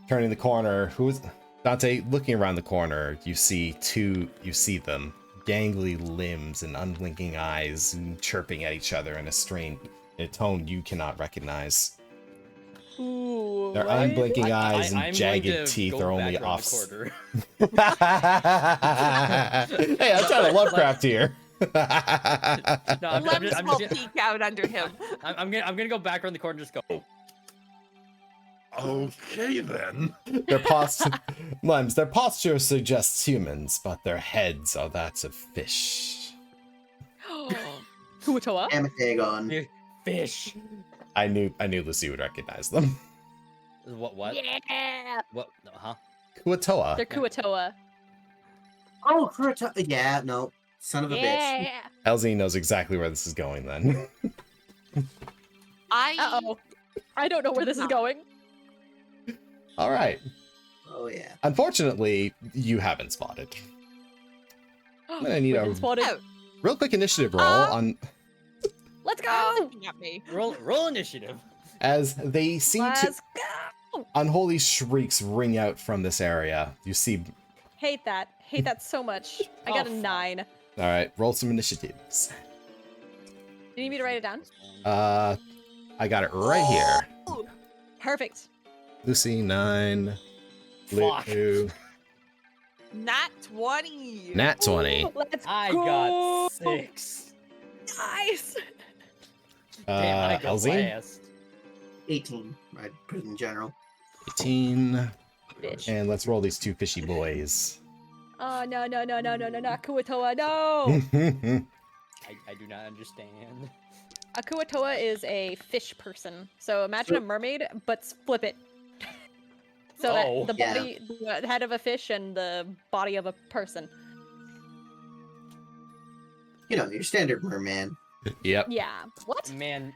turning the corner. Who is Dante? Looking around the corner, you see them, gangly limbs and unblinking eyes, chirping at each other in a tone you cannot recognize. Ooh, Their what? unblinking eyes and I'm jagged going to teeth go are only back around off. the corner. Hey, I'm trying to Lovecraft here. No, I'm Lems just- will peek out under him. I'm gonna go back around the corner and just go. Okay then. Their posture suggests humans, but their heads are that of fish. Kuatoa? Amatagon. Fish. I knew Lucy would recognize them. What? Yeah. What? Huh? Kuatoa. They're Kuatoa. Oh, Kurata. Yeah, no. Son of a bitch. Yeah. Elsie knows exactly where this is going then. Uh-oh. I don't know where this is going. All right. Oh, yeah. Unfortunately, you haven't spotted. I'm gonna need a Spotted. Oh. real quick initiative roll on Let's go! Looking at me. Roll initiative. as they seem to Let's go! unholy shrieks ring out from this area. You see. Hate that so much. I got a Oh, fuck. 9. All right, roll some initiatives. Do you need me to write it down? I got it right here. Perfect. Lucy 9. Fuck. Blue, Nat 20. Nat 20. Let's I go! got 6. Nice! Damn, I got Elsie? last. 18. I'd put it in general. 18. Bitch. And let's roll these two fishy boys. Oh, no, not Kuatoa, no! I do not understand. A Kuatoa is a fish person. So imagine a mermaid, but flip it. So Oh. that the body, the head of a fish and the body of a person. You know, your standard merman. Yep. Yeah. What? Man.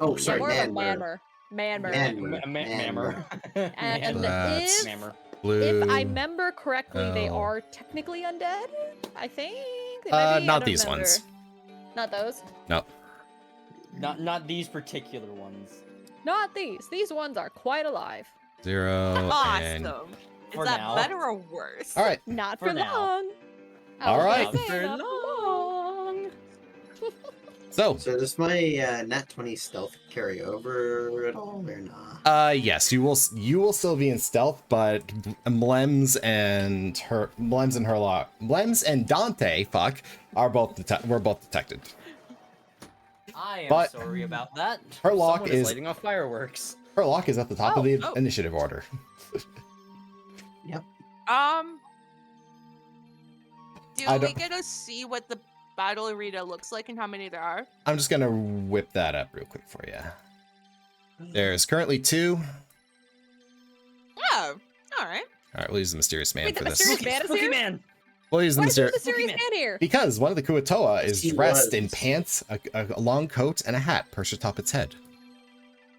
Oh, Yeah, sorry, more of a man. manmer. Mammer. And That's- if Blue. I remember correctly, they Oh. are technically undead. I think. They might be, I Not don't these remember. ones. Not those. No. Not these particular ones. Not these. These ones are quite alive. 0 and. Awesome. Is For that now. better or worse? All right. Not For for now. long. All right. For long. So. So does my nat 20 stealth carry over at all or not? Yes, you will still be in stealth, but Mlems and Dante, are both were both detected. I am But- sorry about that. Herlock Someone is- lighting off fireworks. Herlock is at the top of the Oh. initiative order. Do I we don't- get to see what the battle arena looks like and how many there are? I'm just gonna whip that up real quick for you. There's currently 2. Oh, all right. All right, we'll use the mysterious man Wait, for the this. mysterious man is Spooky here? man. We'll use the Why is there mysterious a serious man. man here? because one of the Kuatoa is He dressed was. in pants, a long coat, and a hat perched atop its head.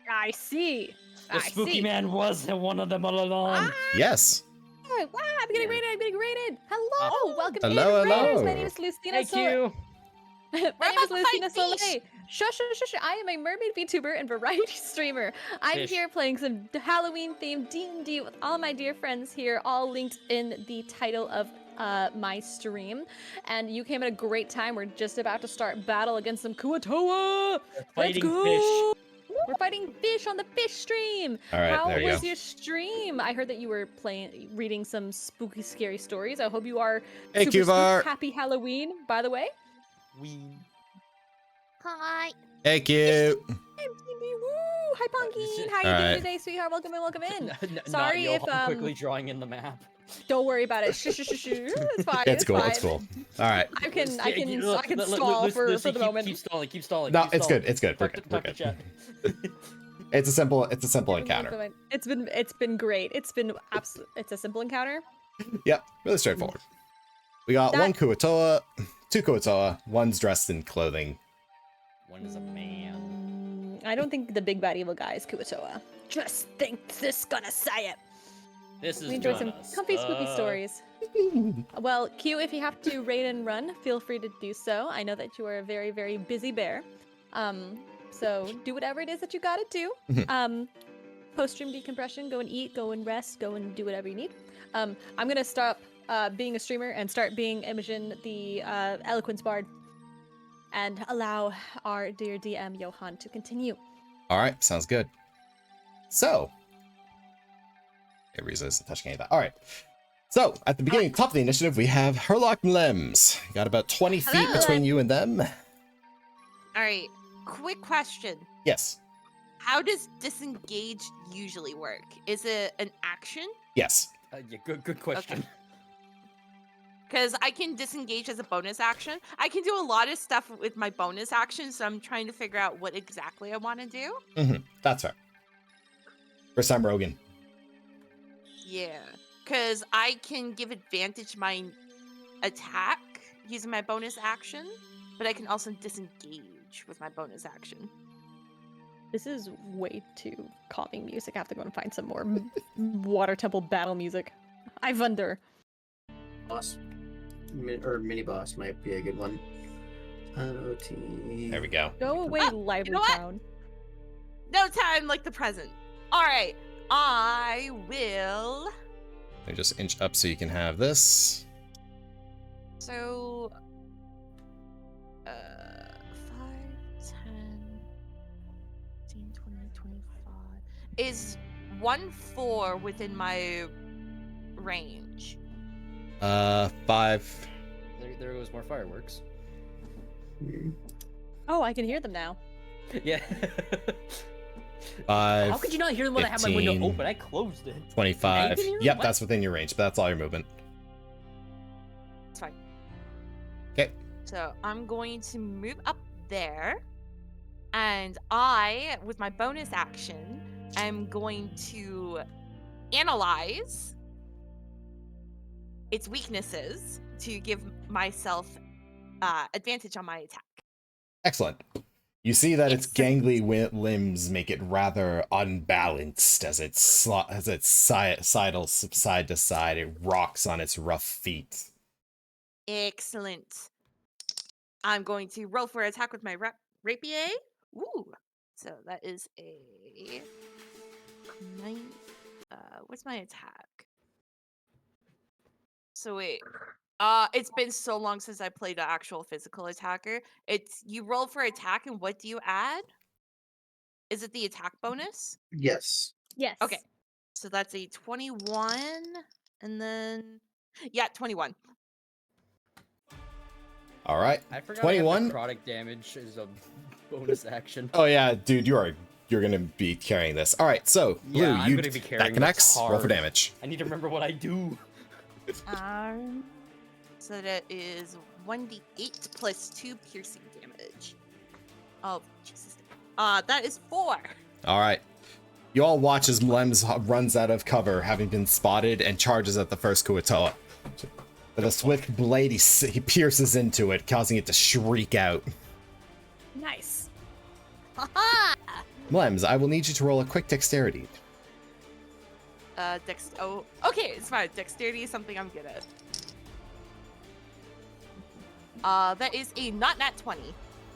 I see. The I spooky see. man was one of them all along. Yes. Oh, wow, I'm getting rated. Hello, welcome Hello, in, Raiders. hello. My name is Lucina Thank you. My name about is to Lucina fight Soleil. fish. Shush. I am a mermaid VTuber and variety streamer. I'm Fish. here playing some Halloween-themed D&D with all my dear friends here, all linked in the title of my stream. And you came at a great time. We're just about to start battle against some Kuatoa. Let's Fighting go. We're fighting fish on the fish stream. All right, How there you was go. your stream? I heard that you were reading some spooky, scary stories. I hope you are Hey, super Kuvar. spooked. Happy Halloween, by the way. Hi. Hey, cute. Hey, baby, woo! Hi, Pumpkin. How you All doing right. today, sweetheart? Welcome in. Not Sorry Johann if, quickly drawing in the map. Don't worry about it. Shh, shh, shh, shh. It's fine. It's cool. fine. It's cool. All right. I can stall for the moment. Keep stalling. Keep stalling. No, keep it's stalling. good. It's good. We're Talk to- good. We're talk to good. chat. It's a simple encounter. It's been great. It's a simple encounter. Yep, really straightforward. We got one Kuatoa, two Kuatoa, one's dressed in clothing. One is a man. I don't think the big bad evil guy is Kuatoa. Just think this gonna say it. This is We enjoyed some gonna comfy, spooky suck. stories. Well, Q, if you have to raid and run, feel free to do so. I know that you are a very, very busy bear. So do whatever it is that you gotta do. Post-stream decompression, go and eat, go and rest, go and do whatever you need. I'm gonna stop being a streamer and start being Imogen the Eloquence Bard and allow our dear DM Johann to continue. All right, sounds good. So, Riza isn't touching any of that. All right. So, at the beginning, top of the initiative, we have Herlock and Lems. You got about 20 feet Hello. between you and them. All right. Quick question. Yes. How does disengage usually work? Is it an action? Yes. Yeah, good question. Because I can disengage as a bonus action. I can do a lot of stuff with my bonus action, so I'm trying to figure out what exactly I want to do. That's fair. For Sam Rogan. Yeah. Because I can give advantage my attack using my bonus action, but I can also disengage with my bonus action. This is way too calming music. I have to go and find some more Water Temple battle music. I wonder. Boss. Or mini boss might be a good one. There we go. Go away, lively know what? town. No time like the present. All right. I will. Let me just inch up so you can have this. So, 5, 10, 15, 20, 25. Is 1-4 within my range? 5. There goes more fireworks. Oh, I can hear them now. Yeah. 5. How could you not hear them when I had my window 15, open? I closed it. 25. You can hear them? Yep, What? that's within your range, but that's all your movement. It's fine. Okay. So I'm going to move up there, and I, with my bonus action, am going to analyze its weaknesses to give myself advantage on my attack. Excellent. You see that its gangly limbs make it rather unbalanced as it sidles side to side. It rocks on its rough feet. Excellent. I'm going to roll for attack with my rapier. Ooh. So that is a 9. What's my attack? So wait. It's been so long since I played an actual physical attacker. It's you roll for attack, and what do you add? Is it the attack bonus? Yes. Yes. Okay. So that's a 21, and then 21. All right. I forgot 21. Necrotic damage is a bonus action. Oh yeah, dude, you're gonna be carrying this. All right, so Blue, Yeah, I'm gonna be carrying that connects. this Roll for hard. damage. I need to remember what I do. So that is 1d8 plus 2 piercing damage. Oh Jesus. That is 4. All right. You all watch as Mlems runs out of cover, having been spotted, and charges at the first Kuatoa. With a swift blade, he pierces into it, causing it to shriek out. Nice. Haha! Mlems, I will need you to roll a quick dexterity. Oh, okay, it's fine. Dexterity is something I'm good at. That is a not nat 20.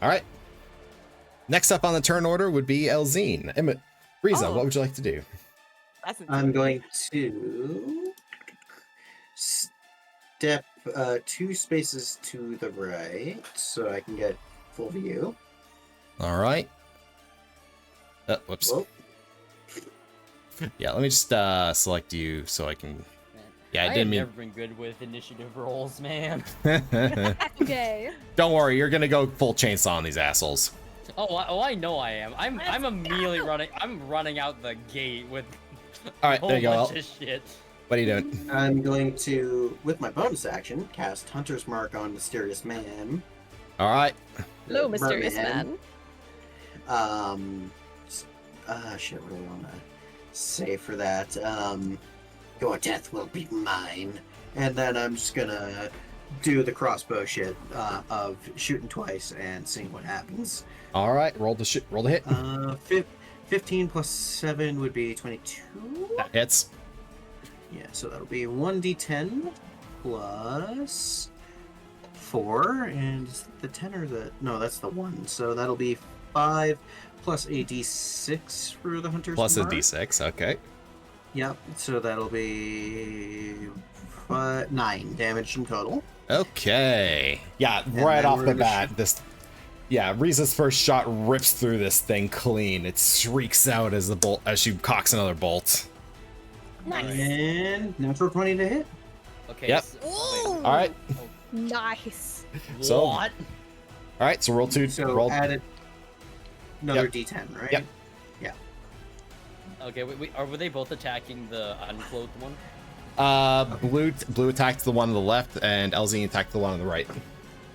All right. Next up on the turn order would be Elzine. Riza, Oh. what would you like to do? That's I'm going to step 2 spaces to the right so I can get full view. All right. Whoops. Whoa. Yeah, let me just select you so I can. Man, Yeah, I have didn't mean. never been good with initiative rolls, man. Okay. Don't worry, you're gonna go full chainsaw on these assholes. I know I am. I'm immediately running. I'm running out the gate with All right, a there you whole go. bunch of shit. What are you doing? I'm going to, with my bonus action, cast Hunter's Mark on Mysterious Man. All right. Hello, mysterious Merman. man. Shit, what do I want to say for that? Your death will be mine. And then I'm just gonna do the crossbow shit of shooting twice and seeing what happens. All right. Roll the hit. 15 plus 7 would be 22. That hits. Yeah, so that'll be 1d10 plus 4. And is it the 10 or the... No, that's the 1. So that'll be 5 plus a d6 for the Hunter's Plus Mark. a d6. Okay. Yep, so that'll be 9 damage in total. Okay. Yeah, And right then off we're the gonna bat, Riza's first shot rips through this thing clean. It shrieks out as she cocks another bolt. Nice. And natural 20 to hit. Okay. Yep. All right. Nice. So- What? All right. So roll two. So roll. added another Yep. d10, right? Yep. Okay, were they both attacking the unclothed one? Blue attacked the one on the left, and Elzine attacked the one on the right.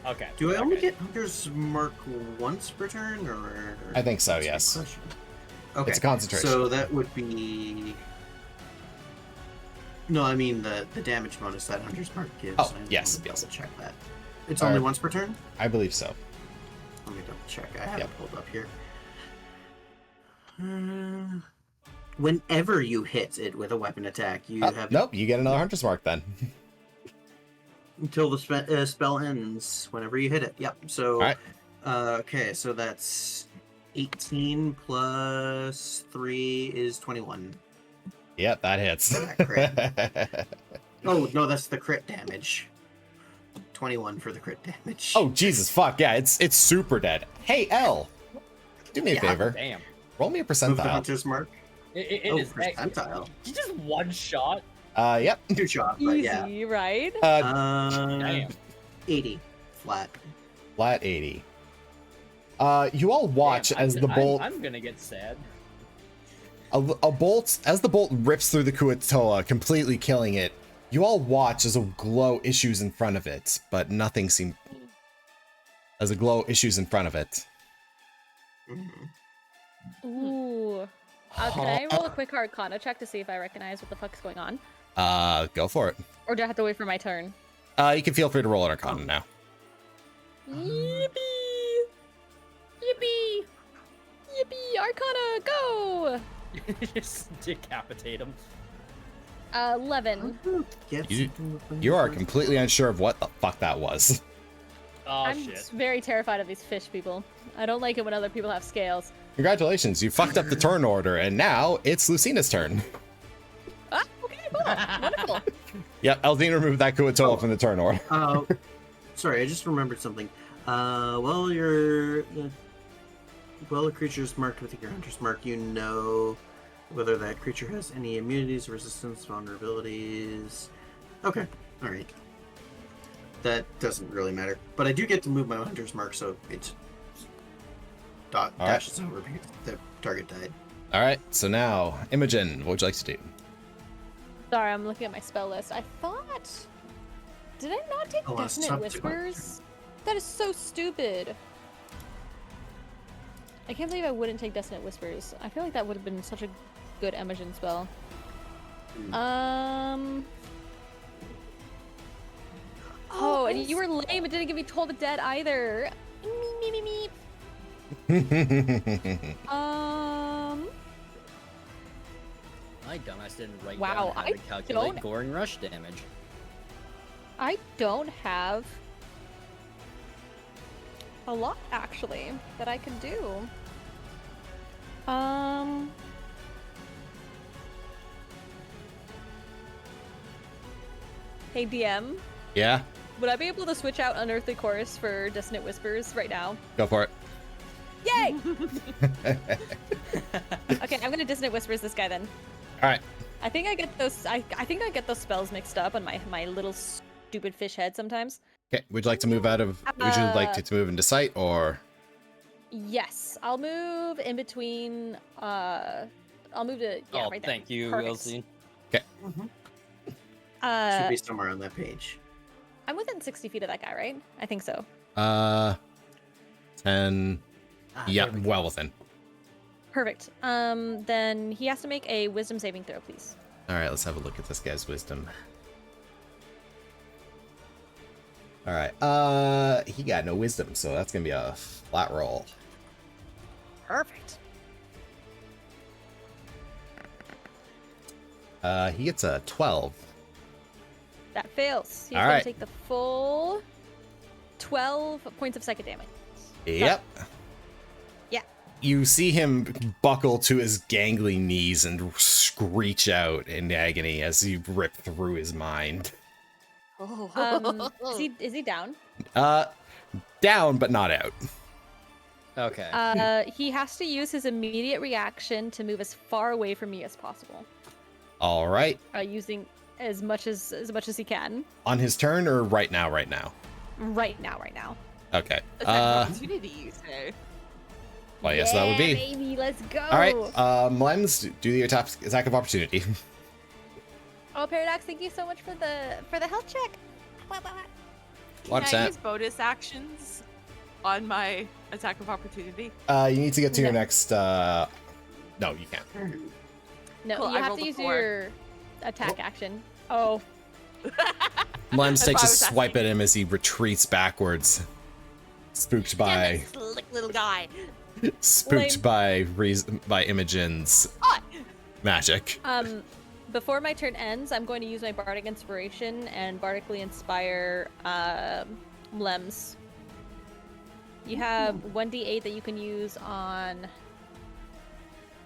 Okay. Do I only okay. get Hunter's Mark once per turn, or? I think so, That's a good yes. question. Okay. It's a concentration. So that would be. No, I mean the damage bonus that Hunter's Mark gives. Oh, I yes, wanted to yes. double check that. It's only Alright. once per turn. I believe so. Let me double check. I have Yep. it pulled up here. Whenever you hit it with a weapon attack, you have Nope, you get another Hunter's Mark then. until the spell ends. Whenever you hit it. Yep. So. All right. Okay, so that's 18 plus 3 is 21. Yep, that hits. Oh no, that's the crit damage. 21 for the crit damage. Oh Jesus, fuck yeah! It's super dead. Hey L, do me a Yeah. favor. Damn. Roll me a Move the percentile. Hunter's Mark. It Oh, is percentile. He just one shot. Yep. 2 shot, but yeah. Easy, right? Damn. 80 flat. Flat 80. You all watch Damn, as the bolt, I'm gonna get sad. a bolt, as the bolt rips through the Kuatoa, completely killing it. You all watch as a glow issues in front of it, but nothing seems. As a glow issues in front of it. Ooh. Can I roll a quick Arcana check to see if I recognize what the fuck's going on? Go for it. Or do I have to wait for my turn? You can feel free to roll an Arcana now. Yippee! Yippee! Yippee! Arcana, go! Just decapitate him. 11. Get You- something with my You are Hunter's completely unsure of what the fuck that was. Oh I'm shit. very terrified of these fish people. I don't like it when other people have scales. Congratulations, you fucked up the turn order, and now it's Lucina's turn. Ah, okay, cool. Wonderful. Yep, Eldine removed that Kuatoa from the turn order. Sorry, I just remembered something. Well, a creature is marked with your Hunter's Mark. You know whether that creature has any immunities, resistance, vulnerabilities. Okay, all right. That doesn't really matter, but I do get to move my Hunter's Mark, so it dashes over because the target died. Alright, so now, Imogen, what would you like to do? Sorry, I'm looking at my spell list. I thought... Did I not take Oh, Definite subsequent. Whispers? That is so stupid. I can't believe I wouldn't take Definite Whispers. I feel like that would have been such a good Imogen spell. Oh, and you were lame. It didn't give me Toll the Dead either. Me, me, me, me. My dumbass didn't write Wow, down how I to calculate don't- Goring Rush damage. I don't have a lot actually that I can do. Hey DM, Yeah, would I be able to switch out Unearthly Chorus for Dissonant Whispers right now? go for it. Yay! Okay, I'm gonna Dissonant Whispers this guy then. Alright, I think I get those. I think I get those spells mixed up on my little stupid fish head sometimes. okay, would you like to move out of, would you like to move into sight, or? Yes, I'll move in between. I'll move to oh, right there. thank you, Perfect. Elsie. Okay. Should be somewhere on that page. I'm within 60 feet of that guy, right? I think so. 10. Yep, well within. Perfect. Then he has to make a wisdom saving throw, please. All right, let's have a look at this guy's wisdom. All right, he got no wisdom, so that's gonna be a flat roll. Perfect. He gets a 12. That fails. He's All gonna right. take the full 12 points of psychic damage. Yep. Yeah. You see him buckle to his gangly knees and screech out in agony as you rip through his mind. Is he down? Down but not out. Okay. He has to use his immediate reaction to move as far away from me as possible. All right. Using as much as he can. On his turn or right now? Right now. Right now. Okay. Opportunity, you say. Well, yes, that would be. Baby, let's go. All right. Mlems, do the attack of opportunity. Oh, Paradox, thank you so much for the health check. Watch Can I that. use bonus actions on my attack of opportunity? You need to get to your No. next. No, you can't. No, Cool, you I have rolled to a use 4. your attack action. Oh, Mlems takes a That's why I was swipe at him as he retreats backwards, spooked Damn by it, slick little guy. by Imogen's Ah! magic. before my turn ends, I'm going to use my bardic inspiration and bardically inspire Mlems. You have 1d8 that you can use on.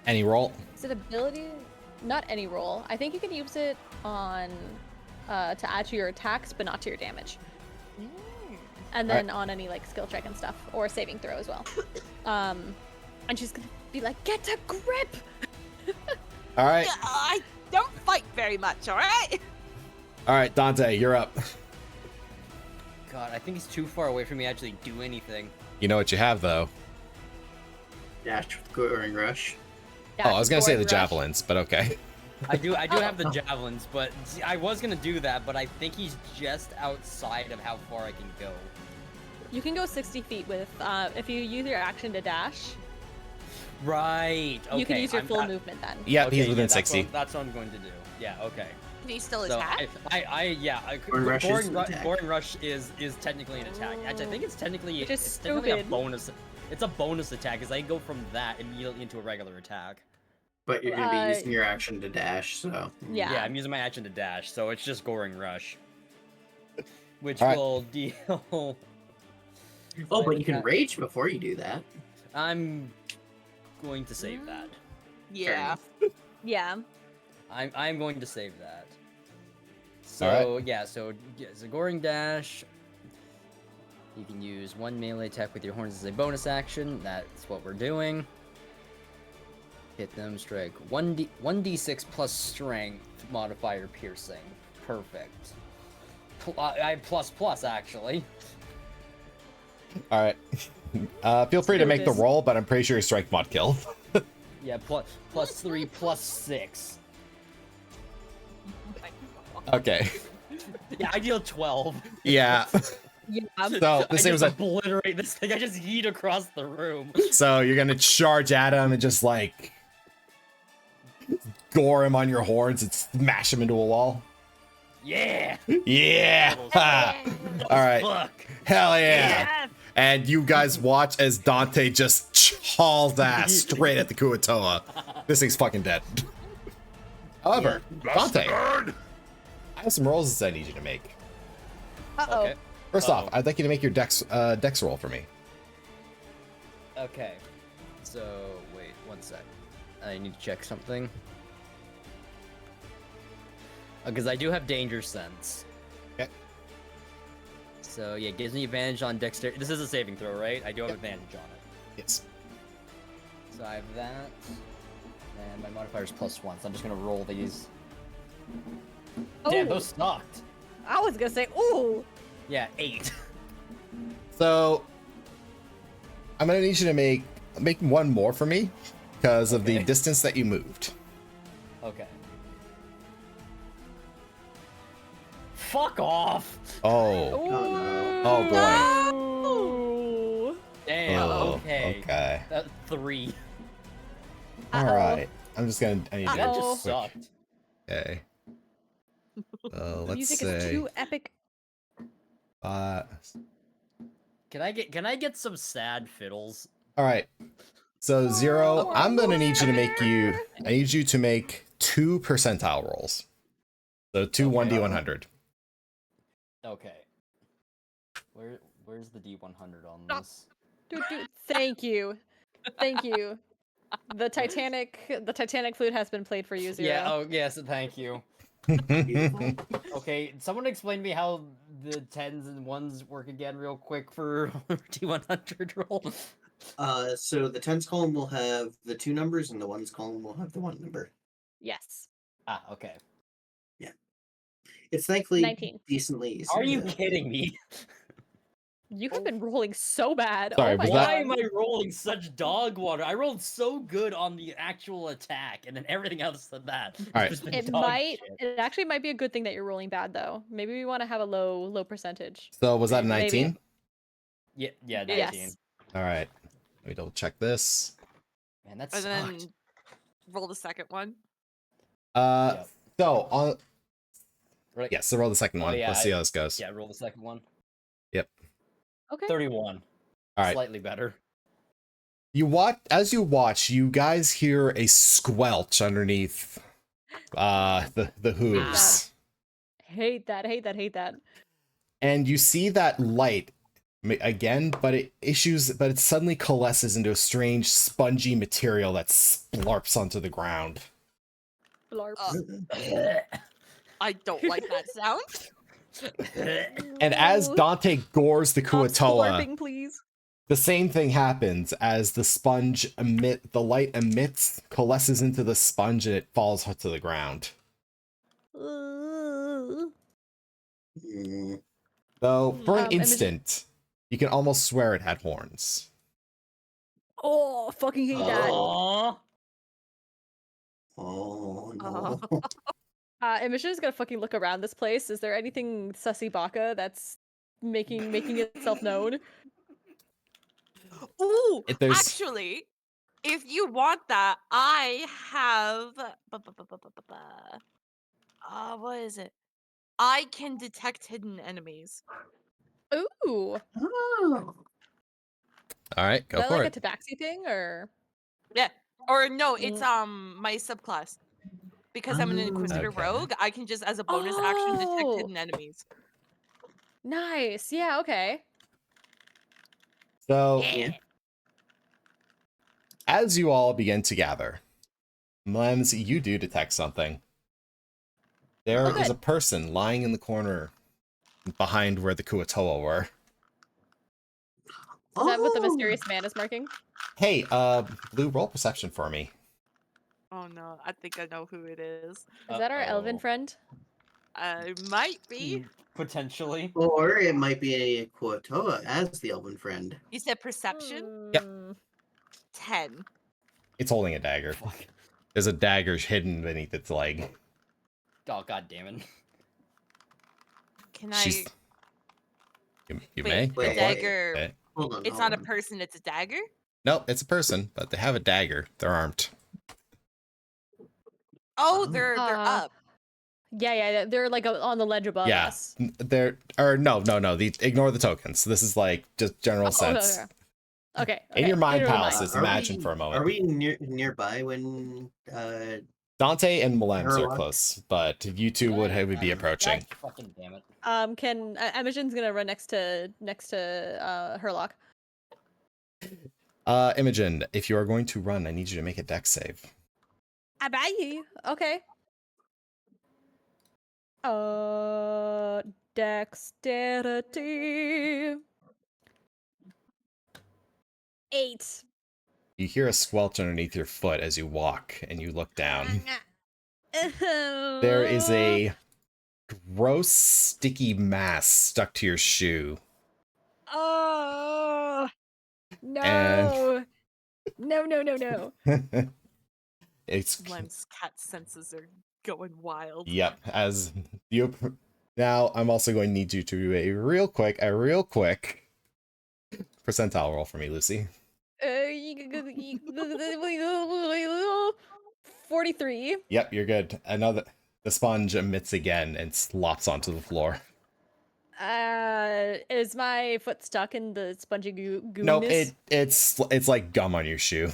Any roll? Is it ability? Not any roll. I think you can use it on to add to your attacks, but not to your damage. And then on any like skill check and stuff, or saving throw as well. And she's gonna be like, "Get a grip!" All right. Yeah, I don't fight very much, alright? All right, Dante, you're up. God, I think he's too far away from me to actually do anything. You know what you have though. Dash with Goring Rush. Oh, I was gonna say the Rush. javelins, but okay. I do have the javelins, but see, I was gonna do that, but I think he's just outside of how far I can go. You can go 60 feet with if you use your action to dash. Right. Okay. You can use your I'm full not- movement then. Yep, Okay, he's within that's 60. That's what I'm going to do. Yeah. Okay. Can he still So attack? Goring Rush is an attack. Goring Rush is technically an attack. Actually, I think it's technically Which is it's technically a stupid. bonus. It's a bonus attack, because I can go from that immediately into a regular attack. But you're going to be using your action to dash, so. Yeah. Yeah, I'm using my action to dash, so it's just Goring Rush, which All right. will deal. Oh, but you can rage before you do that. I'm going to save that. Yeah. Yeah. I'm going to save that. So Alright. yeah, so Goring Dash. You can use one melee attack with your horns as a bonus action. That's what we're doing. Hit them, strike 1d6 plus strength modifier piercing. Perfect. I have plus actually. All right. Feel free to make the Gorgeous. roll, but I'm pretty sure your strike mod kill. Yeah, plus 3 plus 6. Okay. Yeah, I deal 12. Yeah. Yeah. So I this seems just like obliterate this thing. I just yeet across the room. so you're gonna charge at him and just like gore him on your horns and smash him into a wall. Yeah. Yeah. All right. Fuck. Hell yeah. And you guys watch as Dante just hauls ass straight at the Kuatoa. This thing's fucking dead. However, Dante, I have some rolls that I need you to make. Uh-oh. Okay. First off, I'd like you to make your dex roll for me. Okay. So wait, one sec. I need to check something. Because I do have danger sense. Okay. So yeah, it gives me advantage on dexterity. This is a saving throw, right? I do have advantage on it. Yes. So I have that. And my modifier is +1, so I'm just gonna roll these. Damn, Oh. those sucked. I was gonna say, ooh. Yeah, 8. So I'm gonna need you to make one more for me because of the Okay. distance that you moved. Okay. fuck off. Oh. no. Oh boy. Ooh. Damn. Oh, Okay. okay. That 3. All Uh-oh. right. I need to That do a just quick. sucked. Okay. The Let's music say. is too epic. Can I get some sad fiddles? All right. So Zero, I'm gonna need you to make you. I need you to make 2 percentile rolls. So 2 Okay. 1d100. Okay. Where's the D100 on Stop. this? Dude, thank you. Thank you. The Titanic flute has been played for you, Zero. Yeah, oh yes, thank you. Beautiful. Okay, someone explain to me how the 10s and 1s work again real quick for D100 roll. So the tens column will have the 2 numbers, and the ones column will have the 1 number. Yes. Ah, okay. It's thankfully 19. decently easy. Are you to- kidding me? You have been rolling so bad. Sorry, oh my was god. that- Why am I rolling such dog water? I rolled so good on the actual attack, and then everything else than that. has Alright. just been It dog might. shit. It actually might be a good thing that you're rolling bad, though. Maybe we want to have a low percentage. So was that a Maybe. 19? Yeah, 19. Yes. All right. Let me double check this. Man, that And sucked. then roll the second one. So on. Right. Yes, so roll the second Oh, one. yeah, Let's see how this goes. Yeah, roll the second one. Okay. 31. All right. Slightly better. As you watch, you guys hear a squelch underneath the hooves. Hate that. And you see that light again, but it suddenly coalesces into a strange spongy material that splurps onto the ground. Blarp. I don't like that sound. And as Dante gores the Stop Kuatoa, splurping, please. the same thing happens as the light emits, coalesces into the sponge, and it falls to the ground. Mm. Though, for an Imogen- instant, you can almost swear it had horns. Oh, fucking hate that. Aww. Oh no. Imogen's gonna fucking look around this place. Is there anything sussy baka that's making itself known? Ooh, There's- actually, if you want that, I have. What is it? I can detect hidden enemies. Ooh. Oh. All right, Is go that for like it. a tabaxi thing, or? Yeah, or no, it's Mm. my subclass. Because I'm an Inquisitor Okay. rogue, I can just, as a bonus action, detect Oh. hidden enemies. Nice. Yeah. Okay. So, Yeah. as you all begin to gather, Mlems, you do detect something. There Oh, is a good. person lying in the corner behind where the Kuatoa were. Is that what the mysterious man is marking? Hey, Blue, roll perception for me. Oh no, I think I know who it is. Is that our elven Uh-oh. friend? Might be. Potentially. Or it might be a Kuatoa as the elven friend. You said perception? Yep. Hmm. 10. It's holding a dagger. Fuck. There's a dagger hidden beneath its leg. Oh, god damn it. Can She's... You Wait, may. the Go for it. dagger. Okay. Hold on. It's not a person, it's a dagger? Nope, it's a person, but they have a dagger. They're armed. Oh, Oh. they're up. Yeah. They're like on the ledge above Yeah, us. no. Ignore the tokens. This is like just general sense. Okay. In your mind General palaces, Are imagine we- for a moment. Are we nearby when Dante and Malems are Herlock? close, but you two would be approaching. God fucking damn it. Can Imogen's gonna run next to Herlock. Imogen, if you are going to run, I need you to make a dex save. Abayi. Okay. Dexterity. 8. You hear a squelch underneath your foot as you walk, and you look down. There is a gross, sticky mass stuck to your shoe. Oh no! And- No! It's Lem's cat senses are going wild. yep. As you Now, I'm also going to need you to do a real quick percentile roll for me, Lucy. 43. Yep, you're good. The sponge emits again and slops onto the floor. Is my foot stuck in the spongy gooness? Nope, it's like gum on your shoe.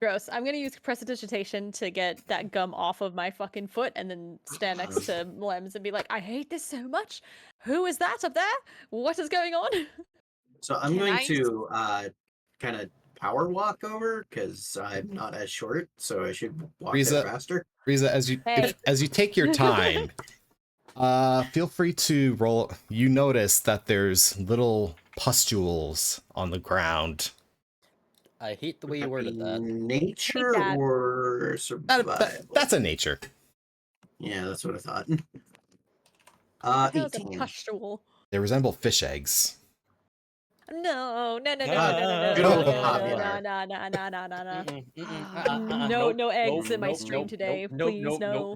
Gross. I'm gonna use prestidigitation to get that gum off of my fucking foot and then stand next to Lems and be like, I hate this so much. Who is that up there? What is going on? So I'm Can going I- to kind of power walk over because I'm not as short, so I should walk Riza- there faster. Riza, Hey. as you take your time, feel free to roll. You notice that there's little pustules on the ground. I hate the way Would you that worded be that. nature Dad. or survival? That's a nature. Yeah, that's what I thought. What the hell is a 18. pustule? They resemble fish eggs. No. Good old caviar. No eggs in my stream today. Please, no.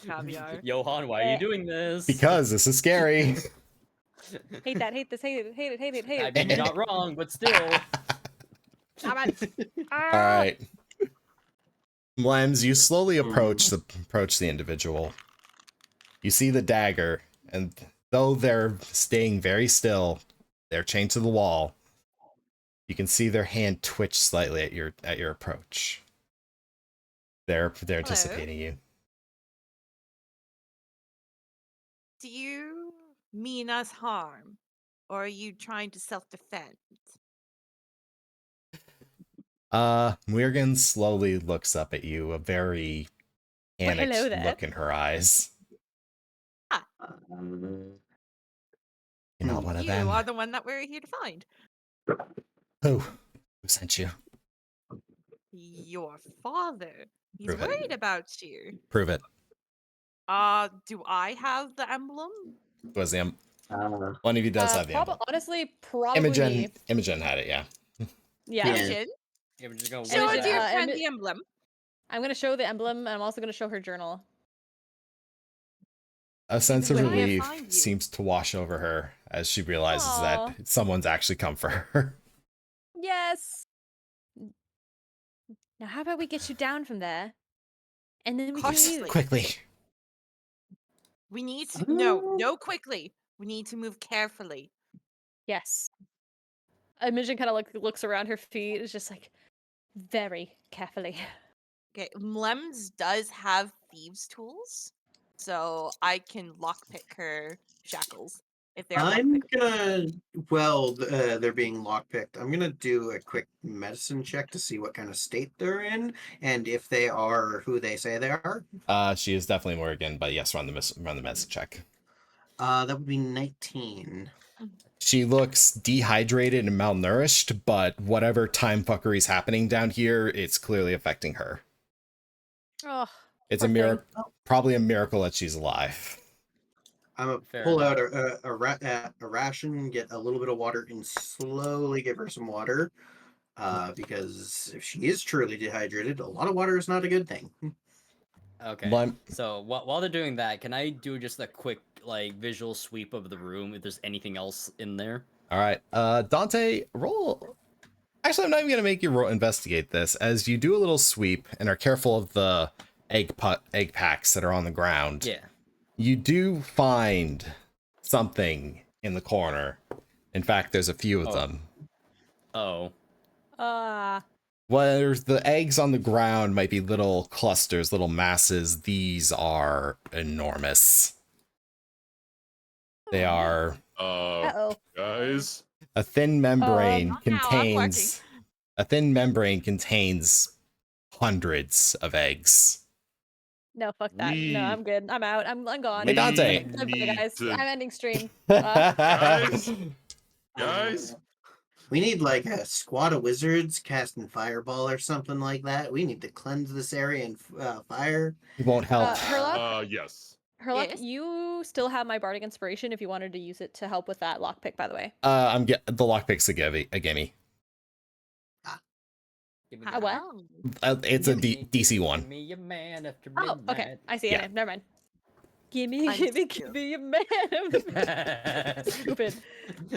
Caviar. Johann, why are you doing this? Because this is scary. Hate that. Hate this. Hate it. I mean, you're not wrong, but still. Damn it. All right. Lems, you slowly approach the individual. You see the dagger, and though they're staying very still, they're chained to the wall. You can see their hand twitch slightly at your approach. They're anticipating you. Do you mean us harm? Or are you trying to self-defend? Muirgan slowly looks up at you, a very panicked hello there. look in her eyes. Um, You're not one of You them. are the one that we're here to find. Who sent you? Your father. He's Prove it. worried about you. Prove it. Do I have the emblem? Was the uh, one of you does have the emblem. Honestly, probably me. Imogen had it, yeah. Yeah. Yeah. Imogen, Yeah, we're just gonna show Imogen, dear uh, friend Imi- the emblem. I'm gonna show the emblem, and I'm also gonna show her journal. A sense of Where do I relief find you? seems to wash over her as she realizes Aw. that someone's actually come for her. Yes. Now, how about we get you down from there, and then we can Cautiously. leave. Quickly. We need to no quickly. We need to move carefully. Yes. Imogen kind of looks around her feet. Is just like very carefully. Okay, Mlems does have thieves' tools, so I can lockpick her shackles if they're I'm lockpickable. gonna, well, they're being lockpicked. I'm gonna do a quick medicine check to see what kind of state they're in and if they are who they say they are. She is definitely Morgan, but yes, run the medicine check. That would be 19. She looks dehydrated and malnourished, but whatever time fuckery's happening down here, it's clearly affecting her. Oh, It's poor a thing. miracle, probably a miracle that she's alive. I'm gonna Fair pull enough. out a ration, get a little bit of water, and slowly give her some water. Because if she is truly dehydrated, a lot of water is not a good thing. Okay. Lem- So while they're doing that, can I do just a quick like visual sweep of the room if there's anything else in there? All right, Dante, roll. Actually, I'm not even gonna make you investigate this. As you do a little sweep and are careful of the egg packs that are on the ground. Yeah. You do find something in the corner. In fact, there's a few of Oh. them. Oh. Whereas the eggs on the ground might be little clusters, little masses, these are enormous. They are Uh-oh. Guys, a thin membrane Not now, I'm contains hundreds of eggs. No, fuck that. No, I'm good. I'm out. I'm gone. Hey, Dante. Goodbye, need guys. to- I'm ending stream. Guys, We need like a squad of wizards casting fireball or something like that. We need to cleanse this area and fire. It won't help. Herlock, yes. Herlock, Yes? you still have my bardic inspiration if you wanted to use it to help with that lockpick, by the way. The lockpick's a gimme. What? Oh. It's a DC one. Me a man after Oh, midnight. okay. I see Yeah. it. Never mind. Gimme, I'm gimme, still- gimme a man of the stupid.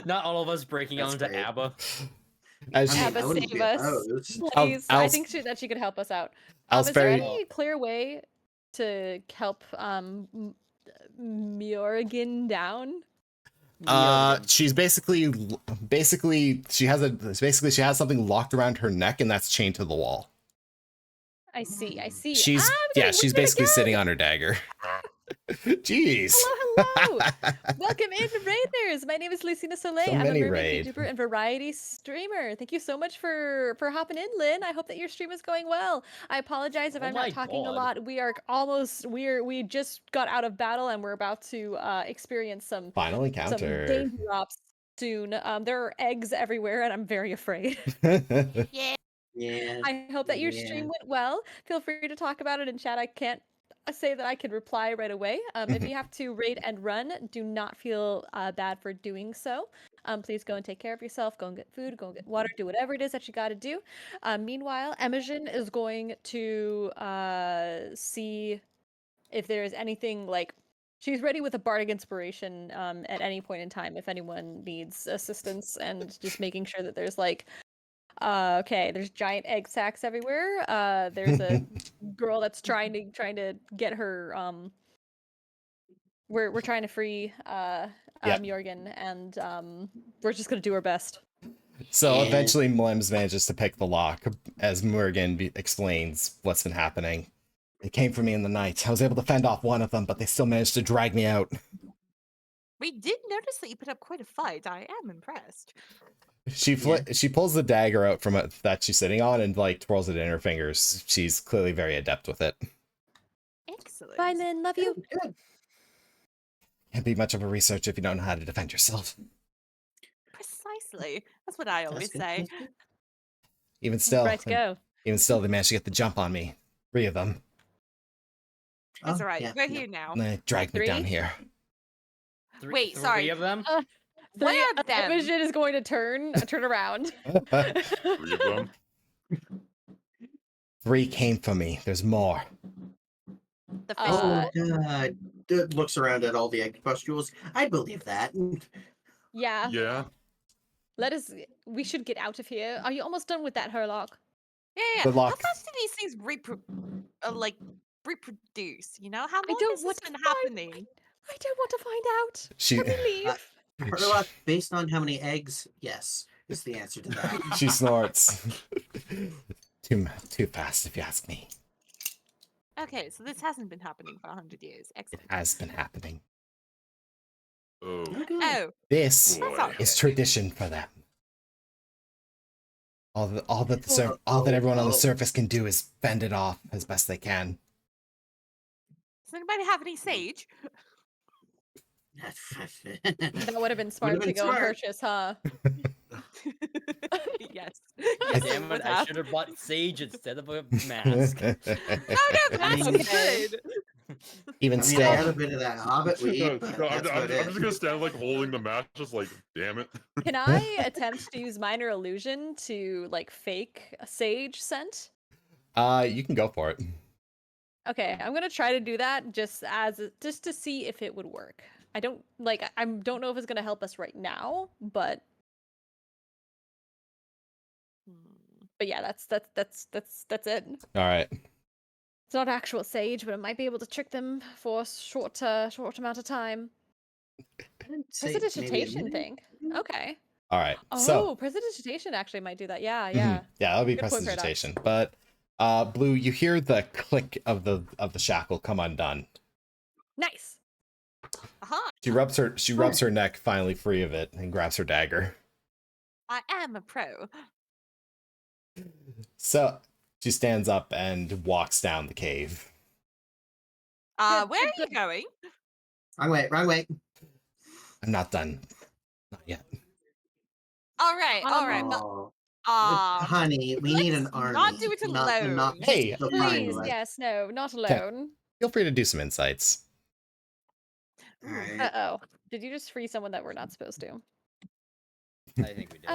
Not all of us breaking That's onto great. ABBA. As I mean, Abba, I wouldn't save be us, opposed. please. I'll I think that she could help us out. Is there very- any clear way to help Mjorgen down? she's basically she has something locked around her neck, and that's chained to the wall. I see. She's I'm gonna she's win it basically again! sitting on her dagger. Jeez. Hello. Welcome in, Raiders. My name is Lucina Soleil. So I'm a many mermaid raid. YouTuber and variety streamer. Thank you so much for hopping in, Lynn. I hope that your stream is going well. I apologize if Oh I'm my not talking a God. lot. We just got out of battle and we're about to experience some Final encounter. danger drops soon. There are eggs everywhere and I'm very afraid. Yeah. Yeah. I hope that your stream went well. Feel free to talk about it in chat. I can't say that I can reply right away. If you have to raid and run, do not feel bad for doing so. Please go and take care of yourself. Go and get food. Go and get water. Do whatever it is that you got to do. Meanwhile, Imogen is going to see if there is anything like. She's ready with a bardic inspiration at any point in time if anyone needs assistance, and just making sure that there's like. Okay, there's giant egg sacs everywhere. There's a girl that's trying to get her we're trying to free Jorgen, and we're just gonna do our best. So Yeah. eventually Mlems manages to pick the lock as Morgan explains what's been happening. They came for me in the night. I was able to fend off one of them, but they still managed to drag me out. We did notice that you put up quite a fight. I am impressed. She pulls the dagger out from it that she's sitting on and like twirls it in her fingers. She's clearly very adept with it. Excellent. Bye, Lynn. Love you. Good. Can't be much of a researcher if you don't know how to defend yourself. Precisely. That's what I always That's say. good, that's good. Even still, Right, go. they managed to get the jump on me. 3 of them. It's Oh, all right. yeah, We're yeah. here now. And they dragged me 3? down here. Wait, Three sorry. of them? One of them. Imogen is going to turn around. 3 of them. 3 came for me. There's more. The fish. Oh god. It looks around at all the egg pustules. I believe that. Yeah. Yeah. We should get out of here. Are you almost done with that, Herlock? Yeah. Good How luck. fast do these things reproduce? You know, how long don't has want this to been find- happening? I don't want to find out. She Let me leave. Herlock, based on how many eggs, yes, is the answer to that. she snorts. Too fast, if you ask me. Okay, so this hasn't been happening for 100 years. It Excellent. has been happening. Oh. Okay. Oh, This Boy. that's is good. tradition for them. All that everyone on the surface can do is fend it off as best they can. Does anybody have any sage? That would have been smart Would've to been go and smart. purchase, huh? Yes. Damn would it, I have. should have bought sage instead of a mask. No, that's mean- good. Even I mean, still, I had a bit of that hobbit No, weed, but no, that's I'm about just it. gonna stand like holding the match, just like, damn it. Can I attempt to use minor illusion to like fake a sage scent? you can go for it. Okay, I'm gonna try to do that just to see if it would work. I don't know if it's gonna help us right now, but yeah, that's it. All right. It's not actual sage, but it might be able to trick them for a short amount of time. I'd say maybe a Prestidigitation minute. thing. Okay. All right. Oh, So prestidigitation actually might do that. Yeah, mhm. yeah. yeah, that'll be Good point, Paradox. prestidigitation. But Blue, you hear the click of the shackle come undone. Nice. Uh-huh. She rubs her neck finally free of it and grabs her dagger. I am a pro. So she stands up and walks down the cave. Good, Where good, are you going? Wrong way. I'm not done. Not yet. All right. Oh, Um, honey, we need an let's army. not do it alone. Not Hey, the Please, finalist. yes, no, not alone. Feel free to do some insights. All right. Uh-oh. Did you just free someone that we're not supposed to? I think we did.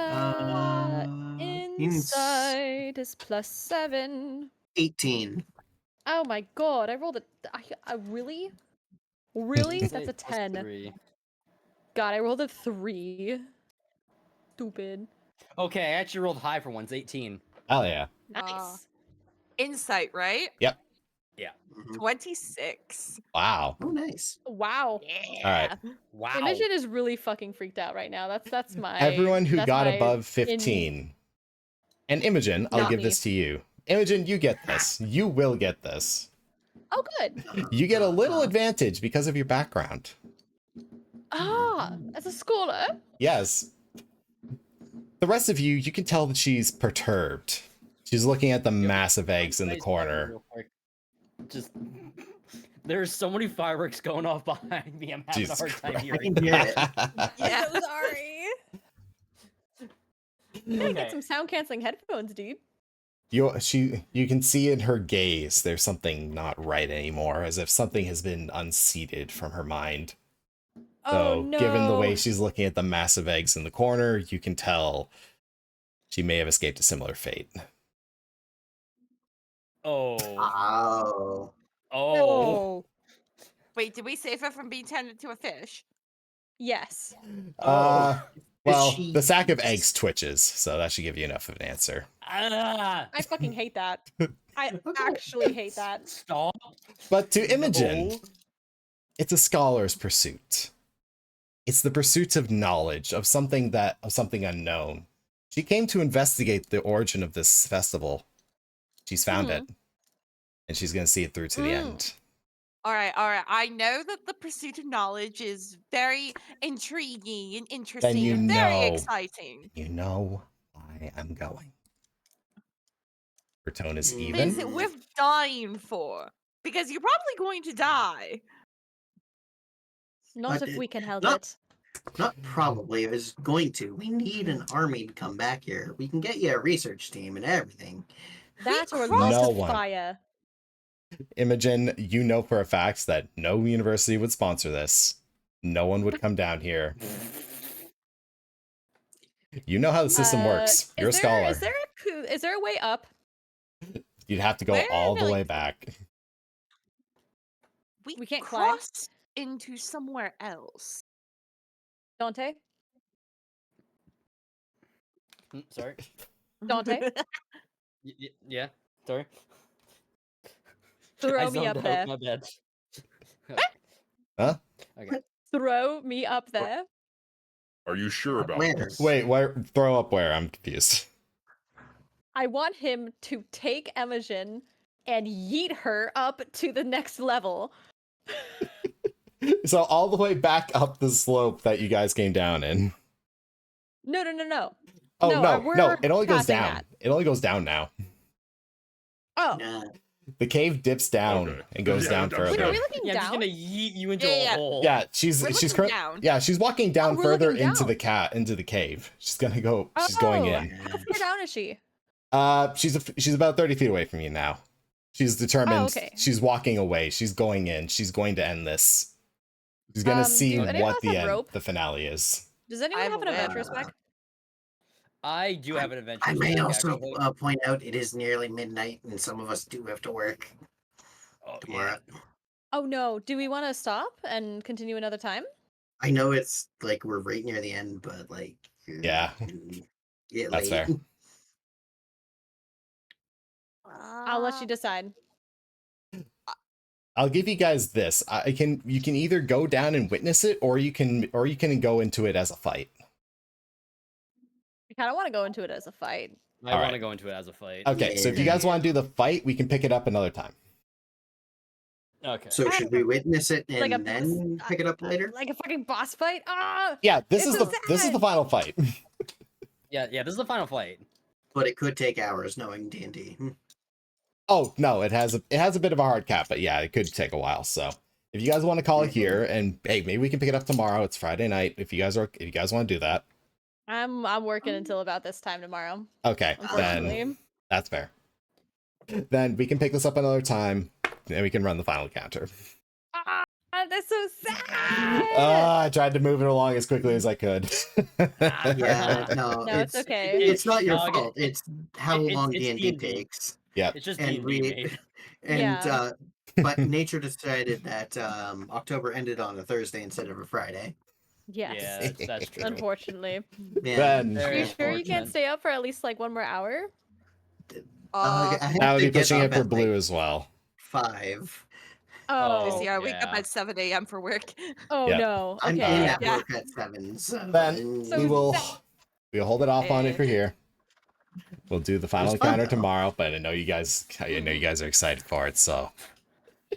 Insight is +7. 18. Oh my god, I rolled a really? Really? Say That's a plus 10. 3. God, I rolled a 3. Stupid. Okay, I actually rolled high for once, 18. Oh yeah. Nice. Insight, right? Yep. Mhm. 26. Wow. Oh, nice. Wow. All right. Wow. Imogen is really fucking freaked out right now. That's my Everyone who that's got my above 15. And Imogen, I'll Not give me. this to you. Imogen, you get this. You will get this. Oh, good. You get a little advantage because of your background. Ah, as a scholar. Yes. The rest of you, you can tell that she's perturbed. She's looking at the massive eggs in the corner. Real quick. Just there's so many fireworks going off behind me. I'm having Jesus a hard time I hearing. can hear it. Yeah. I'm so sorry. You gotta get some sound canceling headphones, dude. You can see in her gaze there's something not right anymore, as if something has been unseated from her mind. Oh So, no. given the way she's looking at the massive eggs in the corner, you can tell she may have escaped a similar fate. Oh. Oh. Oh. Wait, did we save her from being turned into a fish? Yes. Well, she- the sack of eggs twitches, so that should give you enough of an answer. Ah. I fucking hate that. I actually hate that. Stop. But to Imogen, No. it's a scholar's pursuit. It's the pursuit of knowledge, of something unknown. She came to investigate the origin of this festival. She's found it. And she's going to see it through to the end. All right. I know that the pursuit of knowledge is very intriguing and interesting you and very know. exciting. You know why I'm going. Her tone is Mm. even. Is it worth dying for? Because you're probably going to die. Not But if it- we can help not- it. Not probably. I was going to. We need an army to come back here. We can get you a research team and everything. That or crossed- lots No of one. fire. Imogen, you know for a fact that no university would sponsor this. No one would come down here. You know how the system works. You're a scholar. Is there a way up? You'd have to go Where all the really- way back. We can't climb? crossed into somewhere else. Dante? Sorry. Dante? Yeah. Sorry. Throw I me up zoned out, there. My bad. Huh? Okay. Throw me up there. Are you sure about Where? this? Wait, where? Throw up where? I'm confused. I want him to take Imogen and yeet her up to the next level. So all the way back up the slope that you guys came down in. No. Oh No, no, we're no! It only goes passing down. that. It only goes down now. Oh. Nah. The cave dips down Okay. and goes Yeah, down that's further. Wait, are we looking Yeah, I'm just down? gonna yeet you into Yeah, a yeah. hole. Yeah, she's We're she's looking cur- down. yeah, she's walking down we're further looking into down. into the cave. She's gonna go. She's going in. How far down is she? She's about 30 feet away from you now. She's determined. Oh, okay. She's walking away. She's going in. She's going to end this. She's gonna see do anyone what else the have end, rope? the finale is. Does anyone I'm have an aware. adventurous back? I do have an adventure. I may check, also actually. point out it is nearly midnight and some of us do have to work Oh, yeah. tomorrow. Oh no. Do we want to stop and continue another time? I know it's like we're right near the end, but like Yeah. get That's late. fair. I'll let you decide. I'll give you guys this. You can either go down and witness it, or you can go into it as a fight. I kind of want to go into it as a fight. I All want to right. go into it as a fight. Okay, so if you guys want to do the fight, we can pick it up another time. Okay. So should we witness it and Like a then pick it up later? Like a fucking boss fight? Ah! Yeah, this It's is so this is the sad. final fight. Yeah. This is the final fight. But it could take hours knowing D&D. Oh no, it has a bit of a hard cap, but yeah, it could take a while. So if you guys want to call it here, and hey, maybe we can pick it up tomorrow. It's Friday night. If you guys want to do that, I'm working until about this time tomorrow. okay, then Unfortunately. that's fair. Then we can pick this up another time, and we can run the final counter. Ah, that's so sad. I tried to move it along as quickly as I could. Yeah, no, No, it's okay. It's not your No, fault. It's how it's- long it's D&D D&D. takes. Yep. It's just And D&D, we mate. and Yeah. But nature decided that October ended on a Thursday instead of a Friday. Yes. Yeah, that's true. Unfortunately. Yeah, Ben. Are Very you sure you can't unfortunate. stay up for at least like one more hour? I have I would to be get pushing up it for at, Blue like, as well. 5. Oh. Yeah, I wake up yeah. at 7 a.m. for work. Oh Yep. no. I'm Okay. in Yeah. at Yeah. work at 7, so Ben, So we'll hold it off on it Eh. for here. We'll do the final It was fun, encounter though. tomorrow, but I know you guys are excited for it, so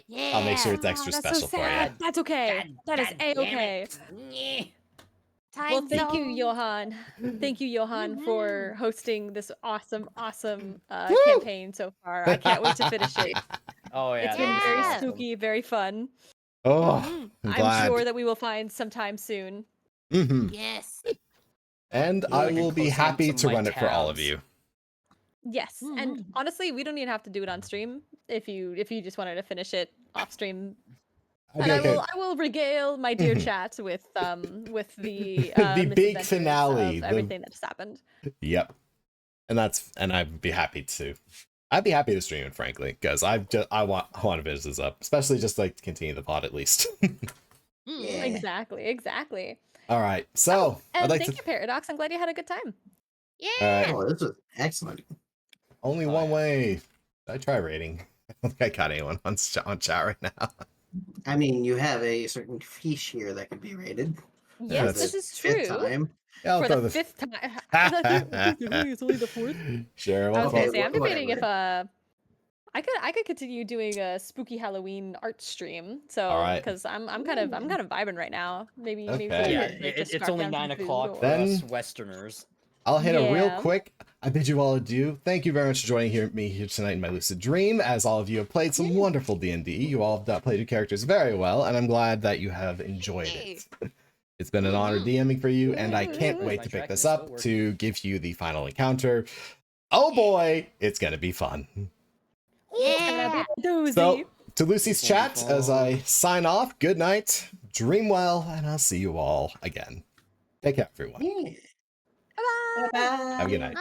Yeah. I'll make sure it's Aw, extra that's special so for you. sad. That's okay. That is a-okay. Well, Time thank you, zones. Johann. Thank you, Johann, for hosting this awesome campaign so far. I can't wait to finish it. Oh yeah. It's been this is very Yeah. awesome. spooky, very fun. Oh, Mhm. I'm I'm glad. sure that we will find sometime soon. hmm Yes. And Yeah, I like a will be close happy glimpse to of my run it for all of tabs. you. Yes, and Mhm. honestly, we don't even have to do it on stream if you just wanted to finish it off stream. Okay, And okay. I will regale my dear Mhm. chat with the The big misadventures finale, of everything that has happened. Yep. And I'd be happy to. I'd be happy to stream it, frankly, because I want to finish this up, especially just like to continue the pod at least. Yeah. Exactly. All right, so And I'd like thank to. you, Paradox. I'm glad you had a good time. Yeah. All right, Oh, this was excellent. only Oh, one yeah. way. I try rating. I don't think I got anyone on chat right now. I mean, you have a certain fiche here that can be rated. Yes, For this the is 5th true. time. Yeah, I'll For throw the 5th time. I think it's only the 4th. Sure, I we'll was gonna throw- say I'm debating if whatever. I could continue doing a spooky Halloween art stream. So All right. because I'm kind of vibing right now. Maybe Okay. we'll Yeah, start to it's scarf only down some 9 food o'clock for or- Then- us Westerners. I'll hit a real Yeah. quick. I bid you all adieu. Thank you very much for joining me here tonight in my lucid dream. As all of you have played some wonderful D&D, you all have played your characters very well, and I'm glad that you have enjoyed it. It's been an honor DMing for you, and I can't wait My to pick tracking this is still up working. to give you the final encounter. Oh boy, it's gonna be fun. Yeah. Doozy. So, to Lucy's This will be chat, as I sign off, good night, dream well, and I'll see you all again. Take care, everyone. Yeah. Bye-bye. Bye-bye. Have a good night.